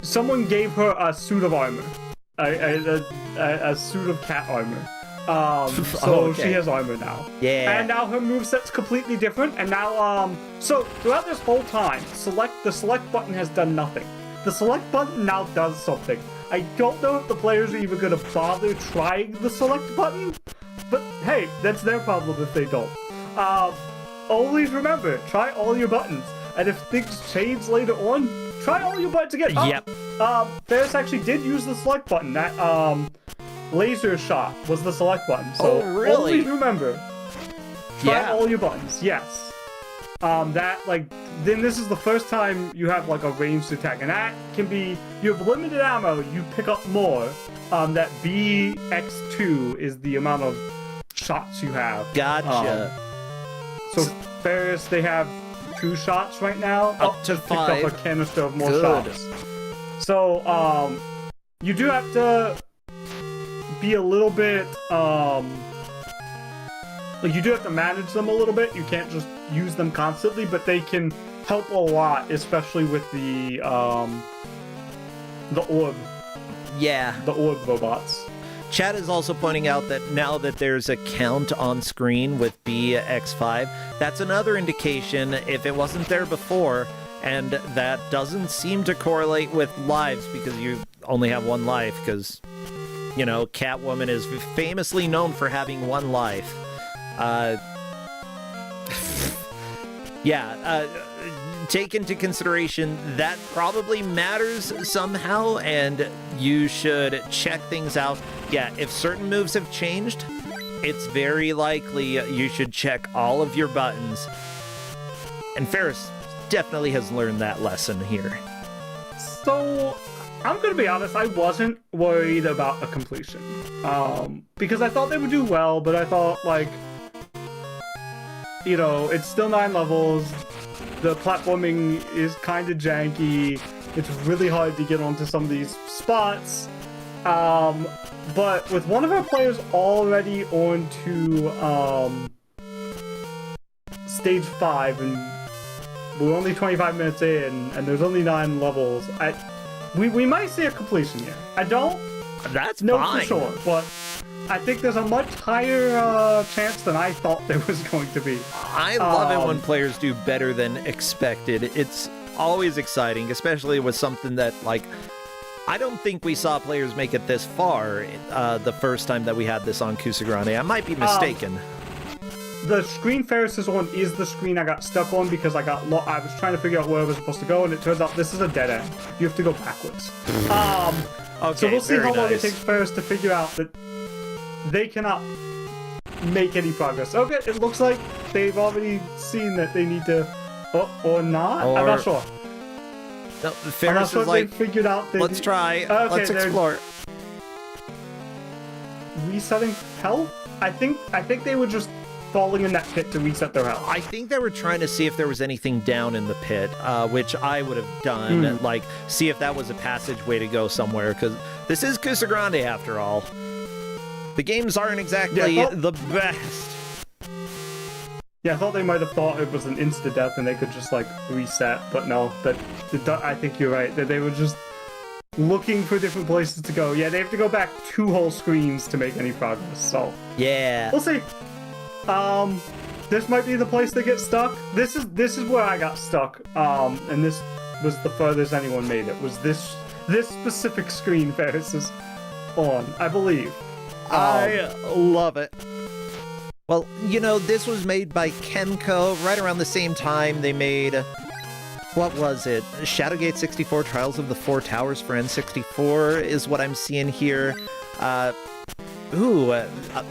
someone gave her a suit of armor, a suit of cat armor. So okay. she has armor now. Yeah. And now her moveset's completely different. And now, so throughout this whole time, the select button has done nothing. The select button now does something. I don't know if the players are even going to bother trying the select button, but hey, that's their problem if they don't. Always remember, try all your buttons, and if things change later on, try all your buttons again. Yep. Ferris actually did use the select button. That laser shot was the select button. So Oh, really? always remember, try Yeah. all your buttons. Yes. Then this is the first time you have like a ranged attack, and that can be, you have limited ammo, you pick up more. That BX2 is the amount of shots you have. Gotcha. So Ferris, they have 2 shots right now. Up to just picked up 5. a canister of more Good. shots. So you do have to be a little bit like you do have to manage them a little bit. You can't just use them constantly, but they can help a lot, especially with the orb robots. Chad is also pointing out that now that there's a count on screen with BX5, that's another indication, if it wasn't there before, and that doesn't seem to correlate with lives because you only have 1 life, because, you know, Catwoman is famously known for having 1 life. Take into consideration that probably matters somehow, and you should check things out. Yeah, if certain moves have changed, it's very likely you should check all of your buttons. And Ferris definitely has learned that lesson here. So, I'm gonna be honest, I wasn't worried about a completion. Because I thought they would do well, but I thought, like, you know, it's still 9 levels, the platforming is kind of janky, it's really hard to get onto some of these spots. But with one of our players already on to stage 5, and we're only 25 minutes in, and there's only 9 levels, we might see a completion here. I don't That's know fine. for sure, but I think there's a much higher chance than I thought there was going to be. I love it when players do better than expected. It's always exciting, especially with something that, like, I don't think we saw players make it this far the first time that we had this on Kusogrande. I might be mistaken. The screen Ferris is on is the screen I got stuck on because I was trying to figure out where I was supposed to go, and it turns out this is a dead end. You have to go backwards. Okay, so we'll see very how long it nice. takes Ferris to figure out that they cannot make any progress. Okay, it looks like they've already seen that they need to, or not. I'm not sure. No, I'm not Ferris sure is if like, they figured out. let's try, Okay, let's they're explore. Resetting health. I think they were just falling in that pit to reset their health. I think they were trying to see if there was anything down in the pit, which I would have done, like see if that was a passageway to go somewhere, because this is Kusogrande after all. The games aren't exactly the best. Yeah, I thought they might have thought it was an insta-death and they could just, like, reset, but no. I think you're right, that they were just looking for different places to go. Yeah, they have to go back 2 whole screens to make any progress, so... Yeah. We'll see. This might be the place they get stuck. This is where I got stuck, and this was the furthest anyone made it, was this specific screen Ferris is on, I believe. I love it. Well, you know, this was made by Kenko right around the same time they made what was it? Shadowgate 64 Trials of the Four Towers for N64 is what I'm seeing here.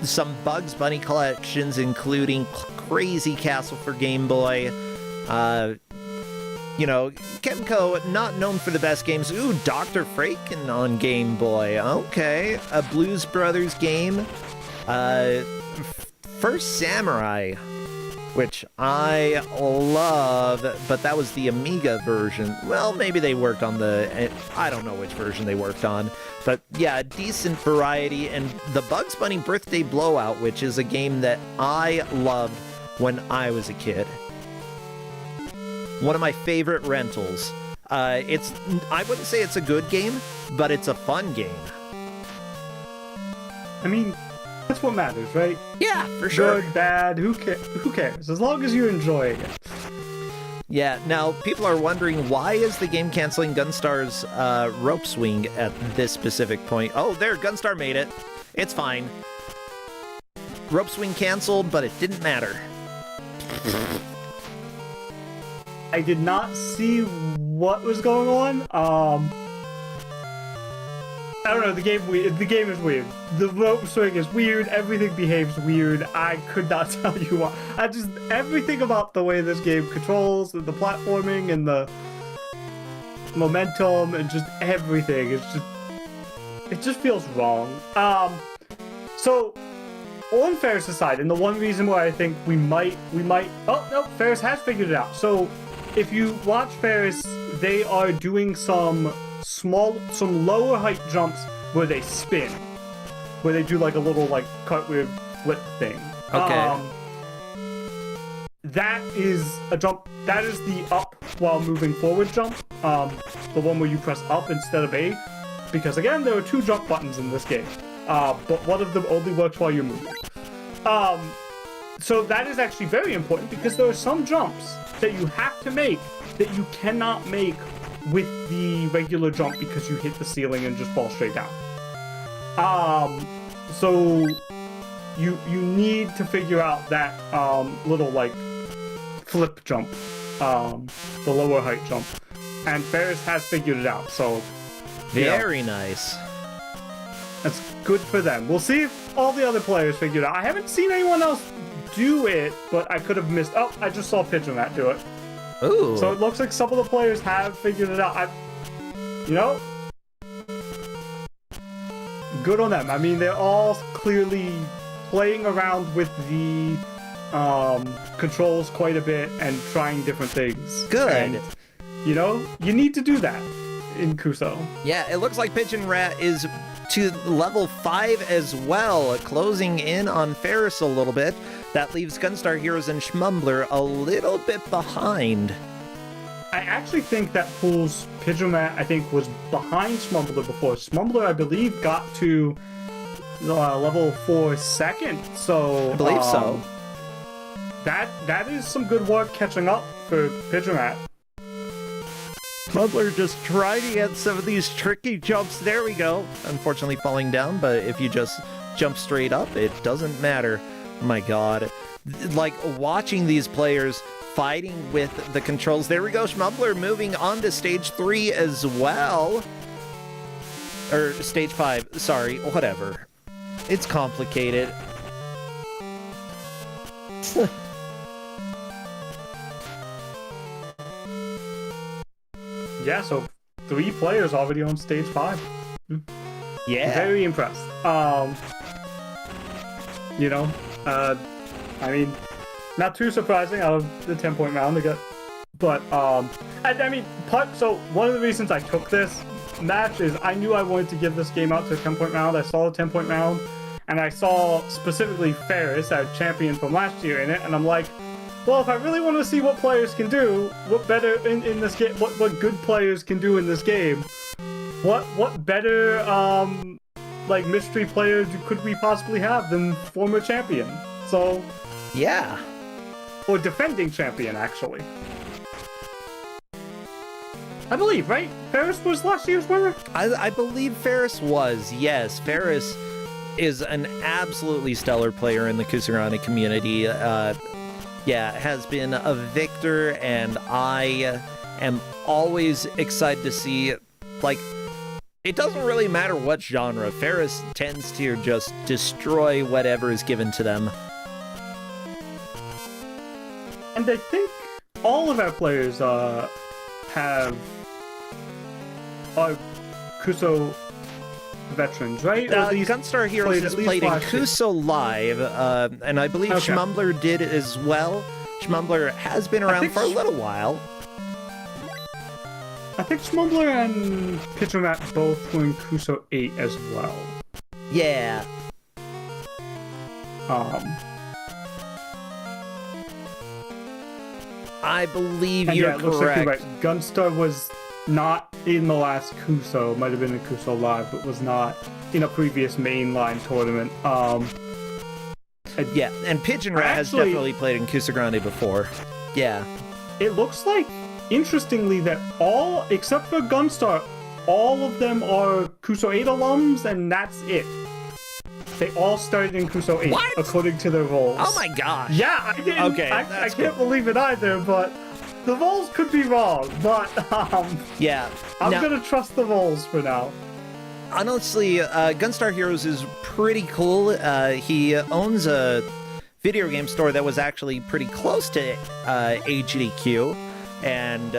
Some Bugs Bunny collections, including Crazy Castle for Game Boy. Kemco, not known for the best games. Ooh, Dr. Fraken on Game Boy. Okay. A Blues Brothers game. First Samurai, which I love, but that was the Amiga version. Well, maybe they worked on I don't know which version they worked on. But yeah, decent variety. And the Bugs Bunny Birthday Blowout, which is a game that I loved when I was a kid. One of my favorite rentals. I wouldn't say it's a good game, but it's a fun game. I mean, that's what matters, right? Yeah, for sure. Good, bad, who cares? As long as you're enjoying it. Yeah, now people are wondering, why is the game canceling Gunstar's rope swing at this specific point? Oh, there, Gunstar made it. It's fine. Rope swing canceled, but it didn't matter. I did not see what was going on. I don't know, the game is weird. The rope swing is weird, everything behaves weird. I could not tell you why. Everything about the way this game controls, the platforming and the momentum and just everything, it just feels wrong. So on Ferris' side, and the one reason why I think we might oh no, Ferris has figured it out. So if you watch Ferris, they are doing some lower height jumps where they spin, where they do like a little like cartwheel flip thing. Okay. That is a jump. That is the up while moving forward jump. The one where you press up instead of A, because again there are two jump buttons in this game, but one of them only works while you're moving. So that is actually very important because there are some jumps that you have to make that you cannot make with the regular jump because you hit the ceiling and just fall straight down. So you need to figure out that little like flip jump, the lower height jump, and Ferris has figured it out. So very nice. That's good for them. We'll see if all the other players figure it out. I haven't seen anyone else do it, but I could have missed. Oh, I just saw Pigeon Rat do it. Ooh. So it looks like some of the players have figured it out. Good on them. I mean, they're all clearly playing around with the controls quite a bit and trying different things. Good. And, you need to do that in Kuso. Yeah, it looks like Pigeon Rat is to level 5 as well, closing in on Ferris a little bit. That leaves Gunstar Heroes and Schmumbler a little bit behind. I actually think that pulls Pigeon Rat, I think, was behind Schmumbler before. Schmumbler, I believe, got to level 4 second, so... I believe so. That is some good work catching up for Pigeon Rat. Schmumbler just trying to get some of these tricky jumps. There we go. Unfortunately falling down, but if you just jump straight up, it doesn't matter. My god. Like, watching these players fighting with the controls. There we go, Schmumbler moving on to stage 3 as well. Or stage 5, sorry, whatever. It's complicated. Yeah, so 3 players already on stage 5. Yeah. Very impressed. I mean, not too surprising out of the 10-point round to get, but so one of the reasons I took this match is I knew I wanted to give this game out to a 10-point round. I saw the 10-point round, and I saw specifically Ferris, our champion from last year, in it, and I'm like, well, if I really want to see what players can do, what better in this game, what good players can do in this game, what better like mystery player could we possibly have than former champion? So yeah, or defending champion actually. I believe, right? Ferris was last year's winner? I believe Ferris was, yes. Ferris is an absolutely stellar player in the Kusogrande community. Has been a victor, and I am always excited to see, like, it doesn't really matter what genre. Ferris tends to just destroy whatever is given to them. And I think all of our players are Kuso veterans, right? Or at least Gunstar Heroes has played in Kuso Live, and I believe Schmumbler did as well. Schmumbler has been around for a little while. I think Schmumbler and Pitcher Matt both were in Kuso 8 as well. Yeah. I believe you're correct. Looks like you're right. Gunstar was not in the last Kuso, might have been in Kuso Live, but was not in a previous mainline tournament. Yeah, and Pigeon Rat has definitely played in Kusogrande before. Yeah. It looks like, interestingly, that all, except for Gunstar, all of them are Kuso 8 alums, and that's it. They all started in Kuso 8, according to their roles. Oh my gosh. Yeah, I didn't. Okay, I can't believe it either, but the roles could be wrong. But yeah, I'm gonna trust the roles for now. Honestly, Gunstar Heroes is pretty cool. He owns a video game store that was actually pretty close to HDQ, and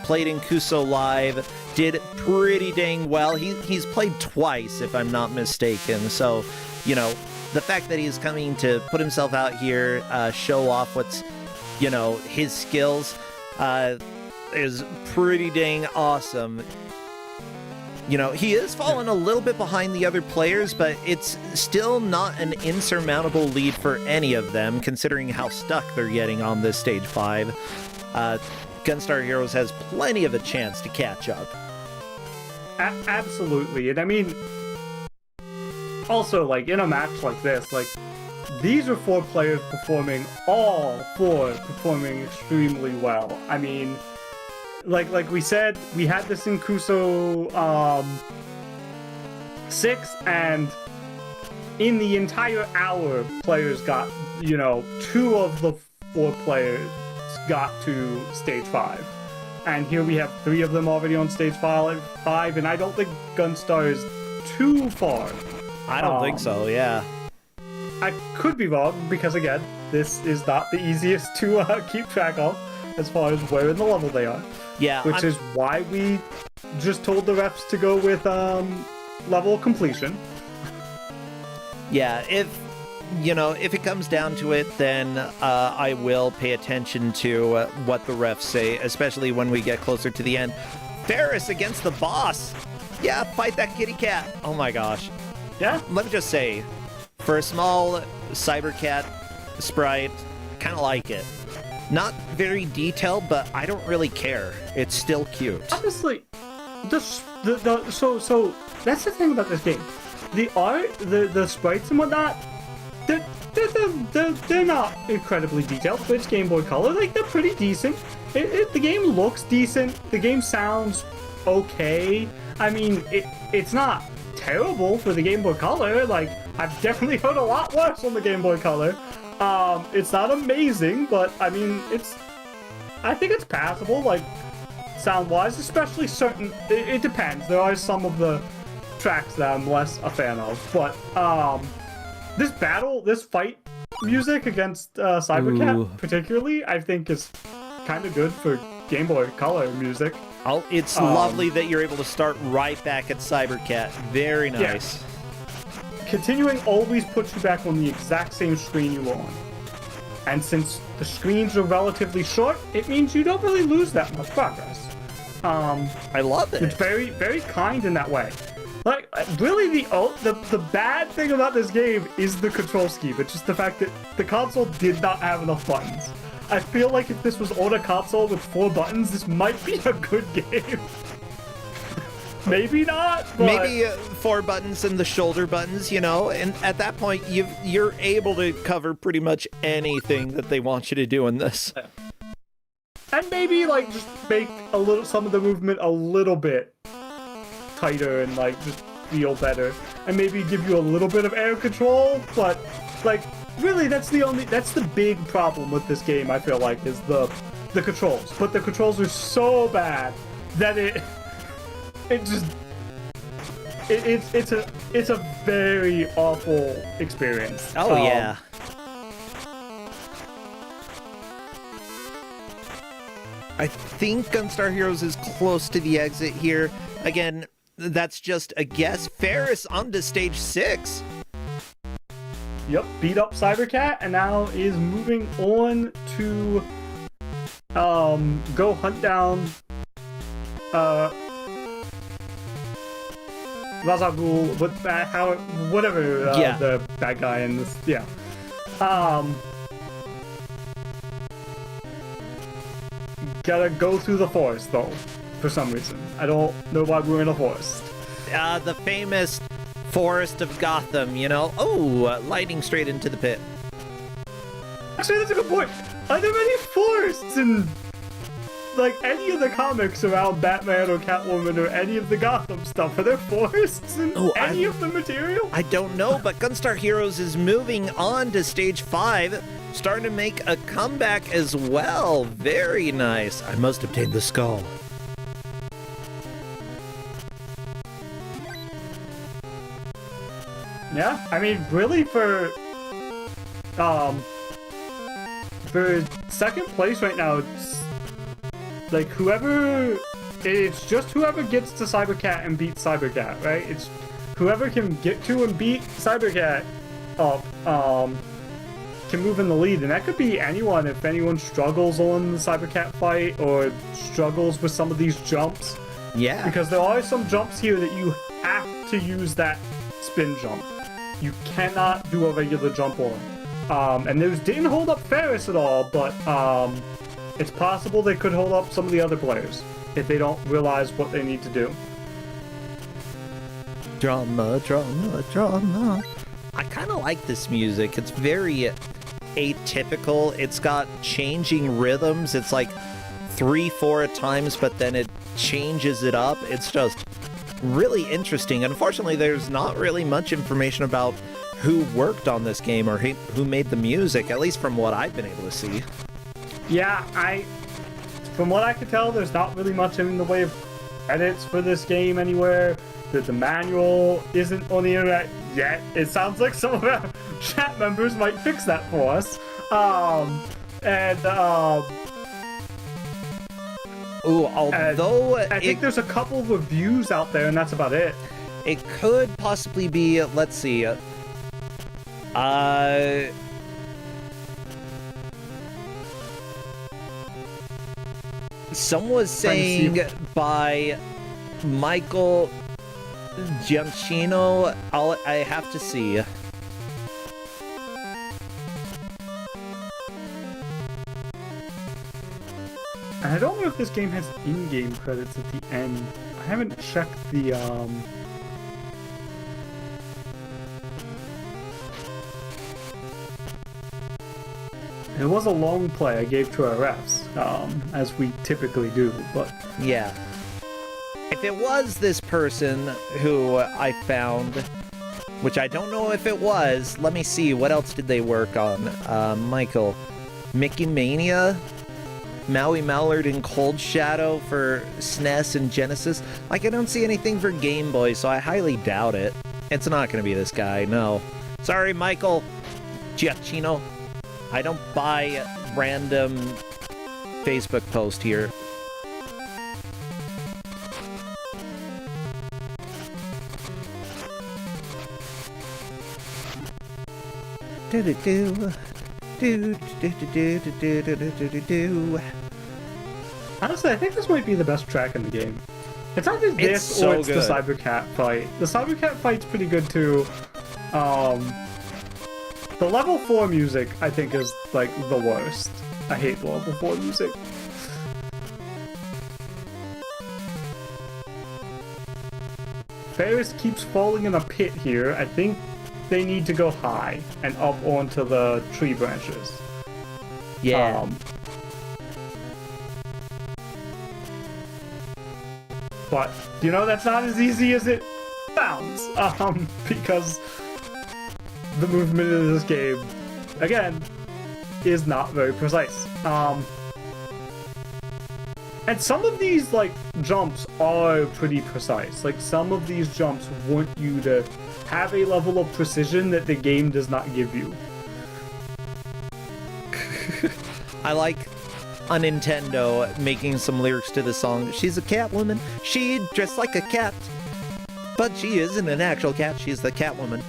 played in Kuso Live, did pretty dang well. He's played twice, if I'm not mistaken. So, the fact that he's coming to put himself out here, show off what's, his skills, is pretty dang awesome. He is falling a little bit behind the other players, but it's still not an insurmountable lead for any of them, considering how stuck they're getting on this Stage 5. Gunstar Heroes has plenty of a chance to catch up. Absolutely. And I mean, also, like, in a match like this, like, these are 4 players all 4 performing extremely well. I mean, like we said, we had this in Kuso 6, and in the entire hour, players got, 2 of the 4 players got to Stage 5. And here we have 3 of them already on Stage 5, and I don't think Gunstar is too far. I don't think so, yeah. I could be wrong, because again, this is not the easiest to keep track of as far as where in the level they are. Yeah. Which is why we just told the refs to go with level completion. Yeah, if it comes down to it, then I will pay attention to what the refs say, especially when we get closer to the end. Ferris against the boss. Yeah, fight that kitty cat. Oh my gosh. Yeah? Let me just say, for a small cyber cat sprite, kind of like it. Not very detailed, but I don't really care. It's still cute. Honestly, so that's the thing about this game. The art, the sprites and whatnot, they're not incredibly detailed, but it's Game Boy Color. Like, they're pretty decent. The game looks decent. The game sounds okay. I mean, it's not terrible for the Game Boy Color. Like, I've definitely heard a lot worse on the Game Boy Color. It's not amazing, but I mean, I think it's passable, like, sound-wise, especially certain, it depends. There are some of the tracks that I'm less a fan of, but, this fight music against, Cybercat, particularly, I think is kind of good for Game Boy Color music. Oh, it's lovely that you're able to start right back at Cybercat. Very nice. Yeah. Continuing always puts you back on the exact same screen you were on. And since the screens are relatively short, it means you don't really lose that much progress. I love it. It's very, very kind in that way. Like, really, the bad thing about this game is the control scheme. It's just the fact that the console did not have enough buttons. I feel like if this was on a console with 4 buttons, this might be a good game. Maybe not, but... Maybe 4 buttons and the shoulder buttons, and at that point, you're able to cover pretty much anything that they want you to do in this. And maybe, like, just make some of the movement a little bit tighter and, like, just feel better. And maybe give you a little bit of air control, but, like, really, that's the big problem with this game, I feel like, is the the controls, but the controls are so bad that it's a very awful experience. Oh yeah. I think Gunstar Heroes is close to the exit here. Again, that's just a guess. Ferris on to stage 6. Yep, beat up Cybercat and now is moving on to go hunt down Razagul, whatever the bad guy in this, gotta go through the forest though, for some reason. I don't know why we're in a forest. The famous Forest of Gotham, you know? Oh, lighting straight into the pit. Actually, that's a good point. Are there any forests in, like, any of the comics around Batman or Catwoman or any of the Gotham stuff? Are there forests in any of the material? I don't know, but Gunstar Heroes is moving on to stage 5, starting to make a comeback as well. Very nice. I must obtain the skull. Yeah, I mean, really, for second place right now, it's like it's just whoever gets to Cybercat and beats Cybercat, right? It's whoever can get to and beat Cybercat up, can move in the lead, and that could be anyone. If anyone struggles on the Cybercat fight or struggles with some of these jumps. Yeah. Because there are some jumps here that you have to use that spin jump. You cannot do a regular jump on. And those didn't hold up Ferris at all, but it's possible they could hold up some of the other players if they don't realize what they need to do. Drama, drama, drama. I kind of like this music. It's very atypical. It's got changing rhythms. It's like 3-4 at times, but then it changes it up. It's just really interesting. Unfortunately, there's not really much information about who worked on this game or who made the music, at least from what I've been able to see. Yeah, from what I could tell, there's not really much in the way of edits for this game anywhere. That the manual isn't on the internet yet. It sounds like some of our chat members might fix that for us. Although I think there's a couple of reviews out there, and that's about it. It could possibly be, let's see, some was saying by Michael Giancino. I have to see. I don't know if this game has in-game credits at the end. I haven't checked the It was a long play I gave to our refs, as we typically do, but... Yeah. If it was this person who I found, which I don't know if it was, let me see, what else did they work on? Michael. Mickey Mania? Maui Mallard and Cold Shadow for SNES and Genesis? Like, I don't see anything for Game Boy, so I highly doubt it. It's not gonna be this guy, no. Sorry, Michael Giacchino. I don't buy random Facebook post here. Honestly, I think this might be the best track in the game. It's either this or it's the Cybercat fight. The Cybercat fight's pretty good too. The level 4 music, I think, is like the worst. I hate the level 4 music. Ferris keeps falling in a pit here. I think they need to go high and up onto the tree branches. Yeah. But, you know, that's not as easy as it sounds. Because the movement of this game, again, is not very precise. And some of these, like, jumps are pretty precise. Like, some of these jumps want you to have a level of precision that the game does not give you. I like a Nintendo making some lyrics to the song. She's a cat woman. She dressed like a cat. But she isn't an actual cat. She's the cat woman.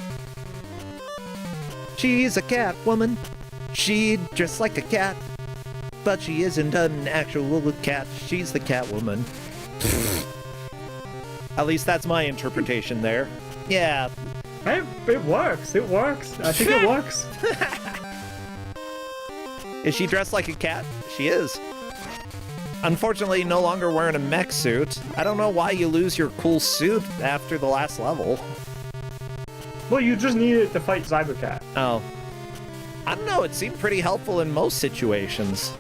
She's a cat woman. She dressed like a cat. But she isn't an actual cat. She's the cat woman. At least that's my interpretation there. Yeah. It works. It works. I think it works. Is she dressed like a cat? She is. Unfortunately, no longer wearing a mech suit. I don't know why you lose your cool suit after the last level. Well, you just need it to fight Cybercat. Oh. I don't know, it seemed pretty helpful in most situations.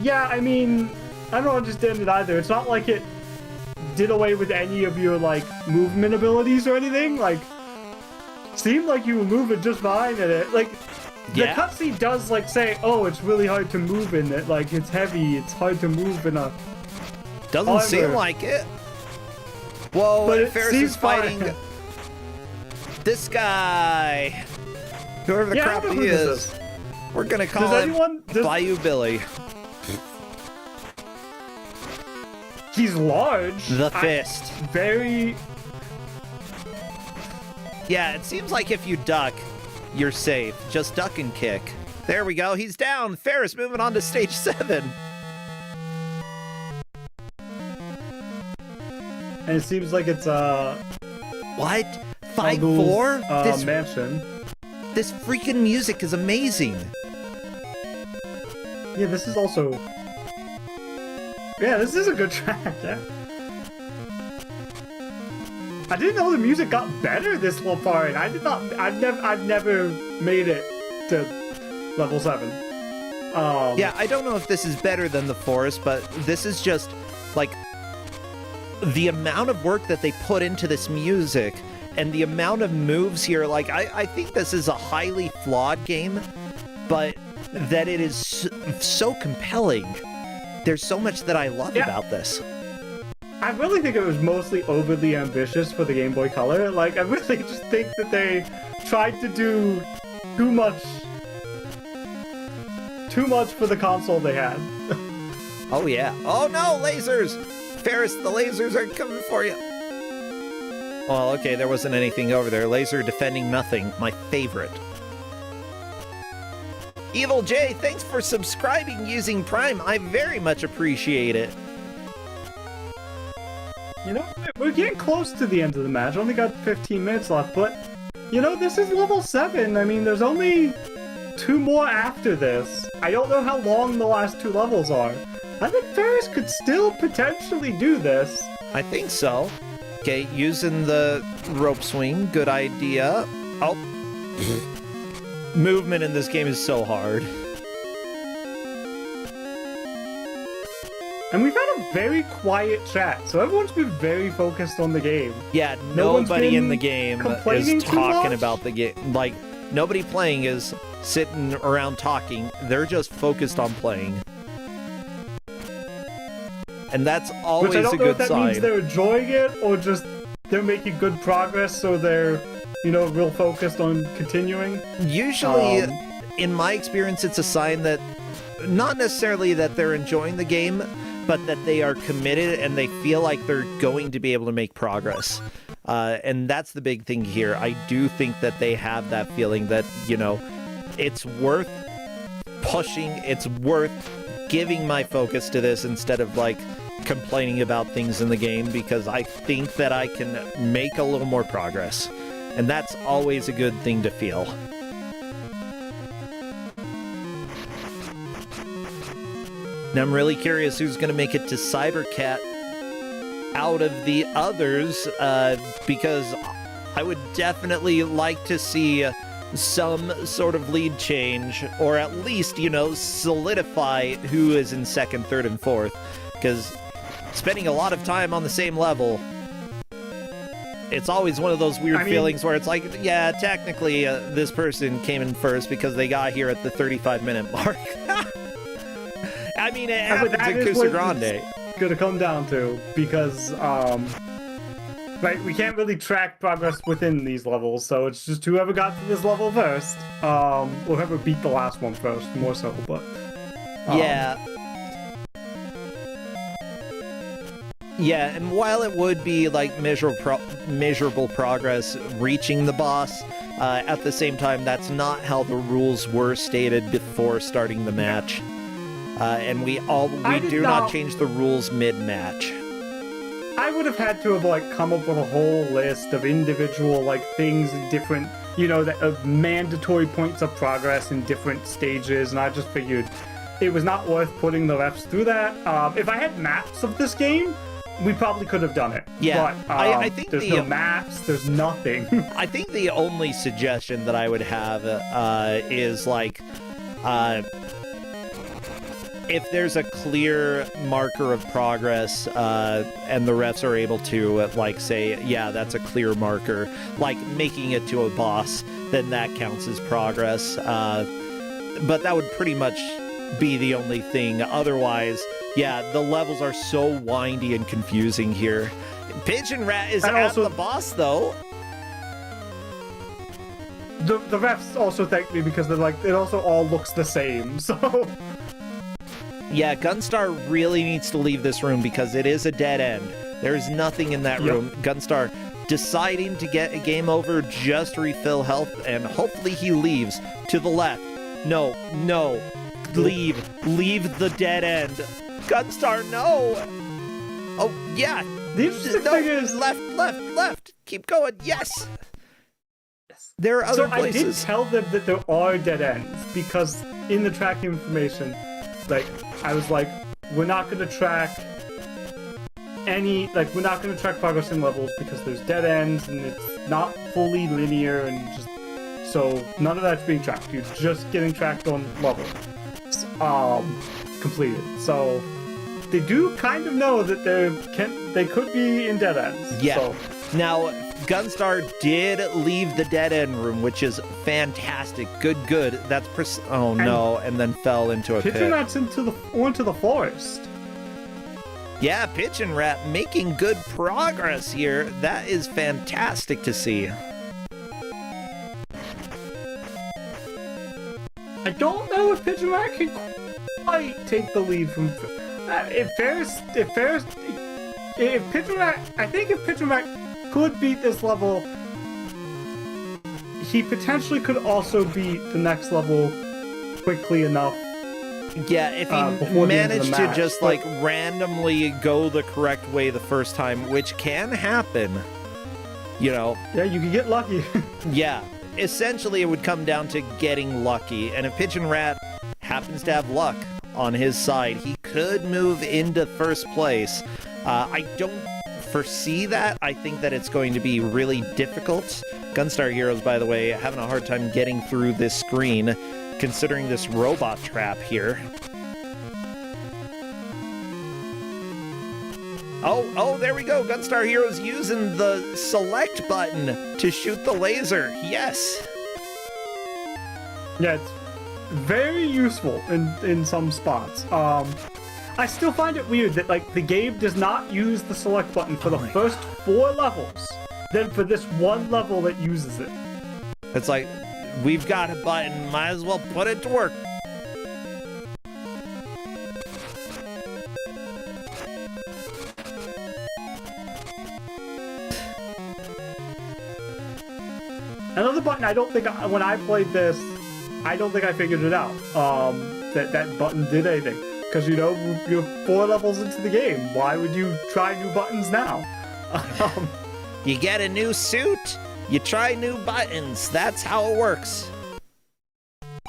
Yeah, I mean, I don't understand it either. It's not like it did away with any of your, like, movement abilities or anything. Like, seemed like you were moving just fine at it. Like, the cutscene does, like, say, oh, it's really hard to move in it. Like, it's heavy, it's hard to move in a... Doesn't seem like it. Whoa, But it Ferris seems is fighting fine. this guy. Whoever the Yeah, I crap know he who this is. is. We're gonna call Does him anyone- does- Bayou Billy. He's large. The fist. Very... Yeah, it seems like if you duck, you're safe. Just duck and kick. There we go, he's down. Ferris moving on to stage 7. And it seems like it's, What? 5-4? This mansion. This freaking music is amazing. Yeah, this is also... Yeah, this is a good track, yeah. I didn't know the music got better this far, and I've never made it to level 7. Yeah, I don't know if this is better than the forest, but this is just, like, the amount of work that they put into this music and the amount of moves here, like, I think this is a highly flawed game, but that it is so compelling. There's so much that I love about this. I really think it was mostly overly ambitious for the Game Boy Color. Like, I really just think that they tried to do too much for the console they had. Oh, yeah. Oh, no, lasers! Ferris, the lasers are coming for you. Well, okay, there wasn't anything over there. Laser defending nothing. My favorite. Evil J, thanks for subscribing using Prime. I very much appreciate it. You know, we're getting close to the end of the match. Only got 15 minutes left, but, you know, this is level 7. I mean, there's only 2 more after this. I don't know how long the last 2 levels are. I think Ferris could still potentially do this. I think so. Okay, using the rope swing, good idea. Oh. Movement in this game is so hard. And we've had a very quiet chat, so everyone's been very focused on the game. Yeah, No one's nobody in been the game complaining is too talking much? about the game. Like, nobody playing is sitting around talking. They're just focused on playing. And that's always Which I don't a know if good that means sign. they're enjoying it or just they're making good progress, so they're, you know, real focused on continuing. Usually, in my experience, it's a sign that not necessarily that they're enjoying the game, but that they are committed and they feel like they're going to be able to make progress. And that's the big thing here. I do think that they have that feeling that, you know, it's worth pushing, it's worth giving my focus to this instead of, like, complaining about things in the game, because I think that I can make a little more progress. And that's always a good thing to feel. Now I'm really curious who's going to make it to Cybercat out of the others, because I would definitely like to see some sort of lead change, or at least, you know, solidify who is in second, third, and fourth, because spending a lot of time on the same level, it's always one of those weird feelings where it's like, yeah, technically this person came in first because they got here at the 35-minute mark. I mean, it But happens that in is what Kusogrande. it's gonna come down to, because right, we can't really track progress within these levels, so it's just whoever got to this level first, whoever beat the last one first, more so. But Yeah. Yeah, and while it would be like measurable progress reaching the boss, at the same time, that's not how the rules were stated before starting the match. And we do not change the rules mid-match. I would have had to have like come up with a whole list of individual like things in different, that of mandatory points of progress in different stages, and I just figured it was not worth putting the refs through that. If I had maps of this game, we probably could have done it. Yeah, but I think there's no maps, there's nothing. I think the only suggestion that I would have is like, if there's a clear marker of progress and the refs are able to like say, yeah, that's a clear marker, like making it to a boss, then that counts as progress. But that would pretty much be the only thing. Otherwise, yeah, the levels are so windy and confusing here. Pigeon Rat is at the boss, though. The refs also thank me because they're like, it also all looks the same, so... Yeah, Gunstar really needs to leave this room because it is a dead end. There's nothing in that room. Gunstar deciding to get a game over, just refill health, and hopefully he leaves. To the left. No. Leave the dead end. Gunstar, no! Oh, yeah. The interesting thing is... Left. Keep going. Yes! There are other places. I did tell them that there are dead ends, because in the tracking information, like, I was like, we're not going to track we're not going to track progress in levels because there's dead ends, and it's not fully linear, and just... So, none of that's being tracked. You're just getting tracked on level. Completed. So they do kind of know that they could be in dead ends. Yeah. So. Now, Gunstar did leave the dead end room, which is fantastic. Good. That's and then fell into a pit. Pigeon Rat's into the forest. Yeah, Pigeon Rat making good progress here. That is fantastic to see. I don't know if Pigeon Rat can quite take the lead from... If Pigeon Rat... I think if Pigeon Rat could beat this level, he potentially could also beat the next level quickly enough. Yeah, if he managed to just like randomly go the correct way the first time, which can happen, Yeah, you can get lucky. Yeah. Essentially, it would come down to getting lucky, and if Pigeon Rat happens to have luck on his side, he could move into first place. I don't foresee that. I think that it's going to be really difficult. Gunstar Heroes, by the way, having a hard time getting through this screen, considering this robot trap here. Oh, there we go. Gunstar Heroes using the select button to shoot the laser. Yes. Yeah, it's very useful in some spots. I still find it weird that like the game does not use the select button for the first 4 levels. Then for this one level that uses it. It's like, we've got a button, might as well put it to work. Another button I don't think, when I played this, I don't think I figured it out. That button did anything. Because, you're 4 levels into the game. Why would you try new buttons now? You get a new suit, you try new buttons. That's how it works.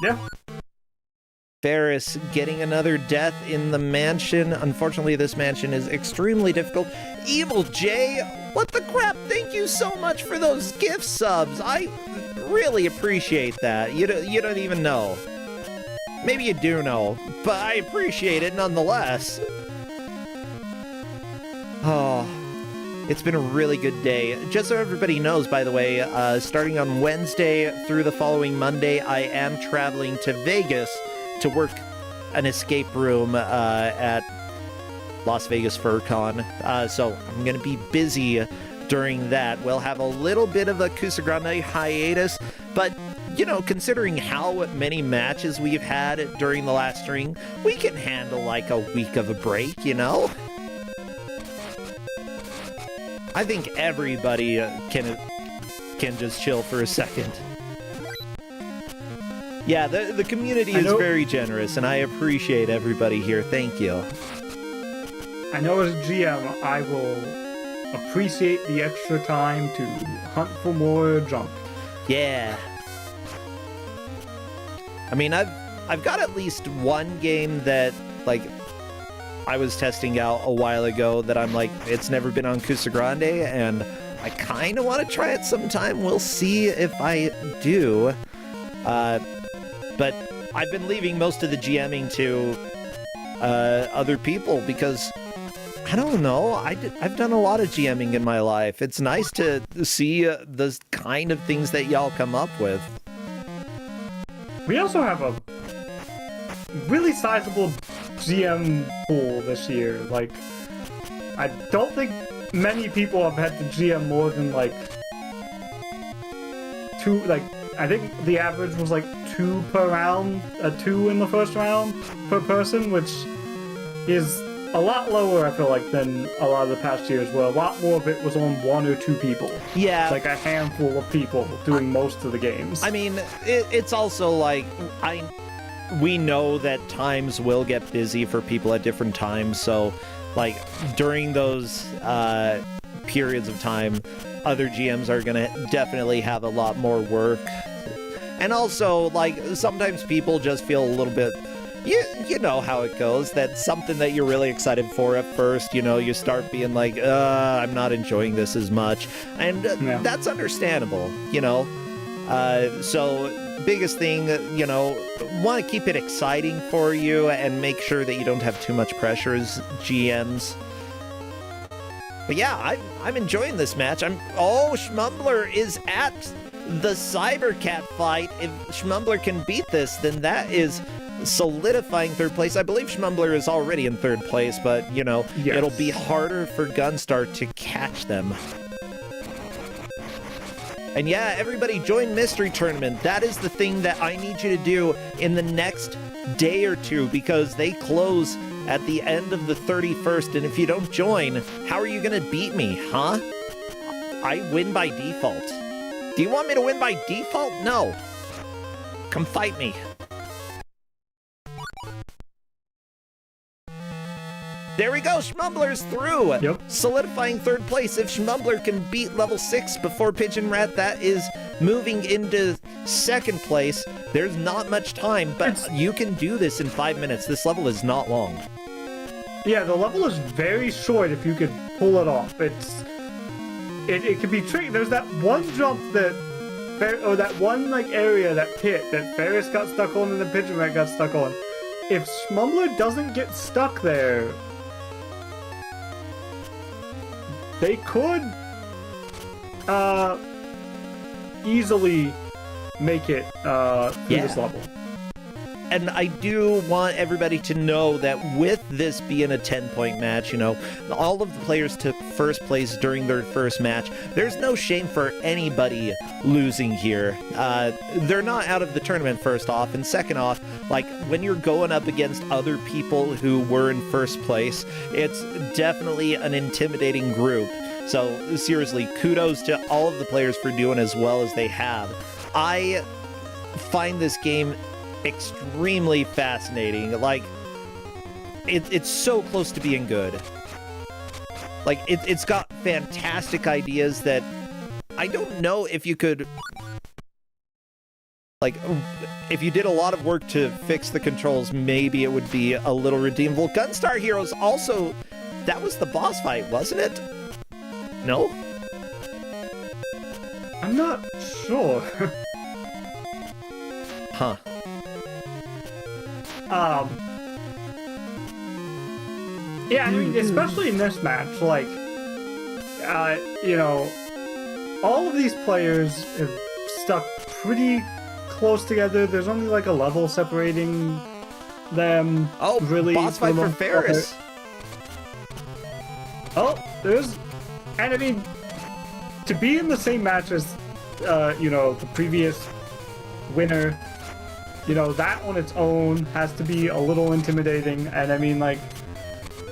Yeah. Ferris getting another death in the mansion. Unfortunately, this mansion is extremely difficult. Evil J, what the crap? Thank you so much for those gift subs. I really appreciate that. You don't even know. Maybe you do know, but I appreciate it nonetheless. Oh, it's been a really good day. Just so everybody knows, by the way, starting on Wednesday through the following Monday, I am traveling to Vegas to work an escape room at Las Vegas FurCon, so I'm going to be busy during that. We'll have a little bit of a Kusogrande hiatus, but you know, considering how many matches we've had during the last string, we can handle like a week of a break, you know? I think everybody can just chill for a second. Yeah, the community is very generous, and I appreciate everybody here. Thank you. I know as GM, I will appreciate the extra time to hunt for more junk. Yeah. I mean, I've got at least one game that, like, I was testing out a while ago that I'm like, it's never been on Kusogrande, and I kind of want to try it sometime. We'll see if I do. But I've been leaving most of the GMing to other people because, I don't know, I've done a lot of GMing in my life. It's nice to see the kind of things that y'all come up with. We also have a really sizable GM pool this year. Like, I don't think many people have had to GM more than like two. Like, I think the average was like 2 per round, 2 in the first round per person, which is a lot lower, I feel like, than a lot of the past years, where a lot more of it was on 1 or 2 people. Yeah. Like a handful of people doing most of the games. I mean, it's also like, we know that times will get busy for people at different times, so, like, during those periods of time, other GMs are gonna definitely have a lot more work. And also, like, sometimes people just feel a little bit, you know how it goes, that something that you're really excited for at first, you know, you start being like, I'm not enjoying this as much. And that's understandable, you know? So, biggest thing, you know, want to keep it exciting for you and make sure that you don't have too much pressure as GMs. But yeah, I'm enjoying this match. Schmumbler is at the Cybercat fight. If Schmumbler can beat this, then that is solidifying 3rd place. I believe Schmumbler is already in 3rd place, but, you know, it'll be harder for Gunstar to catch them. And yeah, everybody join Mystery Tournament. That is the thing that I need you to do in the next day or two, because they close at the end of the 31st, and if you don't join, how are you gonna beat me, huh? I win by default. Do you want me to win by default? No. Come fight me. There we go, Schmumbler's through! Yep. Solidifying 3rd place. If Schmumbler can beat level 6 before Pigeon Rat, that is moving into 2nd place. There's not much time, but you can do this in 5 minutes. This level is not long. Yeah, the level is very short if you could pull it off. It can be tricky. There's that one jump or that one like area, that pit that Ferris got stuck on and the Pigeon Rat got stuck on. If Schmumbler doesn't get stuck there, they could easily make it through this level. And I do want everybody to know that with this being a 10-point match, you know, all of the players took 1st place during their first match. There's no shame for anybody losing here. They're not out of the tournament, first off, and second off, like, when you're going up against other people who were in 1st place, it's definitely an intimidating group. So, seriously, kudos to all of the players for doing as well as they have. I find this game extremely fascinating. Like, it's so close to being good. Like, it's got fantastic ideas that I don't know if you could, like, if you did a lot of work to fix the controls, maybe it would be a little redeemable. Gunstar Heroes also, that was the boss fight, wasn't it? No? I'm not sure. Huh. Yeah, I mean, especially in this match, like, you know, all of these players have stuck pretty close together. There's only like a level separating them really... boss fight for remember- Ferris. Oh, there's... And I mean, to be in the same match as, the previous winner, that on its own has to be a little intimidating. And I mean, like,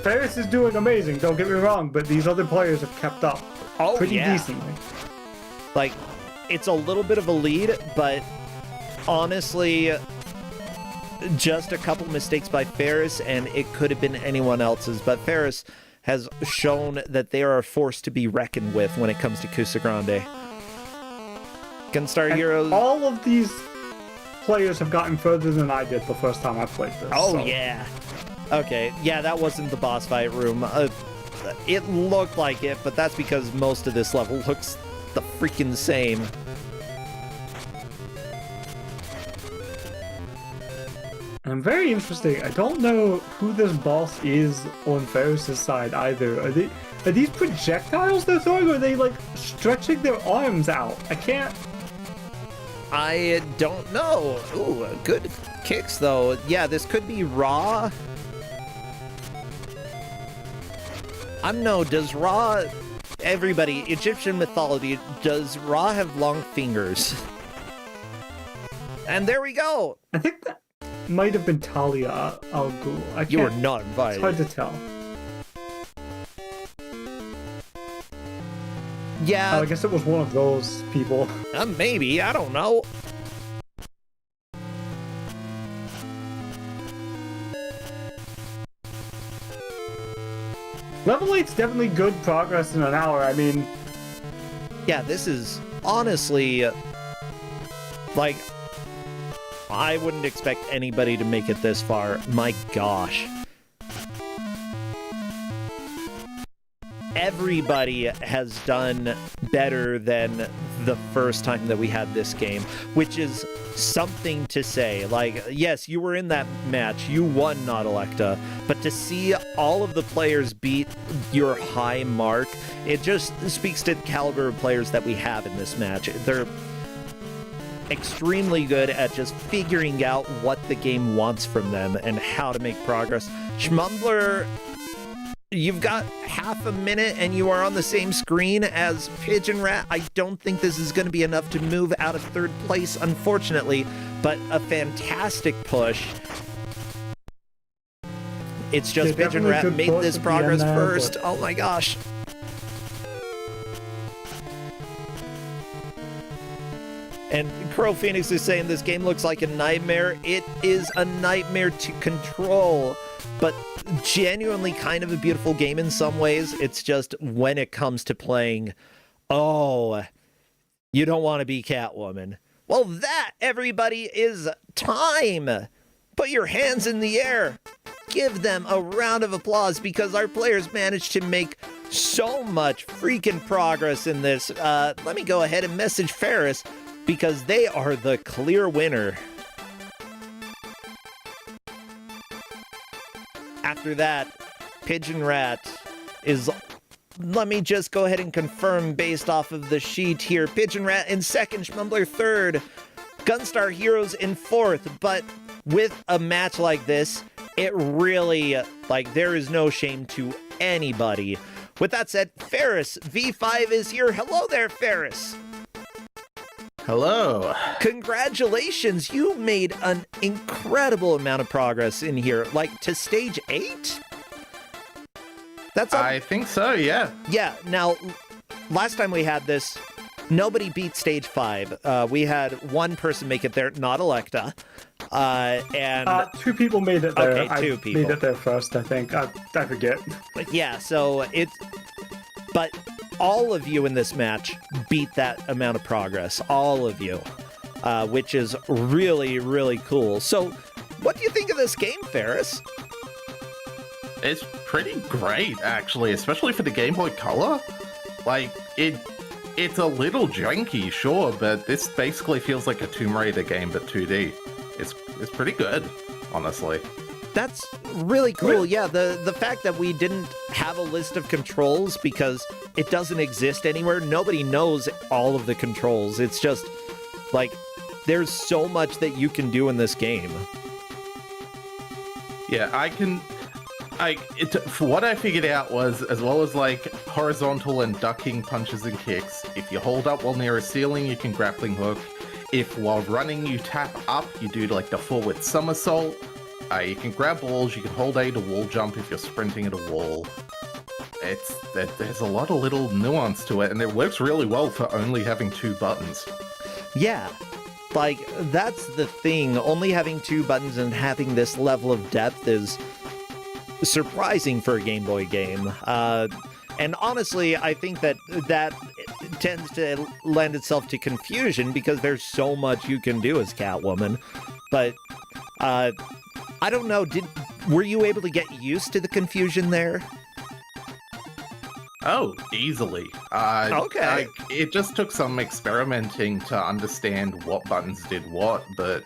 Ferris is doing amazing, don't get me wrong, but these other players have kept up pretty decently. Like, it's a little bit of a lead, but honestly, just a couple mistakes by Ferris, and it could have been anyone else's. But Ferris has shown that they are a force to be reckoned with when it comes to Kusogrande. Gunstar Heroes. All of these players have gotten further than I did the first time I played this. Oh, so. yeah. Okay, yeah, that wasn't the boss fight room. It looked like it, but that's because most of this level looks the freaking same. I'm very interesting. I don't know who this boss is on Ferris's side either. Are these projectiles they're throwing, or are they like stretching their arms out? I don't know. Ooh, good kicks though. Yeah, this could be Ra. Does Ra... Everybody, Egyptian mythology, does Ra have long fingers? And there we go! I think that might have been Talia Al Ghul. You are not invited. It's hard to tell. Yeah. I guess it was one of those people. Maybe, I don't know. Level 8's definitely good progress in an hour. I mean... Yeah, this is honestly... Like... I wouldn't expect anybody to make it this far. My gosh. Everybody has done better than the first time that we had this game, which is something to say. Like, yes, you were in that match, you won, not Electa, but to see all of the players beat your high mark, it just speaks to the caliber of players that we have in this match. They're extremely good at just figuring out what the game wants from them and how to make progress. Schmumbler, you've got half a minute and you are on the same screen as Pigeon Rat. I don't think this is going to be enough to move out of third place, unfortunately, but a fantastic push. It's just Pigeon Rat made this progress first. Oh my gosh. And Crow Phoenix is saying this game looks like a nightmare. It is a nightmare to control, but genuinely kind of a beautiful game in some ways. It's just when it comes to playing, oh, you don't want to be Catwoman. Well, that, everybody, is time. Put your hands in the air. Give them a round of applause because our players managed to make so much freaking progress in this. Let me go ahead and message Ferris because they are the clear winner. After that, Pigeon Rat is... Let me just go ahead and confirm based off of the sheet here. Pigeon Rat in second, Schmumbler third, Gunstar Heroes in fourth. But with a match like this, it really, like, there is no shame to anybody. With that said, Ferris, V5 is here. Hello there, Ferris. Hello. Congratulations, you made an incredible amount of progress in here. Like, to stage 8? I think so, yeah. Yeah, now, last time we had this, nobody beat stage 5. We had one person make it there, not Electa. And 2 people made it there. Okay, 2 people. Made it there first, I think. I forget. But yeah, so it's... But all of you in this match beat that amount of progress. All of you. Which is really, really cool. So, what do you think of this game, Ferris? It's pretty great, actually, especially for the Game Boy Color. Like, it's a little janky, sure, but this basically feels like a Tomb Raider game, but 2D. It's pretty good, honestly. That's really cool. Yeah, the fact that we didn't have a list of controls because it doesn't exist anywhere. Nobody knows all of the controls. It's just, like, there's so much that you can do in this game. Yeah, for what I figured out was, as well as like horizontal and ducking punches and kicks, if you hold up while near a ceiling, you can grappling hook. If while running you tap up, you do like the forward somersault. You can grab walls, you can hold A to wall jump if you're sprinting at a wall. There's a lot of little nuance to it, and it works really well for only having 2 buttons. Yeah, like, that's the thing. Only having 2 buttons and having this level of depth is surprising for a Game Boy game. And honestly, I think that tends to lend itself to confusion because there's so much you can do as Catwoman. But, I don't know, were you able to get used to the confusion there? Oh, easily. Okay. It just took some experimenting to understand what buttons did what, but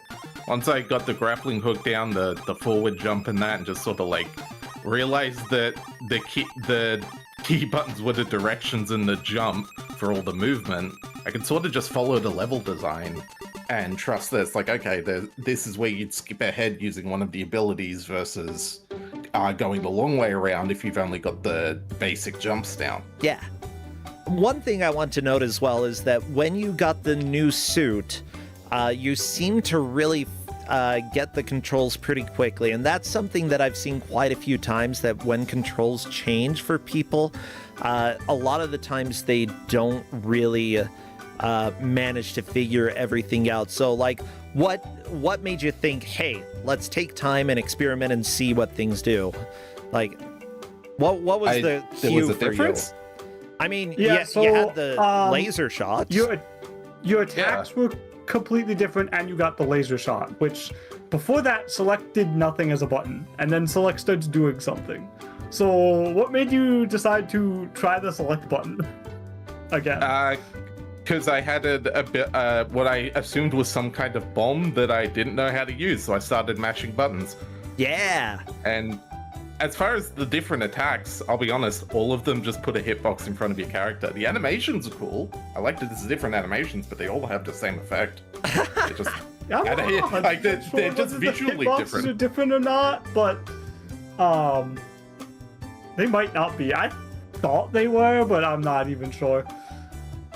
once I got the grappling hook down, the forward jump and that, and just sort of like realized that the key buttons were the directions and the jump for all the movement, I could sort of just follow the level design and trust that it's like, okay, this is where you'd skip ahead using one of the abilities versus going the long way around if you've only got the basic jumps down. Yeah. One thing I want to note as well is that when you got the new suit, you seem to really get the controls pretty quickly, and that's something that I've seen quite a few times, that when controls change for people, a lot of the times they don't really manage to figure everything out. So, like, what made you think, hey, let's take time and experiment and see what things do? Like, what was the cue for you? I mean, Yeah, so, you had the laser shots. Your attacks were completely different, and you got the laser shot, which before that, Select did nothing as a button, and then Select started doing something. So what made you decide to try the Select button again? Because I had a bit, what I assumed was some kind of bomb that I didn't know how to use, so I started mashing buttons. Yeah. And as far as the different attacks, I'll be honest, all of them just put a hitbox in front of your character. The animations are cool. I like that this is different animations, but they all have the same effect. They're just, they're just visually different. Are different or not, but they might not be. I thought they were, but I'm not even sure.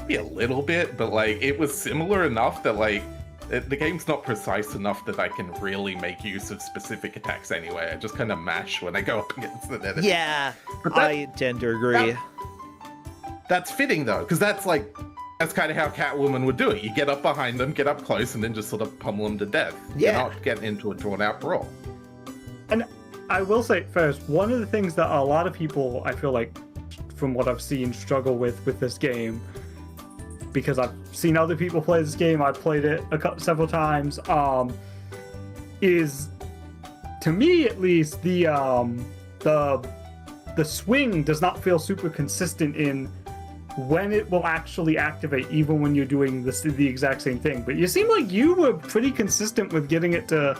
Maybe a little bit, but like it was similar enough that like the game's not precise enough that I can really make use of specific attacks anyway. I just kind of mash when I go up against the enemy. Yeah, I tend to agree. That's fitting though, because that's kind of how Catwoman would do it. You get up behind them, get up close, and then just sort of pummel them to death. Yeah. You're not getting into a drawn-out brawl. And I will say first, one of the things that a lot of people, I feel like, from what I've seen, struggle with this game, because I've seen other people play this game, I've played it several times, is, to me at least, the swing does not feel super consistent in when it will actually activate, even when you're doing the exact same thing. But you seem like you were pretty consistent with getting it to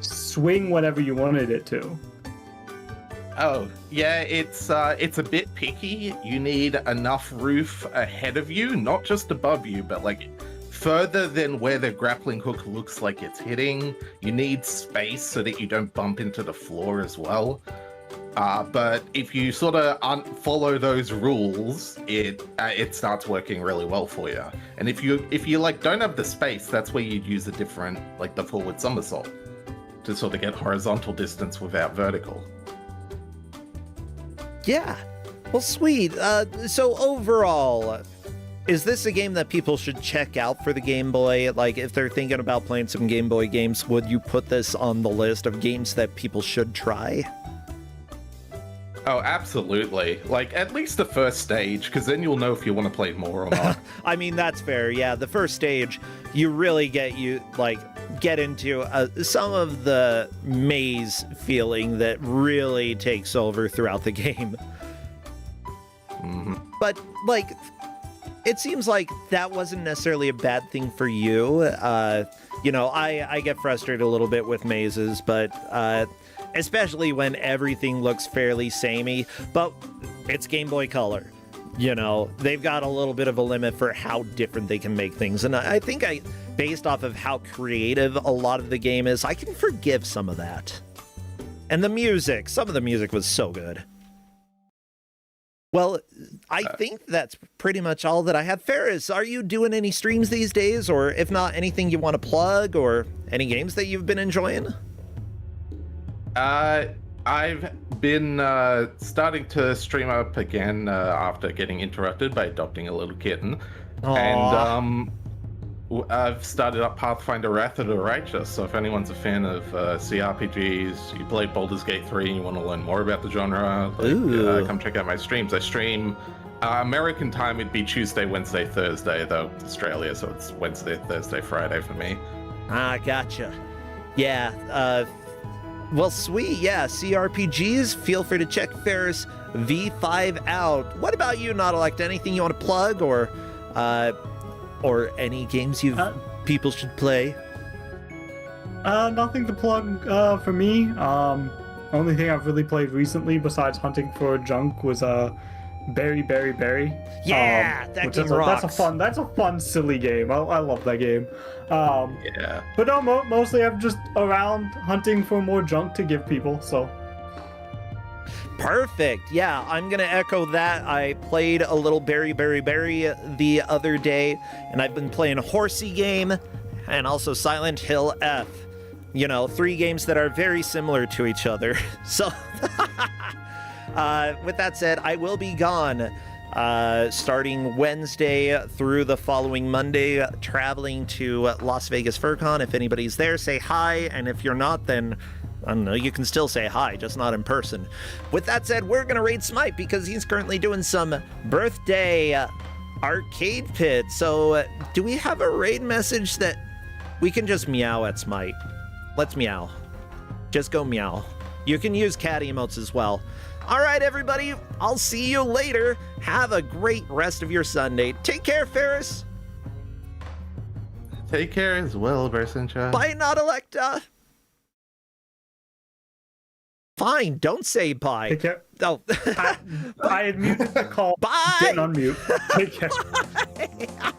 swing whenever you wanted it to. Oh, yeah, it's a bit picky. You need enough roof ahead of you, not just above you, but like further than where the grappling hook looks like it's hitting. You need space so that you don't bump into the floor as well. But if you sort of follow those rules, it starts working really well for you. And if you like don't have the space, that's where you'd use a different, like the forward somersault, to sort of get horizontal distance without vertical. Yeah. Well, sweet. So overall, is this a game that people should check out for the Game Boy? Like, if they're thinking about playing some Game Boy games, would you put this on the list of games that people should try? Oh, absolutely. Like, at least the first stage, because then you'll know if you want to play more or not. I mean, that's fair. Yeah, the first stage, you really get into some of the maze feeling that really takes over throughout the game. Mm-hmm. But, like, it seems like that wasn't necessarily a bad thing for you. I get frustrated a little bit with mazes, but especially when everything looks fairly samey, but it's Game Boy Color. They've got a little bit of a limit for how different they can make things. And I think based off of how creative a lot of the game is, I can forgive some of that. And the music, some of the music was so good. Well, I think that's pretty much all that I have. Ferris, are you doing any streams these days? Or if not, anything you want to plug or any games that you've been enjoying? I've been starting to stream up again after getting interrupted by adopting a little kitten. Aww. And I've started up Pathfinder Wrath of the Righteous, so if anyone's a fan of CRPGs, you played Baldur's Gate 3 and you want to learn more about the genre, come check out my streams. I stream American time, it'd be Tuesday, Wednesday, Thursday, though Australia, so it's Wednesday, Thursday, Friday for me. Ah, gotcha. Yeah, well, sweet, yeah, CRPGs, feel free to check Ferris V5 out. What about you, Nautilect? Anything you want to plug, or any games people should play? Nothing to plug for me. Only thing I've really played recently besides hunting for junk was Berry. Yeah, that game rocks. That's a fun, silly game. I love that game. Yeah. But no, mostly I'm just around hunting for more junk to give people, so. Perfect. Yeah, I'm going to echo that. I played a little Berry the other day, and I've been playing Horsey Game and also Silent Hill F. You know, 3 games that are very similar to each other. So, with that said, I will be gone starting Wednesday through the following Monday, traveling to Las Vegas FurCon. If anybody's there, say hi, and if you're not, then I don't know, you can still say hi, just not in person. With that said, we're going to raid Smite because he's currently doing some birthday arcade pit. So do we have a raid message that we can just meow at Smite? Let's meow. Just go meow. You can use cat emotes as well. All right, everybody, I'll see you later. Have a great rest of your Sunday. Take care, Ferris. Take care as well, Bersencha. Bye, Nautilecta. Fine, don't say bye. Take care. Oh. I had muted the call. Bye. Didn't unmute. Take care. Bye.